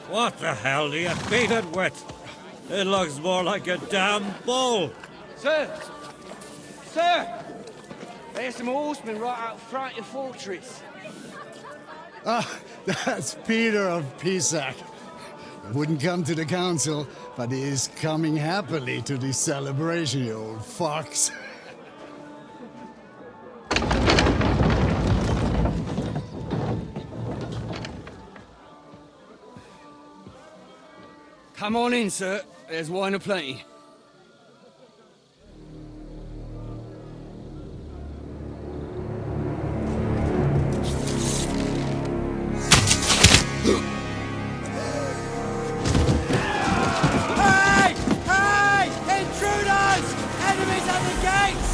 What the hell do you beat it with? It looks more like a damn bull. Sir! Sir! There's some horsemen right out front of the fortress. Ah, that's Peter of Pisac. He wouldn't come to the council, but he is coming happily to the celebration, you old fox. Come on in, sir. There's wine aplenty. Hey! Hey! Intruders! Enemies at the gates!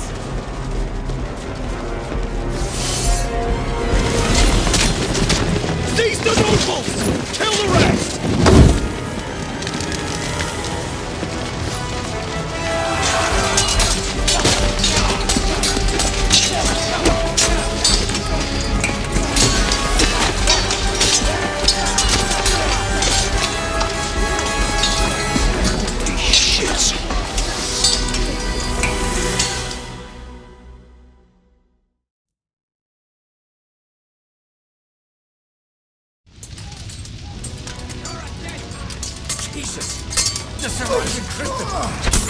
Seize the nobles! Kill the rest! Jesus! Just arrived in Christendom.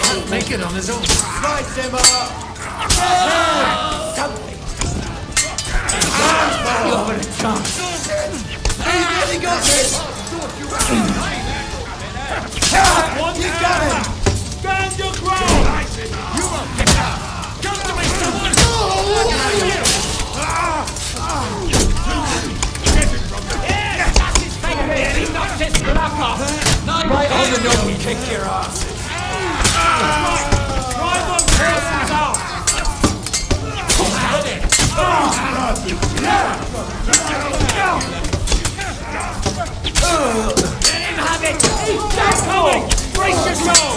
Can't make it on his own. Slice him up! Something! You're over the chance! He's really got this! You got him! Stand your ground! You will get up! Come to me, someone! That's his face! He knocked his block off! Right on the nose and kick your asses! Drive on horses out! Have it! Let him have it! He's back coming! Brace yourself!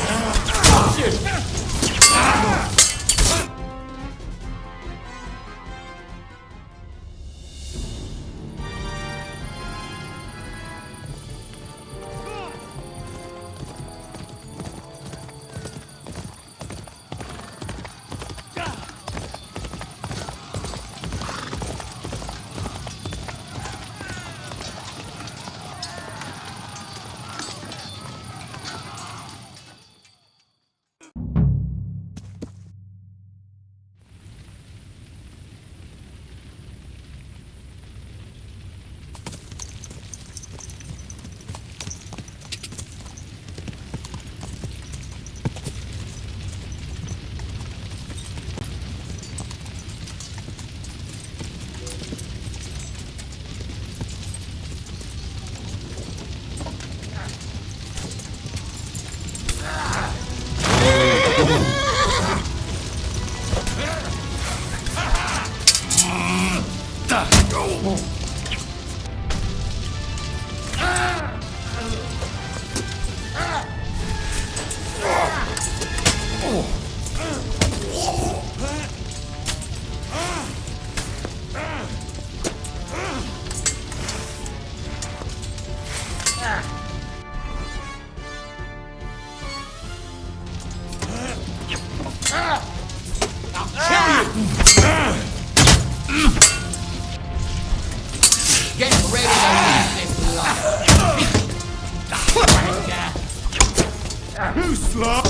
Get ready to leave this life. You slop!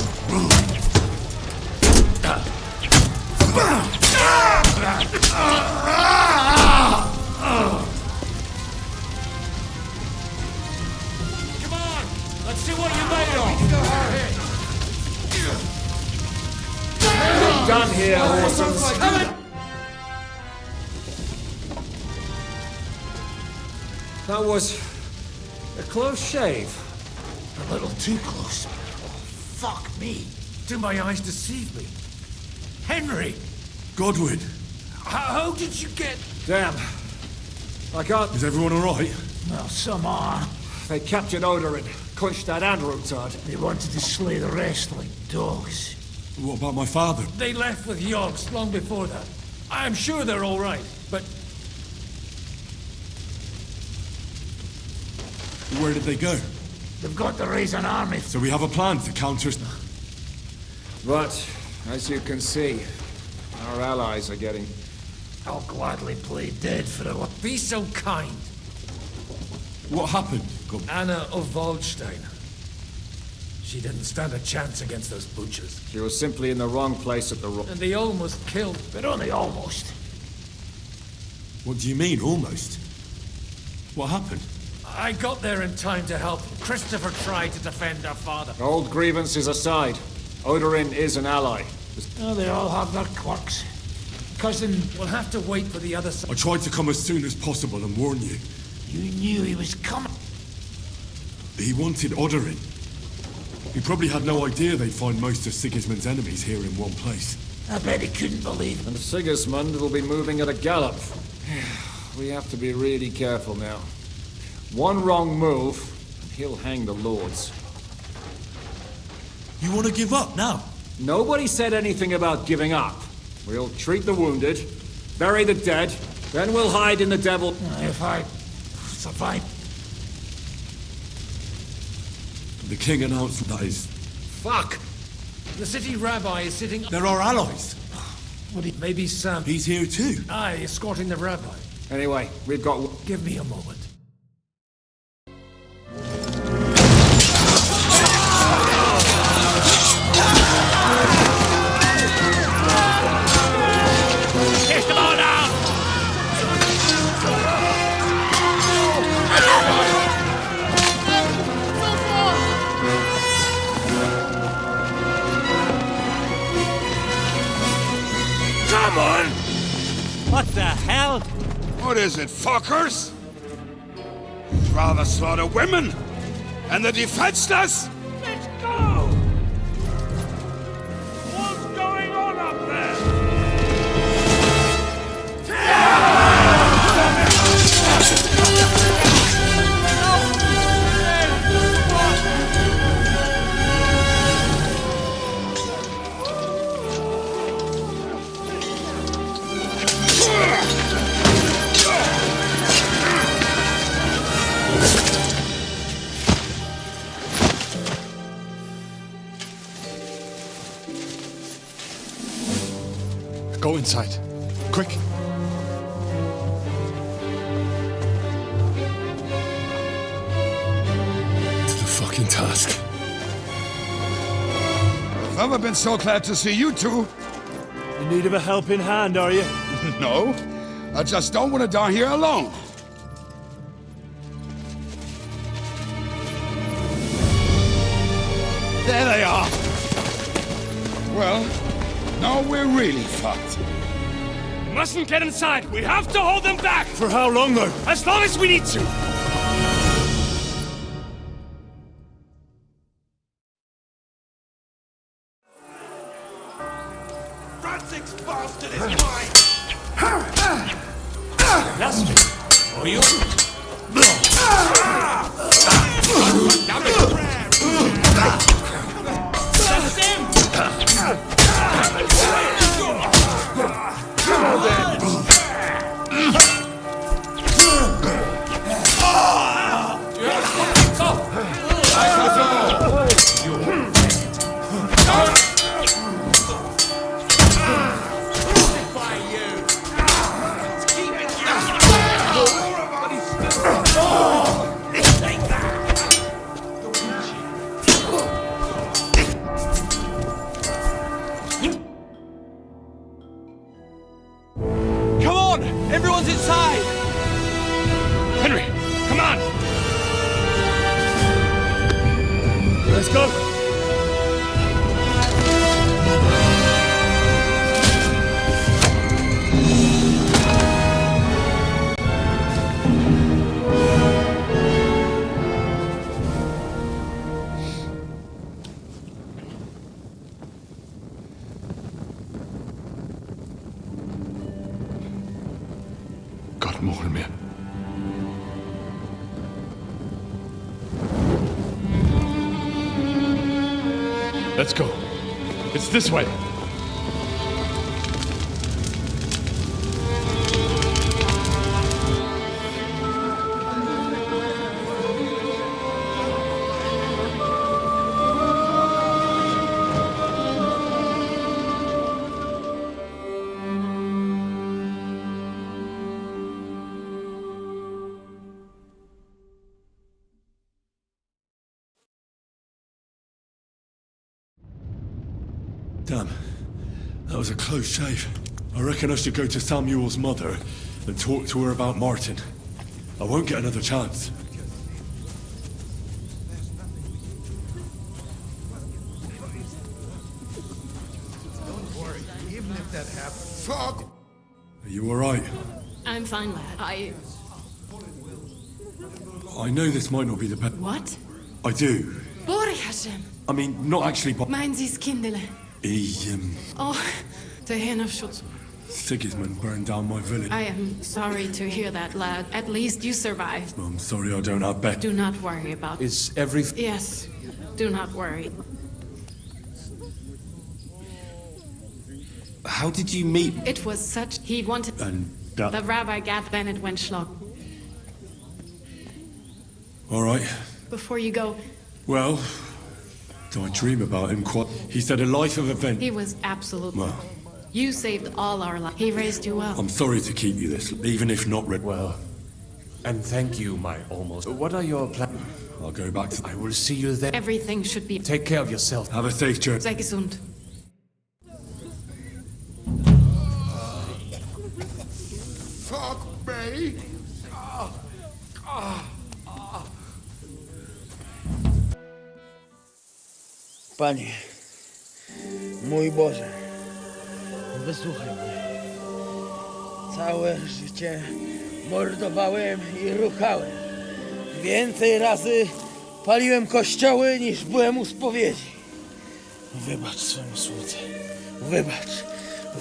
Come on! Let's see what you're made of! Done here, horses. That was a close shave. A little too close. Fuck me. Do my eyes deceive me? Henry! Godwin, How did you get... Damn. I can't... is everyone alright? Well, some are. They captured Oda and Kunstad and Rotard. They wanted to slay the rest like dogs. What about my father? They left with Yogs long before that. I'm sure they're all right, but Where did they go? They've got to raise an army. So we have a plan to counter... But, as you can see, our allies are getting... I'll gladly play dead for a... be so kind. What happened? Anna of Waldstein. She didn't stand a chance against those butchers. She was simply in the wrong place at the wrong... And they almost killed... But only almost. What do you mean, almost? What happened? I got there in time to help. Christopher tried to defend our father. Old grievances aside, Odorin is an ally. Oh, they all have their quirks. Cousin... We'll have to wait for the other side. I tried to come as soon as possible and warn you. You knew he was coming. He wanted Odorin. He probably had no idea they'd find most of Sigismund's enemies here in one place. I bet he couldn't believe it. And Sigismund will be moving at a gallop. We have to be really careful now. One wrong move, and he'll hang the lords. You want to give up now? Nobody said anything about giving up. We'll treat the wounded, bury the dead, then we'll hide in the devil... If I survive... The king announced that is... Fuck! The city rabbi is sitting... They're our allies. Maybe Sam... He's here too. Aye, escorting the rabbi. Anyway, we've got... Give me a moment. Take them all out! Come on! What the hell? What is it, fuckers? Rather slaughter women? And the defenseless? Let's go! What's going on up there? Go inside. Quick. To the fucking task. I've never been so glad to see you two. In need of a helping hand, are you? No, I just don't want to die here alone. There they are. Well, now we're really fucked. We mustn't get inside. We have to hold them back. For how long, though? As long as we need to. Frantic's bastard is mine. That's me. Oh, you? Down the That's him. Come on! Everyone's inside! Henry, come on! Let's go! Got more in me. Let's go. It's this way. Damn. That was a close shave. I reckon I should go to Samuel's mother and talk to her about Martin. I won't get another chance. Don't worry, even if that happens. Fuck! Are you alright? I'm fine, lad. I know this might not be the best. What? I do. Bore Hashem. I mean, not actually, but... Meinen Sie's Kindele? Oh, der Herr of Schutz. Sigismund burned down my village. I am sorry to hear that, lad. At least you survived. I'm sorry I don't have bet. Do not worry about it. Is everything... Yes, do not worry. How did you meet... It was such... He wanted... And that... The Rabbi Gath Bennett Wenschlock. Alright. Before you go... Well... I dream about him quite... He said a life of event. He was absolutely... Well... You saved all our lives. He raised you well. I'm sorry to keep you this, even if not red. Well... And thank you, my almost... What are your plans? I'll go back to... I will see you there. Everything should be... Take care of yourself. Have a safe journey. Sei gesund. Fuck me! Panie, mój Boże, wysłuchaj mnie. Całe życie mordowałem i ruchałem. Więcej razy paliłem kościoły, niż byłem u spowiedzi. Wybacz swemu słudze.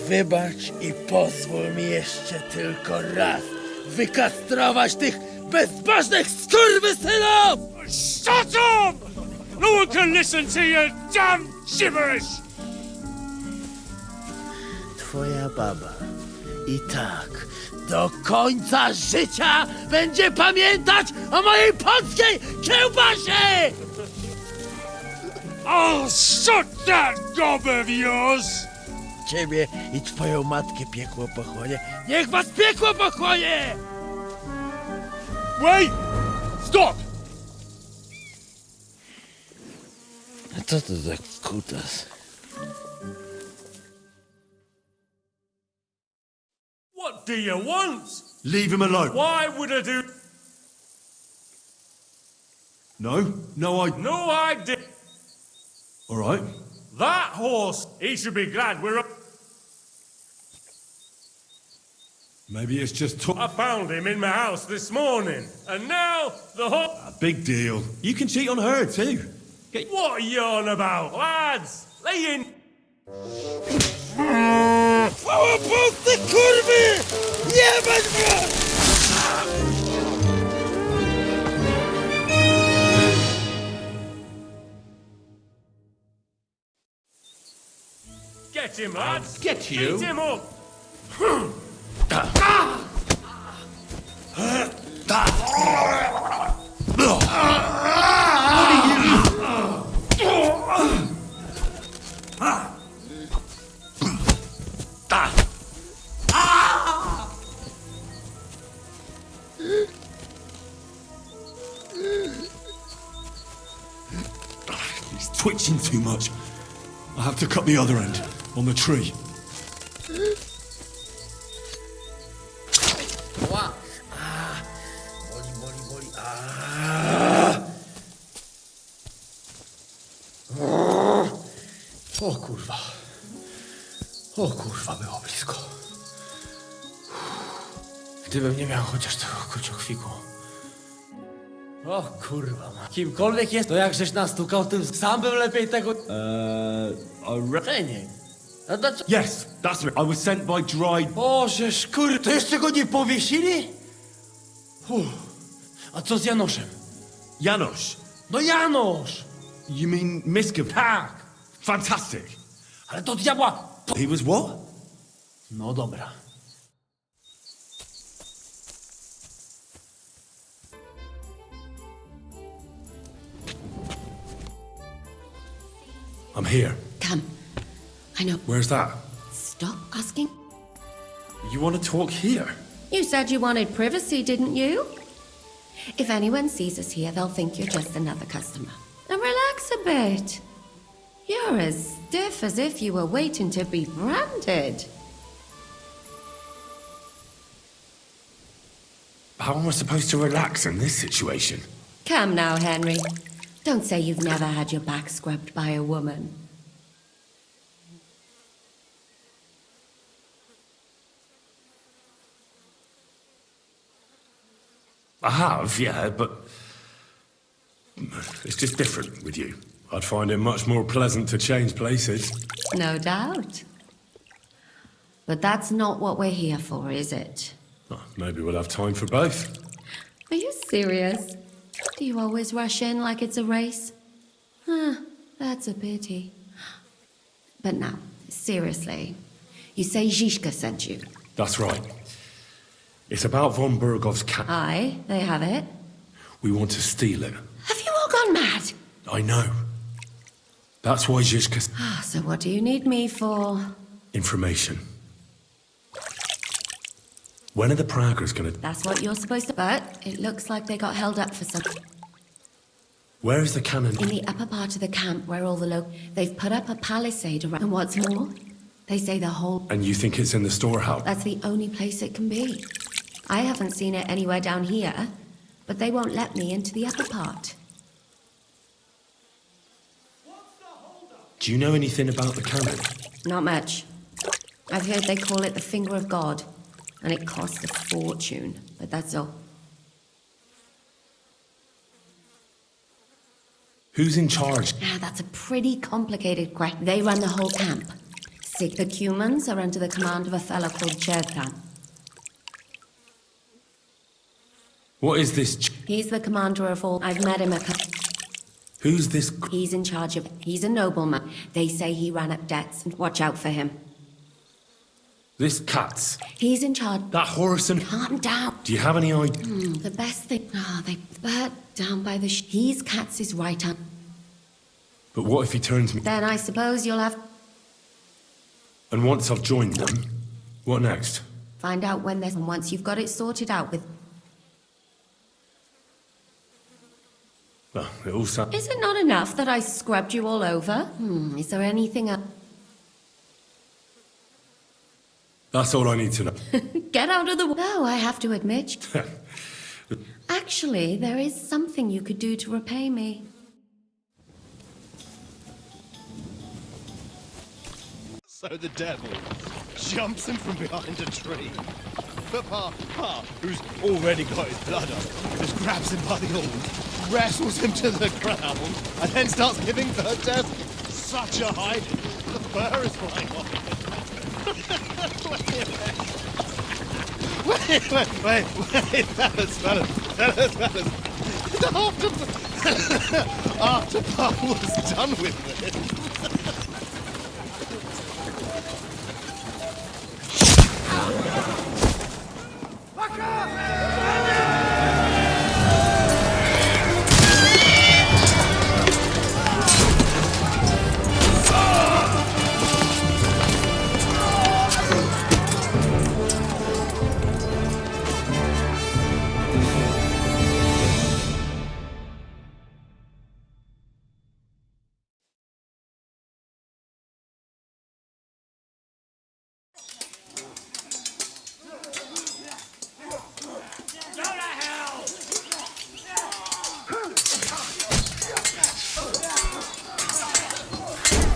Wybacz i pozwól mi jeszcze tylko raz wykastrować tych bezbożnych skurwysynów! Shut up! No one can listen to your damn gibberish! Twoja baba i tak do końca życia będzie pamiętać o mojej polskiej kiełbasie! I'll shut that gob of yours! Ciebie i twoją matkę piekło pochłonie. Niech was piekło pochłonie! Wait! Stop! A co to za kutas? What do you want? Leave him alone. Why would I do... No, I did. Alright. That horse, he should be glad we're up. Maybe it's just I found him in my house this morning, and now the horse... A big deal. You can cheat on her, too. What are you on about, lads? Lay in... Chwała Polsce, kurwy! Jebać was! Get him, lads! Get you? Beat him up! He's twitching too much. I have to cut the other end, on the tree. Ła! Boli. O kurwa. O kurwa, było blisko. Gdybym nie miał chociaż tego kociokwiku. O kurwa, ma. Kimkolwiek jest, to jak żeś nastukał, tym sam bym lepiej tego... Renie. A dlaczego... Yes, that's it. I was sent by dried... Bożeż, kur... To jeszcze go nie powiesili? A co z Janoszem? Janusz. No Janosz! You mean Miskiv? Tak! Fantastic. Ale to diabła... He was what? No dobra. I'm here. Come. I know. Where's that? Stop asking. You want to talk here? You said you wanted privacy, didn't you? If anyone sees us here, they'll think you're just another customer. Now relax a bit. You're as stiff as if you were waiting to be branded. How am I supposed to relax in this situation? Come now, Henry. Don't say you've never had your back scrubbed by a woman. I have, yeah, but it's just different with you. I'd find it much more pleasant to change places. No doubt. But that's not what we're here for, is it? Oh, maybe we'll have time for both. Are you serious? Do you always rush in like it's a race? Huh, that's a pity. But now, seriously, you say Zizka sent you? That's right. It's about von Bergov's cat. Aye, they have it. We want to steal it. Have you all gone mad? I know. That's why Zizka... So what do you need me for? Information. When are the Praggers gonna... That's what you're supposed to... But it looks like they got held up for something. Where is the cannon? In the upper part of the camp where all the they've put up a palisade around... And what's more, they say the whole... And you think it's in the storehouse? That's the only place it can be. I haven't seen it anywhere down here, but they won't let me into the upper part. Do you know anything about the cannon? Not much. I've heard they call it the Finger of God, and it costs a fortune, but that's all. Who's in charge? That's a pretty complicated question. They run the whole camp. The Cumans are under the command of a fellow called Chertan. What is this? He's the commander of all. I've met him Who's this? He's in charge of... He's a nobleman. They say he ran up debts, and watch out for him. This Katz. He's in charge... That horse and... Calm down. Do you have any idea? The best thing... they burnt down by the... He's Katz's right hand. But what if he turns me... Then I suppose you'll have... And once I've joined them, what next? Find out when there's... And once you've got it sorted out with... Well, it all sounds... Is it not enough that I scrubbed you all over? Is there anything else? That's all I need to know. Get out of the way. No, I have to admit. Actually, there is something you could do to repay me. So the devil jumps him from behind a tree. But Pa, who's already got his blood up, just grabs him by the horns, wrestles him to the ground, and then starts giving the death such a hiding. The fur is flying off. Wait, fellas. After Pa was done with it.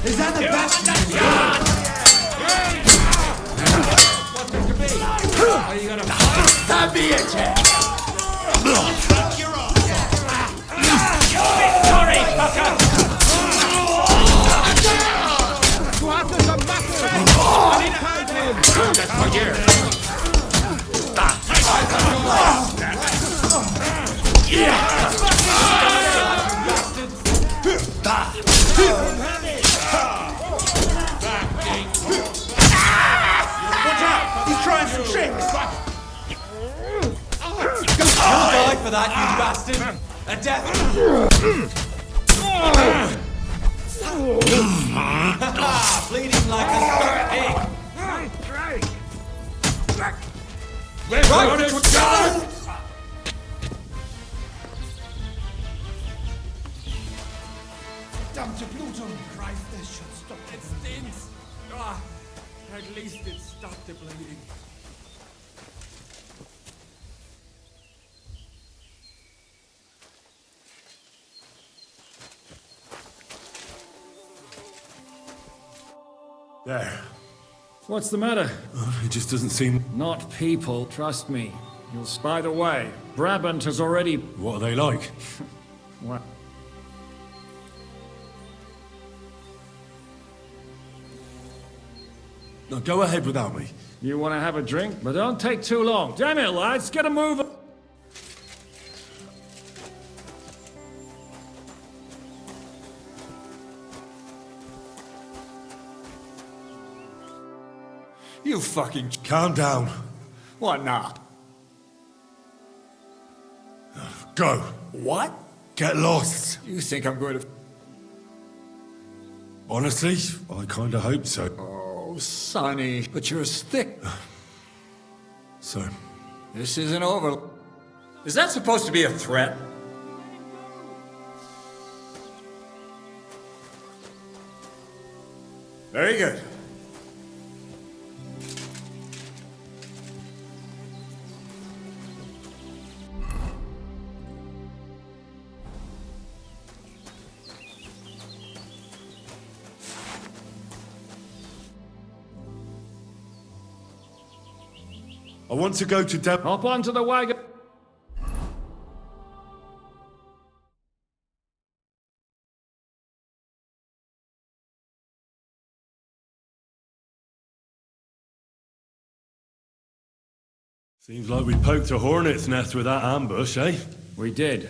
Is that the best? What's it to be? Are you gonna Stab me at Sorry, fucker! That's for you. Watch out! He's trying some tricks! You'll die for that, you bastard! A death! Bleeding like a stuck pig! Right! Verdammte Blutung! Christ, this should stop it. at least it stopped the bleeding. There. What's the matter? It just doesn't seem... Not people, trust me. You'll spy the way. Brabant has already... What are they like? What? No, go ahead without me. You want to have a drink? But don't take too long. Damn it, lads, get a move. You fucking... Calm down. What now? Go. What? Get lost. You think I'm going to... Honestly, I kind of hope so. Oh, Sonny, but you're thick. So? This isn't over. Is that supposed to be a threat? Very good. I want to go to Hop onto the wagon. Seems like we poked a hornet's nest with that ambush, eh? We did.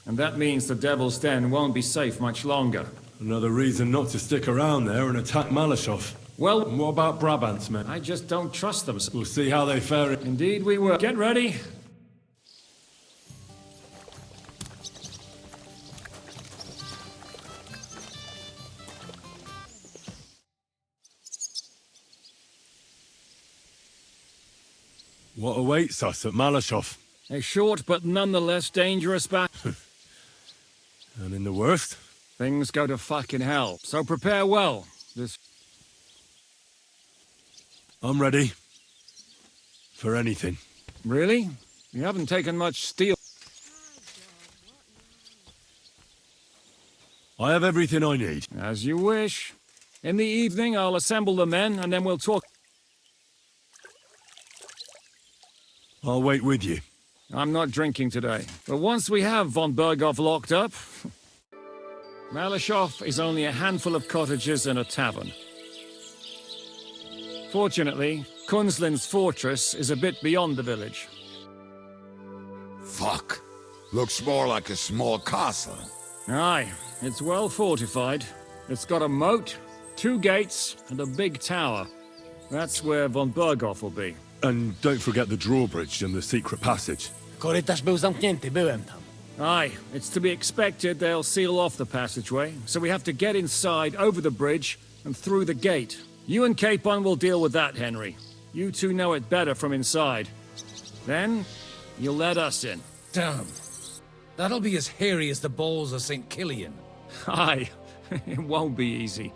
And that means the Devil's Den won't be safe much longer. Another reason not to stick around there and attack Malashov. Well, and what about Brabant's men? I just don't trust them. We'll see how they fare. Indeed we will. Get ready. What awaits us at Malashov? A short but nonetheless dangerous battle. And in the worst? Things go to fucking hell. So prepare well. I'm ready. For anything. Really? You haven't taken much steel. I have everything I need. As you wish. In the evening, I'll assemble the men, and then we'll talk. I'll wait with you. I'm not drinking today. But once we have von Berghoff locked up... Malashov is only a handful of cottages and a tavern. Fortunately, Kunzlin's fortress is a bit beyond the village. Fuck. Looks more like a small castle. Aye, it's well fortified. It's got a moat, 2 gates, and a big tower. That's where von Berghoff will be. And don't forget the drawbridge and the secret passage. Korytarz był zamknięty, byłem tam. Aye, it's to be expected they'll seal off the passageway, so we have to get inside, over the bridge, and through the gate. You and Capon will deal with that, Henry. You two know it better from inside. Then, you'll let us in. Damn. That'll be as hairy as the balls of St. Killian. Aye, it won't be easy.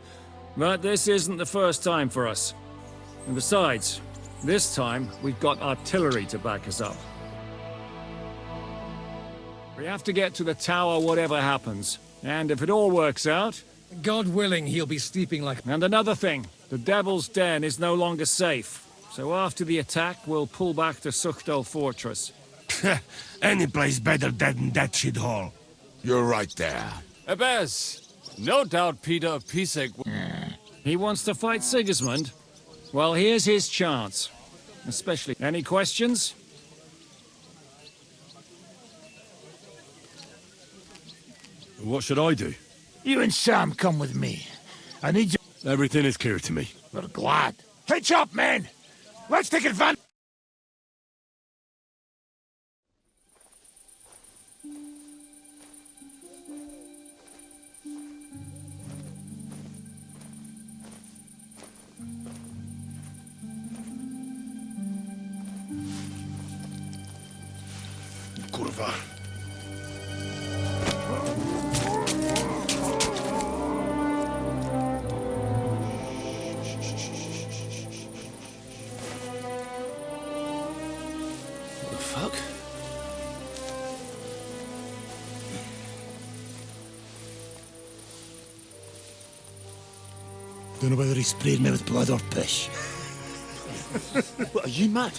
But this isn't the first time for us. And besides, this time we've got artillery to back us up. We have to get to the tower whatever happens. And if it all works out... God willing, he'll be sleeping like... And another thing, the Devil's Den is no longer safe. So after the attack, we'll pull back to Suchtel Fortress. Any place better than that shithole. You're right there. Abbas, no doubt Peter of Pisek... He wants to fight Sigismund? Well, here's his chance. Especially... Any questions? What should I do? You and Sam come with me. I need you... Everything is clear to me. We're glad. Hitch up, men! Let's take advantage... Kurwa. Don't know whether he sprayed me with blood or piss. What, are you mad?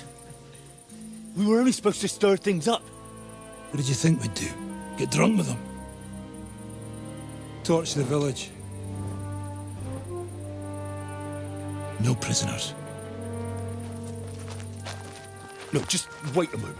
We were only supposed to stir things up. What did you think we'd do? Get drunk with them? Torch the village. No prisoners. No, just wait a moment.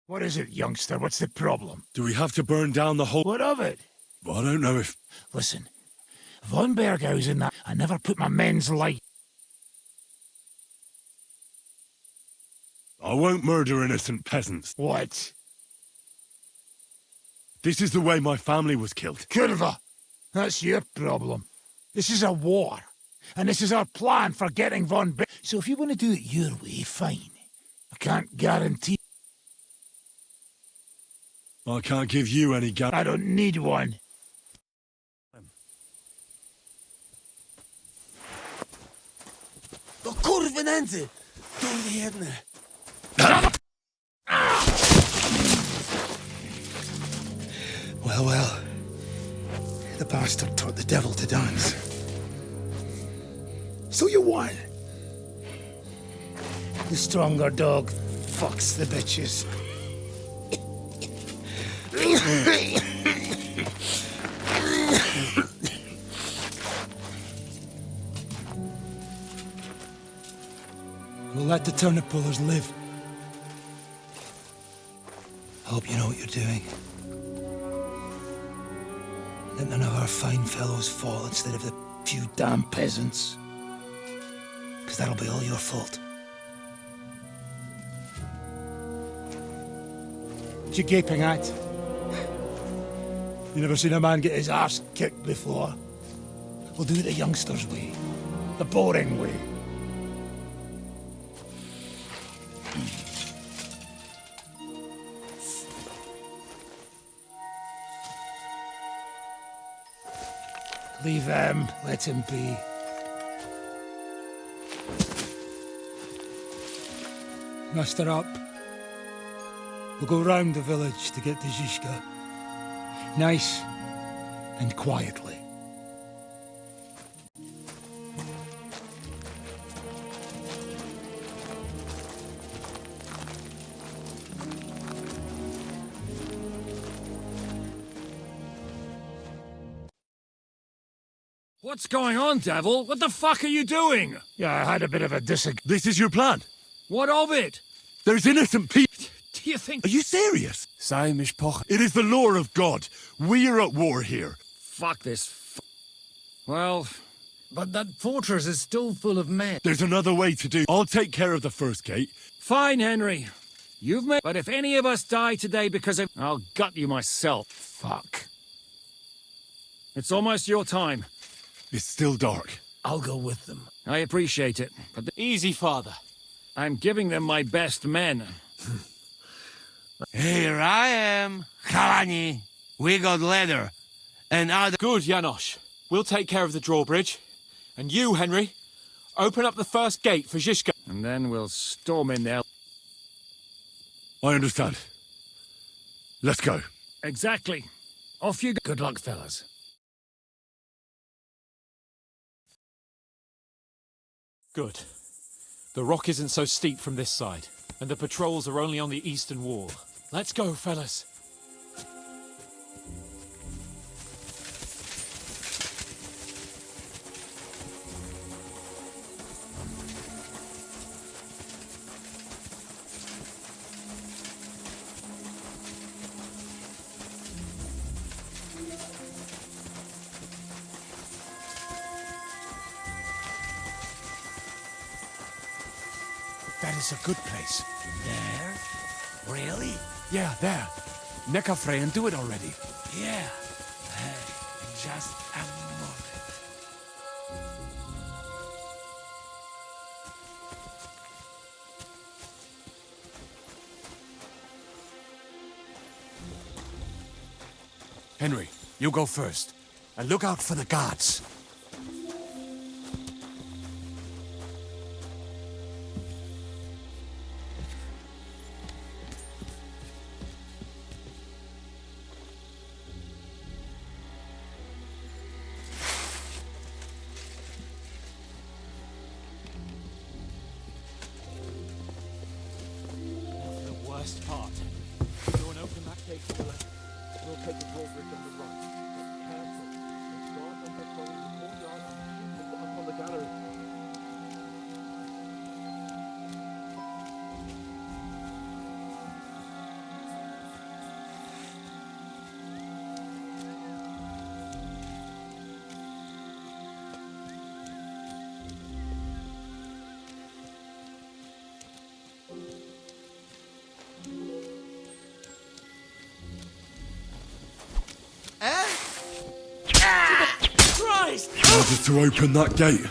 What is it, youngster? What's the problem? Do we have to burn down the whole... What of it? Well, I don't know if... Listen, Von Berghausen, I never put my men's life... I won't murder innocent peasants. What? This is the way my family was killed. Curva! That's your problem. This is a war. And this is our plan for getting Von Ber... So if you want to do it your way, fine. I can't guarantee... I can't give you any I don't need one. De kurvenente! Doe herne! Well, well. The bastard taught the devil to dance. So you won. The stronger dog fucks the bitches. We'll let the turnip pullers live. I hope you know what you're doing. Let none of our fine fellows fall instead of the few damn peasants. Because that'll be all your fault. What you gaping at? You never seen a man get his arse kicked before? We'll do it the youngsters' way. The boring way. Leave him. Let him be. Muster up. We'll go round the village to get to Zizka. Nice and quietly. What's going on, Devil? What the fuck are you doing? Yeah, I had a bit of a disagreement. This is your plan? What of it? There's innocent people. Do you think... Are you serious? Sei mich poch. It is the law of God. We are at war here. Fuck this. Well... But that fortress is still full of men. There's another way to do. I'll take care of the first gate. Fine, Henry. You've made... But if any of us die today because of... I'll gut you myself. Fuck. It's almost your time. It's still dark. I'll go with them. I appreciate it, but... Easy, father. I'm giving them my best men. Here I am, Kalani. We got leather. And other... Good, Janosch. We'll take care of the drawbridge. And you, Henry, open up the first gate for Zizka. And then we'll storm in there. I understand. Let's go. Exactly. Off you go. Good luck, fellas. Good. The rock isn't so steep from this side, and the patrols are only on the eastern wall. Let's go, fellas. That is a good place. There? Really? Yeah, there. Neckarfrey and do it already. Yeah. Hey, just a moment. Henry, you go first. And look out for the guards. worst part. Go and open that gate to the left. We'll take the drawbridge on the right. But careful. There's guards on patrol in the courtyard and up on the gallery. Christ! Harder to open that gate.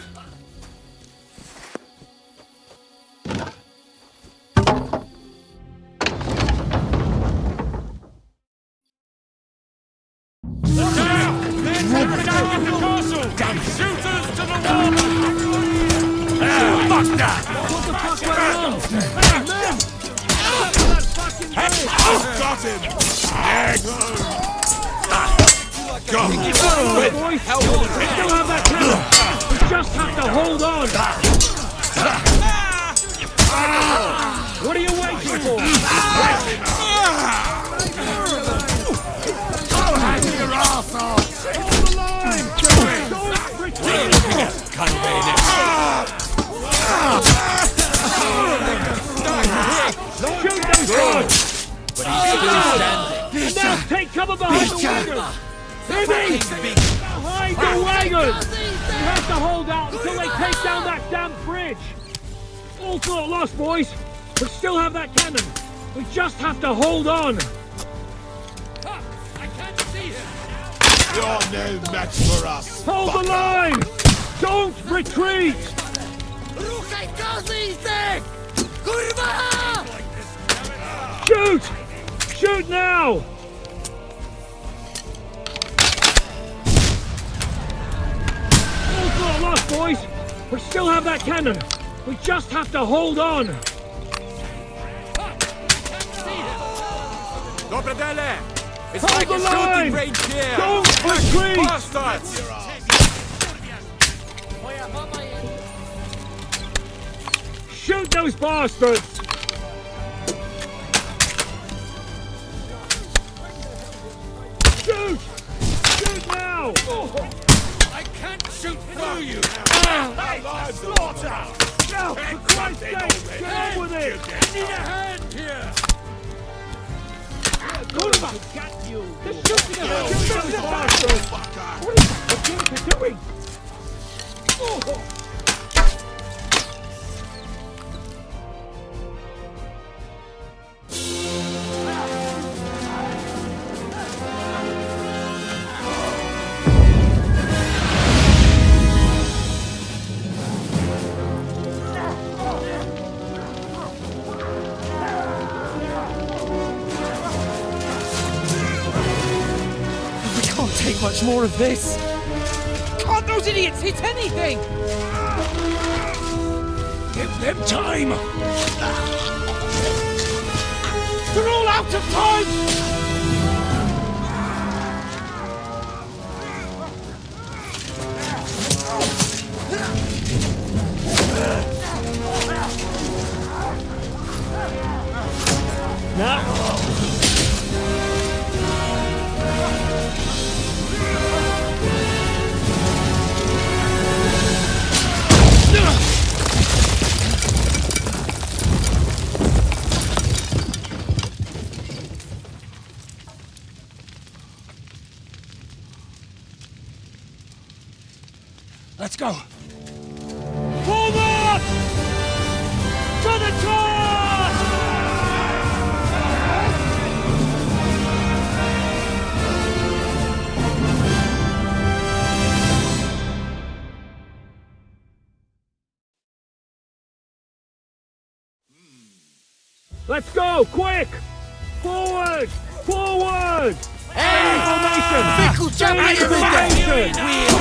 What are you waiting for? Hang your ass off! Hold the line! Don't retreat! Shoot those guys! But he's still standing. Now take cover behind the wagons! Timmy! Behind the wagons! You have to hold out until they take down that damn bridge! All's not lost, boys! We still have that cannon! We just have to hold on! I can't see him! You're no match for us! Hold the line! Don't retreat! Shoot! Shoot now! All's not lost, boys! We still have that cannon! We just have to hold on! Dobrodele! It's Hold like the a line! shooting range here! Don't retreat! Bastards! Shoot those bastards! Shoot! Shoot now! I can't shoot through you! Slaughter! Now, for Christ's sake, get on with it! I need a hand here! Kurva! Got you! They're shooting at us! Shoot those bastards! What is that doing? Take much more of this. Can't those idiots hit anything? Give them time! They're all out of time! Let's go! Forward! To the charge! Let's go! Quick! Forward! Forward! Hey! Formation! Stay in formation!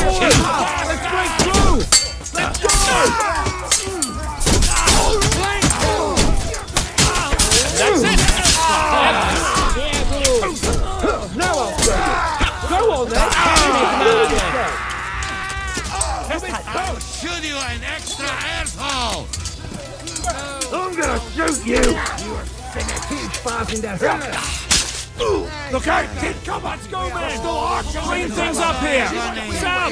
Forward! Let's break through! Let's go! That's it! Now I'll break it! Go on then! I'll shoot you an extra asshole! I'm gonna shoot you! You finicky! Spaß in der Look out, kid, come on! Let's go, man! Clean things up here! Sam!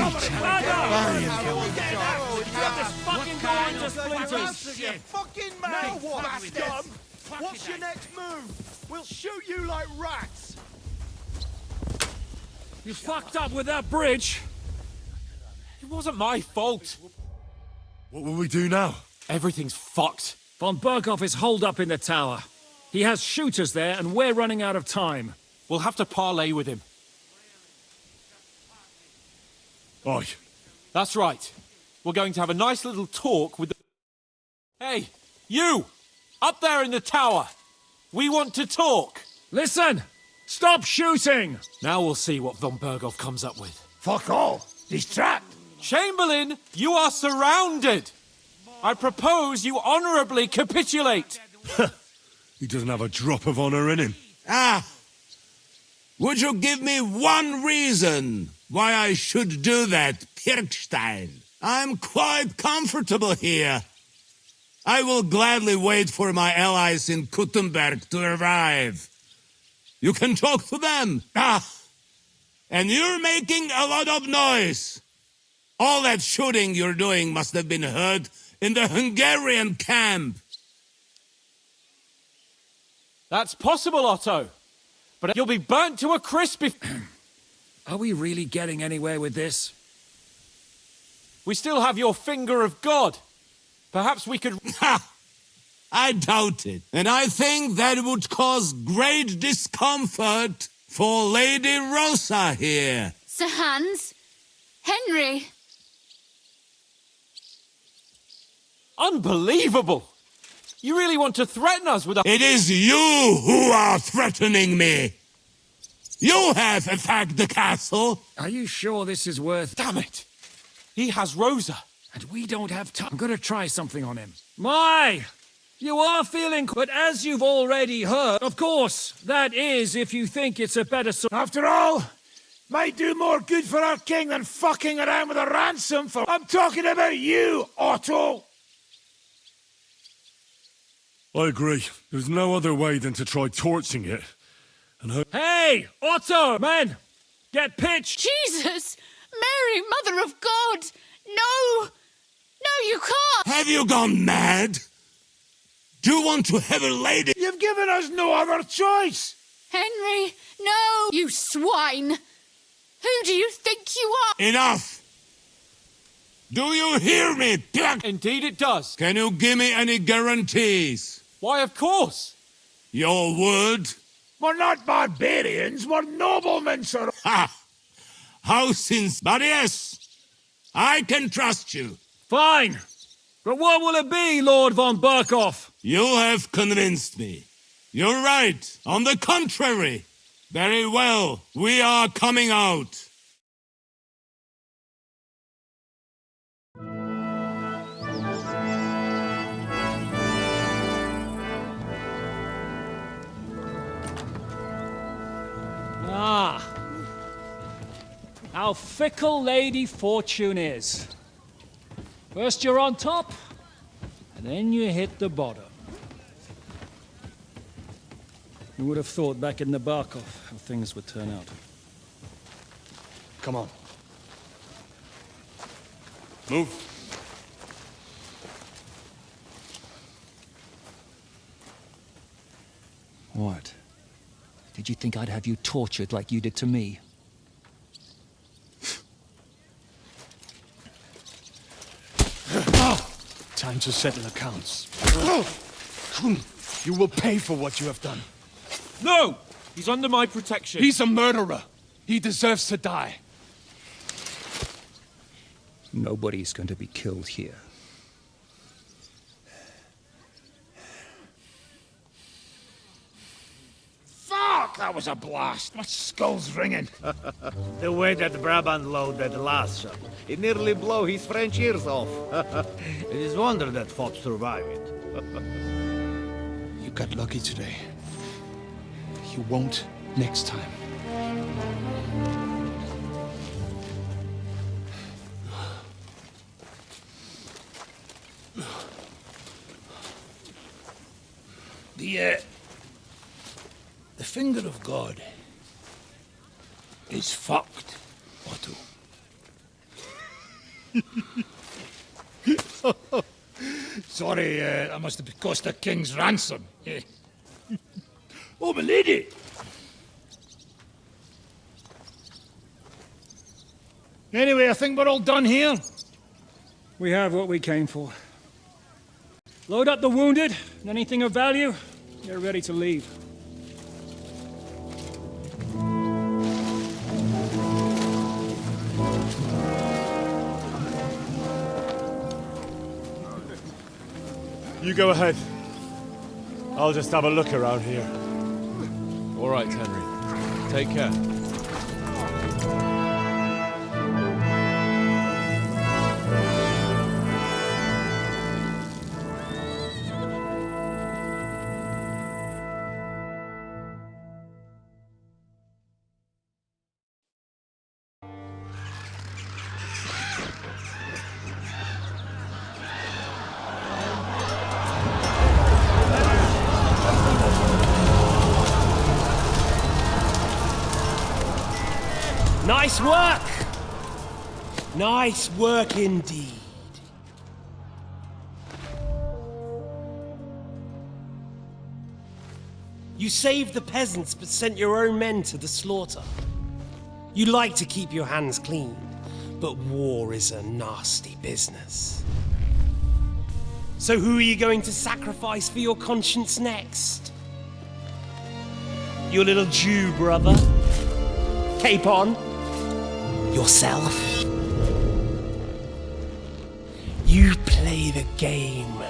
Get this fucking door into splinters! You fucking man! What, scum? What's your next move? We'll shoot you like rats! You fucked up with that bridge! It wasn't my fault. What will we do now? Everything's fucked. Von Berghoff is holed up in the tower. He has shooters there, and we're running out of time. We'll have to parley with him. Aye. That's right. We're going to have a nice little talk with the... Hey, you! Up there in the tower! We want to talk! Listen! Stop shooting! Now we'll see what Von Berghoff comes up with. Fuck all! He's trapped! Chamberlain, you are surrounded! I propose you honorably capitulate! He doesn't have a drop of honor in him. Ah! Would you give me one reason why I should do that, Pirkstein? I'm quite comfortable here. I will gladly wait for my allies in Kuttenberg to arrive. You can talk to them. Ah! And you're making a lot of noise. All that shooting you're doing must have been heard in the Hungarian camp. That's possible, Otto. But you'll be burnt to a crisp if... Are we really getting anywhere with this? We still have your finger of God. Perhaps we could... Ha! I doubt it. And I think that would cause great discomfort for Lady Rosa here. Sir Hans? Henry? Unbelievable! You really want to threaten us with a... It is you who are threatening me. You have attacked the castle. Are you sure this is worth... Damn it! He has Rosa. And we don't have time. I'm gonna try something on him. My! You are feeling... But as you've already heard, of course, that is if you think it's a better... After all, might do more good for our king than fucking around with a ransom for... I'm talking about you, Otto! I agree. There's no other way than to try torching it. And Hey! Otto! Men! Get pitched! Jesus! Mary, Mother of God! No! No, you can't! Have you gone mad? Do you want to have a lady? You've given us no other choice! Henry, no! You swine! Who do you think you are? Enough! Do you hear me, Pirk? Indeed it does. Can you give me any guarantees? Why, of course. Your word? We're not barbarians, we're noblemen, sir. Ha! How since... But yes, I can trust you. Fine. But what will it be, Lord von Berghoff? You have convinced me. You're right. On the contrary. Very well. We are coming out. Ah. How fickle Lady Fortune is. First you're on top, and then you hit the bottom. Who would have thought back in the Barkov how things would turn out? come on. Move. What? Did you think I'd have you tortured like you did to me? Time to settle accounts. You will pay for what you have done. No! He's under my protection. He's a murderer. He deserves to die. Nobody's going to be killed here. Fuck! That was a blast. My skull's ringing. The way that Brabant loaded last shot, it nearly blew his French ears off. It is wonder that fop survived it. You got lucky today. You won't next time. The finger of God is fucked, Otto. Sorry, that must have cost a king's ransom. Oh, my lady! Anyway, I think we're all done here. We have what we came for. Load up the wounded, and anything of value, get ready to leave. You go ahead. I'll just have a look around here. All right, Henry. Take care. Nice work! Nice work indeed. You saved the peasants but sent your own men to the slaughter. You like to keep your hands clean, but war is a nasty business. So who are you going to sacrifice for your conscience next? Your little Jew brother? Cape on? Yourself? You play the game,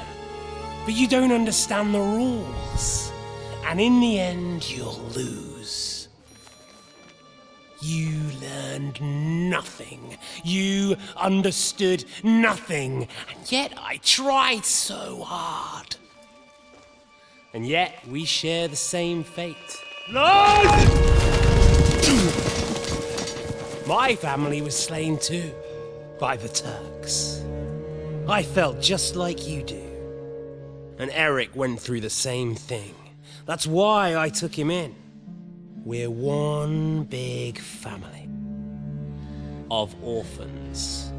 but you don't understand the rules. And in the end, you'll lose. You learned nothing. You understood nothing. And yet I tried so hard. And yet we share the same fate. My family was slain too, by the Turks. I felt just like you do. And Eric went through the same thing. That's why I took him in. We're one big family of orphans.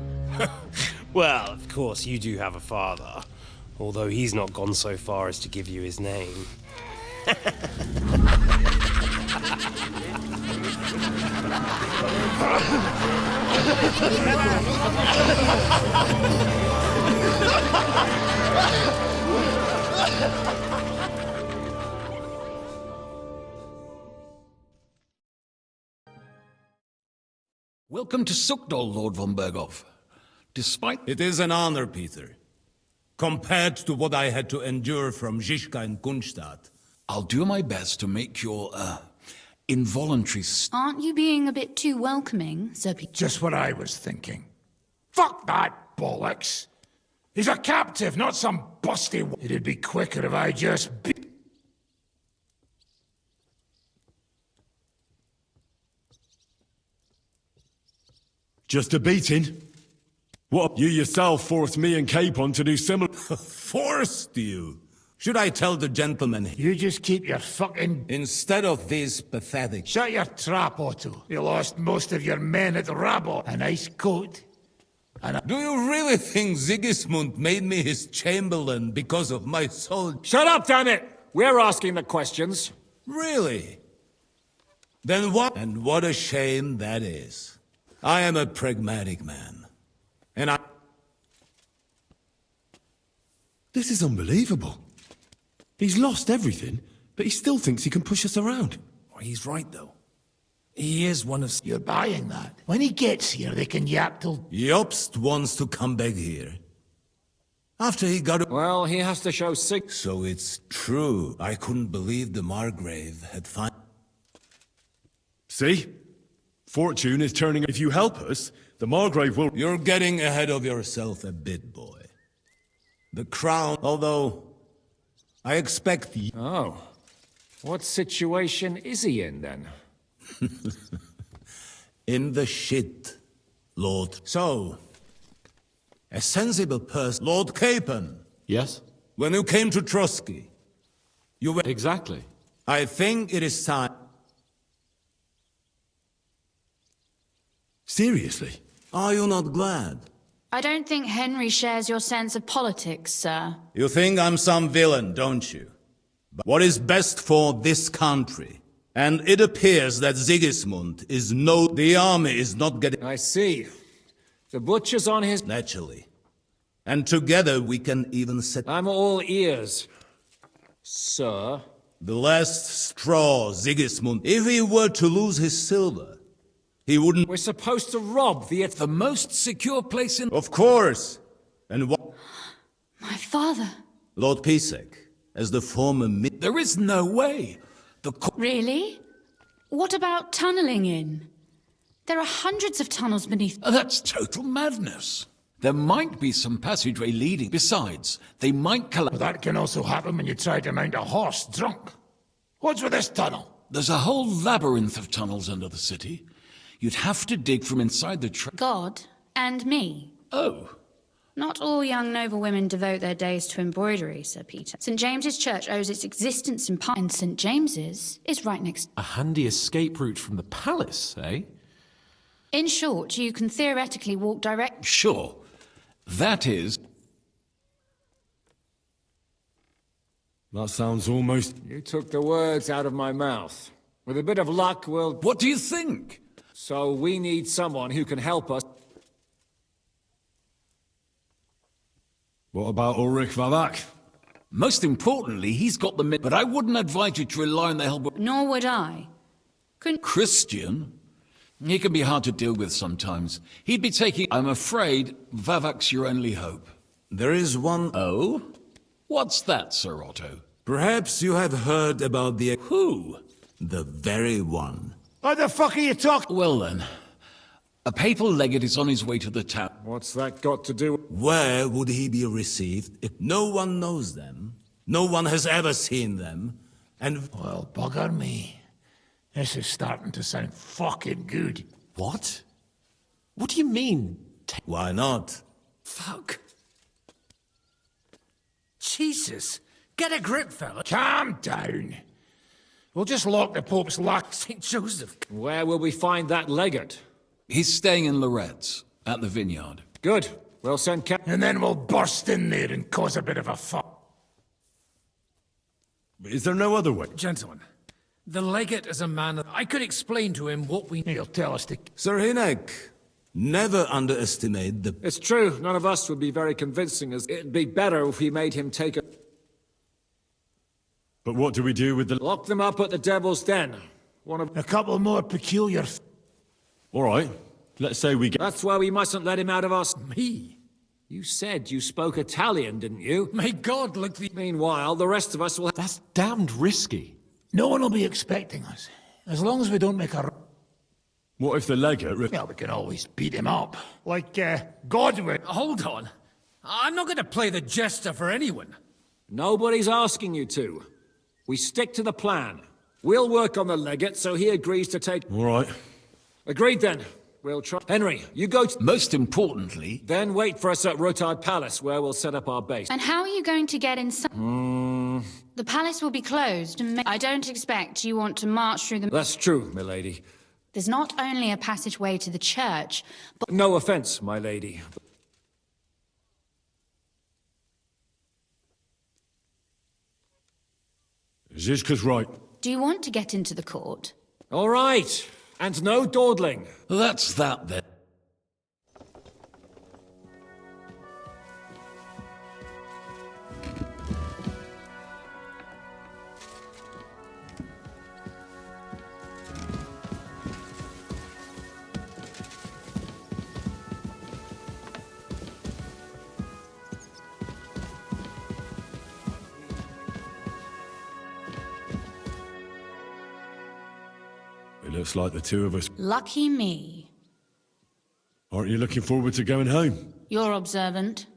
Well, of course, you do have a father, although he's not gone so far as to give you his name. Welcome to Sukdal, Lord von Berghoff. Despite... It is an honor, Peter. Compared to what I had to endure from Zizka and Kunstadt. I'll do my best to make your, involuntary... Aren't you being a bit too welcoming, Sir Peter? Just what I was thinking. Fuck that bollocks! He's a captive, not some busty... It'd be quicker if I just... Just a beating? What? You yourself forced me and Capon to do similar... Forced you? Should I tell the gentleman? You just keep your fucking... Instead of this pathetic... Shut your trap, Otto. You lost most of your men at Rabo. A nice coat. Do you really think Sigismund made me his chamberlain because of my soul? Shut up, damn it! We're asking the questions. Really? Then what? And what a shame that is. I am a pragmatic man. And I... This is unbelievable. He's lost everything, but he still thinks he can push us around. Oh, he's right, though. He is one of... You're buying that. When he gets here, they can yap till... Jobst wants to come back here. After he got... Well, he has to show So it's true. I couldn't believe the Margrave had found... See? Fortune is turning... If you help us, the Margrave will... You're getting ahead of yourself a bit, boy. The crown, although... I expect... Oh. What situation is he in, then? In the shit, Lord. So, a sensible person... Lord Capon. Yes? When you came to Trotsky, you were... Exactly. I think it is time. Seriously? Are you not glad? I don't think Henry shares your sense of politics, sir. You think I'm some villain, don't you? But what is best for this country? And it appears that Sigismund is the army is not getting... I see. The butcher's on his... Naturally. And together we can even set... I'm all ears, sir. The last straw, Sigismund. If he were to lose his silver, he wouldn't... We're supposed to rob the most secure place in... Of course. And what... My father. Lord Pisek, as the former... There is no way. Really? What about tunneling in? There are hundreds of tunnels beneath... That's total madness. There might be some passageway leading. Besides, they might collapse. That can also happen when you try to mount a horse drunk. What's with this tunnel? There's a whole labyrinth of tunnels under the city. You'd have to dig from inside the God and me. Oh. Not all young noble women devote their days to embroidery, Sir Peter. St. James's Church owes its existence in part, and St. James's is right next. A handy escape route from the palace, eh? In short, you can theoretically walk direct... Sure. That is... That sounds almost... You took the words out of my mouth. With a bit of luck, we'll... What do you think? So we need someone who can help us. What about Ulrich Vavak? Most importantly, he's got the... But I wouldn't advise you to rely on the help of... Nor would I. Christian? He can be hard to deal with sometimes. He'd be taking... I'm afraid Vavak's your only hope. There is one... Oh? What's that, Sir Otto? Perhaps you have heard about the... Who? The very one. What the fuck are you talking... Well then, a papal legate is on his way to the town. What's that got to do... Where would he be received if no one knows them? No one has ever seen them, and... Well, bugger me. This is starting to sound fucking good. What? What do you mean? Why not? Fuck. Jesus. Get a grip, fella. Calm down. We'll just lock the Pope's lock. St. Joseph. Where will we find that legate? He's staying in Loretz, at the vineyard. Good. We'll send And then we'll burst in there and cause a bit of a fuck. Is there no other way? Gentlemen, the legate is a man that I could explain to him what we... He'll tell us to... Sir Hinek, never underestimate the... It's true. None of us would be very convincing, as it'd be better if we made him take a... But what do we do with the... Lock them up at the Devil's Den. A couple more peculiar... All right. Let's say we get... That's why we mustn't let him out of us. Me? You said you spoke Italian, didn't you? May God look the... Meanwhile, the rest of us will... That's damned risky. No one will be expecting us. As long as we don't make a... What if the legate... Well, we can always beat him up. Like, Godwin. Hold on. I'm not going to play the jester for anyone. Nobody's asking you to. We stick to the plan. We'll work on the legate so he agrees to take... All right. Agreed then. We'll try... Henry, you go to... Most importantly... Then wait for us at Rotard Palace, where we'll set up our base. And how are you going to get inside? The palace will be closed, and I don't expect you want to march through the... That's true, milady. There's not only a passageway to the church, but... No offense, my lady. Zizka's right. Do you want to get into the court? All right. And no dawdling. That's that then. It looks like the two of us... Lucky me. Aren't you looking forward to going home? You're observant.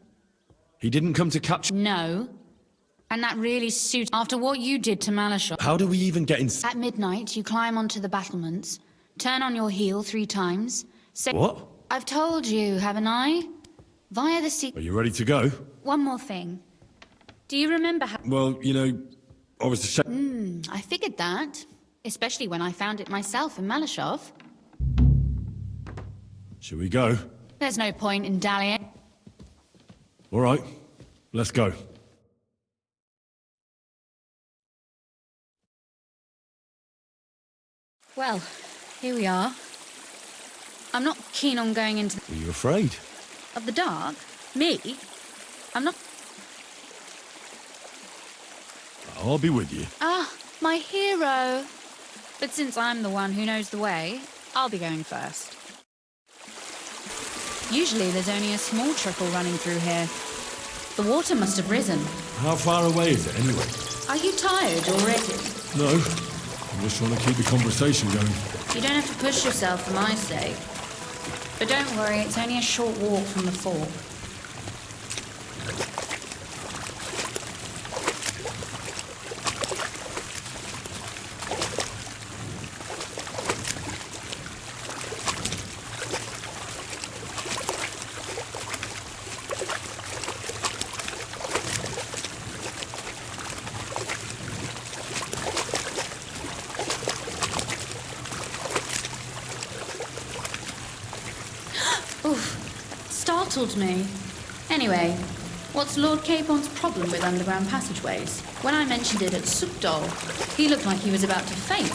He didn't come to capture... No. And that really suits after what you did to Malashar. How do we even get in... At midnight, you climb onto the battlements, turn on your heel 3 times, say... What? I've told you, haven't I? Via the sea... Are you ready to go? One more thing. Do you remember how... Well, you know, I was ashamed. I figured that. Especially when I found it myself in Malashov. Shall we go? There's no point in dallying. All right, let's go. Well, here we are. I'm not keen on going into Are you afraid? of the dark. Me? I'm not. I'll be with you. Ah, my hero. But since I'm the one who knows the way, I'll be going first. Usually there's only a small trickle running through here. The water must have risen. How far away is it anyway? Are you tired already? No, I'm just trying to keep the conversation going. You don't have to push yourself for my sake. But don't worry, it's only a short walk from the fort. Oof, startled me. Anyway, what's Lord Capon's problem with underground passageways? When I mentioned it at Sukdol, he looked like he was about to faint.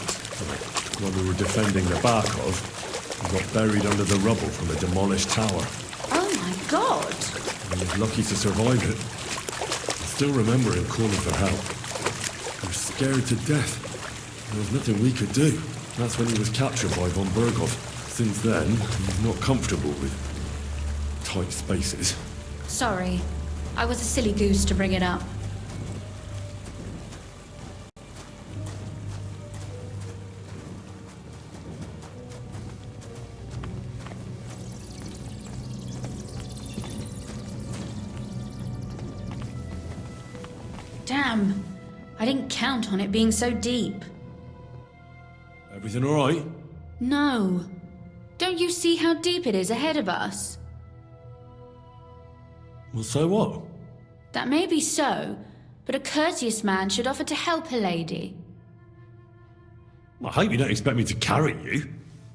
When we were defending the Barkov, we got buried under the rubble from a demolished tower. Oh my god! He was lucky to survive it. I still remember him calling for help. He was scared to death. There was nothing we could do. That's when he was captured by von Berghoff. Since then, he's not comfortable with tight spaces. Sorry, I was a silly goose to bring it up. Damn, I didn't count on it being so deep. Everything all right? No. Don't you see how deep it is ahead of us? Well, so what? That may be so, but a courteous man should offer to help a lady. I hope you don't expect me to carry you.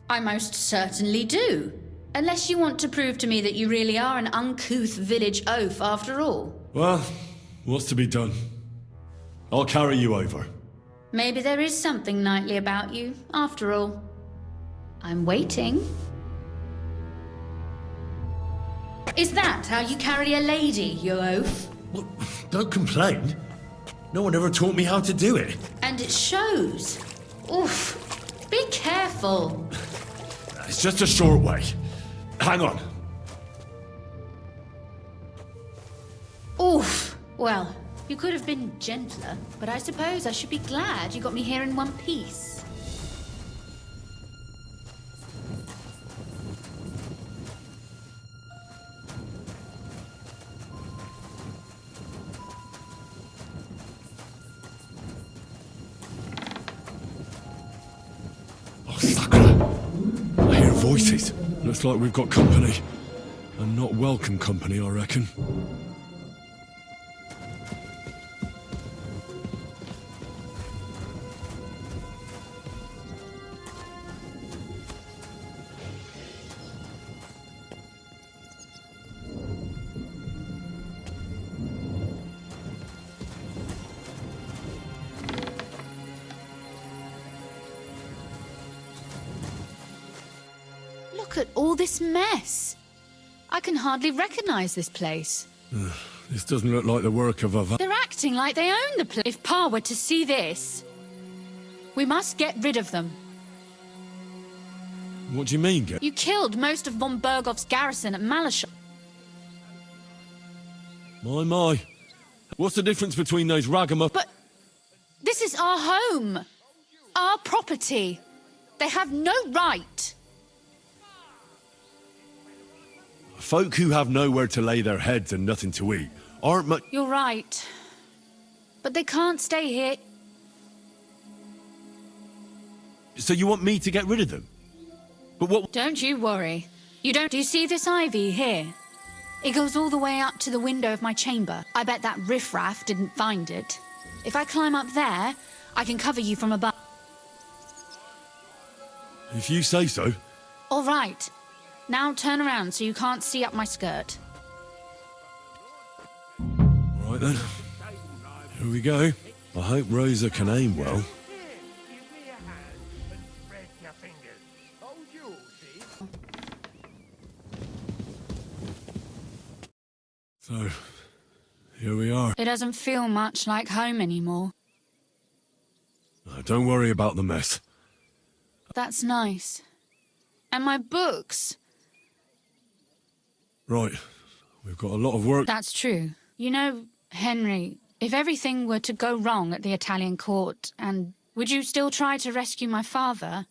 I most certainly do. Unless you want to prove to me that you really are an uncouth village oaf after all. Well, what's to be done? I'll carry you over. Maybe there is something knightly about you, after all. I'm waiting. Is that how you carry a lady, you oaf? Well, don't complain. No one ever taught me how to do it. And it shows. Oof. Be careful. It's just a short way. Hang on. Oof. Well, you could have been gentler, but I suppose I should be glad you got me here in one piece. I hear voices. Looks like we've got company. And not welcome company, I reckon. Look at all this mess. I can hardly recognize this place. This doesn't look like the work of a... They're acting like they own the place. If Pa were to see this, we must get rid of them. What do you mean, get... You killed most of von Bergoff's garrison at Malashov. My. What's the difference between those ragamuffins... But this is our home. Our property. They have no right. Folk who have nowhere to lay their heads and nothing to eat aren't much... You're right. But they can't stay here. So you want me to get rid of them? But what... Don't you worry. Do you see this ivy here? It goes all the way up to the window of my chamber. I bet that riffraff didn't find it. If I climb up there, I can cover you from above. If you say so. All right. Now turn around so you can't see up my skirt. All right then. Here we go. I hope Rosa can aim well. So, here we are. It doesn't feel much like home anymore. Don't worry about the mess. That's nice. And my books. Right. We've got a lot of work. That's true. You know, Henry, if everything were to go wrong at the Italian court, and would you still try to rescue my father?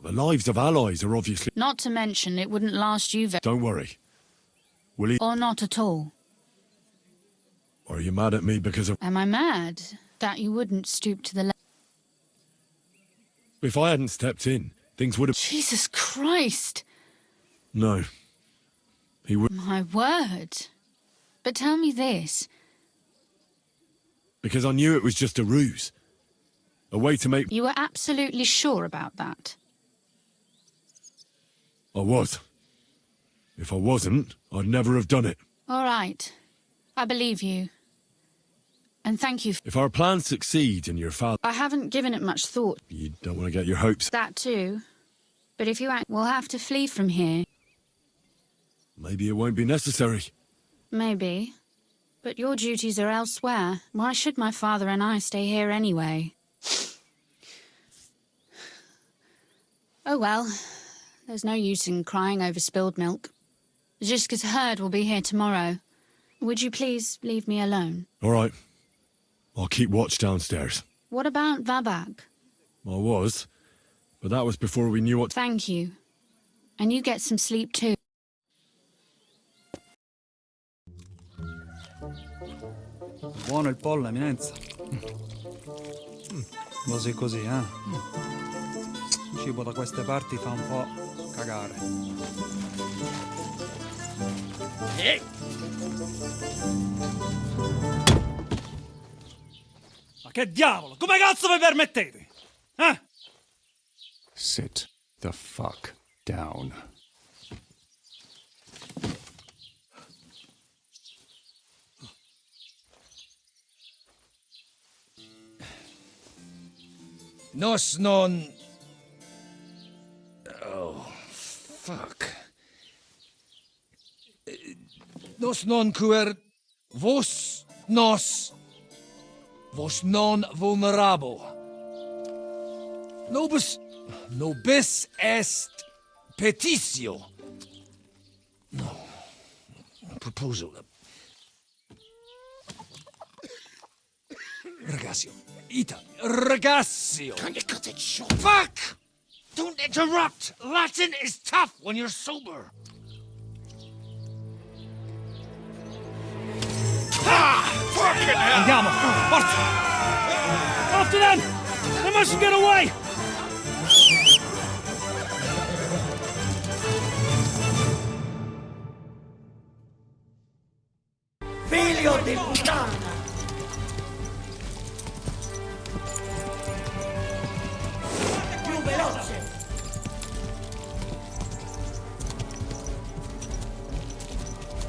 The lives of allies are obviously... Not to mention, it wouldn't last you very... Don't worry. Will he... Or not at all. Or are you mad at me because of... Am I mad that you wouldn't stoop to the level? If I hadn't stepped in, things would have... Jesus Christ! No. He would... My word. But tell me this. Because I knew it was just a ruse. A way to make... You were absolutely sure about that? I was. If I wasn't, I'd never have done it. All right. I believe you. And thank you. If our plan succeeds and your father... I haven't given it much thought. You don't want to get your hopes... That too. But if you act, we'll have to flee from here. Maybe it won't be necessary. Maybe. But your duties are elsewhere. Why should my father and I stay here anyway? Oh well. There's no use in crying over spilled milk. Zizka's herd will be here tomorrow. Would you please leave me alone? All right. I'll keep watch downstairs. What about Vabak? I was. But that was before we knew what... Thank you. And you get some sleep too. Buono il pollo, eminenza. Così così, eh? Il cibo da queste parti fa un po' cagare. Ma che diavolo? Come cazzo vi permettete? Eh? Sit the fuck down. Nos non... Oh, fuck. Nos non quer... Vos nos... Vos non vulnerabo. Nobis est petitio. No. Proposal. Ragazio. Ita. Ragazio. Can you cut it short? Fuck! Don't interrupt! Latin is tough when you're sober. Fucking hell! Andiamo! Forza! After them! They mustn't get away! Figlio di puttana! Più veloce!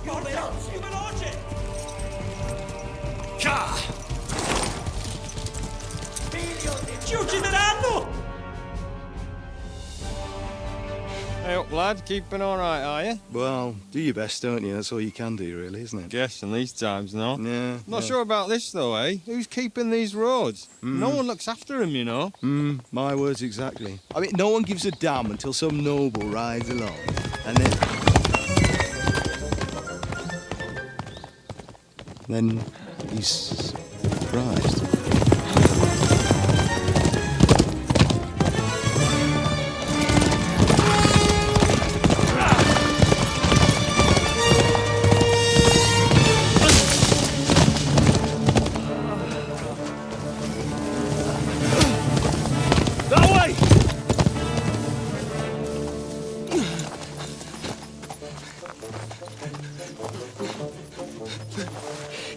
Più veloce! Più veloce! Figlio di... Ci uccideranno! Hey up, lad. Keeping all right, are you? Well, do your best, don't you? That's all you can do, really, isn't it? Guess in these times, no? Yeah. Not sure about this, though, eh? Who's keeping these roads? No one looks after them, you know. My words exactly. I mean, no one gives a damn until some noble rides along, and then he's surprised.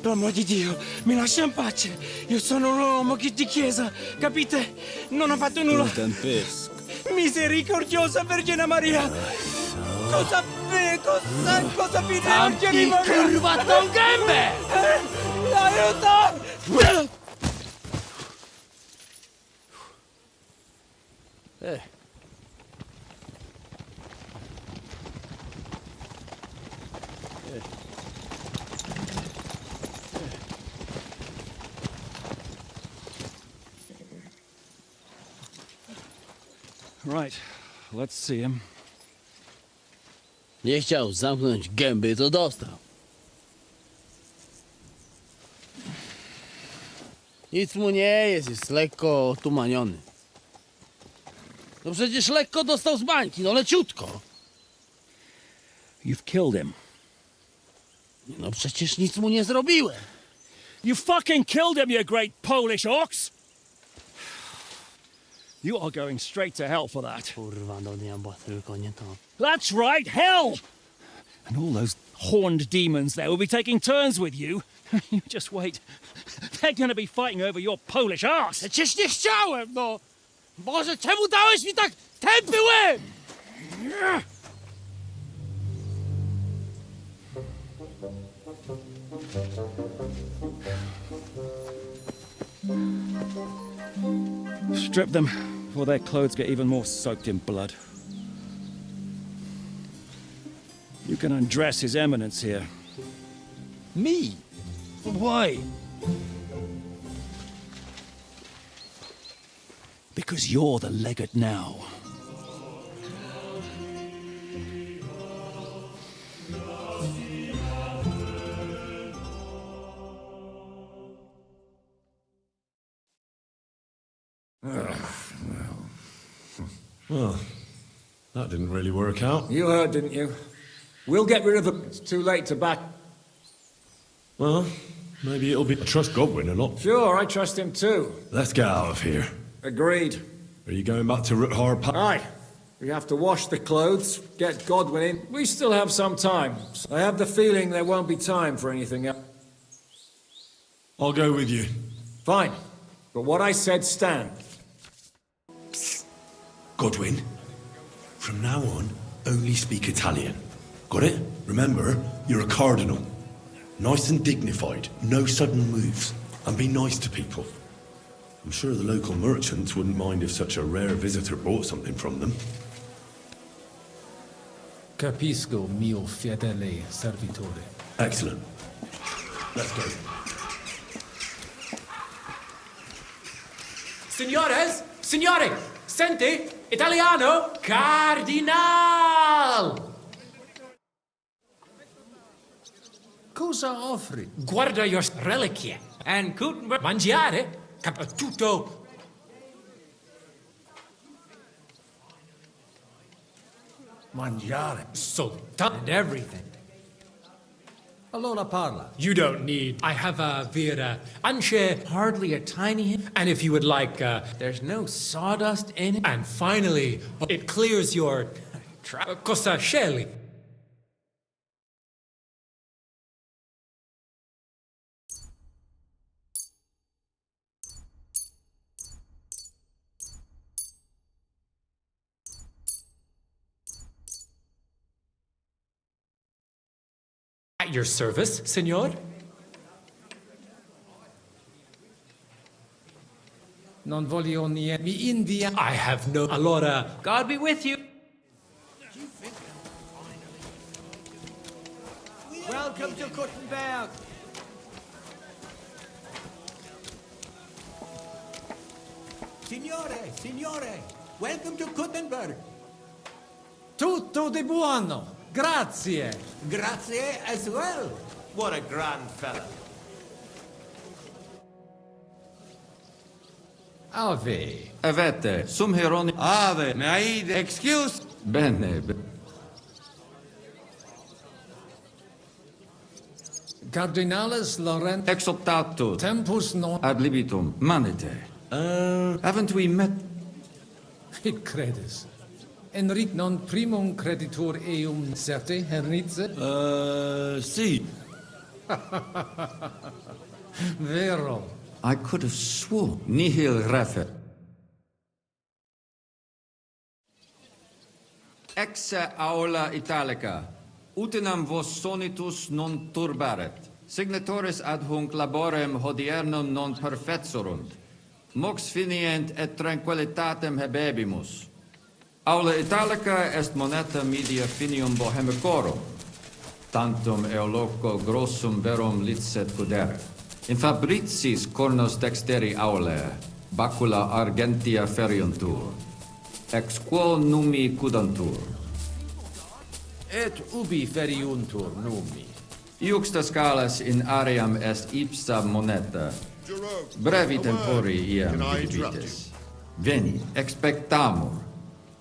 Per amor di Dio, mi lascia in pace. Io sono un uomo di chiesa, capite? Non ho fatto nulla. Misericordiosa Vergine Maria! Cosa vi Tanti curvato gambe! Aiuto! Right, let's see him. Nie chciał zamknąć gęby, to dostał. Nic mu nie jest lekko otumaniony. No przecież lekko dostał z bańki, no leciutko. You've killed him. No przecież nic mu nie zrobiłem. You fucking killed him, you great Polish ox! You are going straight to hell for that. Kurwa, do diabła, tylko nie to. That's right, hell! And all those horned demons there will be taking turns with you. You just wait. They're gonna be fighting over your Polish arse. Przecież nie chciałem, no! Boże, czemu dałeś mi tak tępy łeb? Strip them before their clothes get even more soaked in blood. You can undress His Eminence here. Me? Why? Because you're the legate now. Well, that didn't really work out. You heard, didn't you? We'll get rid of them. It's too late to back. Well, maybe it'll be... Trust Godwin or not. Sure, I trust him too. Let's get out of here. Agreed. Are you going back to Rutgard? Aye. We have to wash the clothes, get Godwin in. We still have some time. I have the feeling there won't be time for anything else. I'll go with you. Fine. But what I said stands. Godwin, from now on, only speak Italian. Got it? Remember, you're a cardinal. Nice and dignified, no sudden moves, and be nice to people. I'm sure the local merchants wouldn't mind if such a rare visitor bought something from them. Capisco, mio fedele servitore. Excellent. Let's go. Signore, senti? Italiano? Cardinal! Cosa offri? Guarda your reliquie. And mangiare? Tutto. Mangiare. Soltanto. And everything. Allora parla. You don't need. I have a vera ance, hardly a tiny. And if you would like, there's no sawdust in it. And finally, it clears your. Cosa scegli? At your service, signor? Non voglio niente. Mi invia. I have no. Allora, God be with you. Welcome to Kuttenberg. Signore, welcome to Kuttenberg. Tutto di buono. Grazie. Grazie as well. What a grand fella. Ave. Avete. Sum heroni. Ave. Naid. Excuse. Bene. Cardinalis Laurent. Exoptato. Tempus non. Ad libitum. Manite. Haven't we met? It credes. Enric non primum creditur eum certe, Hernice? Si. Vero. I could have sworn. Nihil refer. Exe aula italica. Utinam vos sonitus non turbaret. Signatoris ad hunc laborem hodiernum non perfetsurunt. Mox finient et tranquillitatem habebimus. Aula italica est moneta media finium bohemicorum. Tantum eoloco grossum verum licet pudere. In fabricis cornos dexteri aulae, bacula argentia feriuntur. Ex quo numi cudantur. Et ubi feriuntur numi? Iuxta scalas in aream est ipsa moneta. Brevi tempori iam dividitis. Veni, expectamur.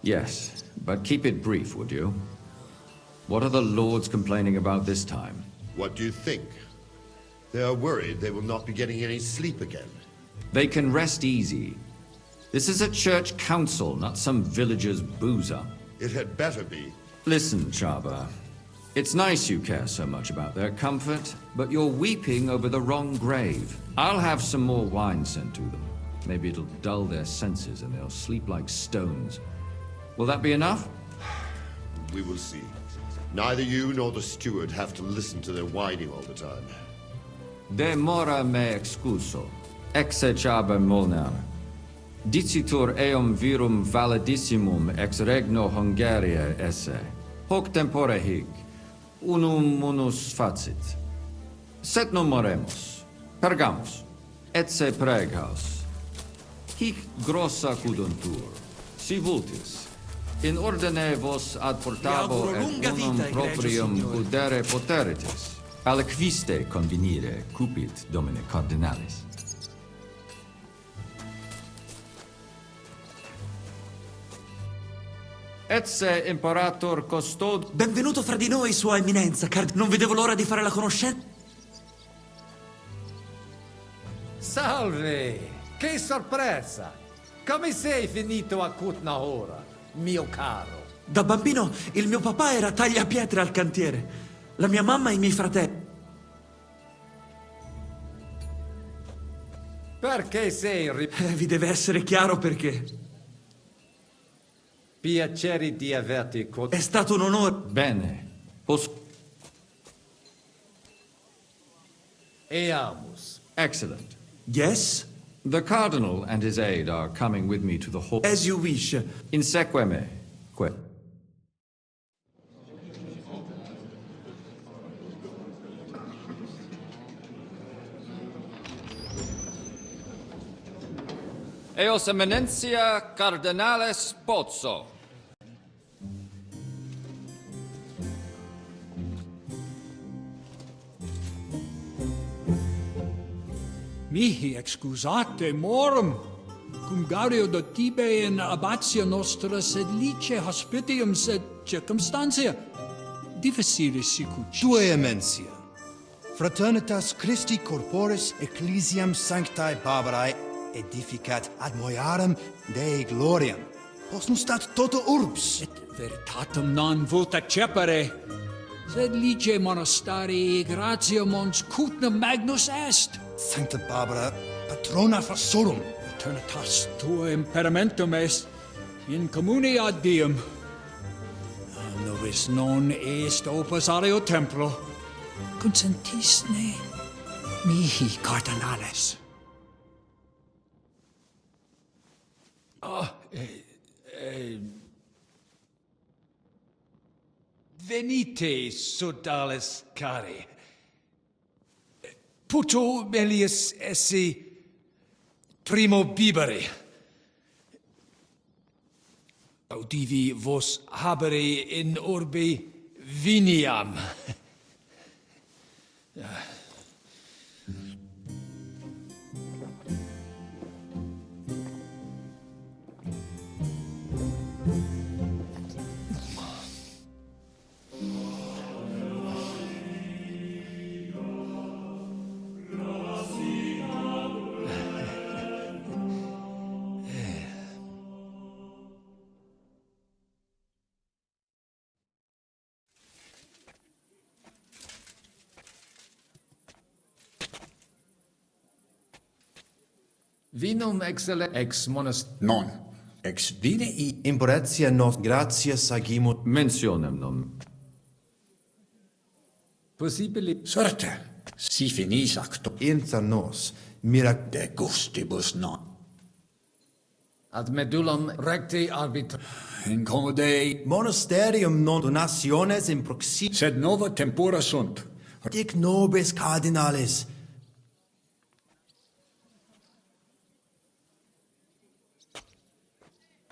Yes, but keep it brief, would you? What are the lords complaining about this time? What do you think? They are worried they will not be getting any sleep again. They can rest easy. This is a church council, not some villager's boozer. It had better be. Listen, Chaba. It's nice you care so much about their comfort, but you're weeping over the wrong grave. I'll have some more wine sent to them. Maybe it'll dull their senses and they'll sleep like stones. Will that be enough? We will see. Neither you nor the steward have to listen to their whining all the time. De mora me excuso. Exe Chaba Molnar. Dicitur eum virum validissimum ex regno Hungaria esse. Hoc tempore hic. Unum munus facit. Set non moremus. Pergamus. Etse preghaus. Hic grossa cuduntur. Si vultis. In ordine vos ad portabo et unum proprium udere poteritis. Aliquiste convenire cupit domine cardinalis. Etse imperator custod... Benvenuto fra di noi, Sua Eminenza, non vedevo l'ora di fare la conoscenza. Salve! Che sorpresa! Come sei finito a Kutna ora, mio caro? Da bambino il mio papà era tagliapietre al cantiere. La mia mamma e i miei fratelli. Perché sei vi deve essere chiaro perché. Piacere di averti È stato un onore. Bene. Eamus. Excellent. Yes? The Cardinal and his aide are coming with me to the hall. As you wish. Inseque me. Que. Eos Eminentia Cardinales Pozzo. Mihi excusate morum, cum gaudio do tibe in abatia nostra sed lice hospitium sed circumstantia difficilis sicut. Tue emensia. Fraternitas Christi corporis ecclesiam sanctae Barbarae edificat ad moiarem Dei gloriam. Posnustat toto urbs. Et veritatem non vult accepere, sed lice monastarii gratiam ons cutna magnus est. Sancta Barbara, patrona frassorum. Eternitas tua imperamentum est in communi ad diem. Novis non est opus aleo templo. Consentisne mihi cardinales. Venite, sodales cari. Puto melius esse primo bibere. Audivi vos habere in urbe viniam. Vinum ex monast... Non. Ex vine I... Imporetia nos gratia sagimut... Mentionem nom. Possibili... Certe. Si finis acto. Inter nos, mirac... De gustibus non. Ad medullam recte arbitra... Incommode... Monasterium non donationes in proxi... Sed nova tempora sunt. Dic nobis cardinalis...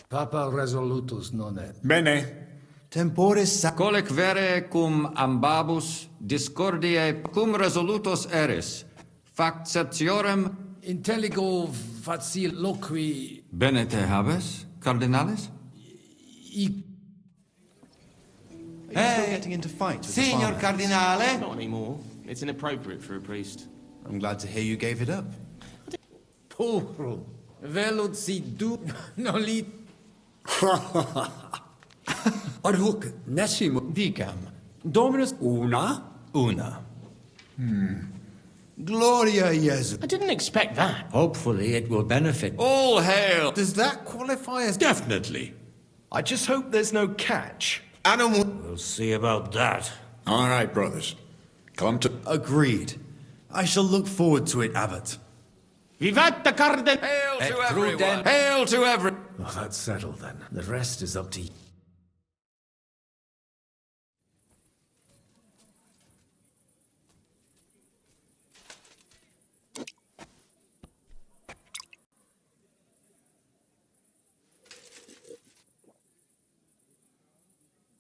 Papa resolutus non et. Bene. Temporis... Colec vere cum ambabus discordiae cum resolutos eris. Factiorem... Intelligo facil loqui... Bene te habes, cardinalis? Still getting into fights with Signor the farmers? Cardinale? Not anymore. It's inappropriate for a priest. I'm glad to hear you gave it up. Puro. Velut si du... noli... Ad hoc nesimo... Dicam. Dominus... Una? Una. Gloria Jesu. I didn't expect that. Hopefully it will benefit. All hail! Does that qualify as... Definitely. I just hope there's no catch. Animal. We'll see about that. All right, brothers. Come to... Agreed. I shall look forward to it, Abbot. Vivat the Cardinal! Hail Et to everyone! prudent. Hail to every... Oh, that's settled then. The rest is up to you.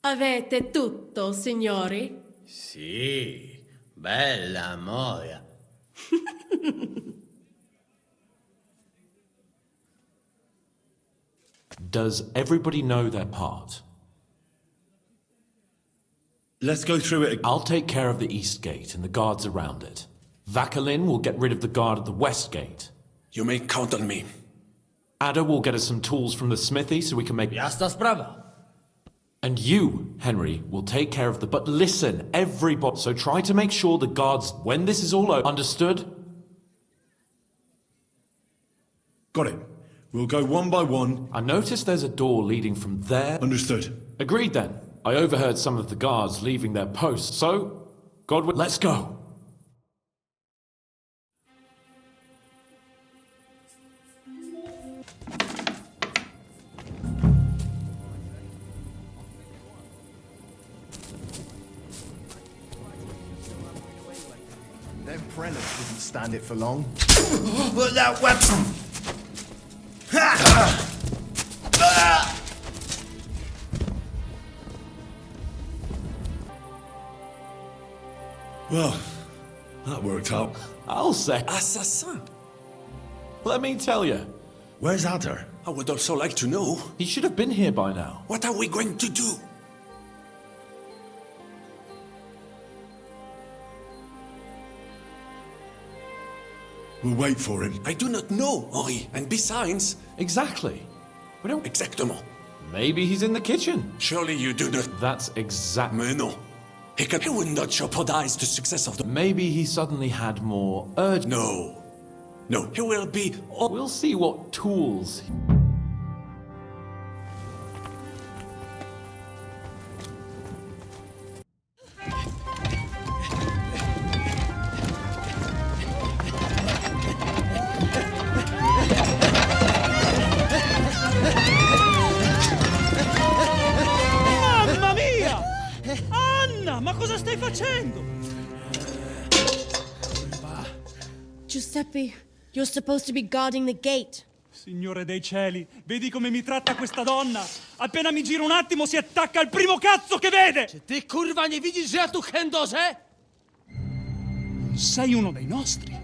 Avete tutto, signori? Sì, bella moia. Does everybody know their part? Let's go through it again. I'll take care of the east gate and the guards around it. Vakalin will get rid of the guard at the west gate. You may count on me. Ada will get us some tools from the smithy so we can make... Jasna sprawa. And you, Henry, will take care of the... But listen, everybody... So try to make sure the guards, when this is all over... Understood? Got it. We'll go one by one. I noticed there's a door leading from there. Understood. Agreed then. I overheard some of the guards leaving their posts, so... Godwin, let's go. Them prelates didn't stand it for long. Put that weapon! Well, that worked out. I'll say... Assassin. Let me tell you. Where's Adder? I would also like to know. He should have been here by now. What are we going to do? We'll wait for him. I do not know, Henri. And besides... Exactly. We don't... Exactement. Maybe he's in the kitchen. Surely you do not... That's exactly... Mais non. He would not jeopardize the success of the... Maybe he suddenly had more urge... No. No, he will be... We'll see what tools... Mamma mia! Anna, ma cosa stai facendo? Giuseppe, you're supposed to be guarding the gate. Signore dei cieli, vedi come mi tratta questa donna? Appena mi giro un attimo si attacca al primo cazzo che vede! Czy ty kurwa nie widzisz, że ja tu chędożę? Sei uno dei nostri.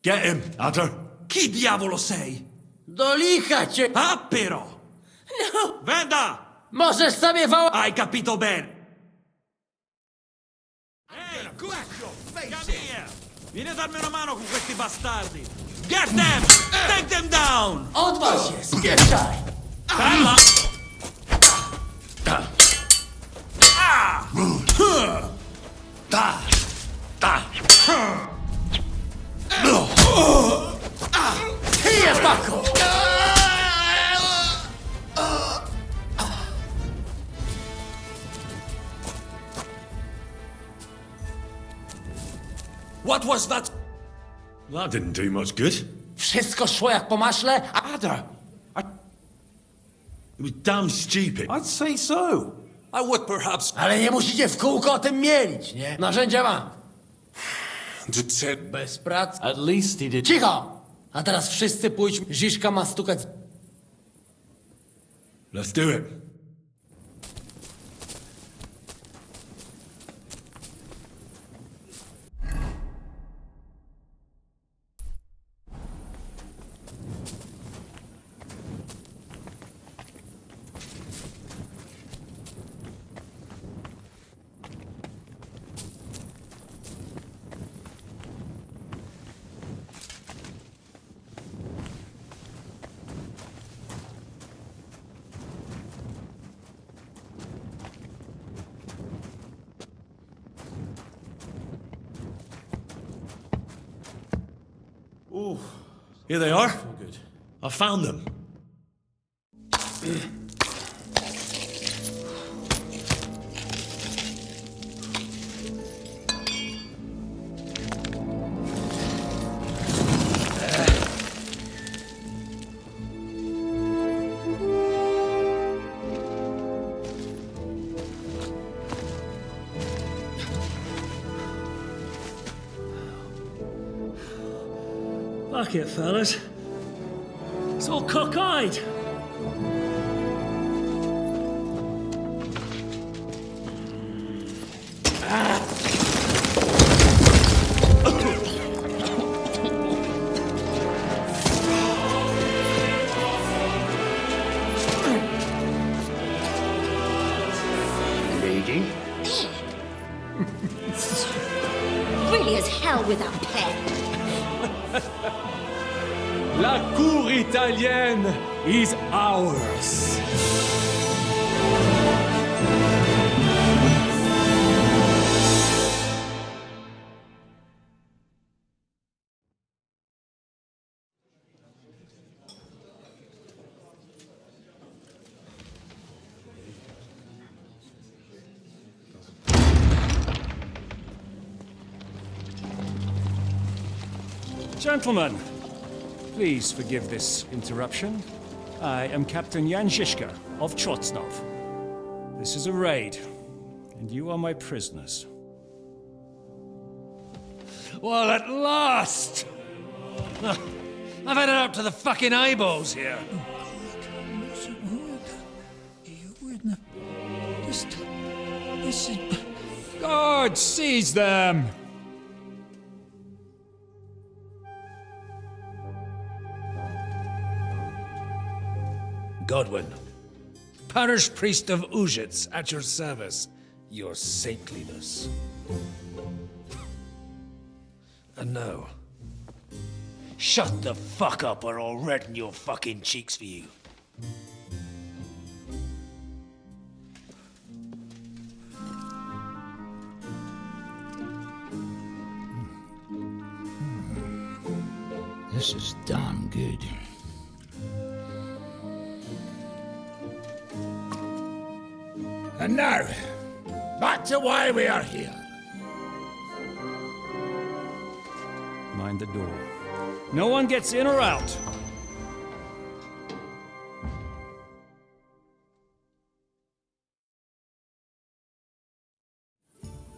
Get him, Adder. Chi diavolo sei? Do licha cię! Ah, però! No! Veda! Możesz sobie wołać... Hai capito bene. Hey, come here! Vieni a darmi una mano con questi bastardi! Get them! Take them down! Odwal się, spieszczaj! Bella! Here, Bucko! What was that? That didn't do much good. Wszystko szło jak po maśle, a... Ada! It was damn stupid. I'd say so. I would perhaps... Ale nie musicie w kółko o tym mielić, nie? Narzędzia mam. Bez pracy. At least he did... Cicho! A teraz wszyscy pójdźmy. Ziszka ma stukać... Let's do it. Ooh. Here they are. So good. I found them. Fuck it, fellas. It's all cockeyed. Lady? Really as hell without pay. La cour italienne is ours. Gentlemen, please forgive this interruption. I am Captain Jan Žižka of Trotznov. This is a raid, and you are my prisoners. Well, at last! I've had it up to the fucking eyeballs here. Guard, seize them! Godwin, parish priest of Uzhitz, at your service, your saintliness. And now, shut the fuck up or I'll redden your fucking cheeks for you. This is damn good. And now, back to why we are here. Mind the door. No one gets in or out.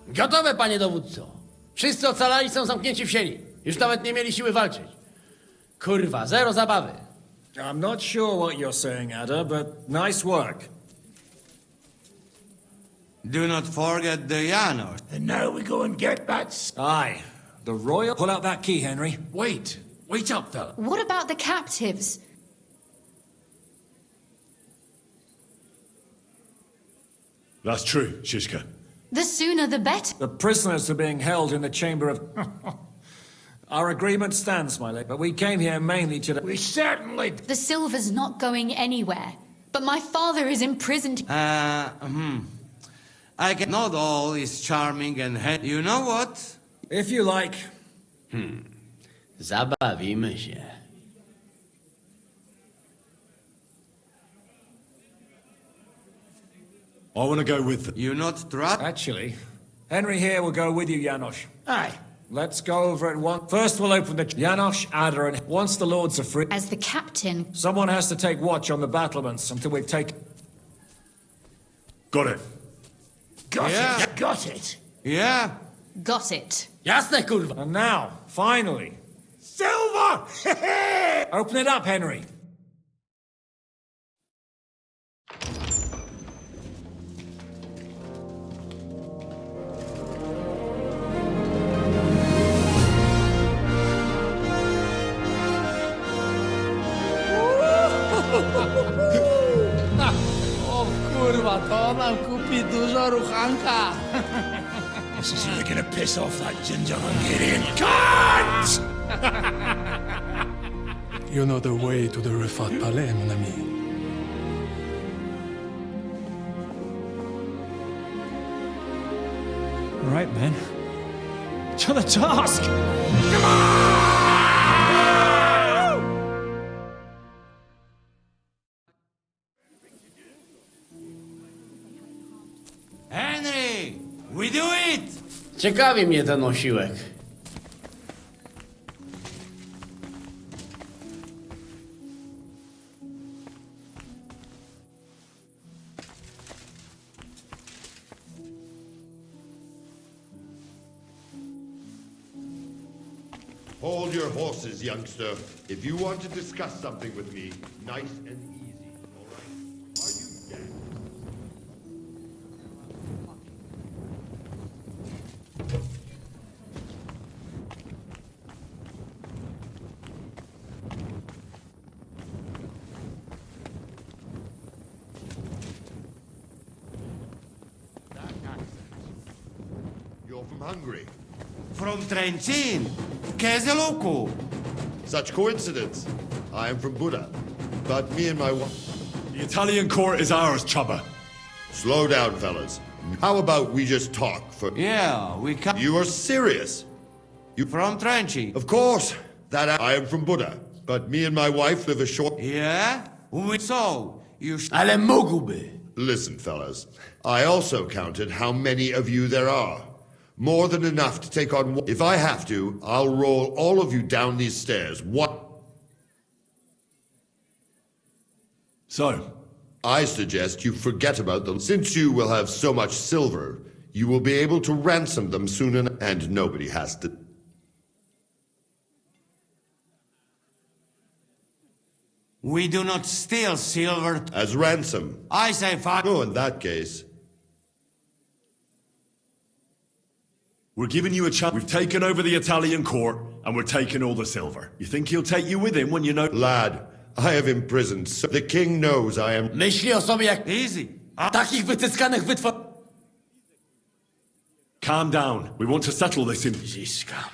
Gotowe, panie dowódco. Wszyscy ocalali są zamknięci w sieni. Już nawet nie mieli siły walczyć. Kurwa, zero zabawy. I'm not sure what you're saying, Ada, but nice work. Do not forget the Janos. And now we go and get that... Aye. The royal... Pull out that key, Henry. Wait up, fella. What about the captives? That's true, Shishka. The sooner the better. The prisoners are being held in the chamber of... Our agreement stands, my lady, but we came here mainly to... We certainly... The silver's not going anywhere. But my father is imprisoned. I can... Not all is charming and... You know what? If you like. Zabawimy się. I want to go with them. You not trust? Actually, Henry here will go with you, Janosch. Aye. Let's go over it once. First, we'll open the... Janosch, Ada, and once the lords are free... As the captain. Someone has to take watch on the battlements until we've taken... Got it. Got it. Got it. Yeah. Got it. Jasne, kurwa. And now, finally... Silver! Open it up, Henry. O kurwa, to nam kupi dużo ruchanka. This is really gonna piss off that ginger Hungarian cunt! You know the way to the Rifat Palais, mon ami. All right, men. To the task! Henry! We do it! Ciekawi mnie ten osiłek. Hold your horses, youngster. If you want to discuss something with me, nice and easy, all right? Are you dead? You're from Hungary. From Trenčín. Kezeluku. Such coincidence. I am from Buda. But me and my wife... The Italian court is ours, Chubba. Slow down, fellas. How about we just talk for... Yeah, we can... You are serious? You from Trenčín? Of course. That I am from Buda. But me and my wife live a short... Yeah? So, you... Ale mógłby. Listen, fellas. I also counted how many of you there are. More than enough to take on... If I have to, I'll roll all of you down these stairs. What? So? I suggest you forget about them. Since you will have so much silver, you will be able to ransom them soon enough, and nobody has to... We do not steal silver. As ransom. I say fuck. Oh, in that case... We're giving you a chance. We've taken over the Italian court, and we're taking all the silver. You think he'll take you with him when you know... Lad, I have imprisoned... So the king knows I am... Myśli o sobie jak... Easy. Takich wytyskanych wytwor... Calm down. We want to settle this in... Ziska.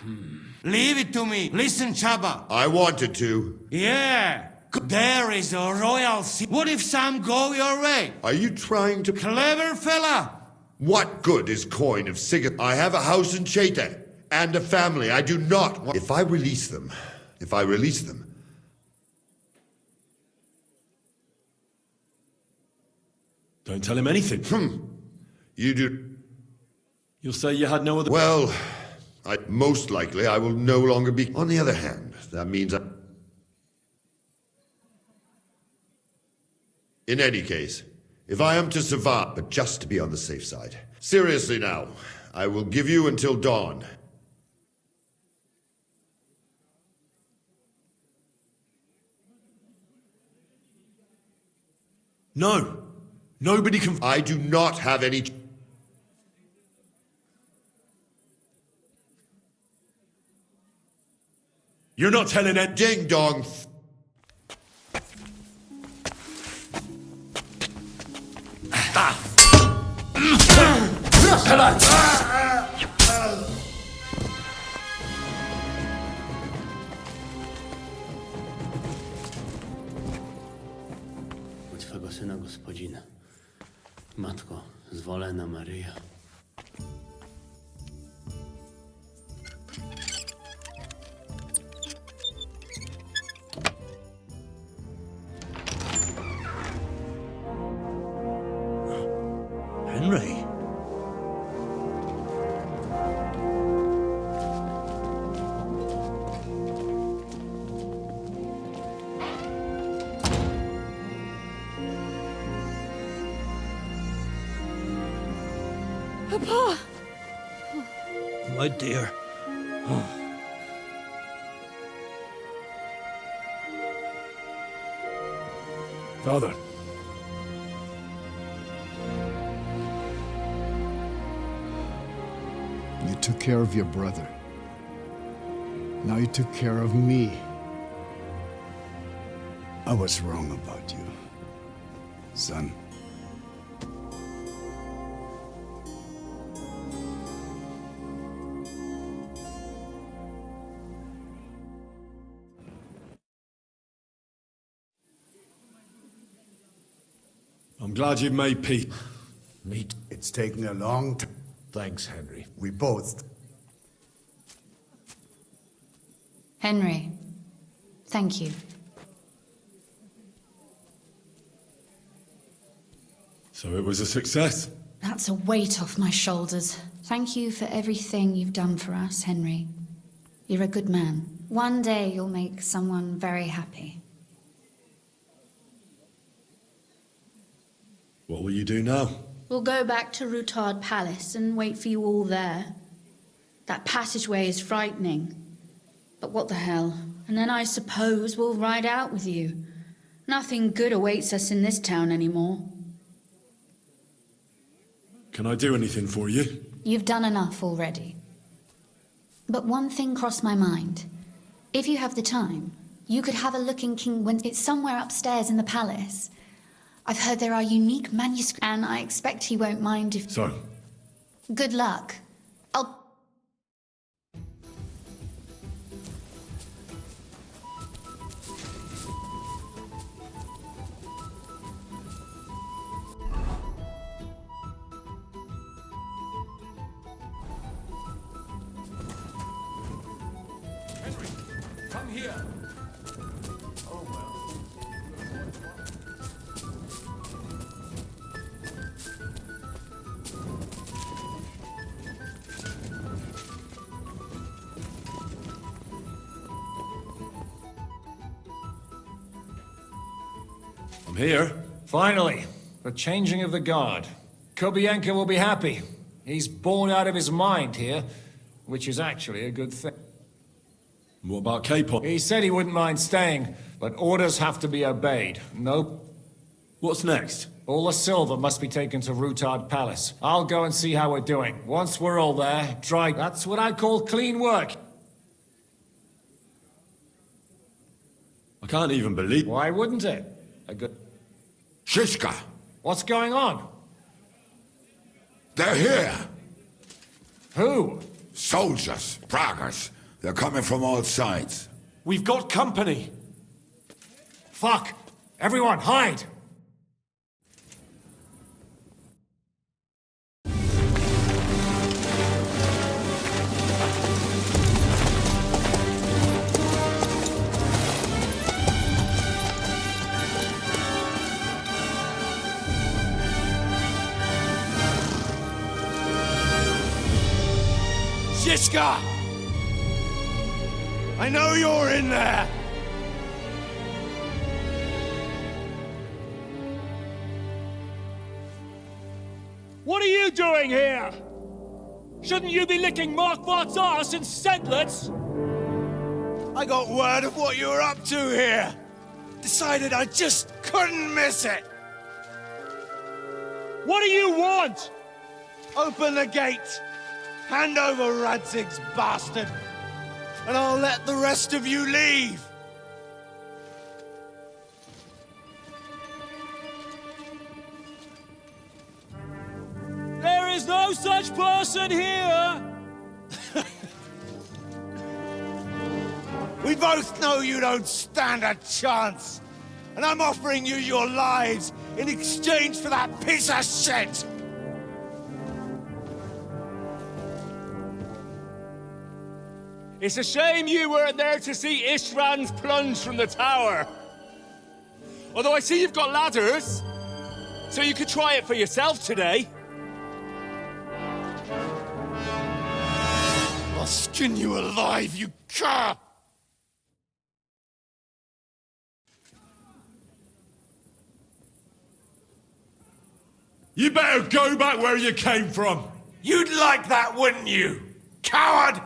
Leave it to me. Listen, Chaba. I wanted to. Yeah. There is a royal... What if some go your way? Are you trying to... Clever fella. What good is coin of Sigurd? I have a house in Cheta and a family. I do not want... If I release them... Don't tell him anything. You do... You'll say you had no other... Well, most likely I will no longer be... On the other hand, that means I... In any case, if I am to survive, but just to be on the safe side. Seriously now, I will give you until dawn. No. Nobody can... I do not have any... You're not telling it... Ding dong... Matko, zwolena Maryjo. Henry? Papa! My dear. Father. You took care of your brother. Now you took care of me. I was wrong about you, son. I'm glad you've made peace. It's taken a long time. Thanks, Henry. We both. Henry, thank you. So it was a success? That's a weight off my shoulders. Thank you for everything you've done for us, Henry. You're a good man. One day you'll make someone very happy. What will you do now? We'll go back to Rutard Palace and wait for you all there. That passageway is frightening. But what the hell? And then I suppose we'll ride out with you. Nothing good awaits us in this town anymore. Can I do anything for you? You've done enough already. But one thing crossed my mind. If you have the time, you could have a look in it's somewhere upstairs in the palace. I've heard there are unique manuscripts, and I expect he won't mind if... So? Good luck. I'll... Henry, come here. Oh, well. I'm here. Finally, the changing of the guard. Kobienka will be happy. He's born out of his mind here, which is actually a good thing. What about Capon? He said he wouldn't mind staying, but orders have to be obeyed. Nope. What's next? All the silver must be taken to Rutard Palace. I'll go and see how we're doing. Once we're all there, that's what I call clean work. I can't even believe... Why wouldn't it? A good... Shishka! What's going on? They're here! Who? Soldiers, Pragas. They're coming from all sides. We've got company! Fuck! Everyone, hide! Shishka! I know you're in there! What are you doing here? Shouldn't you be licking Markvart's ass in Sedlitz? I got word of what you were up to here. Decided I just couldn't miss it. What do you want? Open the gate. Hand over Radzig's bastard. And I'll let the rest of you leave. There is no such person here! We both know you don't stand a chance. and I'm offering you your lives in exchange for that piece of shit! It's a shame you weren't there to see Ishrand's plunge from the tower. Although I see you've got ladders, so you could try it for yourself today. I'll skin you alive, you cur! You better go back where you came from. You'd like that, wouldn't you? Coward!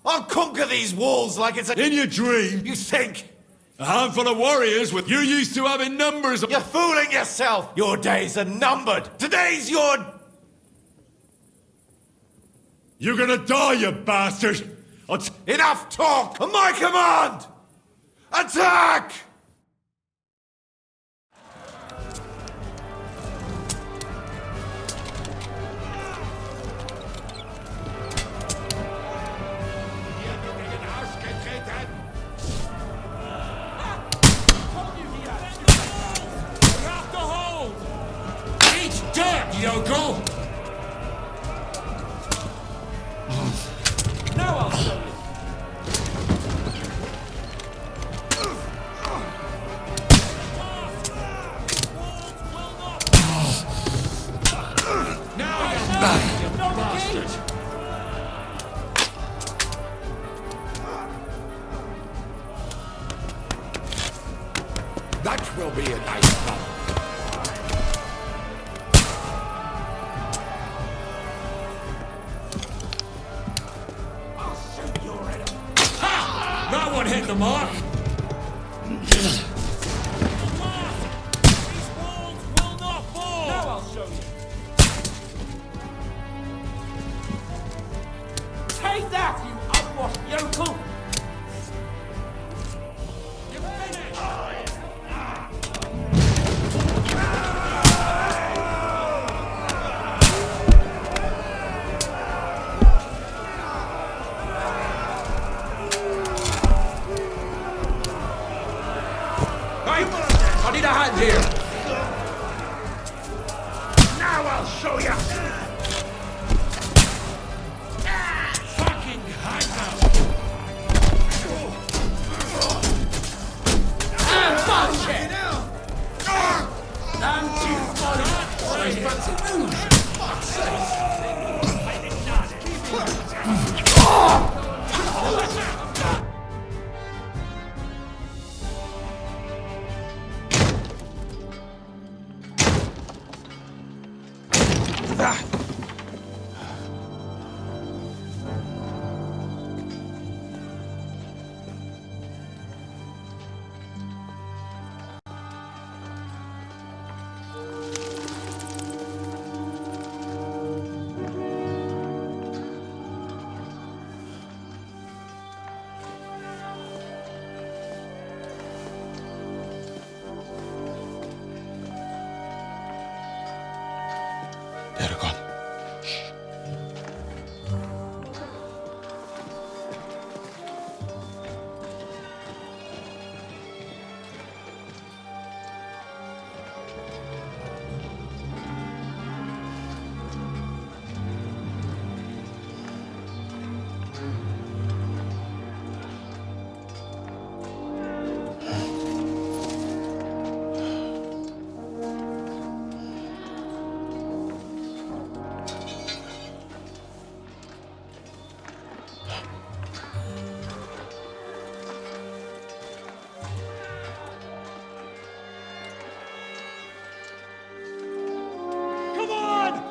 I'll conquer these walls like it's a... In your dream? You think? A handful of warriors with you used to having numbers. You're fooling yourself! Your days are numbered! Today's your... You're gonna die, you bastard! Enough talk! On my command! Attack! Yokel! Now I'll show you. Now you're back, you bastard! That will be a nice battle. That one hit the mark! These walls will not fall! Now I'll show you. Take that, you unwashed yokel! You're finished! I need a hand here! Now I'll show you! Fucking hang out! Bullshit!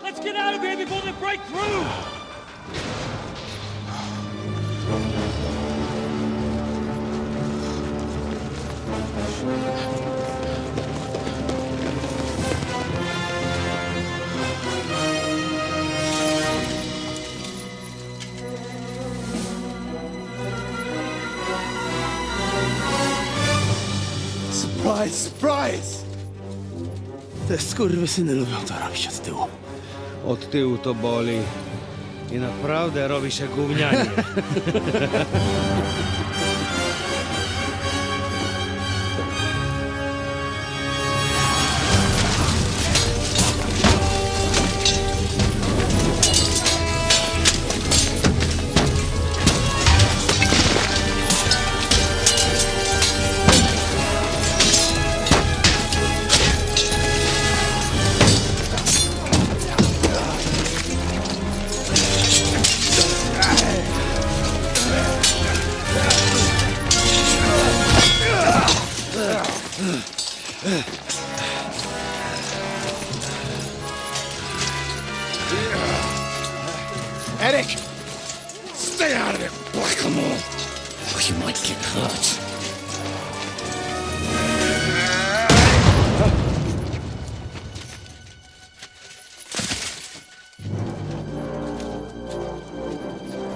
Let's get out of here before they break through! Surprise, surprise! Te skurwysyny lubią to robić od tyłu. Od tyłu to boli. I naprawdę robi się gównianie. Eric! Stay out of it, Blackamoor! Or you might get hurt.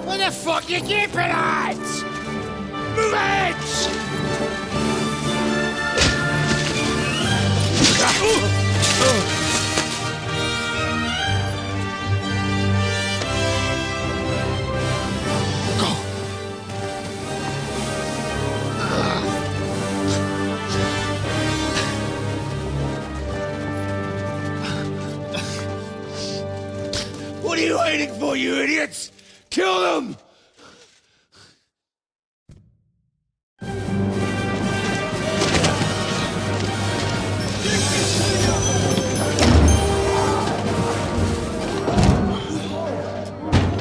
Where the fuck you keeping at? Move it! What are you waiting for, you idiots? Kill them!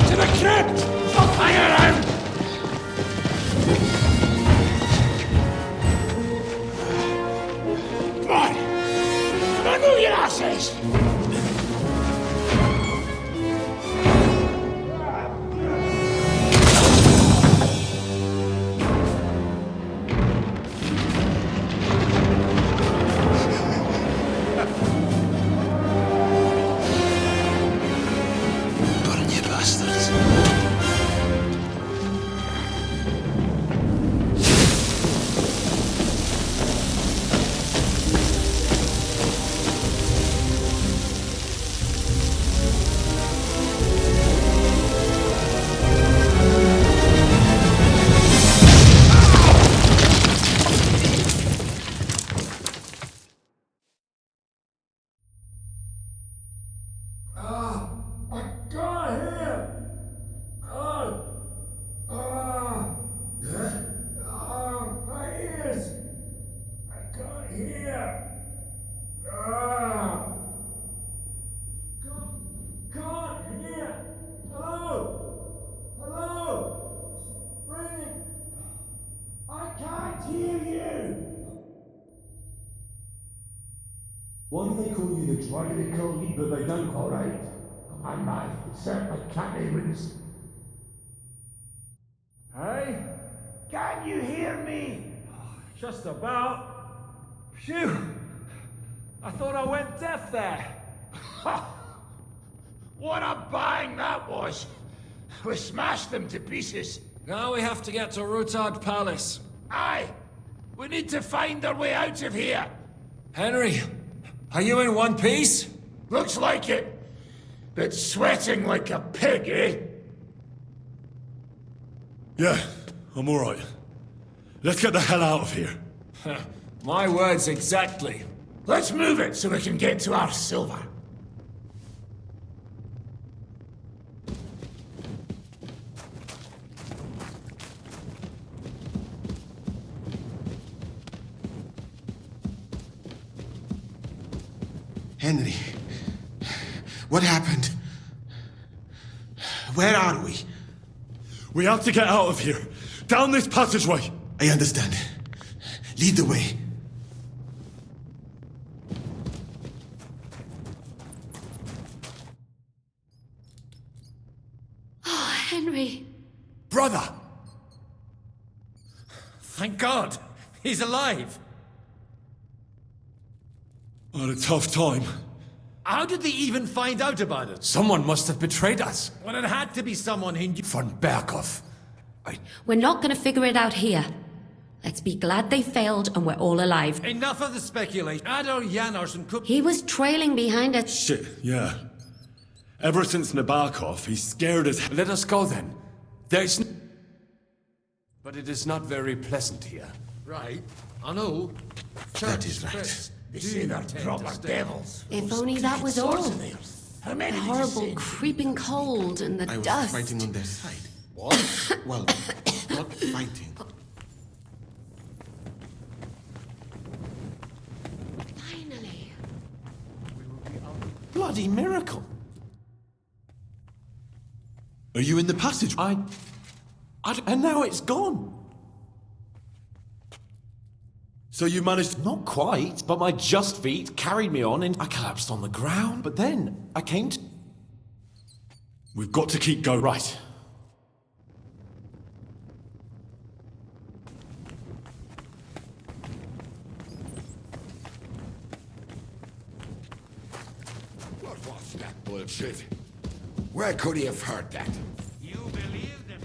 To the crypt! Fire him! Come on! Come on, move your asses! Why do they call you the Why do they call you, but they don't, alright? I might. It certainly can't even. Hey? Can you hear me? Just about. Phew! I thought I went deaf there. What a bang that was! We smashed them to pieces. Now we have to get to Rutard Palace. Aye! We need to find our way out of here! Henry, are you in one piece? Looks like it. But sweating like a pig, eh? Yeah, I'm alright. Let's get the hell out of here. My words exactly. Let's move it so we can get to our silver. Henry, what happened? Where are we? We have to get out of here. Down this passageway. I understand. Lead the way. Oh, Henry. Brother! Thank God! He's alive! I had a tough time. How did they even find out about it? Someone must have betrayed us. Well, it had to be someone who knew. Von Berkhoff. We're not going to figure it out here. Let's be glad they failed and we're all alive. Enough of the speculation. Adol Janosch could. He was trailing behind us. Shit, yeah. Ever since Nabokov, he's scared as. Let us go then. There's. But it is not very pleasant here. Right. I know. That is right. They say they're proper devils. If only that was all. How The many did you horrible send? creeping cold and the I was dust. fighting on their side. What? Well, not fighting. Finally. Bloody miracle. Are you in the passage? And now it's gone. So you managed... Not quite, but my just feet carried me on and I collapsed on the ground. But then I came to... We've got to keep going. Right. What was that bullshit? Where could he have heard that? You believe them,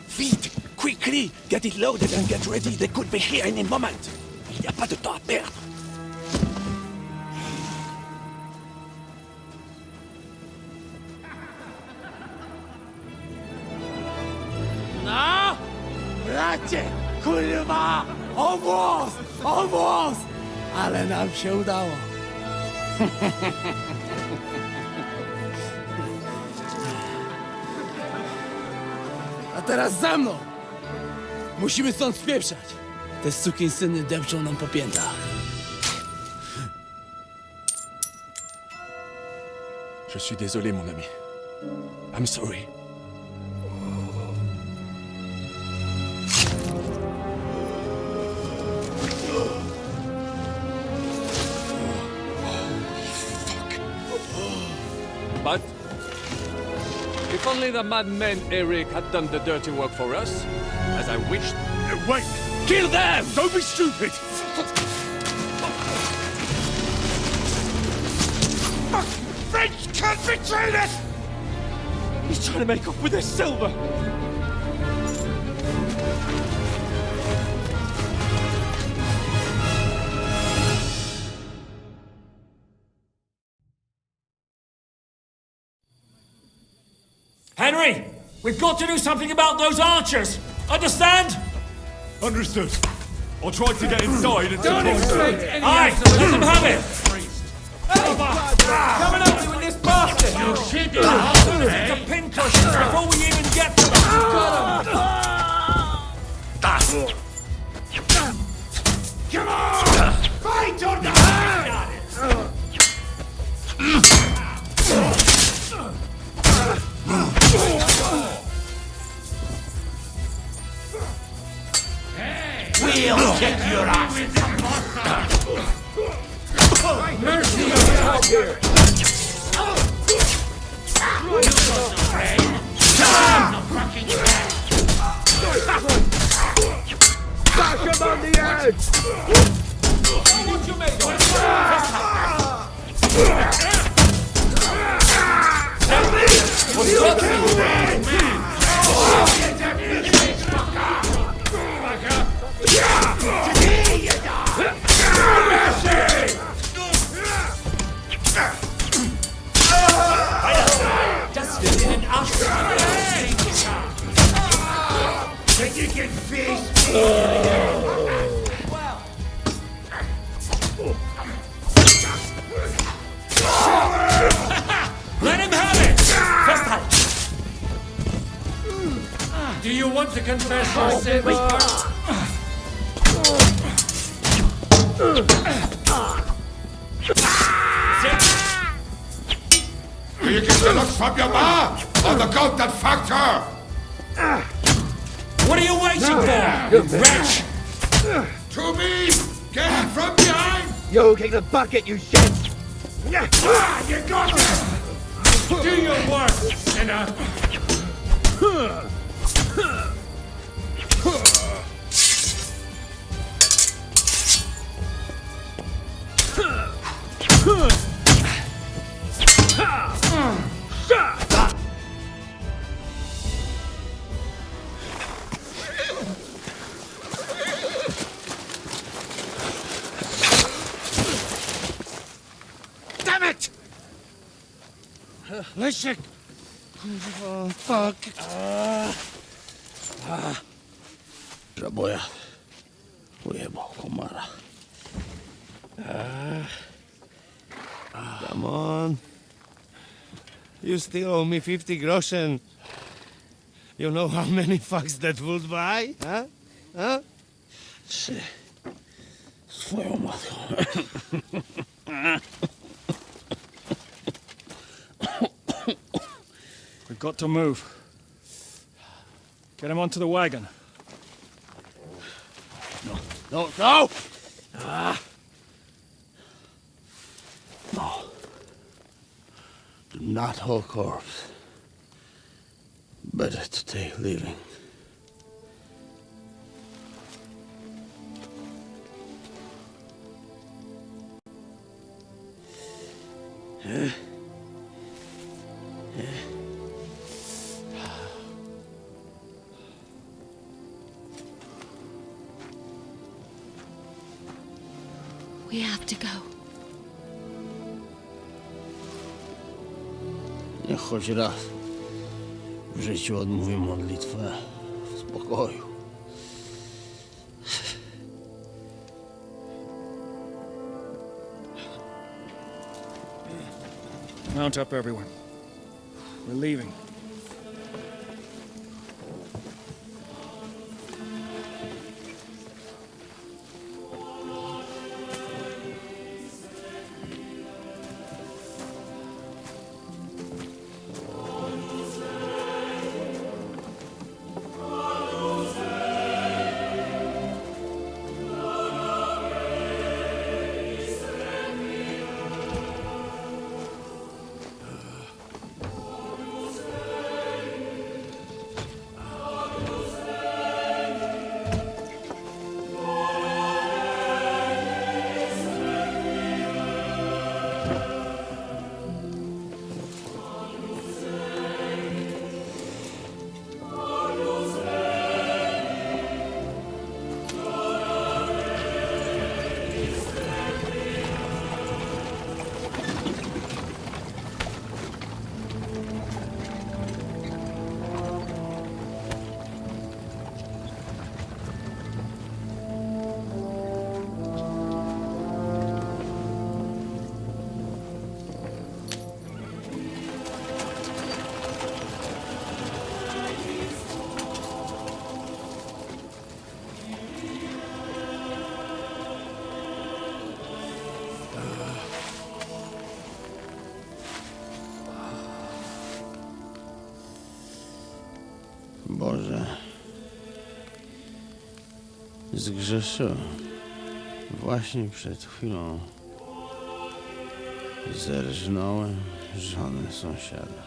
Vite! Quickly! Get it loaded and get ready. They could be here any moment. Il n'y a pas de temps à perdre. No! Bracie! Kurwa! Almost! Ale nam się udało. A teraz za mną! Musimy stąd spieprzać. Te sukinsyny depczą nam po piętach. Je suis désolé, mon ami. I'm sorry. But if only the madman Eric had done the dirty work for us, as I wished. Wait! Kill them! Don't be stupid! French can't betray us! He's trying to make off with his silver! Henry! We've got to do something about those archers! Understand? Understood. I'll try to get inside and Don't expect any Aye! Let them have it! Coming up you in this bastard! You shit in the pincushions before we even get to them! Come on! Fight or We'll kick your ass! Mercy on here! Back him on the edge! What you made of? Dustin in an usher! Then you can face me! Let him have it! First time! Do you want to confess your sins? Do you get the looks from your ma? Or the goat that fucked her? What are you waiting for, you wretch? To me! Get it from behind! Yo, kick the bucket, you shit! Ah, you got it! Do your work, sinner! Damn it! Leszek! Kurwa, fuck. Żaboja. Ujebał komara. Come on. You still owe me 50 groschen. You know how many fucks that would buy? Huh? Huh? Swoją matką. We've got to move. Get him onto the wagon. No! No. Do not hold corpse. Better to take living. We have to go. Niech choć raz w życiu odmówię modlitwę w spokoju. Mount up, everyone. We're leaving. Boże, zgrzeszyłem. Właśnie przed chwilą zerżnąłem żonę sąsiada.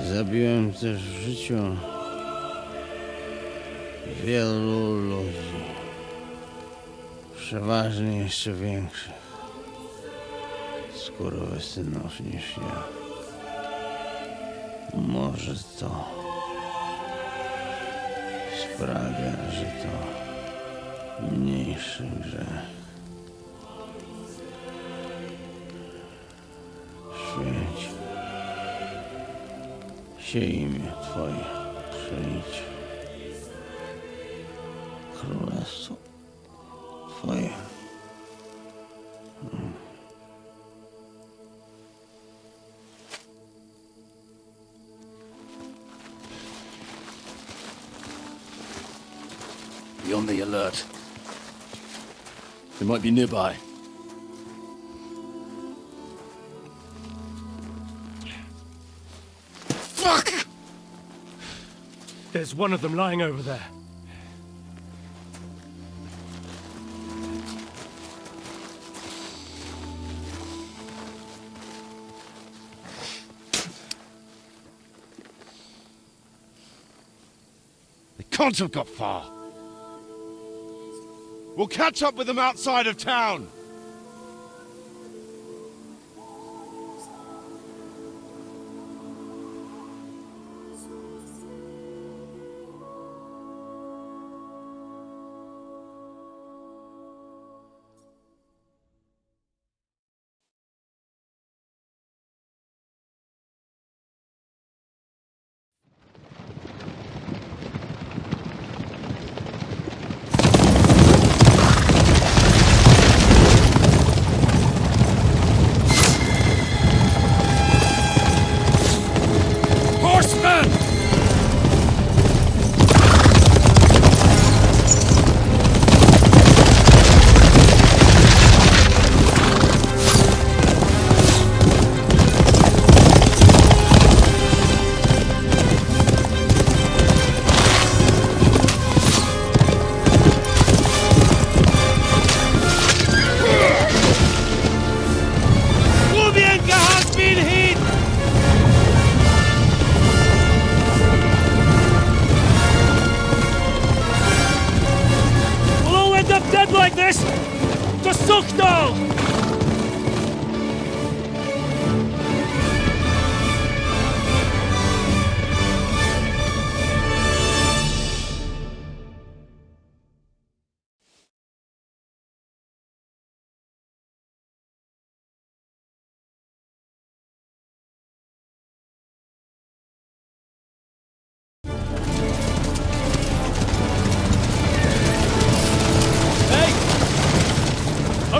Zabiłem też w życiu wielu ludzi, przeważnie jeszcze większych skurwysynów niż ja. Może to sprawia, że to mniejszy grzech. Święć się imię Twoje, przyjdź królestwo Twoje. Be on the alert. They might be nearby. Fuck! There's one of them lying over there. They can't have got far. We'll catch up with them outside of town.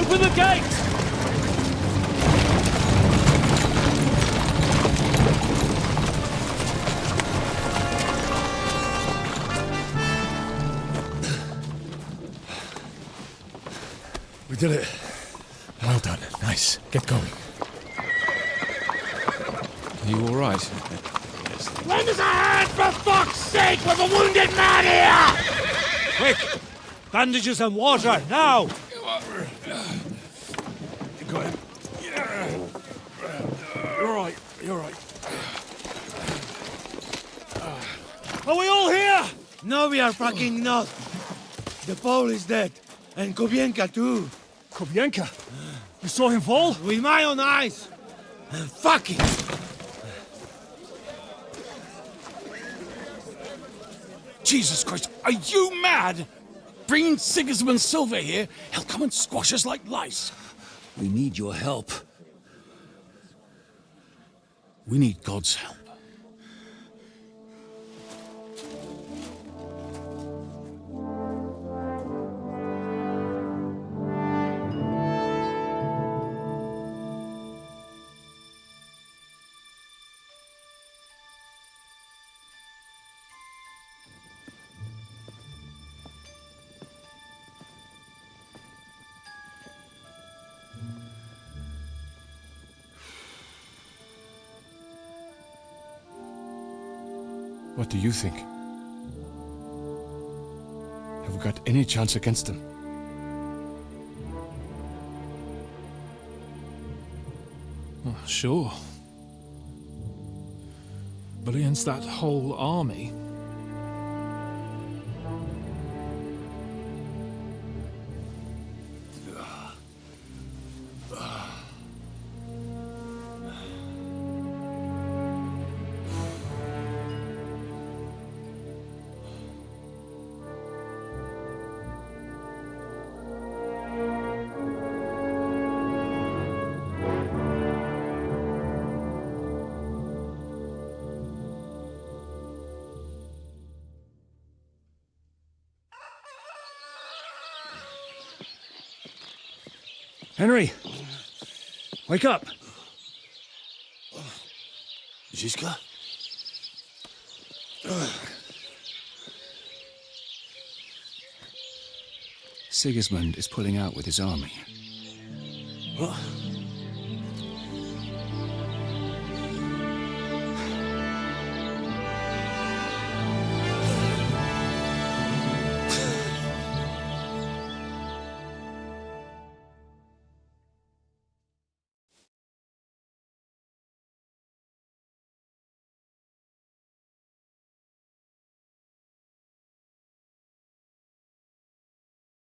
Open the gate! We did it. Well done. Nice. Get going. Are you all right? Lend us a hand, for fuck's sake, with a wounded man here! Quick! Bandages and water, now! You got him. You're right. You're right. Are we all here? No, we are fucking not. The Pole is dead. And Kobienka too. Kobienka? You saw him fall? With my own eyes. And fucking... Jesus Christ, are you mad? Bring Sigismund Silver here, he'll come and squash us like lice. We need your help. We need God's help. What do you think? Have we got any chance against them? Oh, sure. But against that whole army... Henry! Wake up! Ziska? Sigismund is pulling out with his army. What?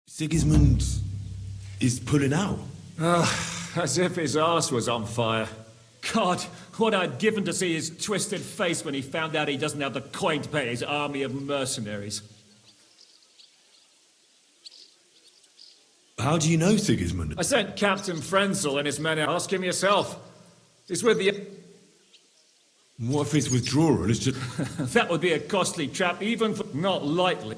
Sigismund is pulling out. As if his arse was on fire. God, what I'd given to see his twisted face when he found out he doesn't have the coin to pay his army of mercenaries. How do you know Sigismund? I sent Captain Frenzel and his men out. Ask him yourself. He's with the... What if his withdrawal is just... That would be a costly trap, even for... Not lightly.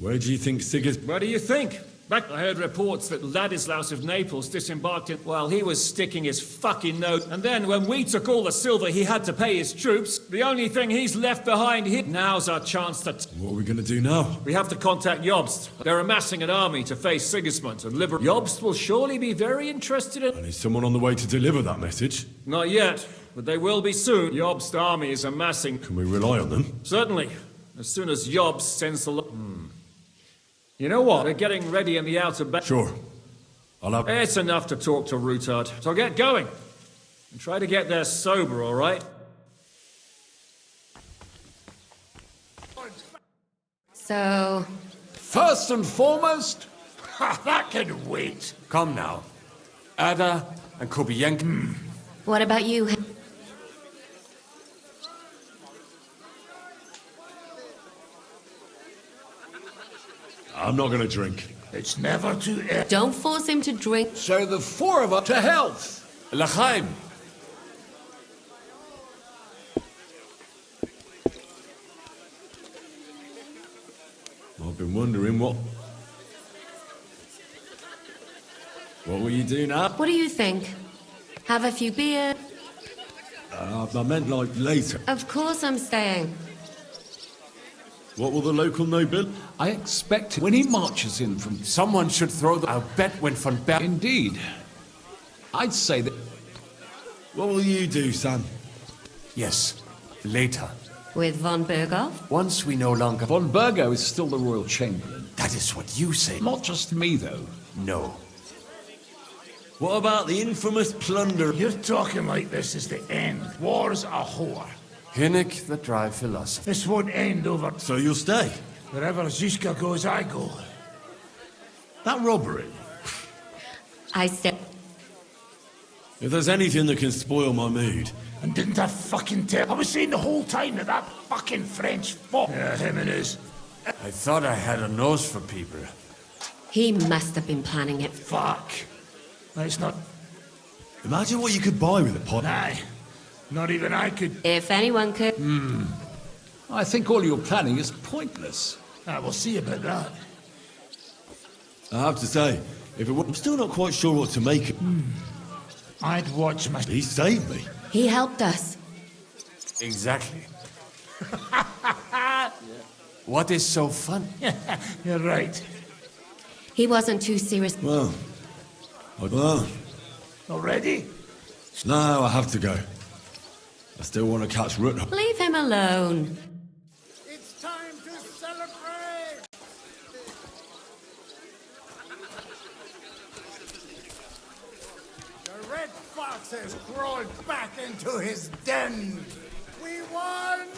Where do you think Sigismund... What do you think? Back I heard reports that Ladislaus of Naples disembarked in... While he was sticking his fucking nose. And then when we took all the silver he had to pay his troops, the only thing he's left behind here... Now's our chance to... What are we gonna do now? We have to contact Jobst. They're amassing an army to face Sigismund and liberate... Jobst will surely be very interested in... And is someone on the way to deliver that message? Not yet, but they will be soon. Jobst's army is amassing... Can we rely on them? Certainly. As soon as Jobst sends the... You know what? They're getting ready in the outer bay. Sure. I'll have... It's enough to talk to Rutard. So get going. And try to get there sober, all right? So... First and foremost, that can wait. Come now. Ada and Kobienka. What about you? I'm not gonna drink. It's never too early. Don't force him to drink. So the four of us to health. L'chaim. I've been wondering what do now. What do you think? Have a few beers? I meant like later. Of course I'm staying. What will the local know, Bill? I expect when he marches in from... Someone should throw the... I'll bet when von Ber... Indeed. I'd say that... What will you do, Sam? Yes, later. With von Berghoff? Once we no longer... Von Bergo is still the Royal Chamberlain. That is what you say. Not just me, though. No. What about the infamous plunder? You're talking like this is the end. War's a whore. Hinnick, the dry philosopher. This won't end over... So you'll stay? Wherever Zizka goes, I go. That robbery? I stay. If there's anything that can spoil my mood... And didn't I fucking tell? I was saying the whole time that that fucking French fuck... Yeah, him and his... I thought I had a nose for people. He must have been planning it. Fuck. It's not... Imagine what you could buy with a pot. Aye. Not even I could... If anyone could... I think all your planning is pointless. We'll see about that. I have to say, if it were... I'm still not quite sure what to make of... I'd watch my... He saved me. He helped us. Exactly. What is so funny? You're right. He wasn't too serious. Well... Already? No, I have to go. I still want to catch Root. Leave him alone. It's time to celebrate! The red fox has crawled back into his den. We won!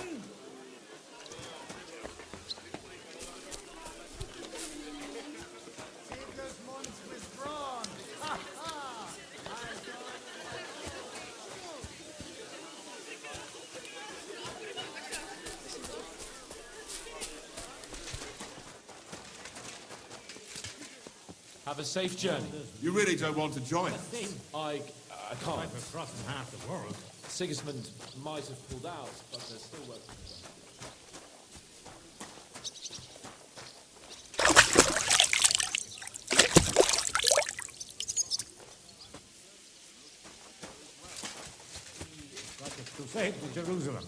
Sigismund's withdrawn. Ha ha! Have a safe journey. You really don't want to join? I can't. We're crossing half the world. Sigismund might have pulled out, but there's still work to be done. Crusade to Jerusalem.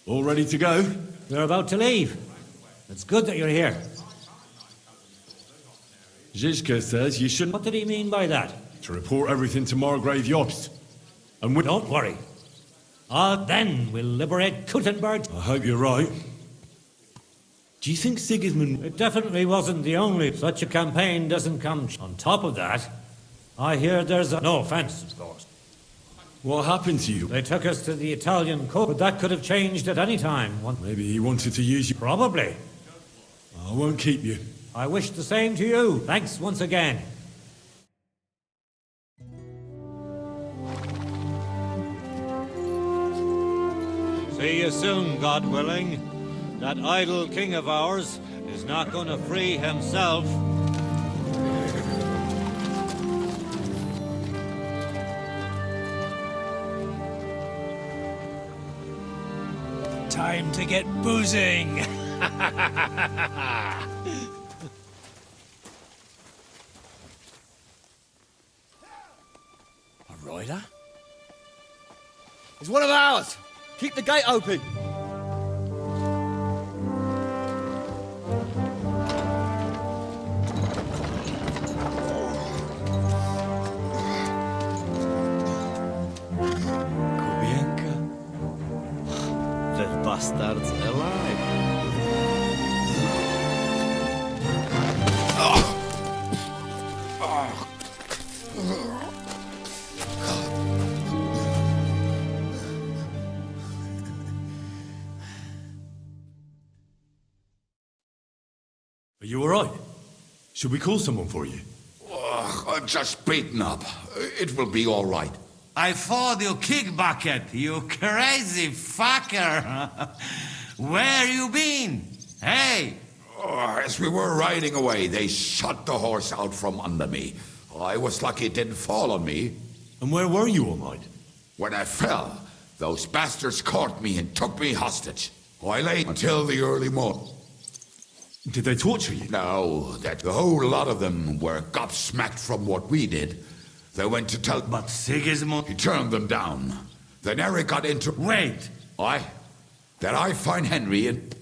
All ready to go? We're about to leave. It's good that you're here. Zizka says you shouldn't... What did he mean by that? To report everything to Margrave Yost. And we... Don't worry. Then we'll liberate Kuttenberg. I hope you're right. Do you think Sigismund... It definitely wasn't the only. Such a campaign doesn't come... On top of that, I hear there's a... No offense, of course. What happened to you? They took us to the Italian court, but that could have changed at any time. Maybe he wanted to use you. Probably. I won't keep you. I wish the same to you. Thanks once again. See you soon, God willing. That idle king of ours is not going to free himself. Time to get boozing. A rider? He's one of ours! Keep the gate open! Kubienka? That bastard's alive. Are you all right? Should we call someone for you? I'm just beaten up. It will be all right. I thought you kick bucket, you crazy fucker. Where you been? Hey! As we were riding away, they shot the horse out from under me. I was lucky it didn't fall on me. And where were you all night? When I fell, those bastards caught me and took me hostage. I lay until the early morning. Did they torture you? No, that the whole lot of them were gobsmacked from what we did. They went to tell... But Sigismund... He turned them down. Then Eric got into... Wait! That I find Henry and...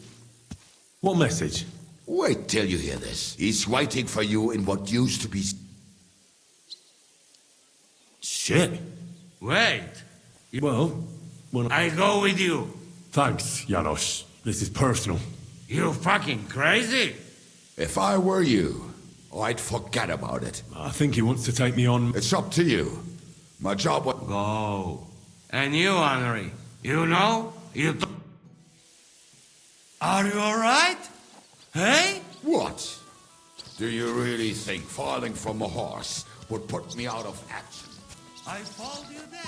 What message? Wait till you hear this. He's waiting for you in what used to be... Shit. Wait! Well, I go with you. Thanks, Janos. This is personal. You fucking crazy? If I were you, I'd forget about it. I think he wants to take me on... It's up to you. My job was... Go. And you, Henry, you know? Are you alright? Hey? What? Do you really think falling from a horse would put me out of action? I followed you there.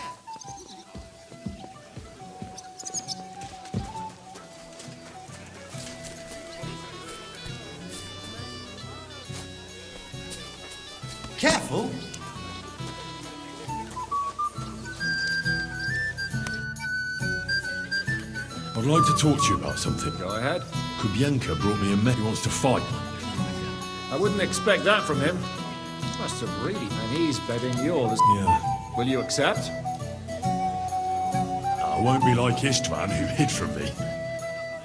Careful! I'd like to talk to you about something. Go ahead. Kubienka brought me a man who wants to fight. I wouldn't expect that from him. Must have really... And he's betting yours. Yeah. Will you accept? I won't be like Istvan, who hid from me.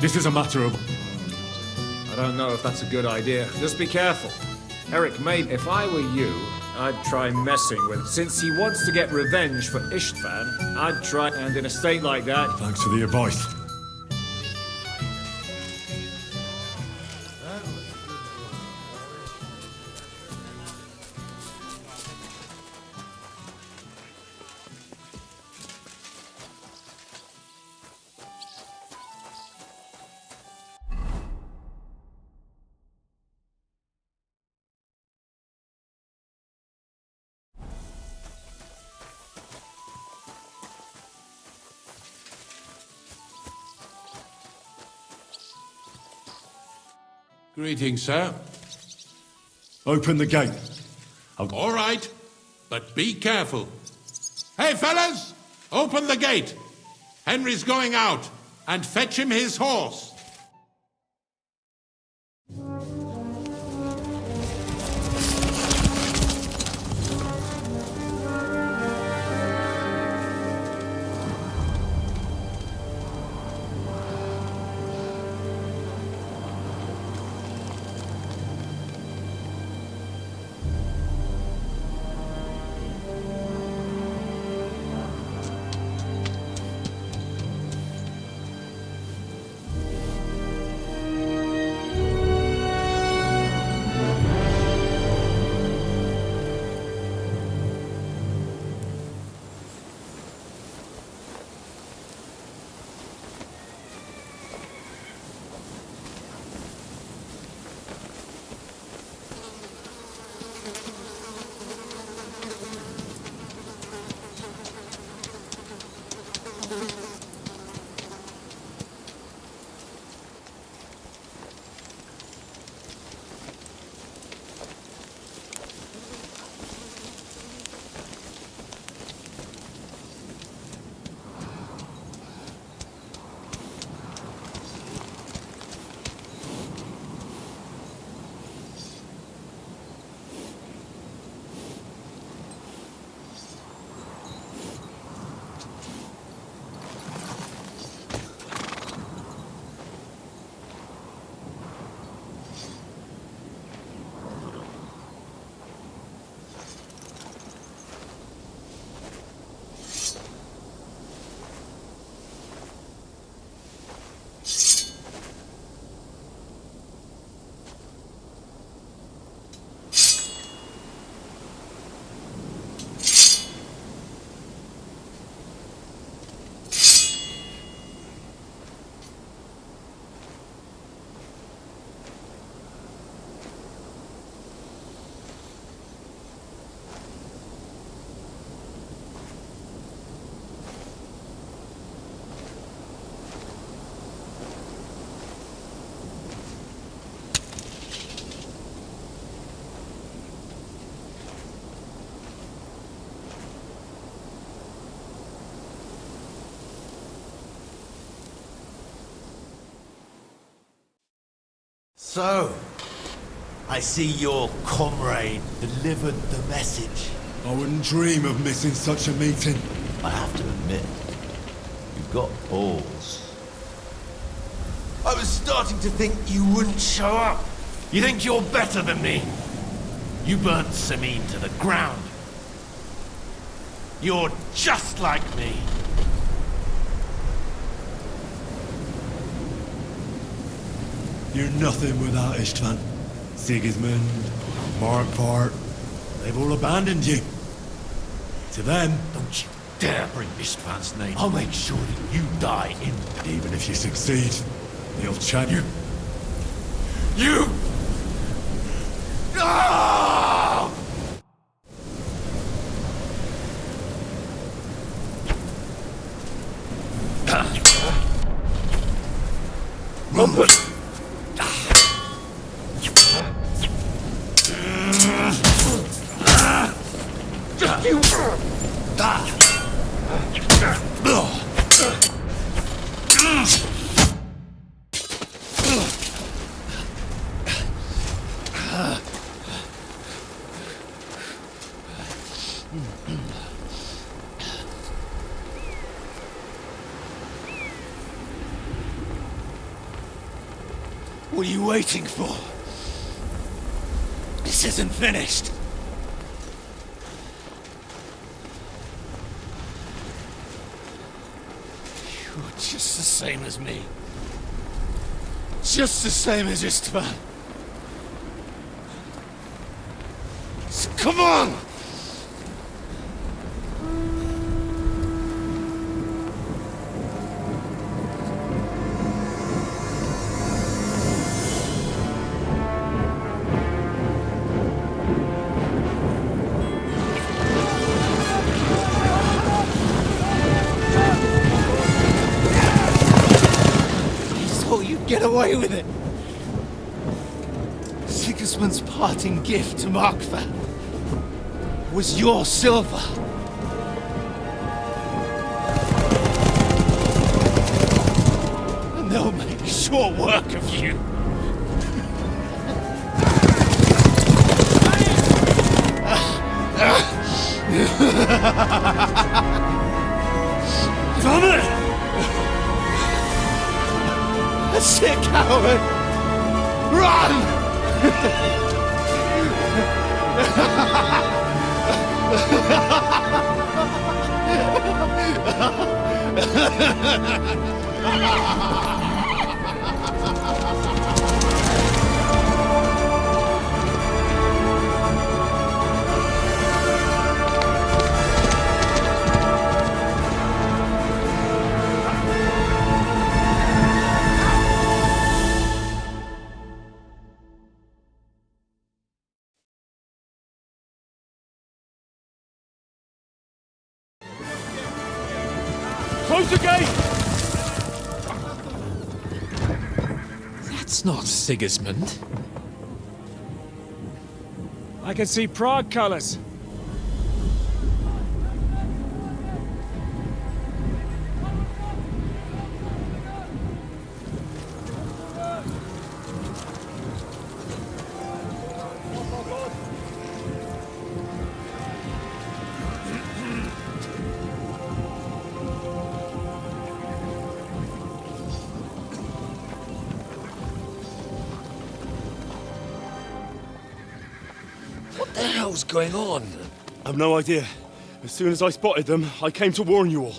This is a matter of... I don't know if that's a good idea. Just be careful. Eric, mate, if I were you, I'd try messing with... Since he wants to get revenge for Istvan, I'd try... And in a state like that... Thanks for the advice. Greetings, sir. Open the gate. All right, but be careful. Hey, fellas! Open the gate. Henry's going out, and fetch him his horse. So, I see your comrade delivered the message. I wouldn't dream of missing such a meeting. I have to admit, you've got balls. I was starting to think you wouldn't show up. You think you're better than me? You burnt Samin to the ground. You're just like me. You're nothing without Istvan. Sigismund, Markvart, they've all abandoned you. To them, don't you dare bring Istvan's name. I'll make sure that you die in... Even if you succeed, they'll chant you. You! No! What are you waiting for? This isn't finished. You're just the same as me. Just the same as Istvan. So come on! Get away with it! Sigismund's parting gift to Markvart was your silver. And they'll make short work of you. Damn it! That's it, coward! Run! Close the gate! That's not Sigismund. I can see Prague colors. What the hell's going on? I've no idea. As soon as I spotted them, I came to warn you all.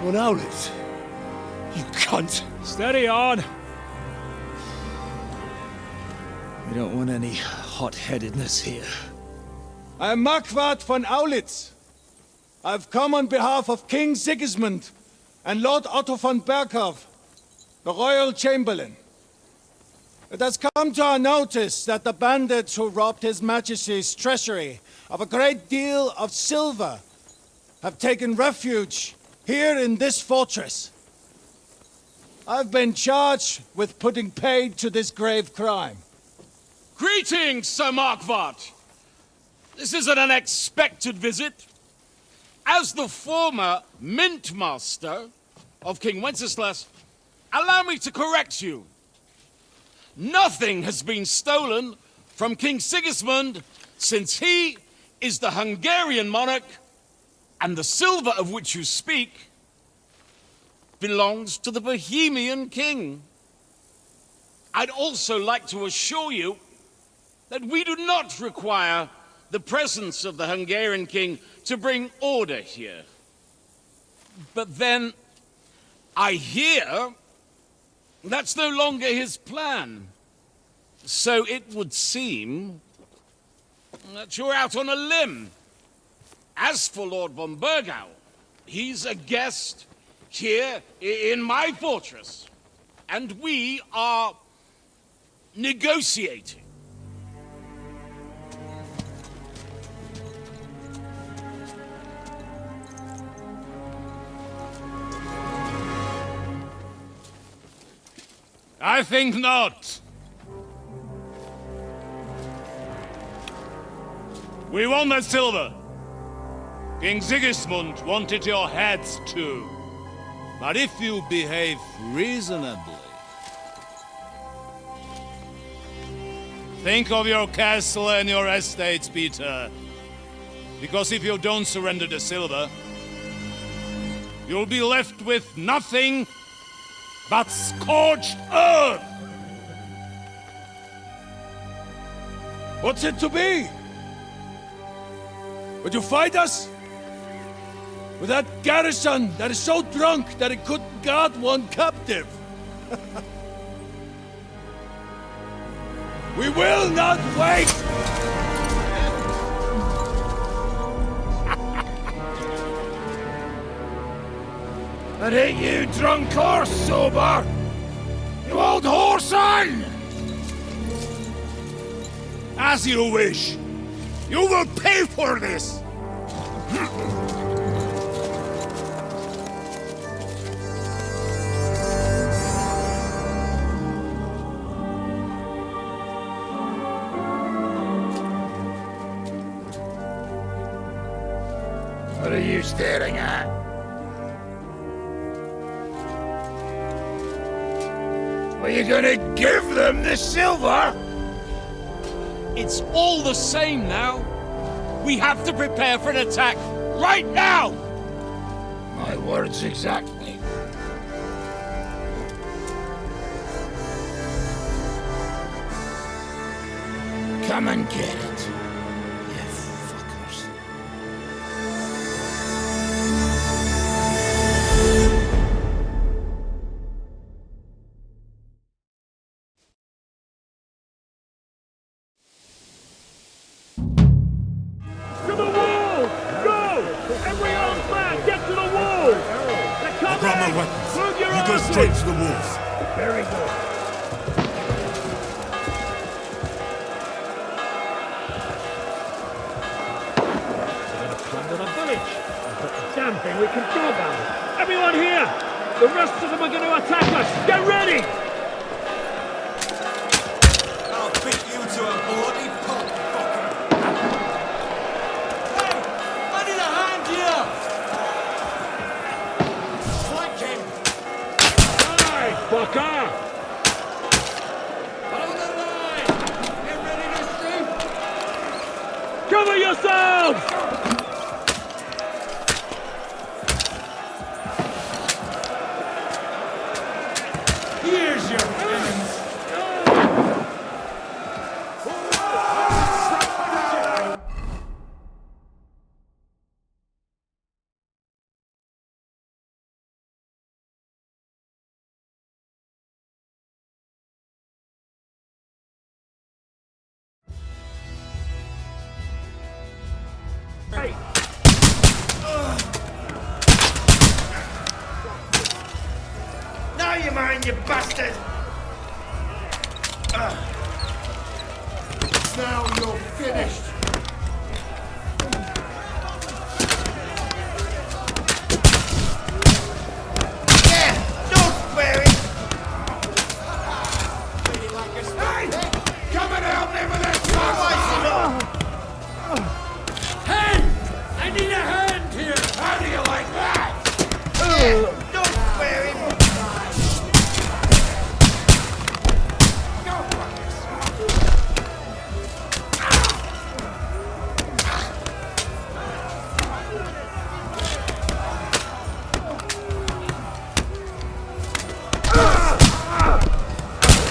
One outlet. You cunt. Steady on. We don't want any hot-headedness here. I am Markvart von Aulitz. I've come on behalf of King Sigismund and Lord Otto von Berghoff, the Royal Chamberlain. It has come to our notice that the bandits who robbed His Majesty's treasury of a great deal of silver have taken refuge here in this fortress. I've been charged with putting paid to this grave crime. Greetings, Sir Markvart. This is an unexpected visit. As the former Mint Master of King Wenceslas, allow me to correct you. Nothing has been stolen from King Sigismund since he is the Hungarian monarch, and the silver of which you speak belongs to the Bohemian king. I'd also like to assure you that we do not require the presence of the Hungarian king to bring order here. But then, I hear that's no longer his plan. So it would seem that you're out on a limb. As for Lord von Burgau, he's a guest here in my fortress, and we are negotiating. I think not. We want the silver. King Sigismund wanted your heads too. But if you behave reasonably, think of your castle and your estates, Peter. Because if you don't surrender the silver, you'll be left with nothing but scorched earth! What's it to be? Would you fight us? With that garrison that is so drunk that it couldn't guard one captive? We will not wait! But ain't you drunk or sober? You old horse on! As you wish. You will pay for this! What are you staring at? Are you gonna give them the silver? It's all the same now. We have to prepare for an attack right now! My words exactly. Come and get it, you fuckers. To the wall! Go! Every armed man, get to the wall! They're coming! I brought my weapons. Move your You go arses! straight to the walls. Very good. We're gonna plunder the village. But the damn thing we can do about it. Everyone here! The rest of them are gonna attack us! Get ready! I'll beat you to a bloody pulp, fucker! Hey! I need a hand here! Flank him! Aye, fucker! Follow the line! Get ready to shoot! Cover yourselves! Here's your friends! Hey! Now you mind, you bastard! Now you're finished! Yeah! Don't spare it! Hey! Come and help me, Don't spare him!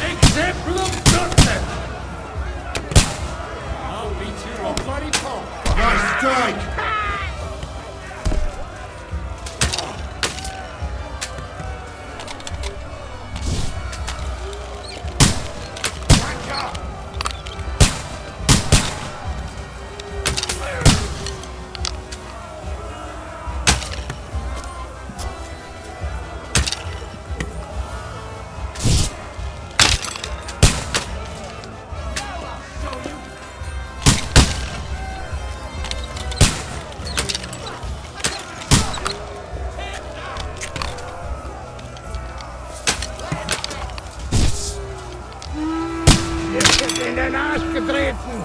Exemplum nutzen! I'll beat you a bloody pulp! Nice strike! In den Arsch getreten!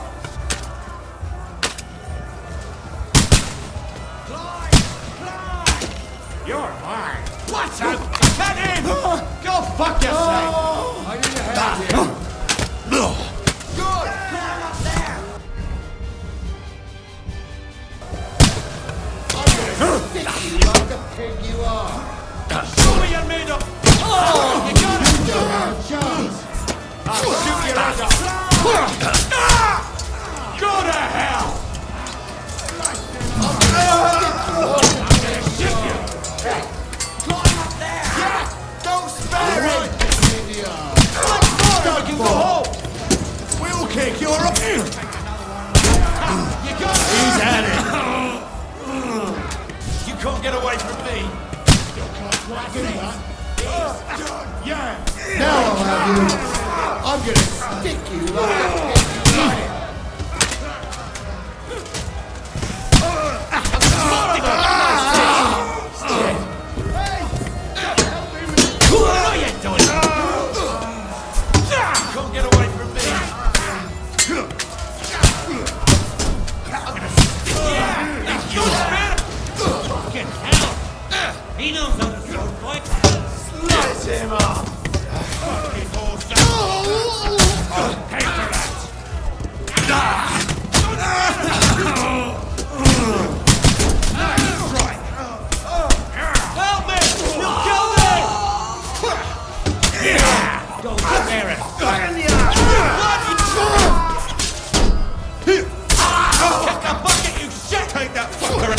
You're mine! What's up? Get in! Go fuck yourself! I need a hand here. Good! Climb up there! Stick you like the pig you are! Show me you're made up! You got it! You have a chance! I'll shoot your head off! Go to hell! I'm gonna shoot you! Climb up there! Yeah! Don't spare it! What's more? You can go home! Wheel kick, you're up here! You got it! He's at it! You can't get away from me! Yeah! Now I'll have you! I'm gonna stick you like a pig! What are you doing? Can't get away from me! I'm gonna stick you! Fucking hell! He knows how to sword fight! Slice him up! Fucking horse! Pay for that! Nice strike! Help me! You killed me! Yeah! Don't spare it! Kick the bucket, you shit! Take that fucker!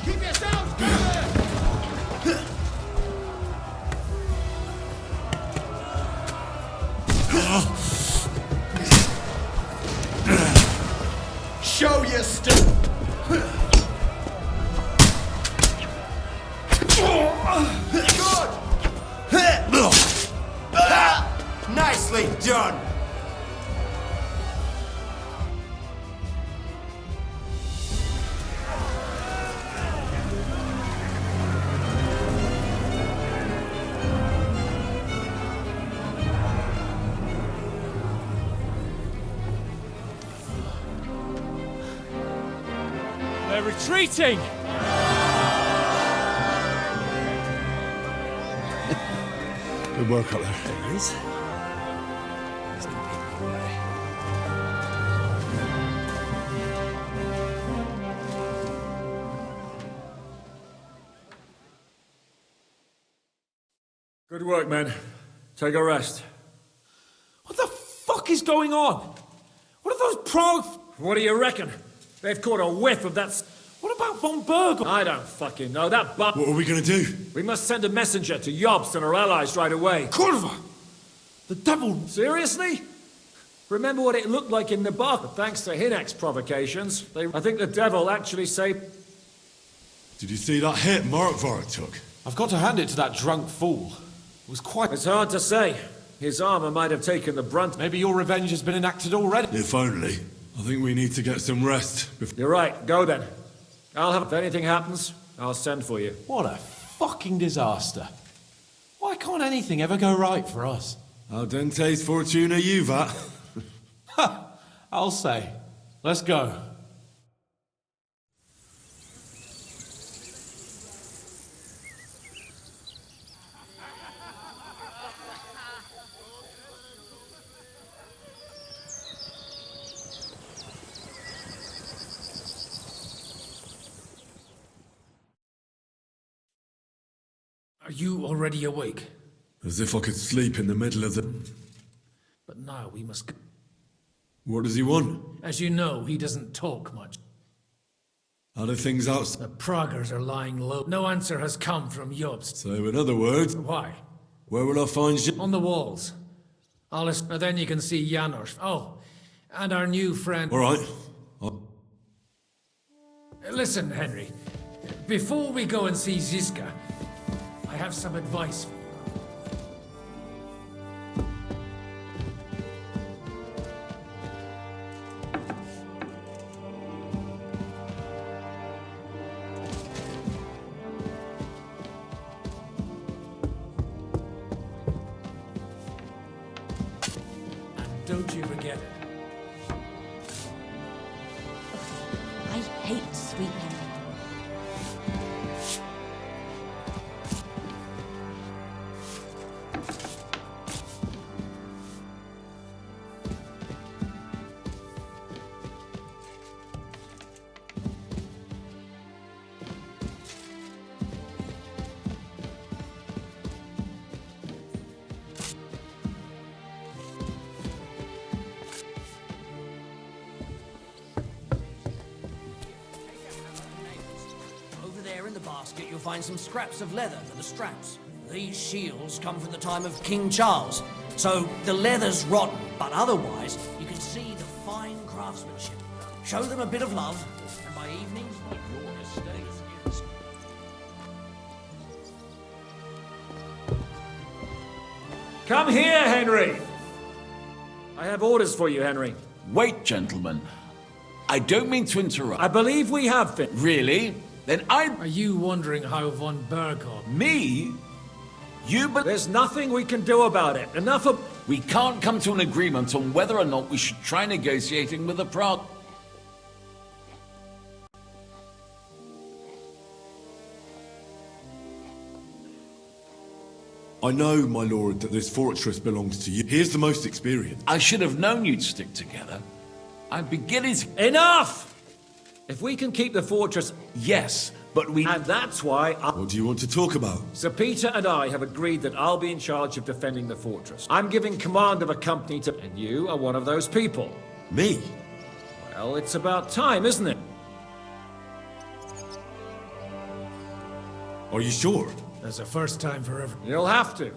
Keep yourselves covered! Show your still. Good. Nicely done. They're retreating! Good work up there. There he is. He's not people away. Good work, men. Take a rest. What the fuck is going on? What are those What do you reckon? They've caught a whiff of that... What about von Bergel? I don't fucking know. That What are we gonna do? We must send a messenger to Jobst and her allies right away. Kurva! The devil... Seriously? Remember what it looked like in the bar? But thanks to Hinek's provocations, I think the devil actually saved... Did you see that hit Markvar took? I've got to hand it to that drunk fool. It was quite... It's hard to say. His armor might have taken the brunt. Maybe your revenge has been enacted already. If only. I think we need to get some rest. You're right. Go then. If anything happens, I'll send for you. What a fucking disaster. Why can't anything ever go right for us? Al dente's fortuna juvat. Ha! I'll say. Let's go. Are you already awake? As if I could sleep in the middle of the... But now we must... What does he want? As you know, he doesn't talk much. How do things out? The Praggers are lying low. No answer has come from Jobst. So in other words... Why? Where will I find you? On the walls. Then you can see Janos. Oh, and our new friend... All right. Listen, Henry. Before we go and see Ziska, I have some advice for you. And don't you forget it. I hate sweeping. Basket, you'll find some scraps of leather for the straps. These shields come from the time of King Charles, so the leather's rotten, but otherwise you can see the fine craftsmanship. Show them a bit of love, and by evening, your estate is... Come here, Henry! I have orders for you, Henry. Wait, gentlemen. I don't mean to interrupt. I believe we have been. Really? Then Are you wondering how von Berghoff... Me? There's nothing we can do about it. Enough of... We can't come to an agreement on whether or not we should try negotiating with the Prague. I know, my lord, that this fortress belongs to you. Here's the most experienced. I should have known you'd stick together. I'm beginning to... Enough! If we can keep the fortress... Yes, but we... And that's why What do you want to talk about? Sir Peter and I have agreed that I'll be in charge of defending the fortress. I'm giving command of a company to... And you are one of those people. Me? Well, it's about time, isn't it? Are you sure? There's a first time for everything. You'll have to.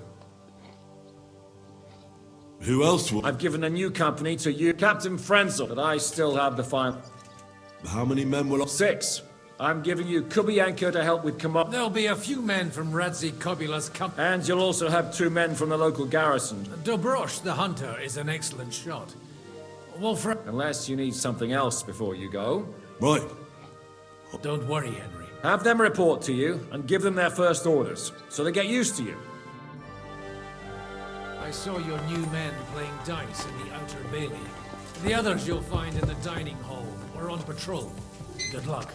Who else will... I've given a new company to you, Captain Frenzel, but I still have the final... How many men will I... 6. I'm giving you Kubienko to help with command. There'll be a few men from Radzi Kobula's company. And you'll also have 2 men from the local garrison. Dobrosh, the hunter, is an excellent shot. Wolfram... Unless you need something else before you go. Right. Don't worry, Henry. Have them report to you and give them their first orders, so they get used to you. I saw your new men playing dice in the outer bailey. The others you'll find in the dining hall or on patrol. Good luck.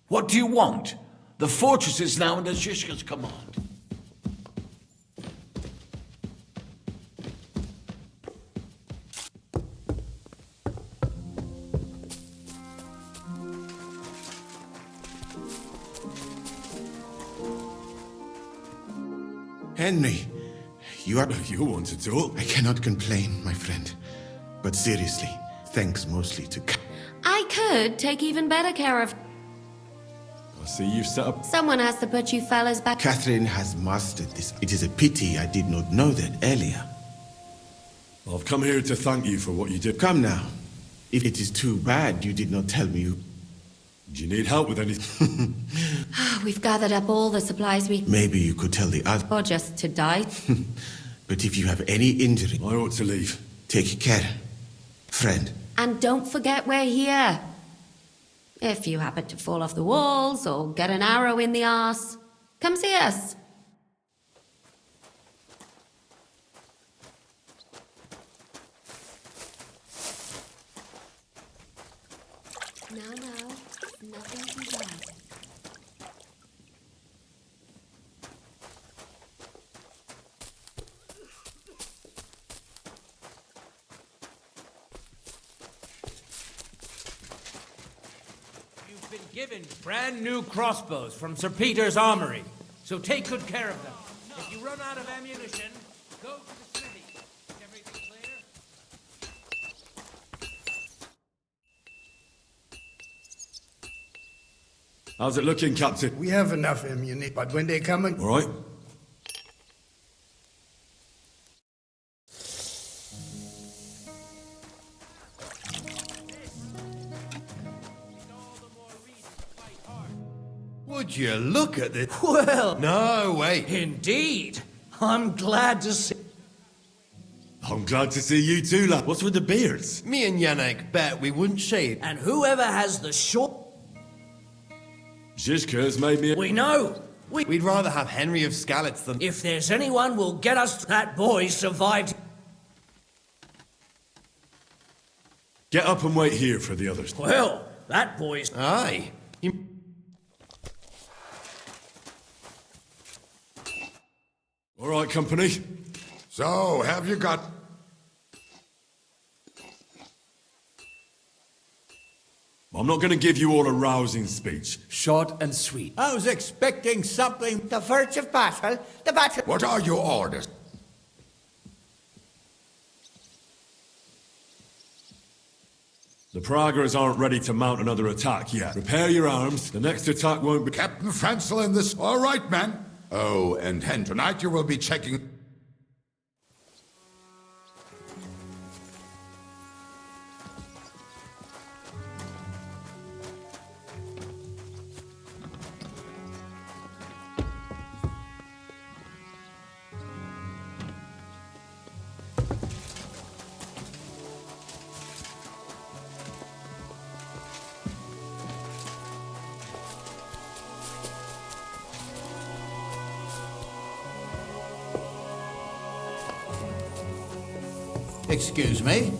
What do you want? The fortress is now under Zhishka's command. Henry, you are... You want to talk? I cannot complain, my friend. But seriously, thanks mostly to... I could take even better care of... I see you've set up... Someone has to put you fellas back... Catherine has mastered this. It is a pity I did not know that earlier. I've come here to thank you for what you did. Come now. If it is too bad you did not tell me you... Do you need help with anything? We've gathered up all the supplies we... Maybe you could tell the other... Or just to die. But if you have any injury... I ought to leave. Take care, friend. And don't forget we're here. If you happen to fall off the walls or get an arrow in the arse, come see us. No, nothing too bad. You've been given brand new crossbows from Sir Peter's armory, so take good care of them. If you run out of ammunition, go to the smithy. Is everything clear? How's it looking, Captain? We have enough ammunition, but when they come and... All right. Would you look at this? Well... No, wait. Indeed. I'm glad to see... I'm glad to see you too, lad. What's with the beards? Me and Yannick bet we wouldn't shave. And whoever has the short... Zizka's made me... We know. We'd rather have Henry of Skalitz than... If there's anyone will get us... That boy survived... Get up and wait here for the others. Well, that boy's... Aye. All right, company. So, have you got... I'm not going to give you all a rousing speech. Short and sweet. I was expecting something. The verge of battle. The battle. What are your orders? The Praggers aren't ready to mount another attack yet. Prepare your arms. The next attack won't be... Captain Francel in this... All right, men. Oh, and Hen, tonight you will be checking... Excuse me?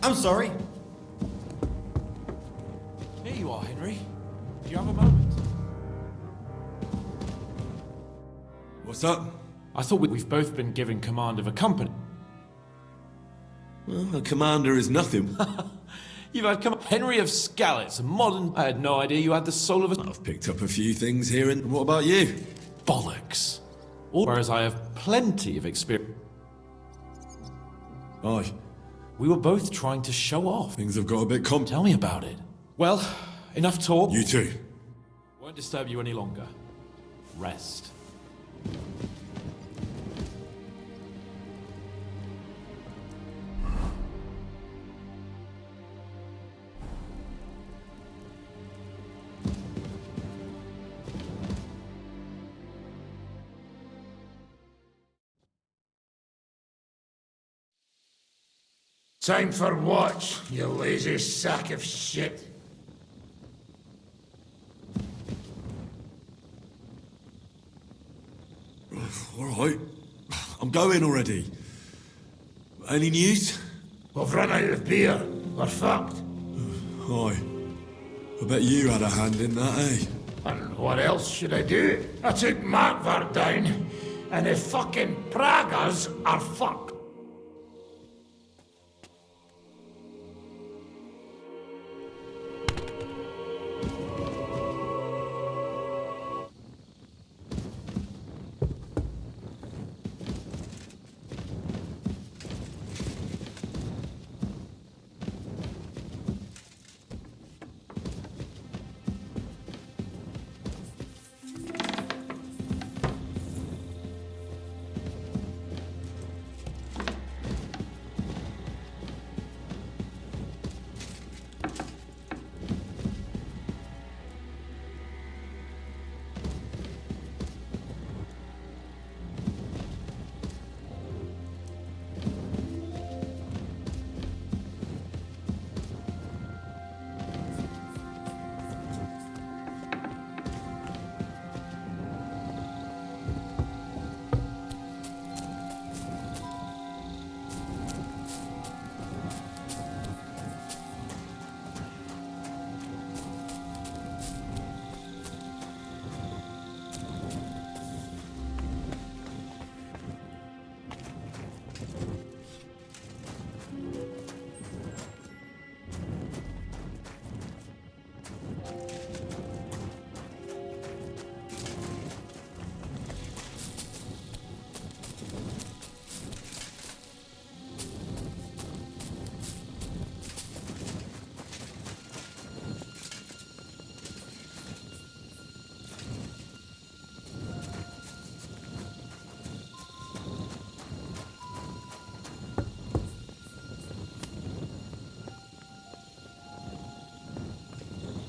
I'm sorry. Here you are, Henry. Do you have a moment? What's up? I thought we've both been given command of a company. Well, a commander is nothing. You've had Henry of Skalitz, a modern... I had no idea you had the soul of a... I've picked up a few things here, and what about you? Bollocks. Whereas I have plenty of experience. Aye. We were both trying to show off. Things have got a bit Tell me about it. Well, enough talk. You too. Won't disturb you any longer. Rest. Time for what, you lazy sack of shit? All right. I'm going already. Any news? We've run out of beer. We're fucked. Aye. I bet you had a hand in that, eh? And what else should I do? I took Markvar down, and the fucking Pragas are fucked.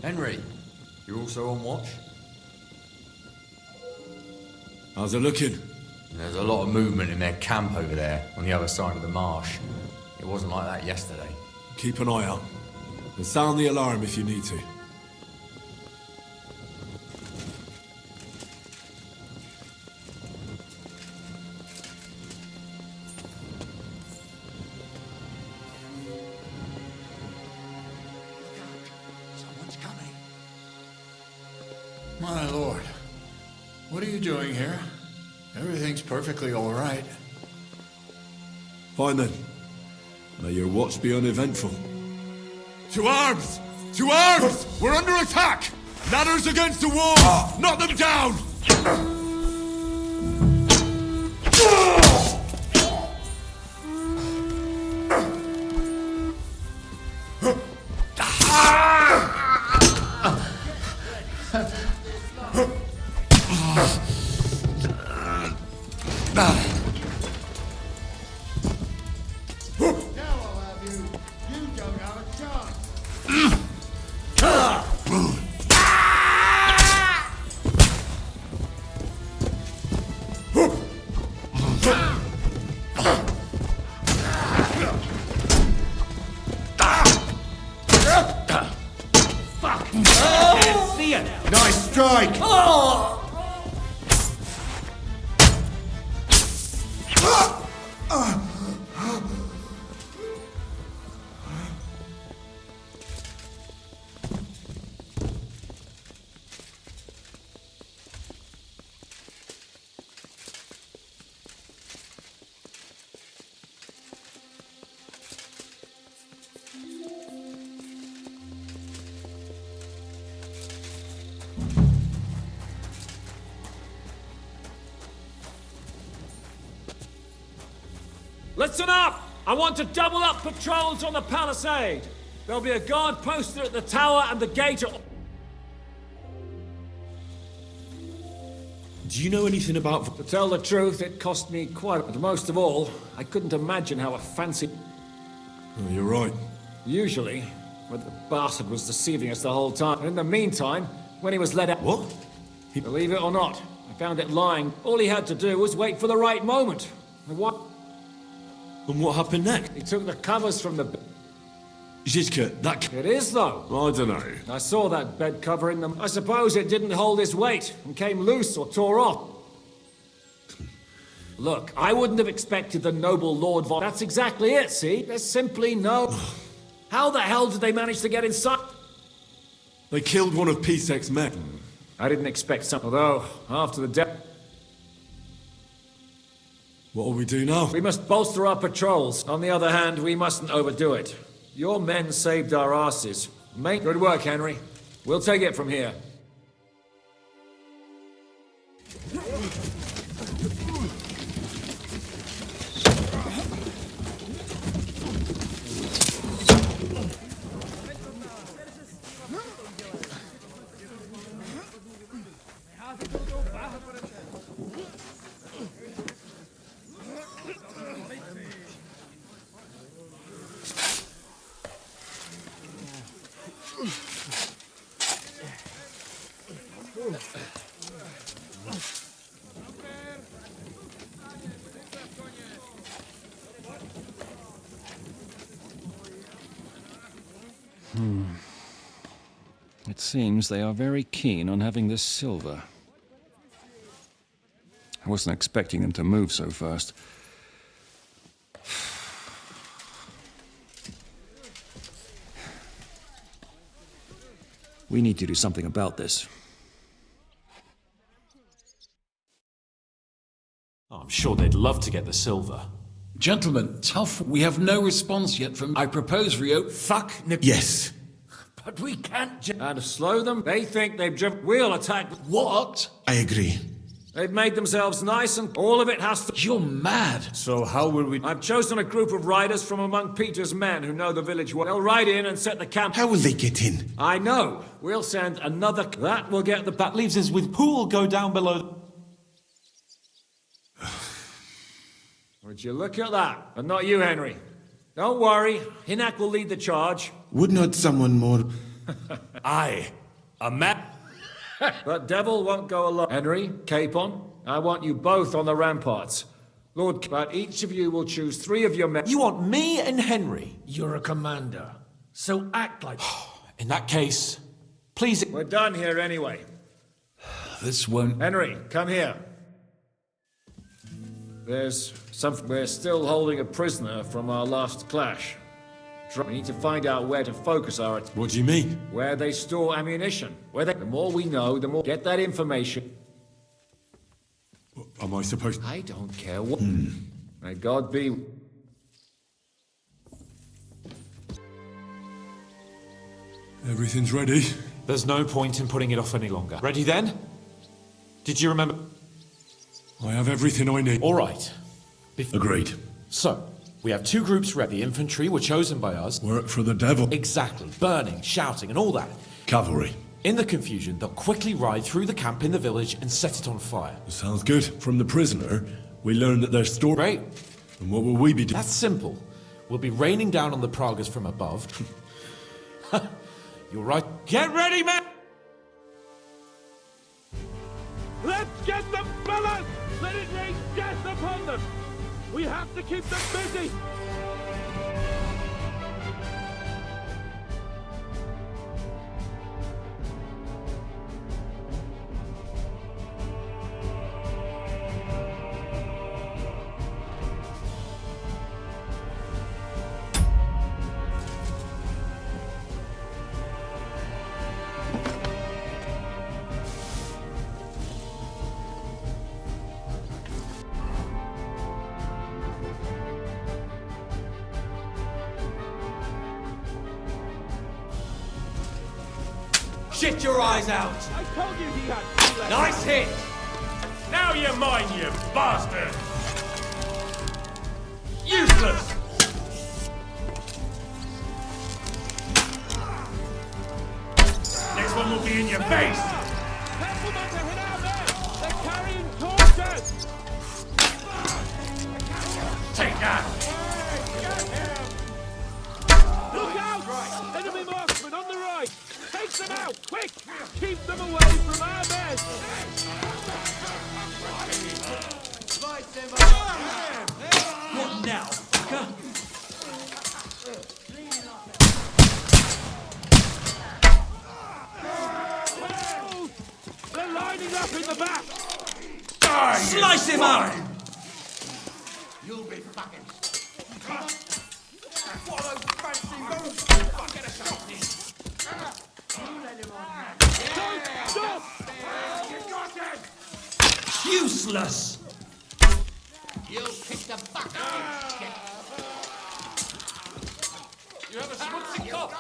Henry, you're also on watch? How's it looking? There's a lot of movement in their camp over there, on the other side of the marsh. It wasn't like that yesterday. Keep an eye out. And sound the alarm if you need to. My lord, what are you doing here? Everything's perfectly all right. Fine then. May your watch be uneventful. To arms! To arms! We're under attack! Ladders against the wall! Knock them down! Nice strike! Listen up! I want to double up patrols on the palisade. There'll be a guard posted at the tower and the gate. Do you know anything about... To tell the truth, it cost me quite... But most of all, I couldn't imagine how a fancy... Oh, you're right. Usually, but the bastard was deceiving us the whole time. In the meantime, when he was let out... What? Believe it or not, I found it lying. All he had to do was wait for the right moment. And what happened next? He took the covers from the... Zizka, that... It is, though. I don't know. I saw that bed cover in them. I suppose it didn't hold its weight and came loose or tore off. Look, I wouldn't have expected the noble Lord Von... That's exactly it, see? There's simply no... How the hell did they manage to get inside? They killed one of Pisek's men. I didn't expect some... Although, after the death... What'll we do now? We must bolster our patrols. On the other hand, we mustn't overdo it. Your men saved our asses. Good work, Henry. We'll take it from here. It seems they are very keen on having this silver. I wasn't expecting them to move so fast. We need to do something about this. I'm sure they'd love to get the silver. Gentlemen, tough. We have no response yet from... I propose, Rio... Fuck Yes. But we can't and slow them. They think they've driven... We'll attack... What? I agree. They've made themselves nice and all of it has to... You're mad. So how will we... I've chosen a group of riders from among Peter's men who know the village well. They'll ride in and set the camp... How will they get in? I know. We'll send another... That will get the... That leaves us with who will go down below... Would you look at that? And not you, Henry. Don't worry. Hinak will lead the charge. Would not someone more... Aye. A man... That devil won't go alone. Henry, Capon, I want you both on the ramparts. Lord, but each of you will choose 3 of your men. You want me and Henry? You're a commander, so act like... In that case, please... We're done here anyway. This won't... Henry, come here. There's something... We're still holding a prisoner from our last clash. We need to find out where to focus our... What do you mean? Where they store ammunition. The more we know, the more... Get that information. Am I supposed... I don't care what... May God be... Everything's ready. There's no point in putting it off any longer. Ready then? Did you remember... I have everything I need. All right. Agreed. So, we have 2 groups ready. The infantry were chosen by us. Work for the devil. Exactly. Burning, shouting, and all that. Cavalry. In the confusion, they'll quickly ride through the camp in the village and set it on fire. Sounds good. From the prisoner, we learn that there's store... Great. And what will we be doing? That's simple. We'll be raining down on the Pragas from above. You're right. Get ready, man! Let's get them, fellas! Let it rain death upon them! We have to keep them busy! Shit your eyes out! I told you he had 2 left. Nice hit! Now you're mine, you bastard! Useless! in your face! Careful not to hit our men! They're carrying torches! Take that! Look out! Enemy marksman on the right! Take them out, quick! Keep them away from our men! What now, fucker? They're lining up in the back! Slice him up! You'll be fucking... Useless! You'll kick the fuck out of shit. You have a smutsy cough!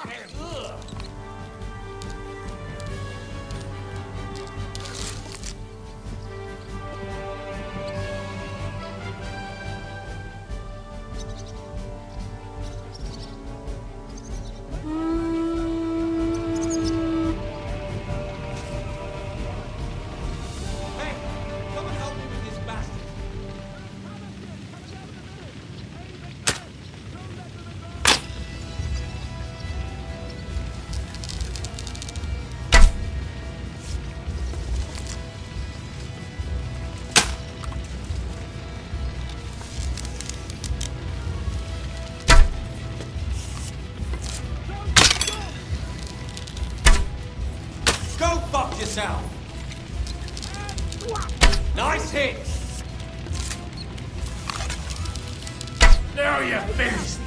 Go fuck yourself! Nice hit! Now you're finished!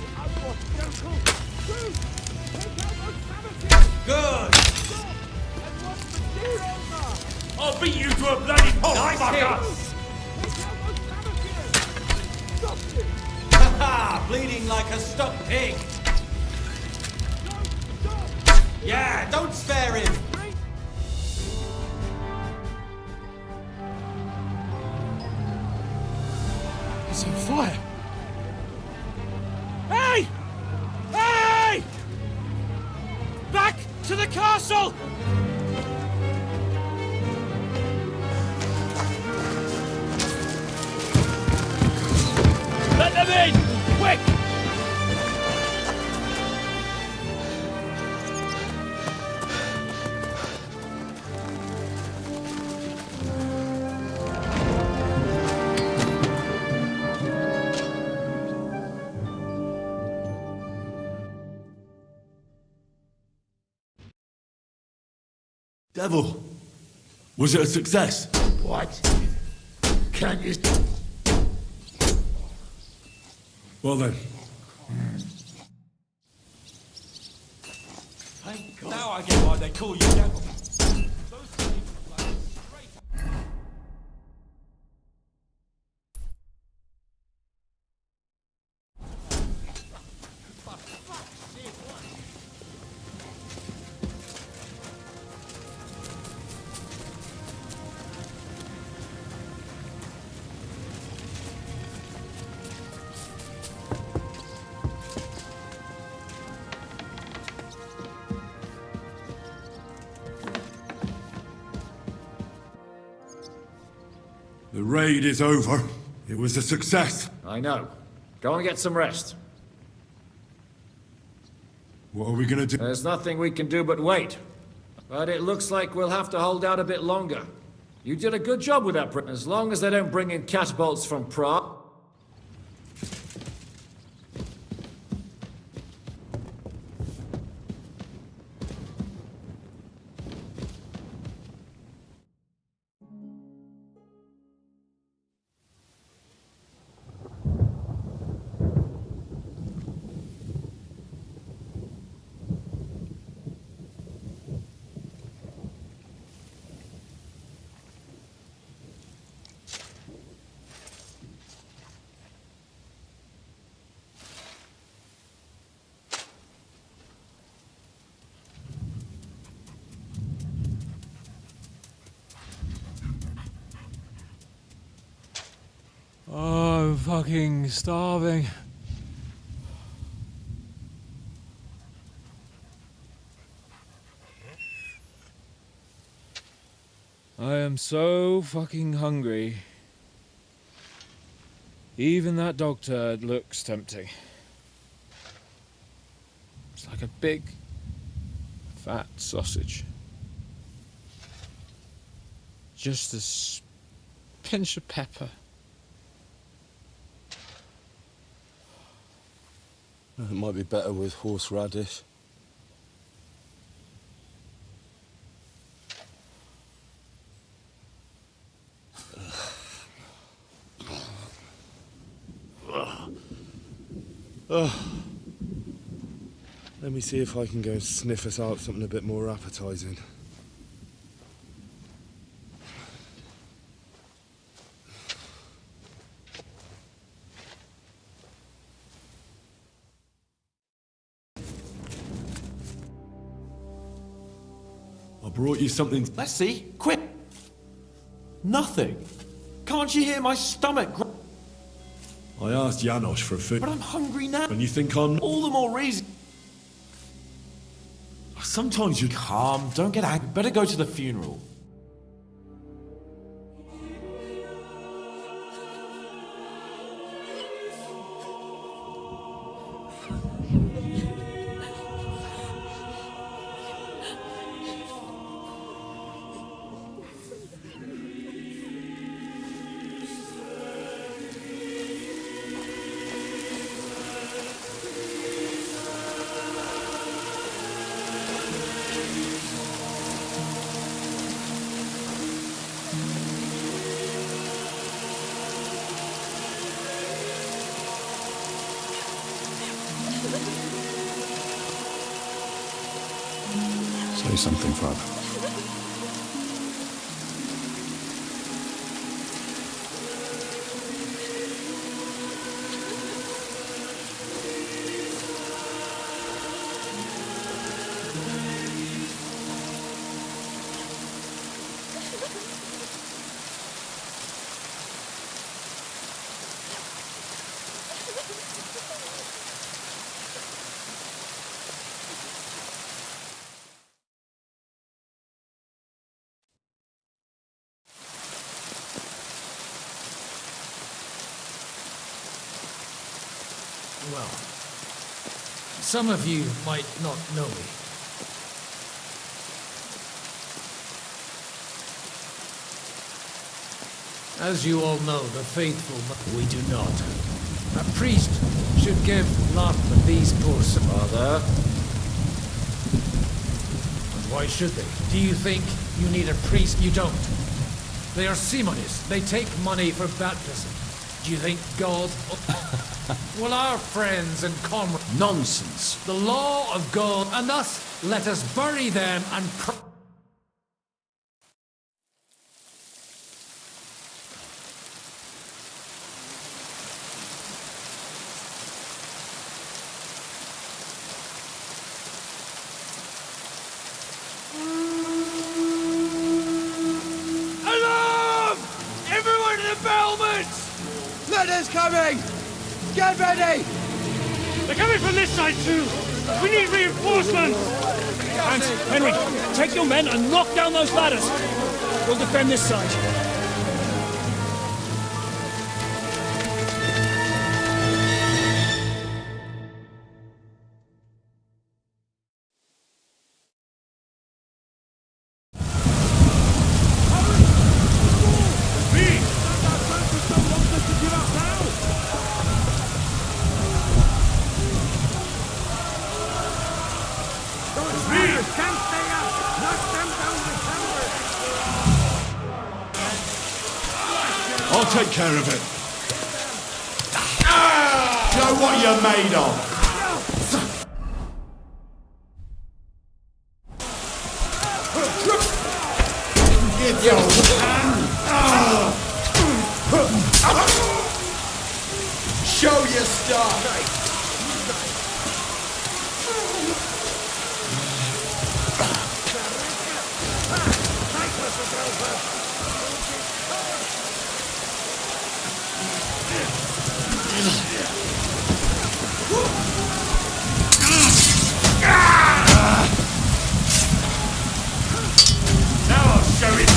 Good! I'll beat you to a bloody pulp, Nice fucker! Haha! Bleeding like a stuck pig! Yeah, don't spare him! It's on fire! Hey! Hey! Back to the castle! Let them in! Quick! Devil, was it a success? What? Can't you... Well then, Now I get why they call you devil. the raid is over. It was a success. I know. Go and get some rest. What are we gonna do? There's nothing we can do but wait. But it looks like we'll have to hold out a bit longer. You did a good job with that, as long as they don't bring in catapults from Prague. Oh, I'm fucking starving. am so fucking hungry. Even that dog turd looks tempting. It's like a big, fat sausage. Just a pinch of pepper. It might be better with horseradish. Let me see if I can go sniff us out something a bit more appetizing. I brought you something. Let's see. Quick. Nothing. Can't you hear my stomach? I asked Janos for food. But I'm hungry now. And you think I'm... All the more reason. Sometimes you... Calm. Don't get angry. Better go to the funeral. Say something, Father. Well, some of you might not know me. As you all know, the faithful, we do not. A priest should give Lachlan these poor Father. And why should they? Do you think you need a priest? You don't. They are simonists. They take money for baptism. Do you think God... Well, our friends and comrades... Nonsense. The law of God, and thus let us bury them and... Alarm! Everyone to the battlements! Letters coming! Get ready! They're coming from this side too! We need reinforcements! And Henry, take your men and knock down those ladders! We'll defend this side. I'll take care of it. Show what you're made of. Give your hand. Show your stuff. Now I'll show it.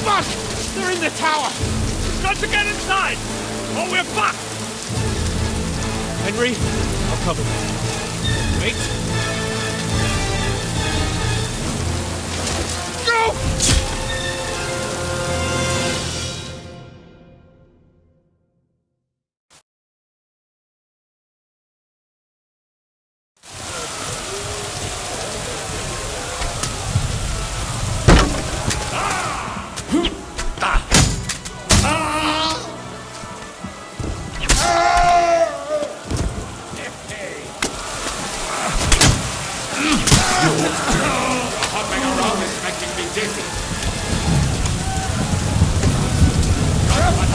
Fuck! They're in the tower! We've got to get inside! Or we're fucked! Henry, I'll cover you. Wait! Go! Hopping around is making me dizzy.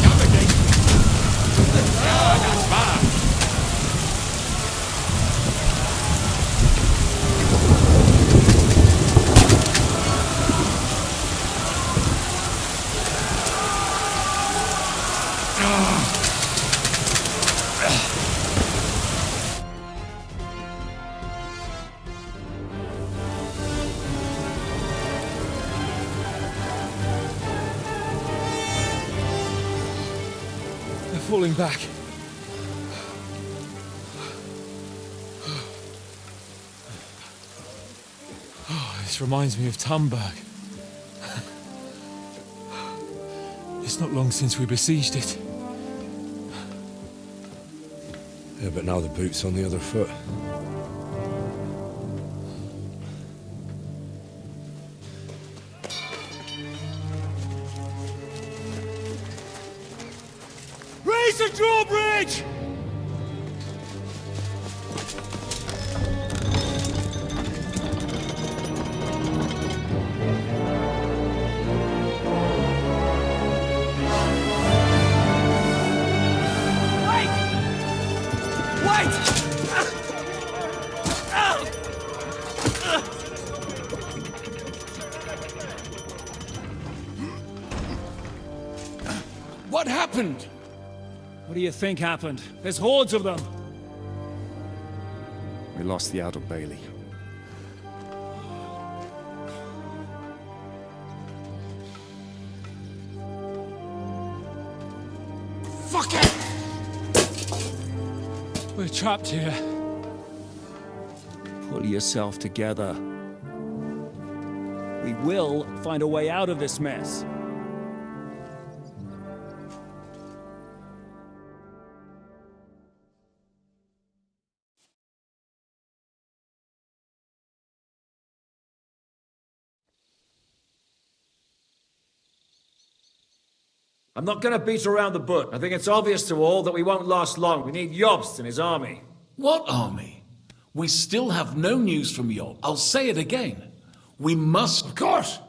Navigate. Yeah, that's bad. They're falling back. Oh, this reminds me of Tumberg. It's not long since we besieged it. Yeah, but now the boot's on the other foot. Raise the drawbridge! What happened? What do you think happened? There's hordes of them. We lost the Outer Bailey. Fuck it! We're trapped here. Pull yourself together. We will find a way out of this mess. I'm not going to beat around the bush. I think it's obvious to all that we won't last long. We need Jobst and his army. What army? We still have no news from Job. I'll say it again. We must... Of course!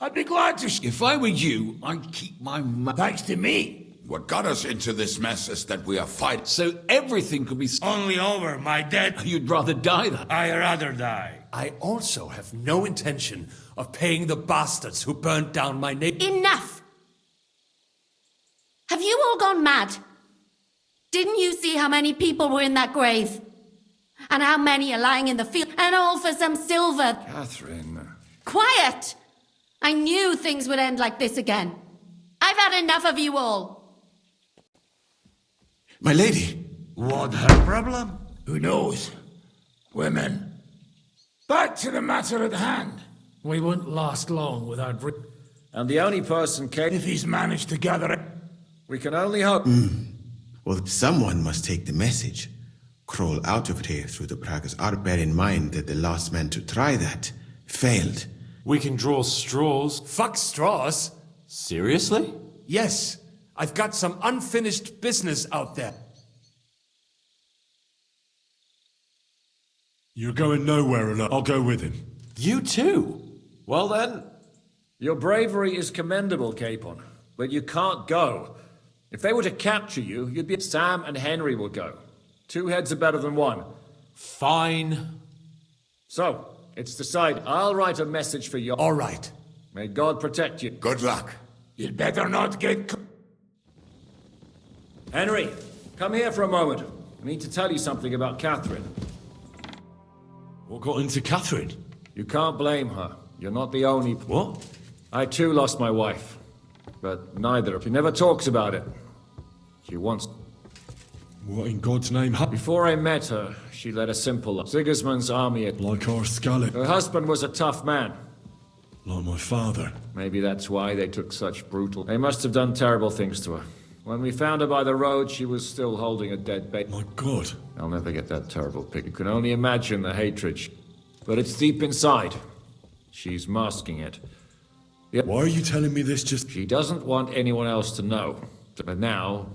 I'd be glad to... If I were you, I'd keep my mouth... Thanks to me. What got us into this mess is that we are fighting. So everything could be... Only over, my dead. You'd rather die than... I'd rather die. I also have no intention of paying the bastards who burnt down my neighbor. Enough! Have you all gone mad? Didn't you see how many people were in that grave? And how many are lying in the field? And all for some silver. Catherine. Quiet! I knew things would end like this again. I've had enough of you all. My lady. What her problem? Who knows? Women. Back to the matter at hand. We won't last long without... And the only person capable... If he's managed to gather it... We can only hope... Well, someone must take the message. Crawl out of here through the Pragas. Bear in mind that the last man to try that failed. We can draw straws. Fuck straws? Seriously? Yes. I've got some unfinished business out there. You're going nowhere alone. I'll go with him. You too? Well then... Your bravery is commendable, Capon. But you can't go. If they were to capture you, you'd be... Sam and Henry will go. 2 heads are better than 1. Fine. So, It's decided. I'll write a message for you. All right. May God protect you. Good luck. You'd better not get... Henry, come here for a moment. I need to tell you something about Catherine. What got into Catherine? You can't blame her. You're not the only... What? I too lost my wife. But neither of you never talks about it. She wants... What in God's name happened? Before I met her, she led a simple life. Sigismund's army at... Like our Scarlet. Her husband was a tough man. Like my father. Maybe that's why they took such brutal... They must have done terrible things to her. When we found her by the road, she was still holding a dead baby. My God. I'll never get that terrible pic. You can only imagine the hatred. But it's deep inside. She's masking it. Yeah. Why are you telling me this just... She doesn't want anyone else to know. But now,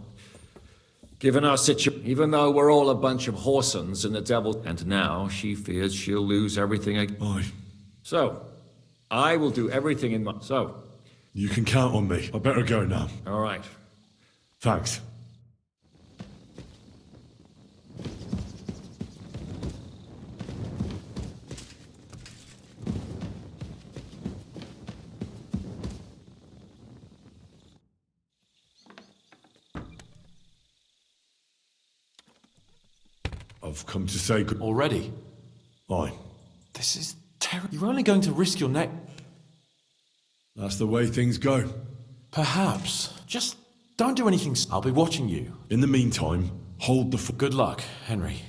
given our situation, even though we're all a bunch of whoresons in the devil, and now she fears she'll lose everything again. Aye. So, I will do everything in my... So. You can count on me. I better go now. All right. Thanks. I've come to say good... Already? Aye. This is terrible. You're only going to risk your neck. That's the way things go. Perhaps. Just don't do anything. I'll be watching you. In the meantime, hold the... Good luck, Henry.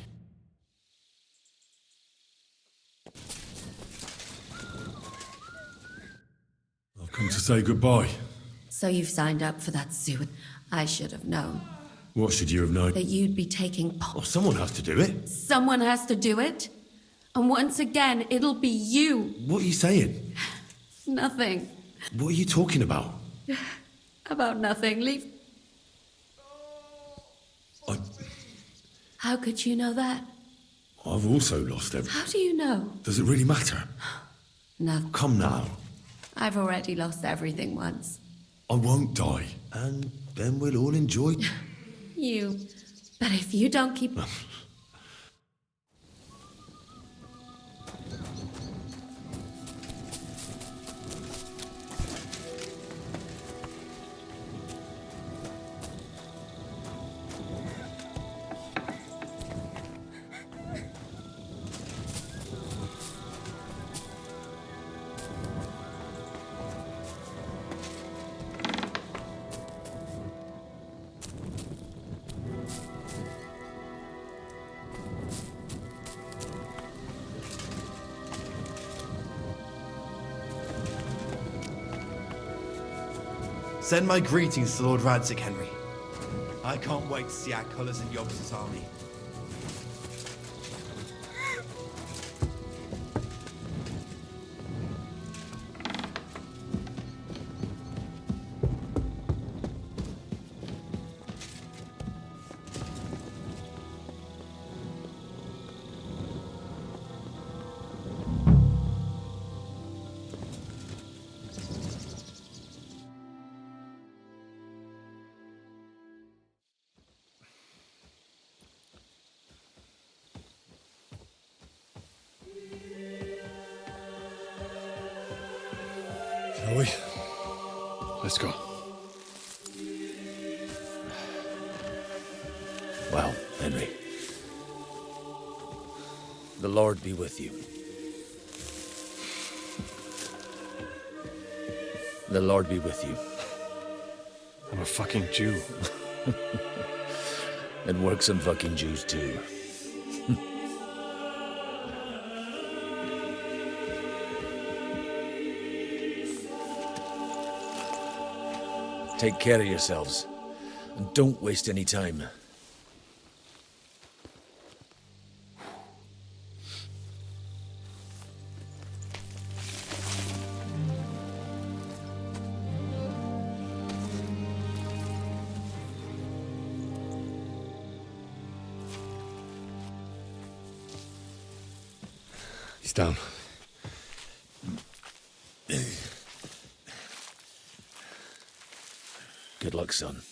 I've come to say goodbye. So you've signed up for that suit. I should have known. What should you have known? That you'd be taking Oh, someone has to do it. Someone has to do it. And once again, it'll be you. What are you saying? Nothing. What are you talking about? About nothing. Leave. How could you know that? I've also lost everything. How do you know? Does it really matter? No. Come now. I've already lost everything once. I won't die. And then we'll all enjoy... You. But if you don't keep... Send my greetings to Lord Radzig, Henry. I can't wait to see our colours in Yog's army. Shall we? Let's go. Well, Henry. The Lord be with you. The Lord be with you. I'm a fucking Jew. It works on fucking Jews too. Take care of yourselves, and don't waste any time. He's down. Good luck, son.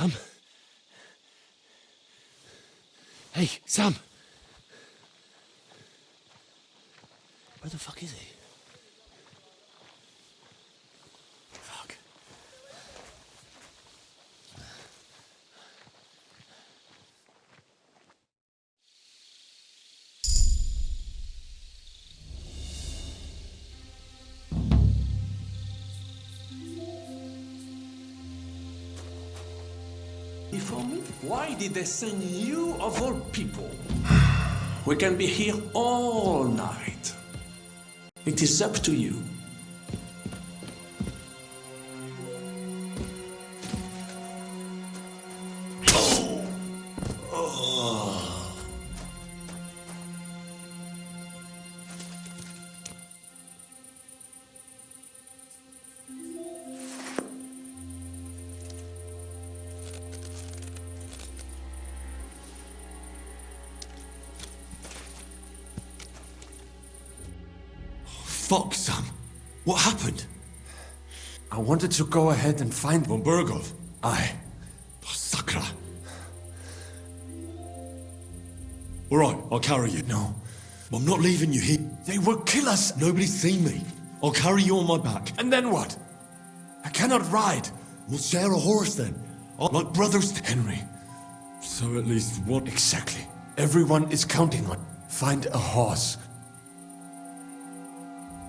Sam? Hey, Sam! Where the fuck is he? Fuck. Before me? Why did they send you of all people? We can be here all night. It is up to you. Fuck, Sam. What happened? I wanted to go ahead and find Von Burgov? Aye. Sakra. Alright, I'll carry you. No. I'm not leaving you here. They will kill us. Nobody's seen me. I'll carry you on my back. And then what? I cannot ride. We'll share a horse then. Like brothers. Henry. So at least one. Exactly. Everyone is counting on. Find a horse.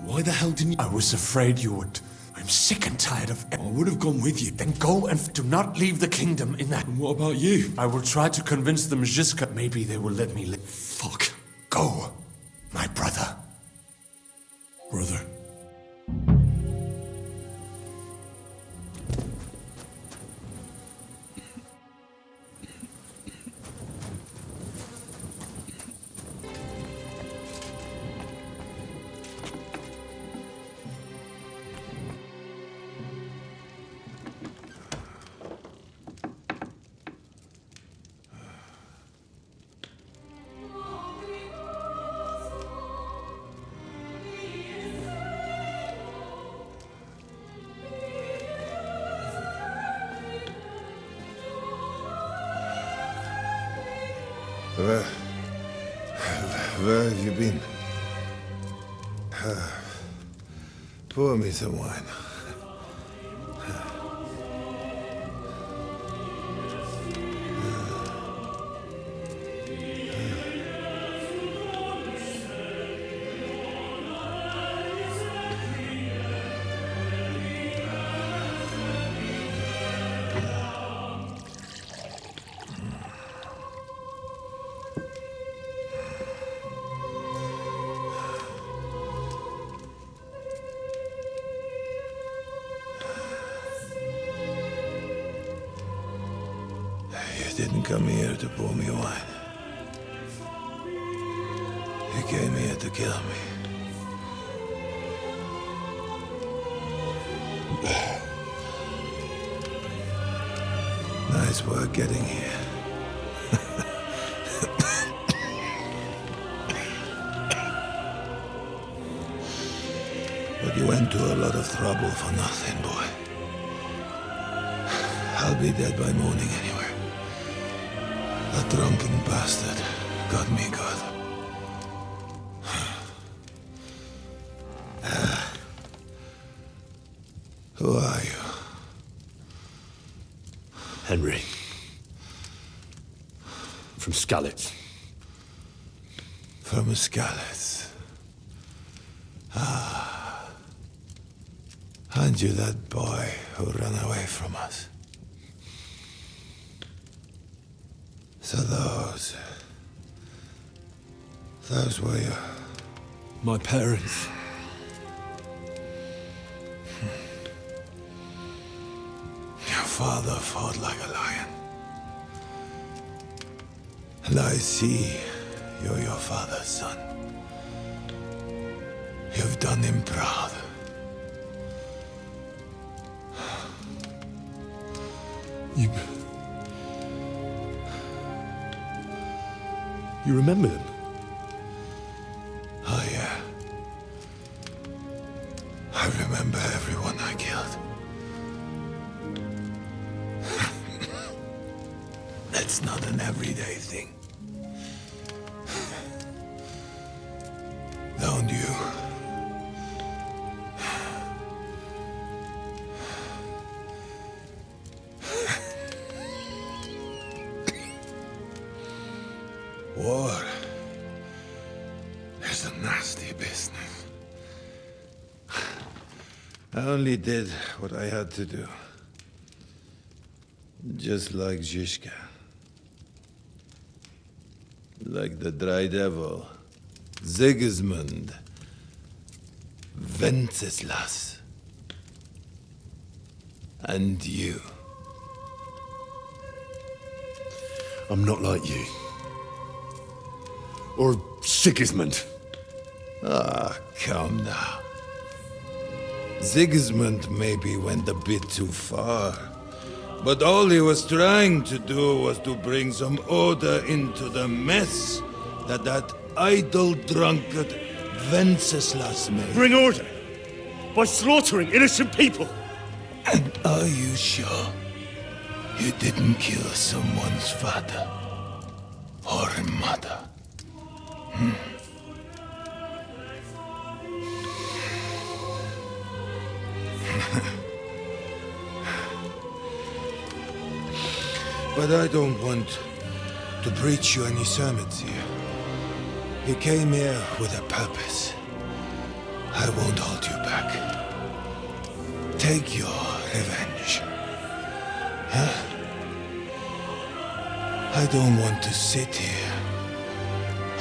Why the hell didn't you? I was afraid you would. I'm sick and tired of... I would have gone with you. Then go and do not leave the kingdom in that... And what about you? I will try to convince the Mjiska. Maybe they will let me live. Fuck. Go, my brother. Brother. Where have you been? Pour me some wine. You didn't come here to pour me wine. You came here to kill me. Nice work getting here. But you went to a lot of trouble for nothing, boy. I'll be dead by morning anyway. That drunken bastard got me good. Who are you? Henry. From Skalitz. From Skalitz. Ah. Aren't you that boy who ran away from us? So those were your... My parents. Your father fought like a lion. And I see you're your father's son. You've done him proud. You remember them? Oh, yeah. I remember everyone I killed. found you. War is a nasty business. I only did what I had to do. Just like Zizka. Like the Dry Devil. Sigismund. Wenceslas. And you. I'm not like you. Or Sigismund. Ah, come now. Sigismund maybe went a bit too far. But all he was trying to do was to bring some order into the mess that idle drunkard Wenceslas made. Bring order? By slaughtering innocent people? And are you sure you didn't kill someone's father or mother? But I don't want to preach you any sermons here. You came here with a purpose. I won't hold you back. Take your revenge. Huh? I don't want to sit here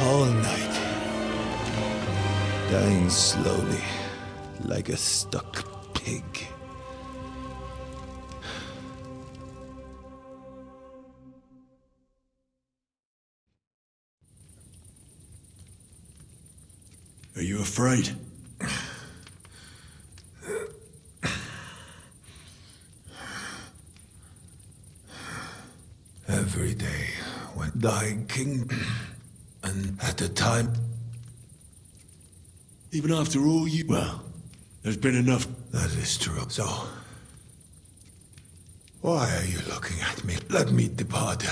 all night, dying slowly like a stuck pig. Are you afraid? Every day when dying king, and at the time... Even after all you... Well, there's been enough... That is true. So, why are you looking at me? Let me depart.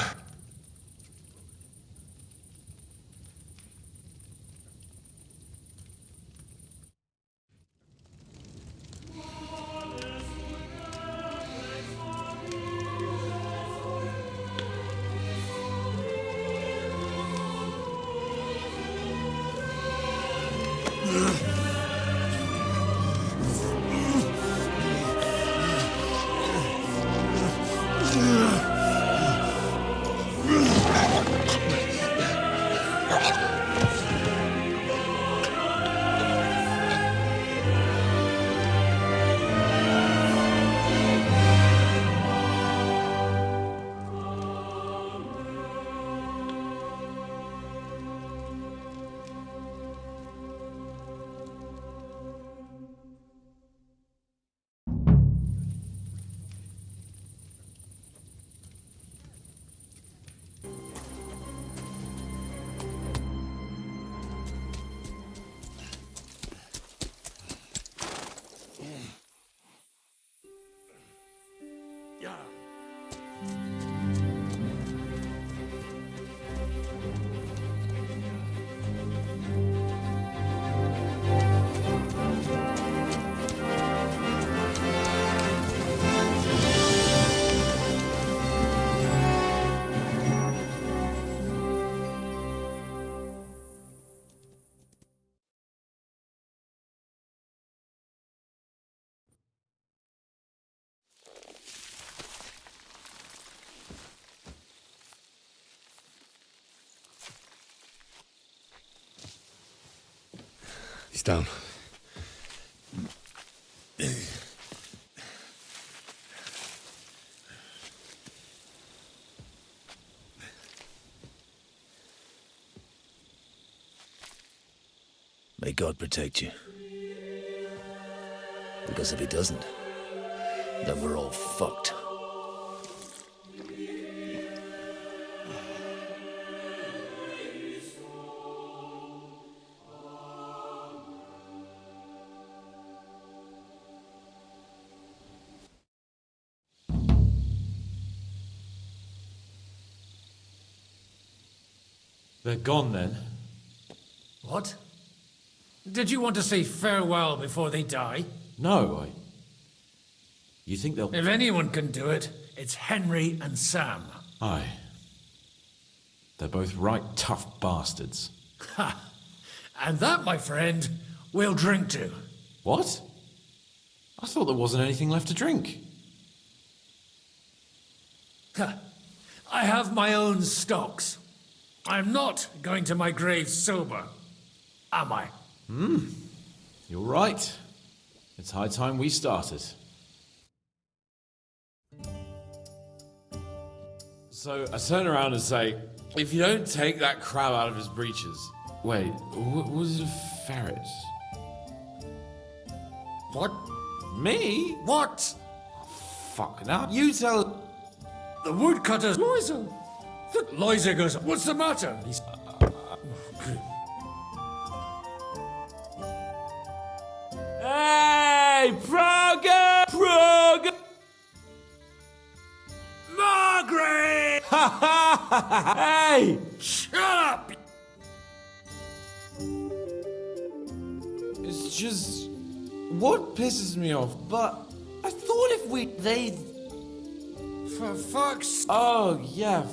He's down. May God protect you. Because if he doesn't, then we're all fucked. They're gone then? What? Did you want to say farewell before they die? No, You think they'll... If anyone can do it, it's Henry and Sam. Aye. They're both right tough bastards. Ha! And that, my friend, we'll drink to. What? I thought there wasn't anything left to drink. Ha! I have my own stocks. I'm not going to my grave sober, am I? You're right. It's high time we started. So I turn around and say, if you don't take that crab out of his breeches... Wait, was it a ferret? What? Me? What? Fuck, now you tell... The woodcutter's Loiser. Loiser goes, what's the matter? He's... Hey, Praga! Margaret! Hey! Shut up! It's just... What pisses me off, but... I thought if they... For fuck's... Oh, yeah.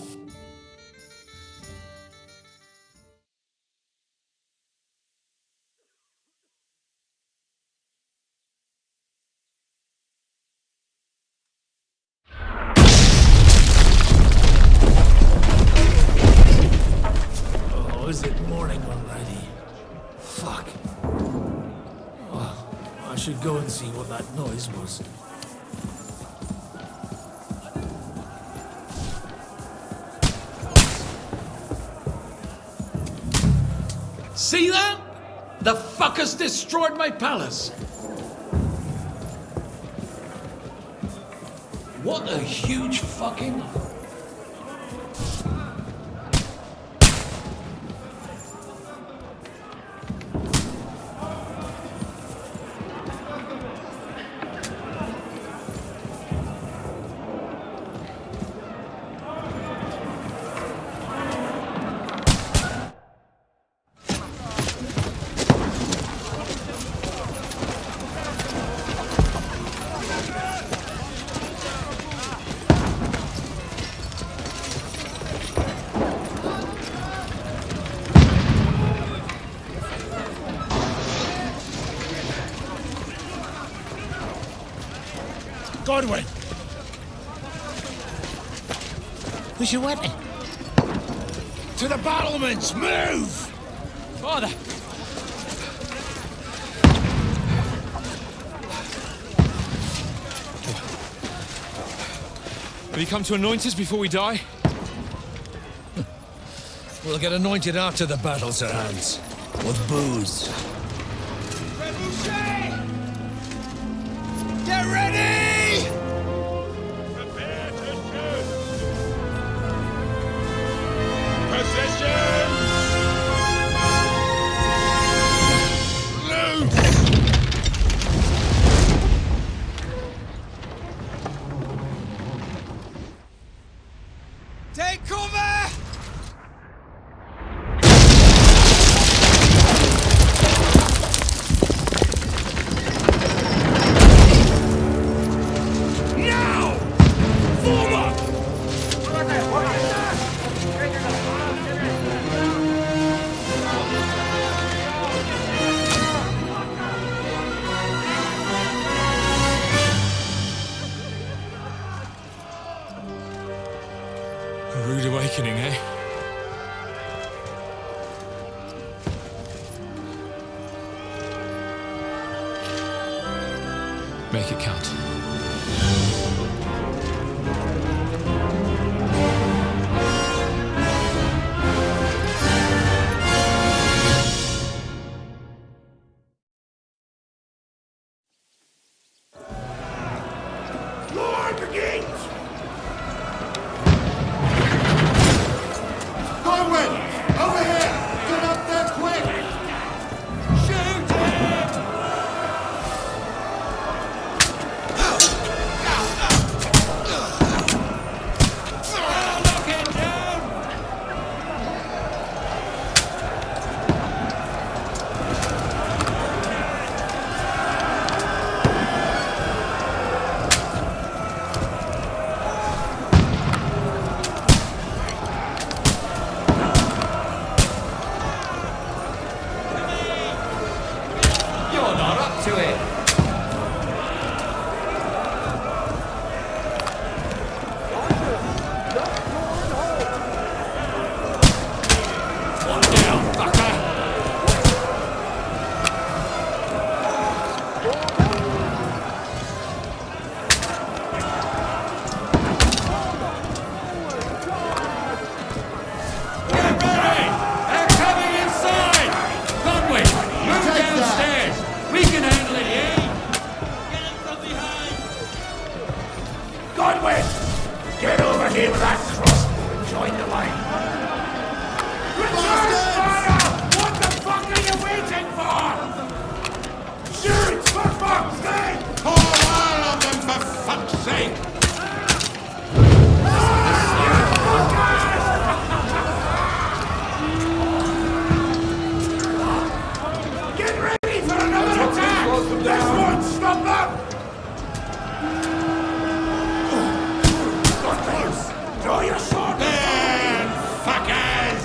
Oh, is it morning already? Fuck. Oh, I should go and see what that noise was. See that? The fuckers destroyed my palace. What a huge fucking... Godwin! Who's your weapon? To the battlements! Move! Father! Have you come to anoint us before we die? We'll get anointed after the battle, Sir Hans. With booze. Get ready! Prepare to shoot! Positions! Loose! Take cover! Now! Form up! A rude awakening, eh? Make it count. Lord begins! Godwin! Over here! Get up there quick! Shoot him! to it. Get over here with that crossbow and join the line. Return fire! What the fuck are you waiting for? Shoot, for fuck's sake! Call all of them, for fuck's sake! Get ready for another attack! This won't stop them! Draw your sword! There, fuckers!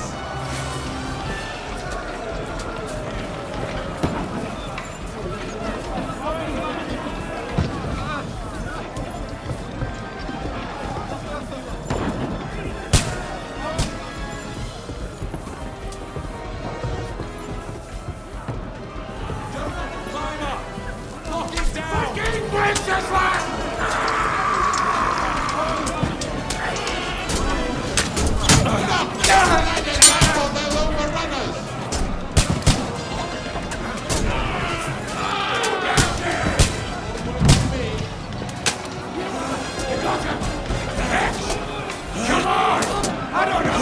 Fucking princess land! Come on! I don't know!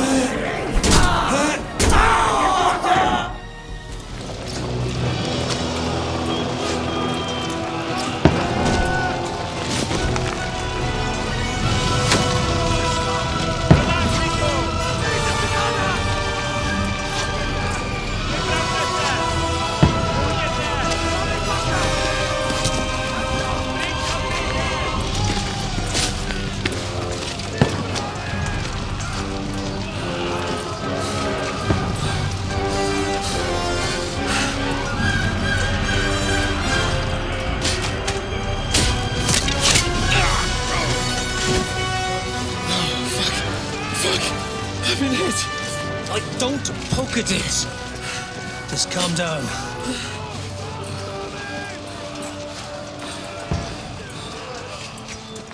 I've been hit. Don't poke at it. Just calm down.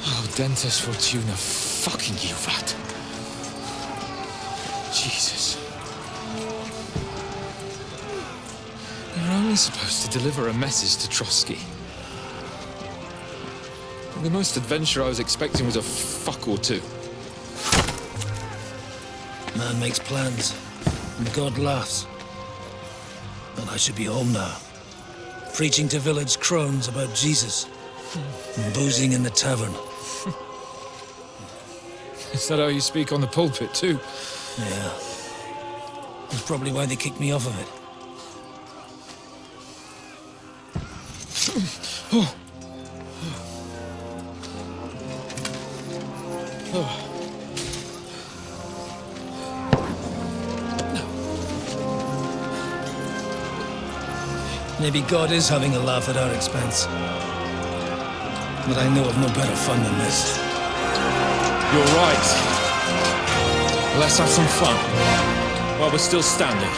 Oh, Dentes Fortuna, fucking you, vat. Jesus. You're only supposed to deliver a message to Trotsky. The most adventure I was expecting was a fuck or two. Man makes plans, and God laughs. And I should be home now, preaching to village crones about Jesus, and boozing in the tavern. Is that how you speak on the pulpit, too? Yeah. That's probably why they kicked me off of it. Oh. Oh. Maybe God is having a laugh at our expense. But I know of no better fun than this. You're right. Let's have some fun while we're still standing.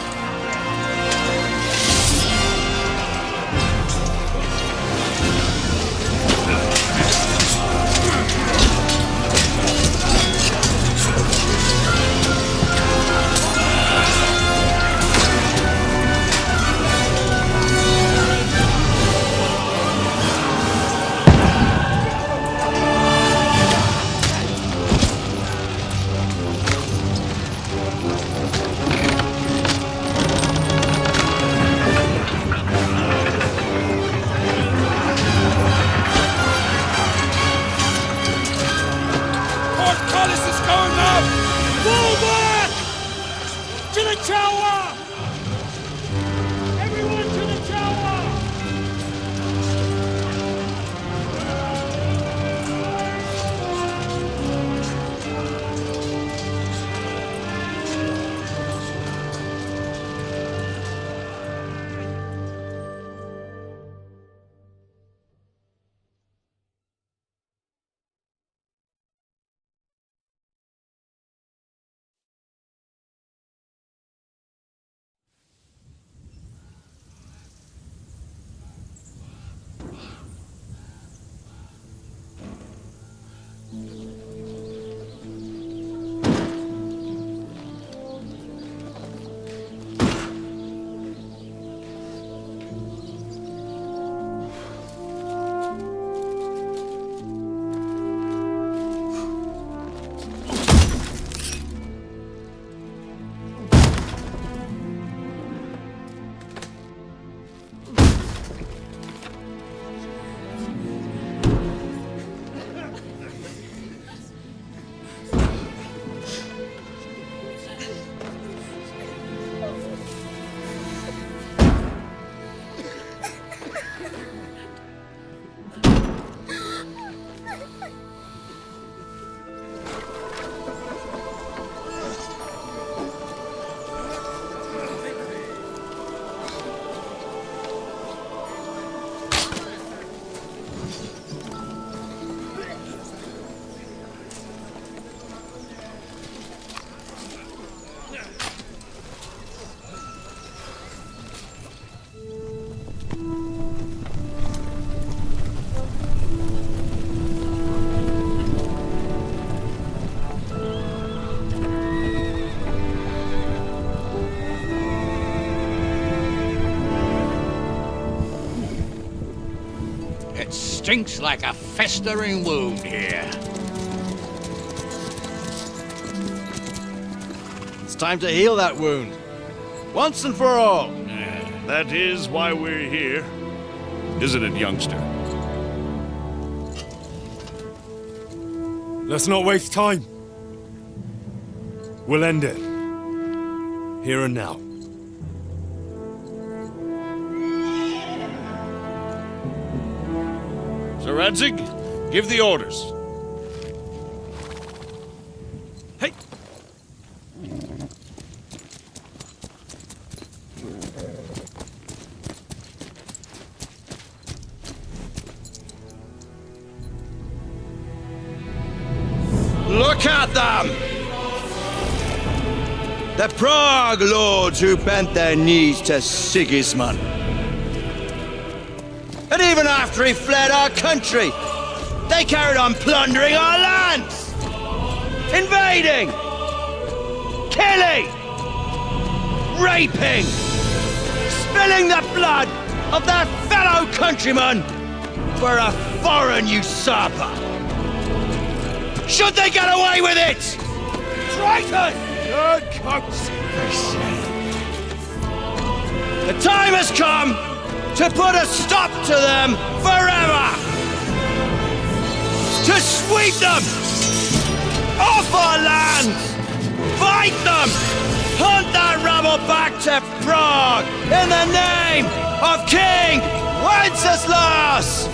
stinks like a festering wound here. It's time to heal that wound. Once and for all. That is why we're here. Isn't it, youngster? Let's not waste time. We'll end it. Here and now. Sir Radzig, give the orders. Hey! Look at them! The Prague lords who bent their knees to Sigismund. And even after he fled our country, they carried on plundering our lands! Invading! Killing! Raping! Spilling the blood of their fellow countrymen for a foreign usurper! Should they get away with it? Traitor! Good coats! The time has come to put a stop to them forever! To sweep them off our lands! Fight them! Hunt that rabble back to Prague in the name of King Wenceslas!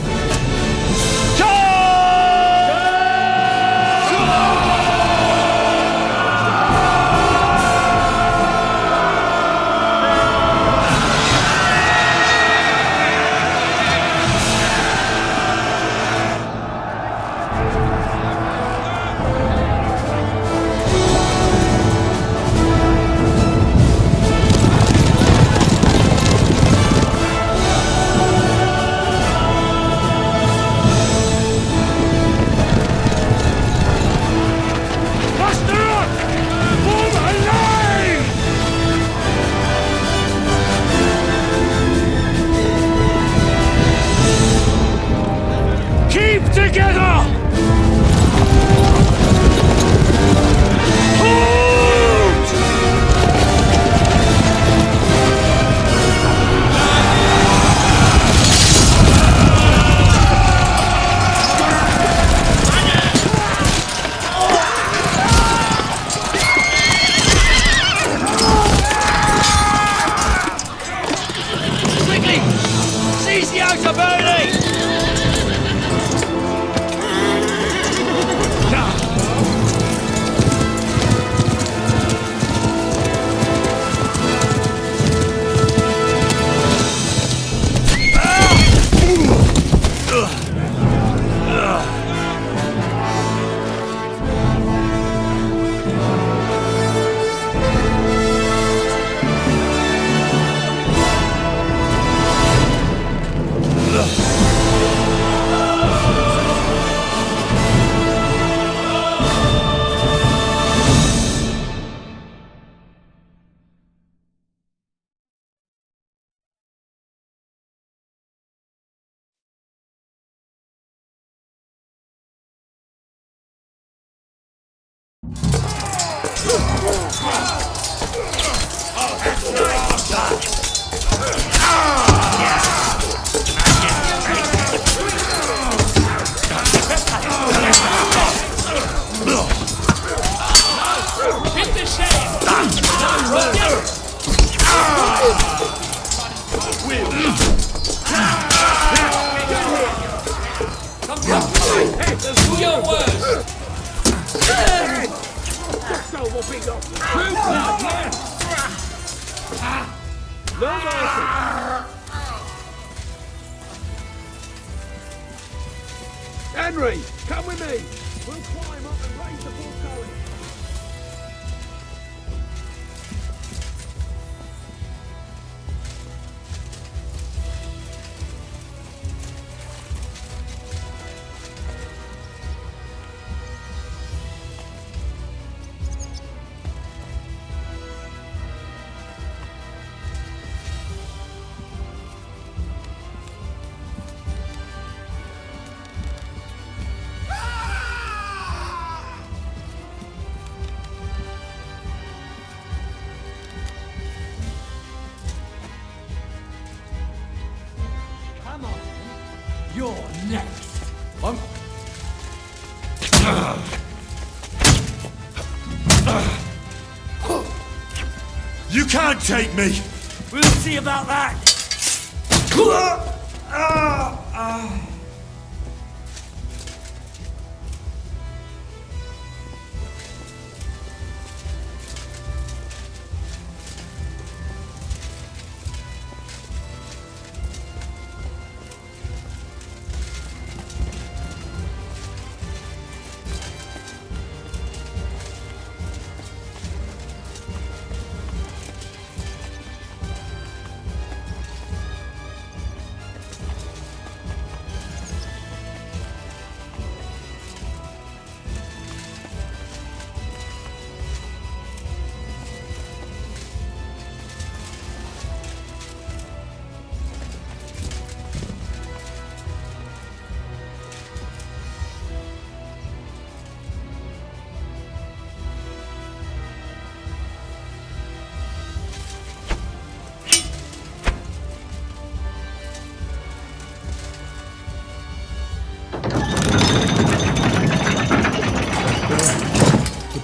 Henry, come with me! We'll climb up and raise the portcullis! You're next. You can't take me! We'll see about that.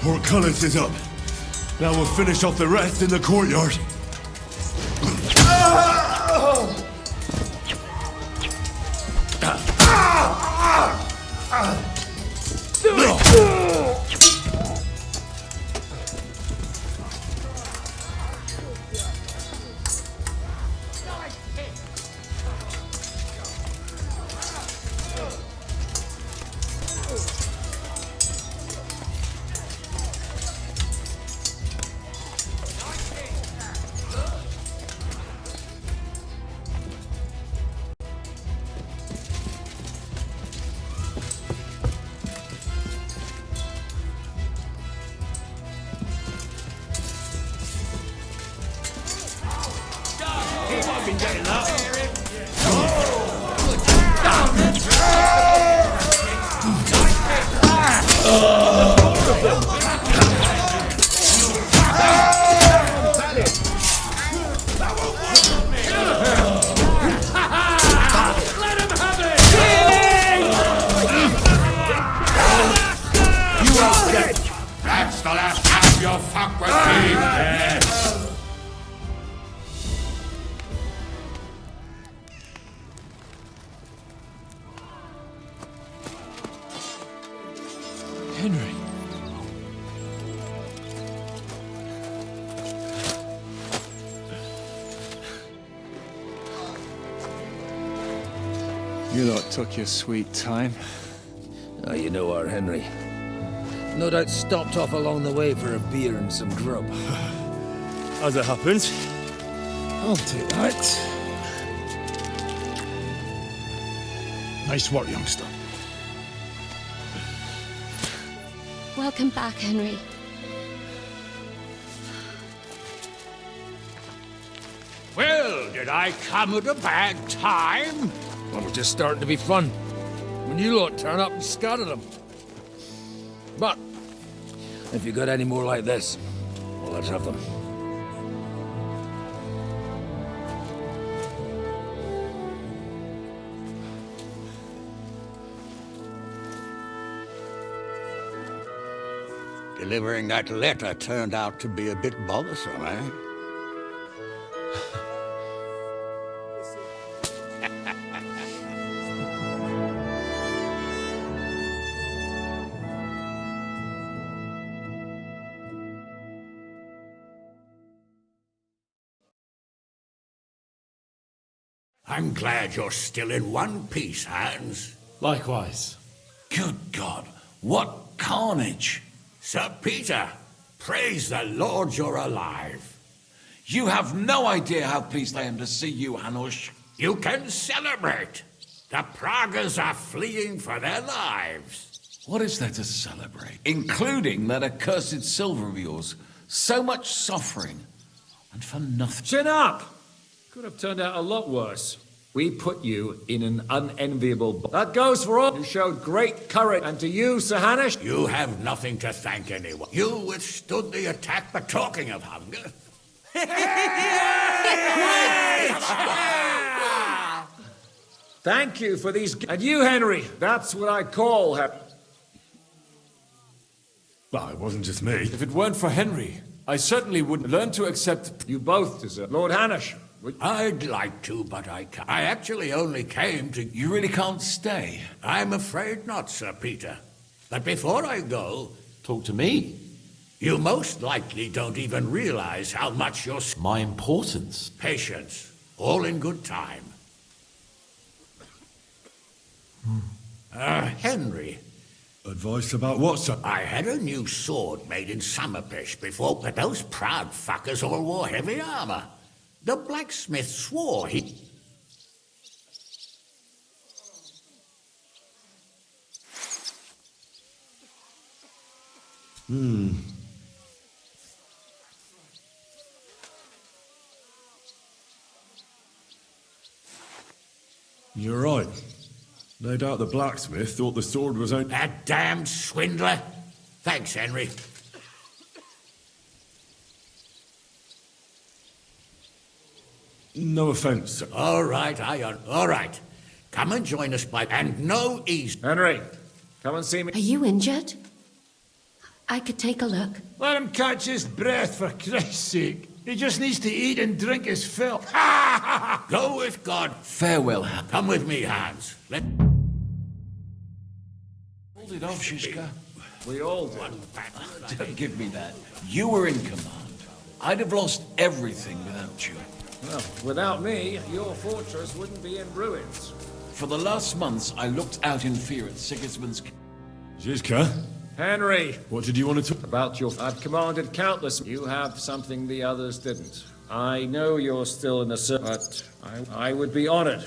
Portcullis is up. Now we'll finish off the rest in the courtyard. That's the last time you'll fuck with me. Henry. You lot took your sweet time. Ah, you know our Henry. No doubt stopped off along the way for a beer and some grub. As it happens. I'll take that. Nice work, youngster. Welcome back, Henry. Well, did I come at a bad time? Well, we're just starting to be fun. When you lot turn up and scatter them. But, if you got any more like this, well, let's have them. Delivering that letter turned out to be a bit bothersome, eh? I'm glad you're still in one piece, Hans. Likewise. Good God, what carnage! Sir Peter, praise the Lord you're alive. You have no idea how pleased I am to see you, Hanush. You can celebrate. The Pragas are fleeing for their lives. What is there to celebrate? Including that accursed silver of yours. So much suffering. And for nothing. Chin up! Could have turned out a lot worse. We put you in an unenviable... That goes for all. You showed great courage. And to you, Sir Hanush... You have nothing to thank anyone. You withstood the attack, but talking of hunger... Thank you for these. And you, Henry, that's what I call Well, it wasn't just me. If it weren't for Henry, I certainly would learn to accept. You both deserve. Lord Hanish. I'd like to, but I can't. I actually only came to... You really can't stay? I'm afraid not, Sir Peter. But before I go... Talk to me. You most likely don't even realize how much you're... My importance? Patience. All in good time. Henry. Advice about what, sir? I had a new sword made in Summerpish before, but those proud fuckers all wore heavy armor. The blacksmith swore he... You're right. No doubt the blacksmith thought the sword was only... That damned swindler! Thanks, Henry. No offence, sir. All right, all right. Come and join us by... And no ease... Henry, come and see me. Are you injured? I could take a look. Let him catch his breath, for Christ's sake. He just needs to eat and drink his fill. Go with God. Farewell, Hans. Come with me, Hans. Hold it off, Shishka. We all did. Don't give me that. You were in command. I'd have lost everything without you. Well, without me, your fortress wouldn't be in ruins. For the last months, I looked out in fear at Sigismund's... Zizka? Henry! What did you want to talk about? I've commanded countless... You have something the others didn't. I know you're still in the service, but I would be honored.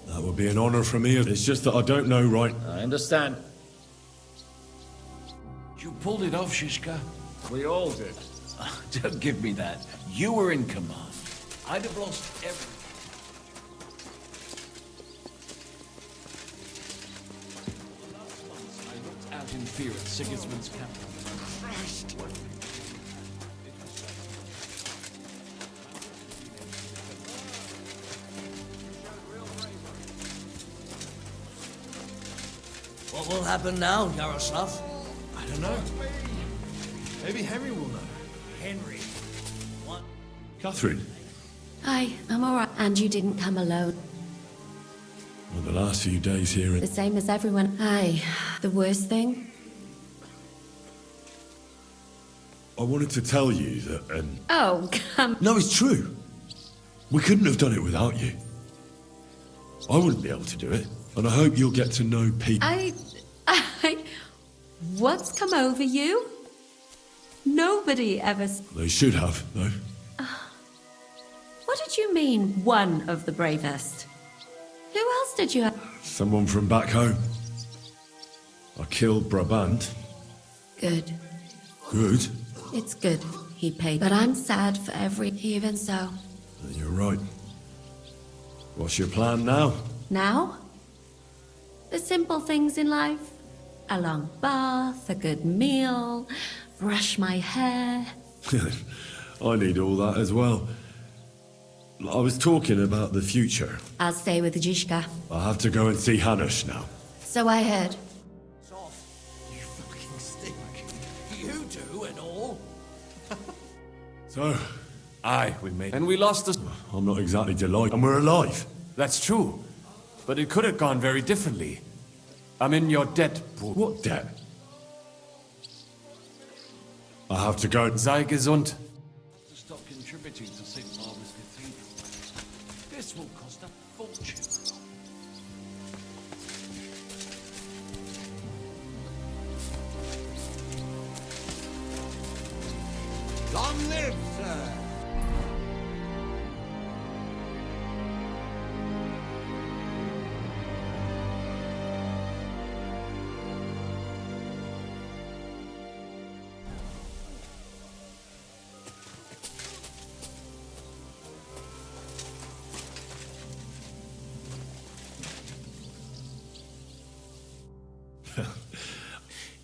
That would be an honor for me. It's just that I don't know right... I understand. You pulled it off, Shishka. We all did. Don't give me that. You were in command. I'd have lost everything. For the last months, I looked out in fear at Sigismund's camp. Christ! What will happen now, Yaroslav? I don't know. Maybe Henry will know. Henry? What? Catherine? Hi, I'm alright. And you didn't come alone. Well, the last few days here in... The same as everyone. Aye. The worst thing? I wanted to tell you that, Oh, come... No, it's true. We couldn't have done it without you. I wouldn't be able to do it. And I hope you'll get to know people. What's come over you? Nobody ever... They should have, though. What did you mean, one of the bravest? Who else did you have? Someone from back home. I killed Brabant. Good. Good? It's good. He paid. But I'm sad for every... Even so. You're right. What's your plan now? Now? The simple things in life. A long bath, a good meal, brush my hair. I need all that as well. I was talking about the future. I'll stay with Zizka. I have to go and see Hanush now. So I heard. You fucking stink. You two and all. So? Aye, we made... And we lost the... I'm not exactly delighted. And we're alive. That's true. But it could have gone very differently. I'm in your debt, Bruder. What debt? I have to go. Sei gesund. To stop contributing to St. Barbara's Cathedral. This will cost a fortune. Long live, sir!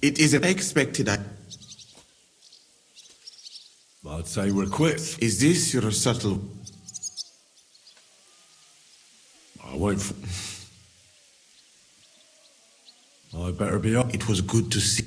It is expected that... I'd say we're quits. Is this your subtle... wait for... I better be up. It was good to see.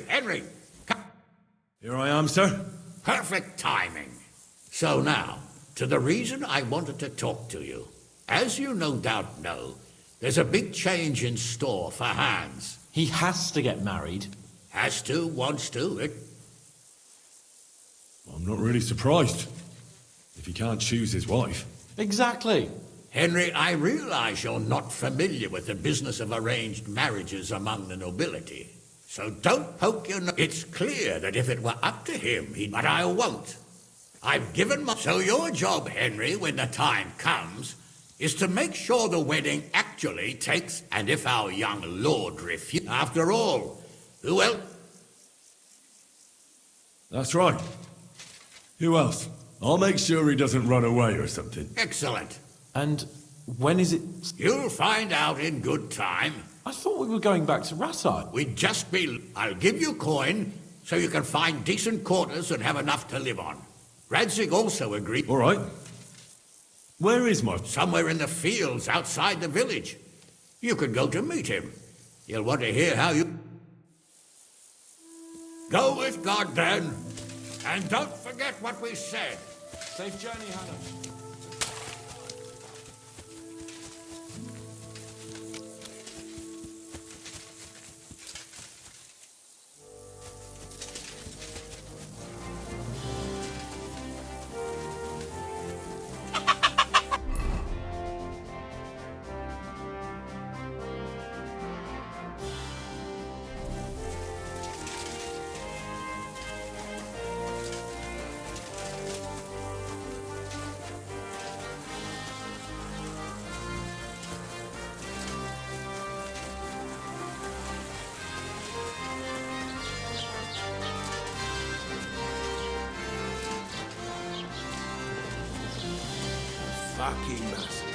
Henry! Here I am, sir. Perfect timing. So now, to the reason I wanted to talk to you. As you no doubt know, there's a big change in store for Hans. He has to get married. Has to, wants to, I'm not really surprised. If he can't choose his wife. Exactly. Henry, I realize you're not familiar with the business of arranged marriages among the nobility. So don't poke your nose. It's clear that if it were up to him, he'd... But I won't. I've given my... So your job, Henry, when the time comes, is to make sure the wedding actually takes... And if our young lord refuses... After all, who else... That's right. Who else? I'll make sure he doesn't run away or something. Excellent. And when is it... You'll find out in good time. I thought we were going back to Rassai. We'd just be... I'll give you coin so you can find decent quarters and have enough to live on. Radzig also agreed. All right. Where is my... Somewhere in the fields outside the village. You could go to meet him. You'll want to hear how you... Go with God, then. And don't forget what we said. Safe journey, Hannah. Fucking massive.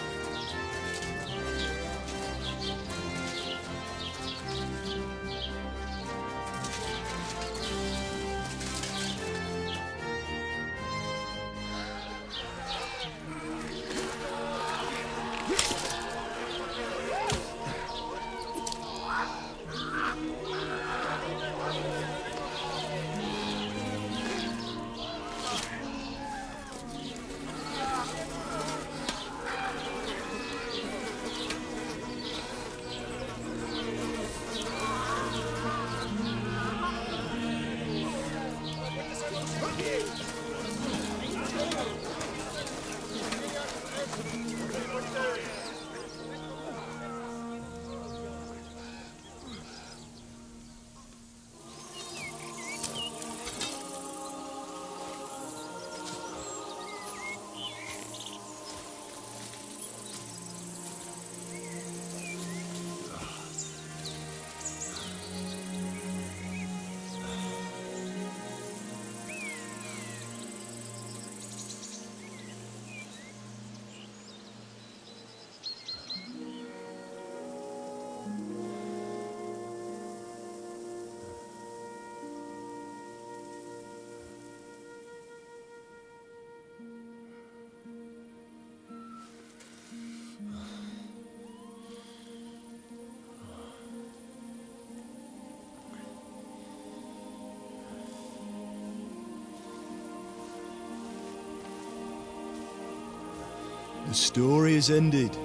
The story is ended.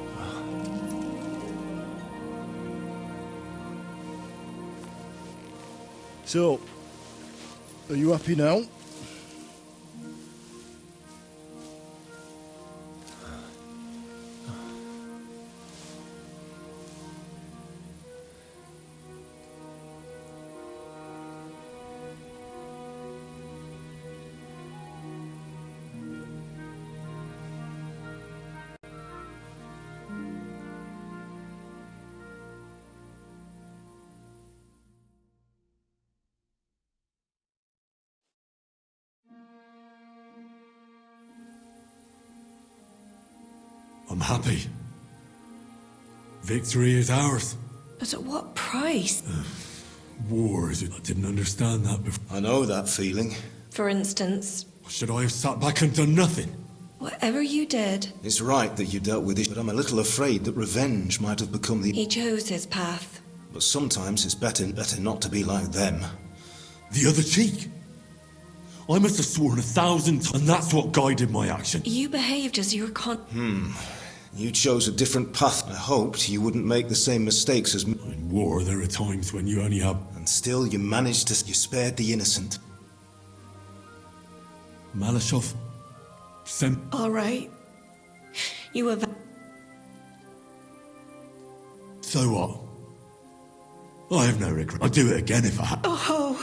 So, are you happy now? I'm happy. Victory is ours. But at what price? War, is it? I didn't understand that before. I know that feeling. For instance, Should I have sat back and done nothing? whatever you did, It's right that you dealt with it, but I'm a little afraid that revenge might have become the... he chose his path. But sometimes it's better not to be like them. The other cheek? I must have sworn 1,000 times, and that's what guided my action. You behaved as your You chose a different path. I hoped you wouldn't make the same mistakes as me. In war, there are times when you only have... And still you managed to... You spared the innocent. Malashov? All right. You have... So what? I have no regret. I'd do it again if I had. Oh,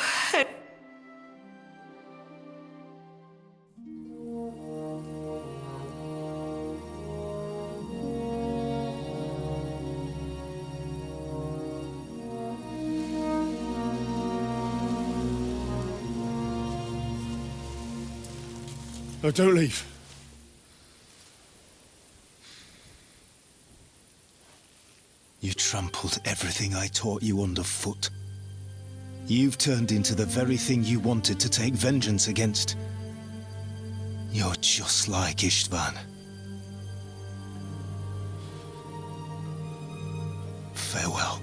No, don't leave. You trampled everything I taught you underfoot. You've turned into the very thing you wanted to take vengeance against. You're just like Istvan. Farewell.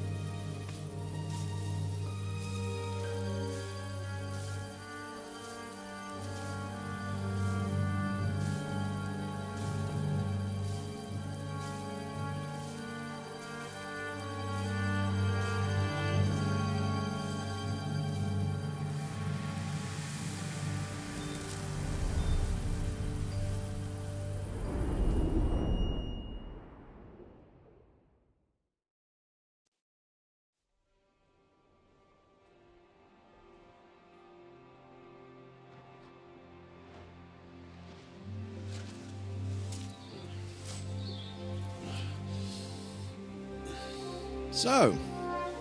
So,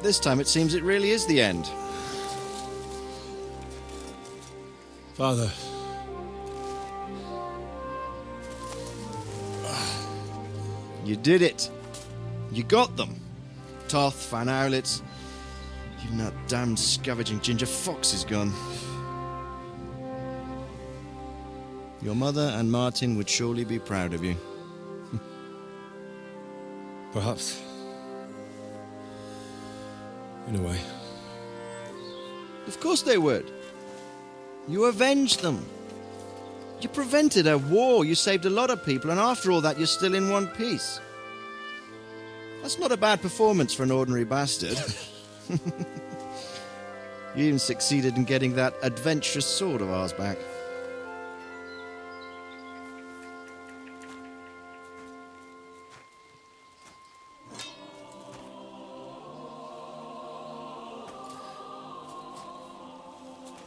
this time it seems it really is the end. Father. You did it. You got them. Toth, Van Owlitz. Even that damned scavenging ginger fox is gone. Your mother and Martin would surely be proud of you. Perhaps. In a way. Of course they would. You avenged them. You prevented a war, you saved a lot of people, and after all that, you're still in one piece. That's not a bad performance for an ordinary bastard. You even succeeded in getting that adventurous sword of ours back.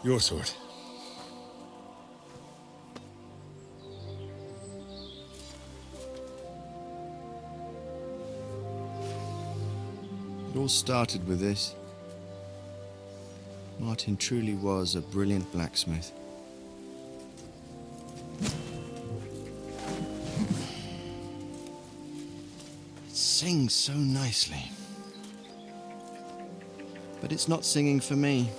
Your sword. It all started with this. Martin truly was a brilliant blacksmith. It sings so nicely. But it's not singing for me.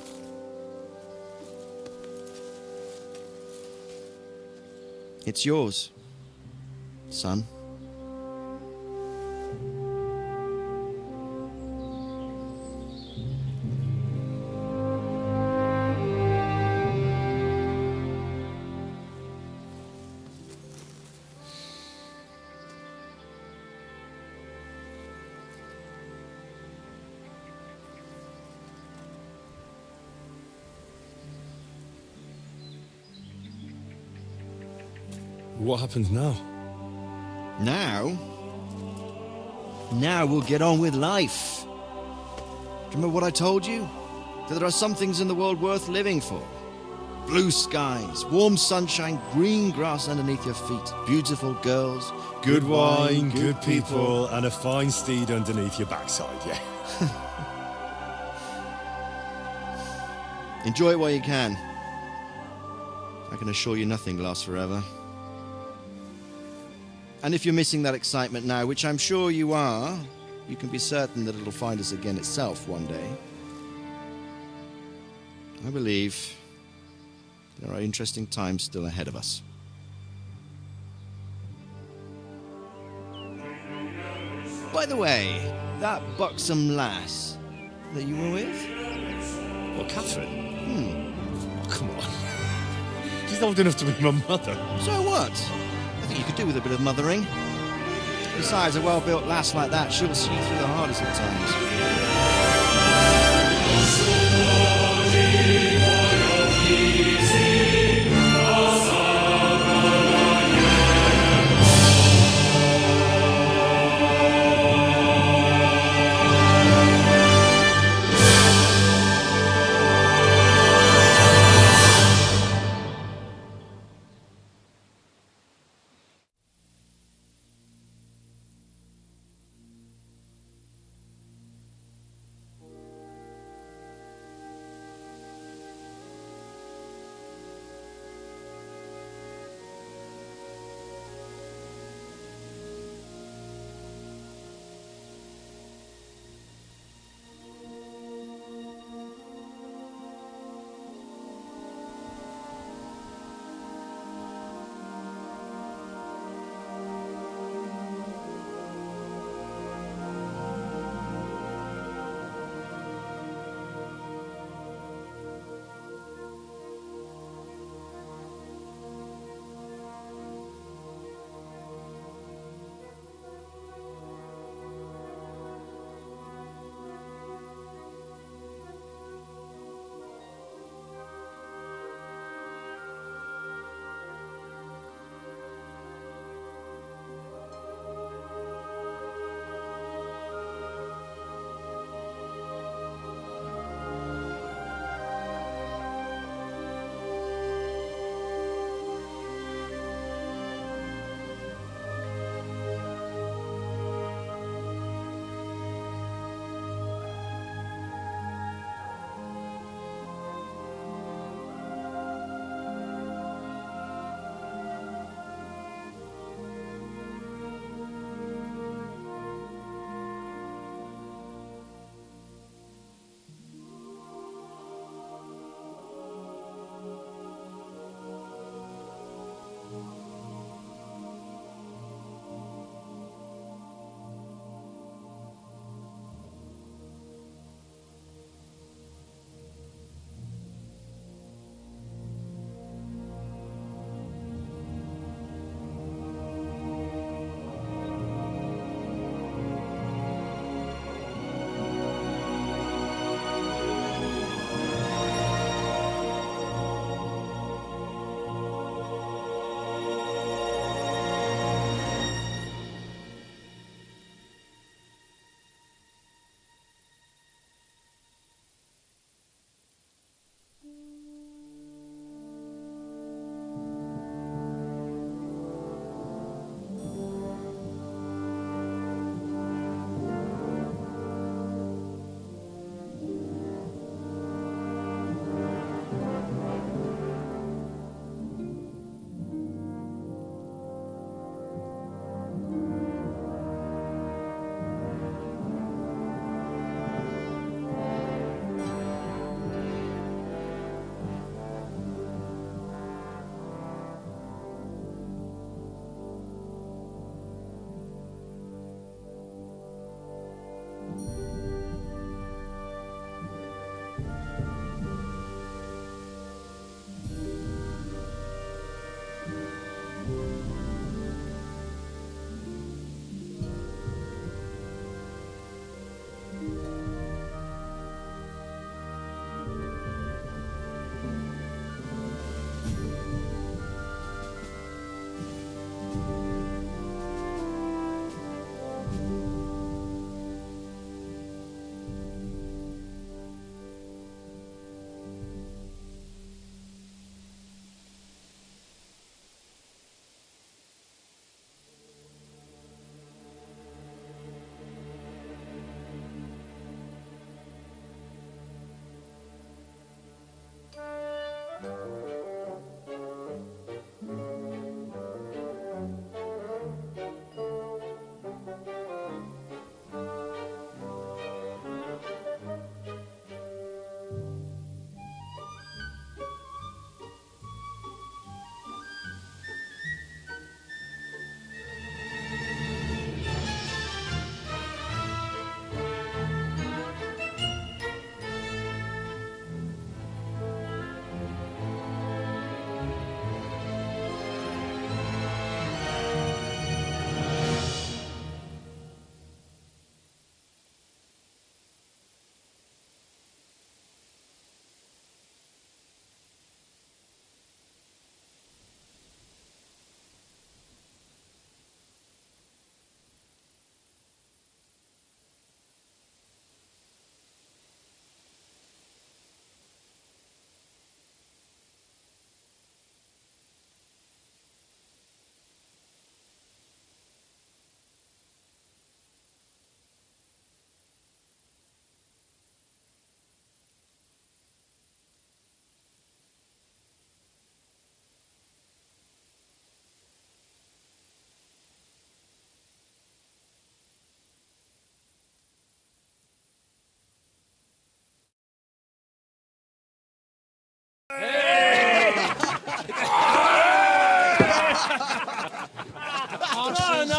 It's yours, son. What happens now? Now? Now we'll get on with life. Do you remember what I told you? That there are some things in the world worth living for. Blue skies, warm sunshine, green grass underneath your feet, beautiful girls, Good wine, good people, and a fine steed underneath your backside, yeah. Enjoy it while you can. I can assure you nothing lasts forever. And if you're missing that excitement now, which I'm sure you are, you can be certain that it'll find us again itself one day. I believe there are interesting times still ahead of us. By the way, that buxom lass that you were with? What, Catherine? Oh, come on. She's old enough to be my mother. So what? I think you could do with a bit of mothering. Besides, a well-built lass like that, she'll see you through the hardest of times.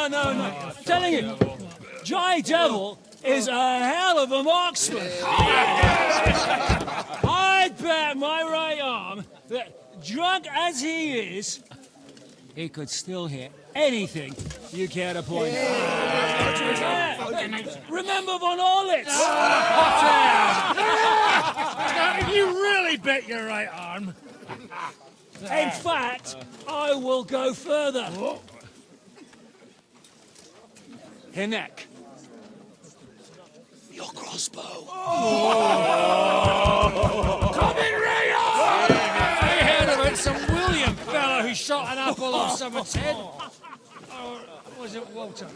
no. I'm telling you, Jai Devil is a hell of a marksman. I'd bet my right arm that, drunk as he is, he could still hit anything you care to point out. Remember Von Orlitz? You really bet your right arm. In fact, I will go further. Hinek. Your crossbow. Come in, Rayo! I heard about some William fella who shot an apple off someone's head. Or was it Walter?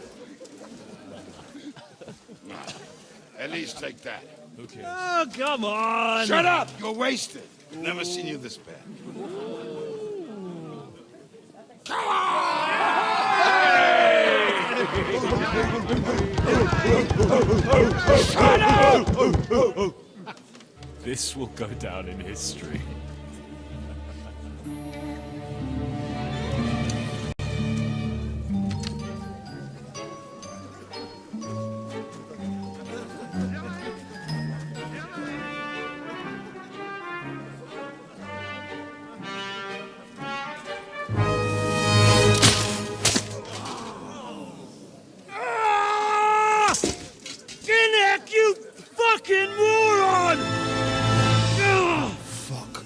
At least take that. Okay. Oh, come on. Shut up! You're wasted. Never seen you this bad. Come on! Shut up! This will go down in history. Hinek, you fucking moron! Fuck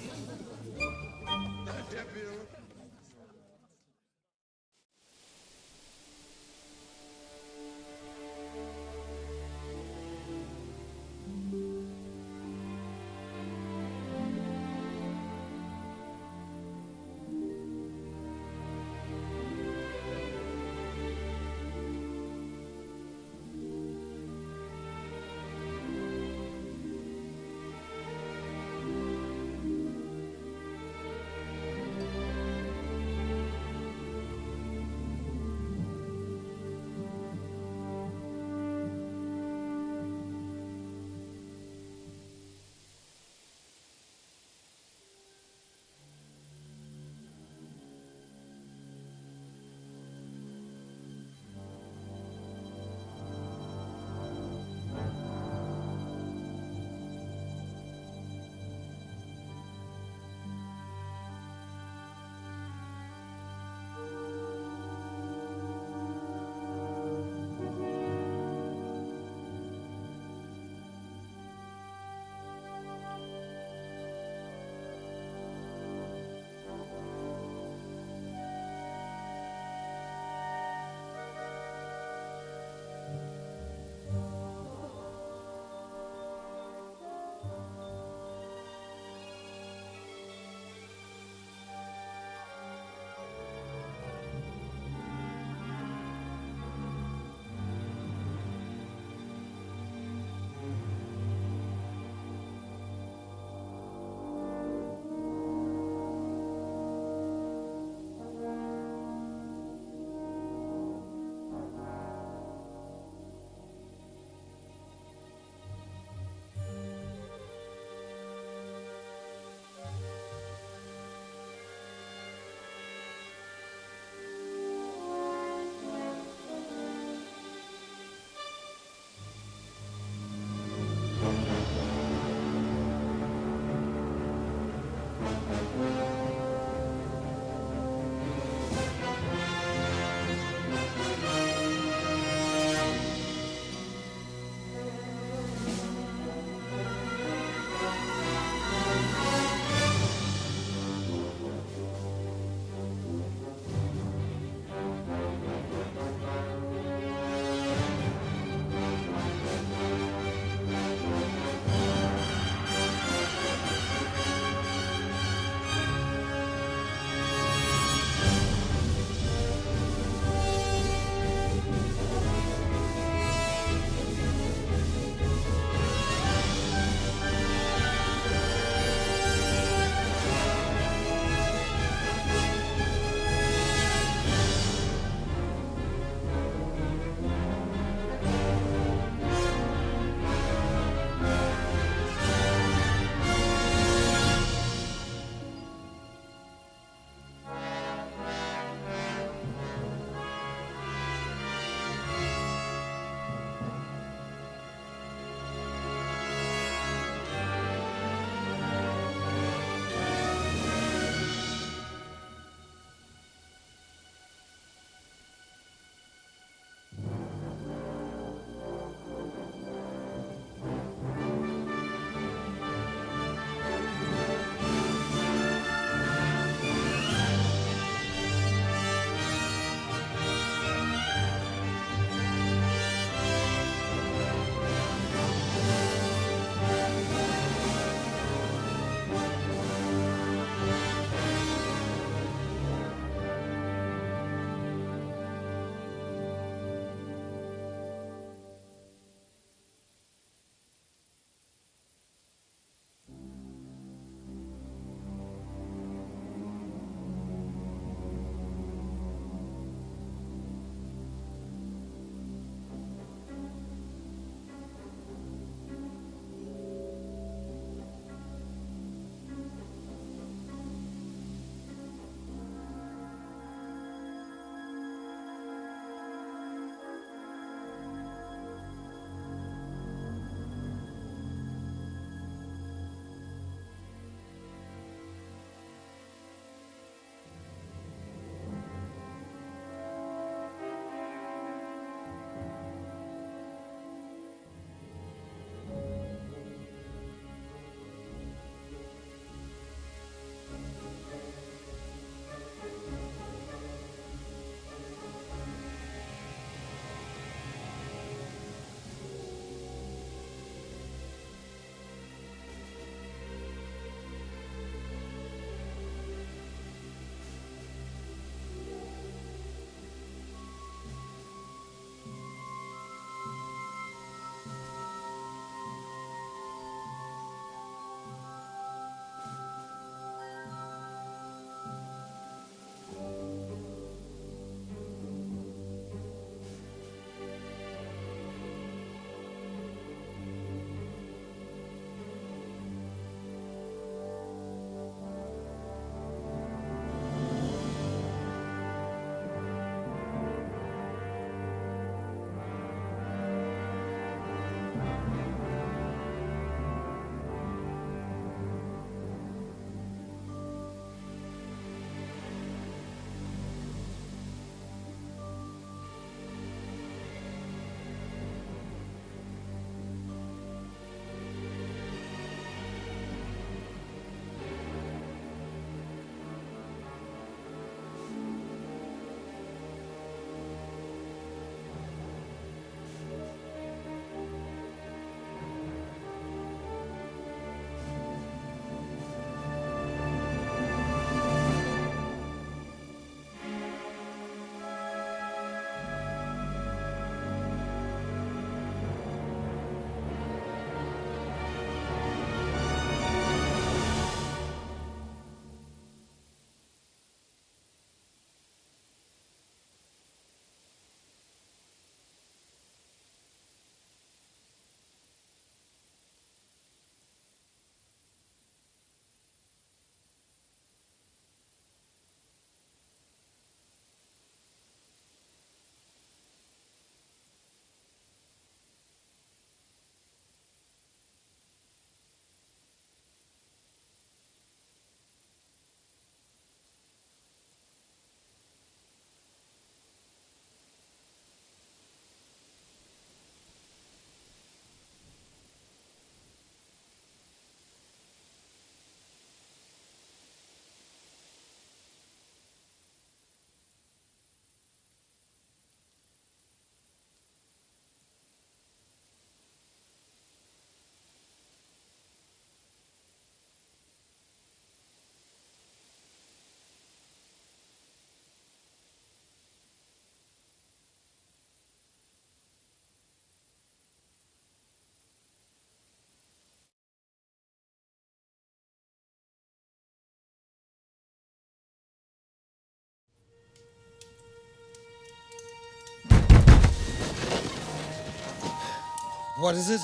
What is it?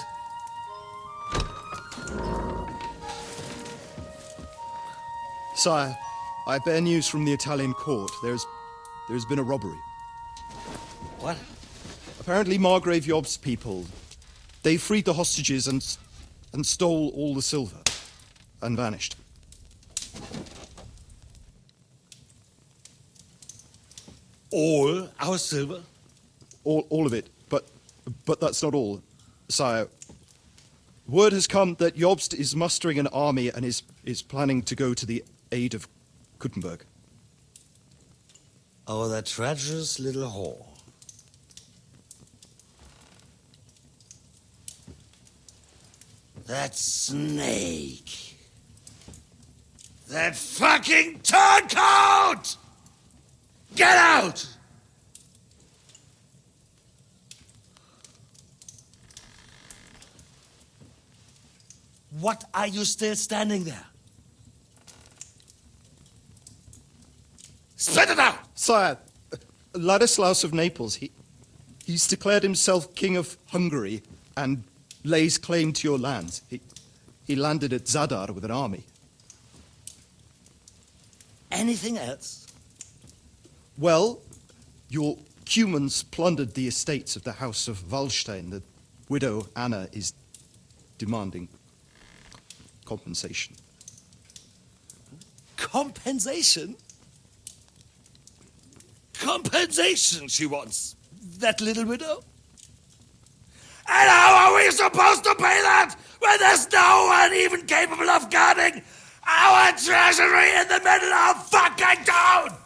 Sire, I bear news from the Italian court. There's been a robbery. What? Apparently Margrave Yob's people, they freed the hostages and stole all the silver and vanished. All our silver? All of it, but that's not all, sire. Word has come that Jobst is mustering an army and is planning to go to the aid of Kuttenberg. Oh, that treacherous little whore. That snake. That fucking turncoat! Get out! What are you still standing there? Spit it out! Sire, Ladislaus of Naples, he's declared himself king of Hungary and lays claim to your lands. He landed at Zadar with an army. Anything else? Well, your Cumans plundered the estates of the House of Wallstein. The widow Anna is demanding compensation. Compensation? Compensation she wants. That little widow? And how are we supposed to pay that when there's no one even capable of guarding our treasury in the middle of fucking town?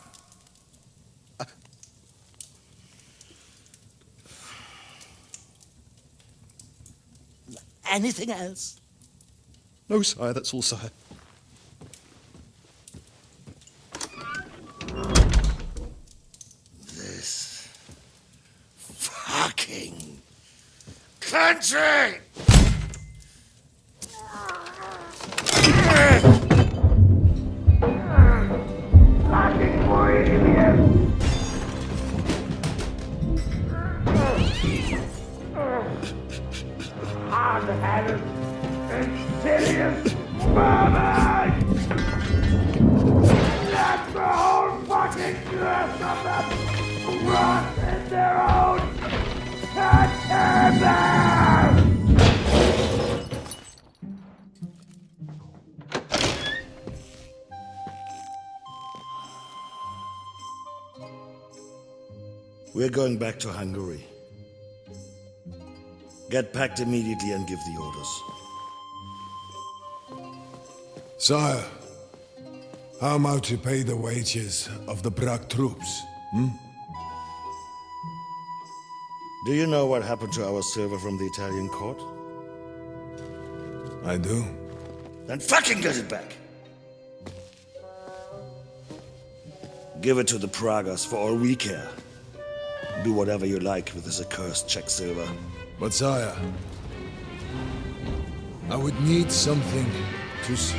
Anything else? No, sire, that's all, sire. This fucking country! Fucking Bohemian! Hard-headed, insidious vermin! That's the whole fucking curse of them! Rot in their own container! We're going back to Hungary. Get packed immediately and give the orders. Sire, how am I to pay the wages of the Prague troops? Do you know what happened to our silver from the Italian court? I do. Then fucking get it back! Give it to the Pragas for all we care. Do whatever you like with this accursed Czech silver. But sire, I would need something to see.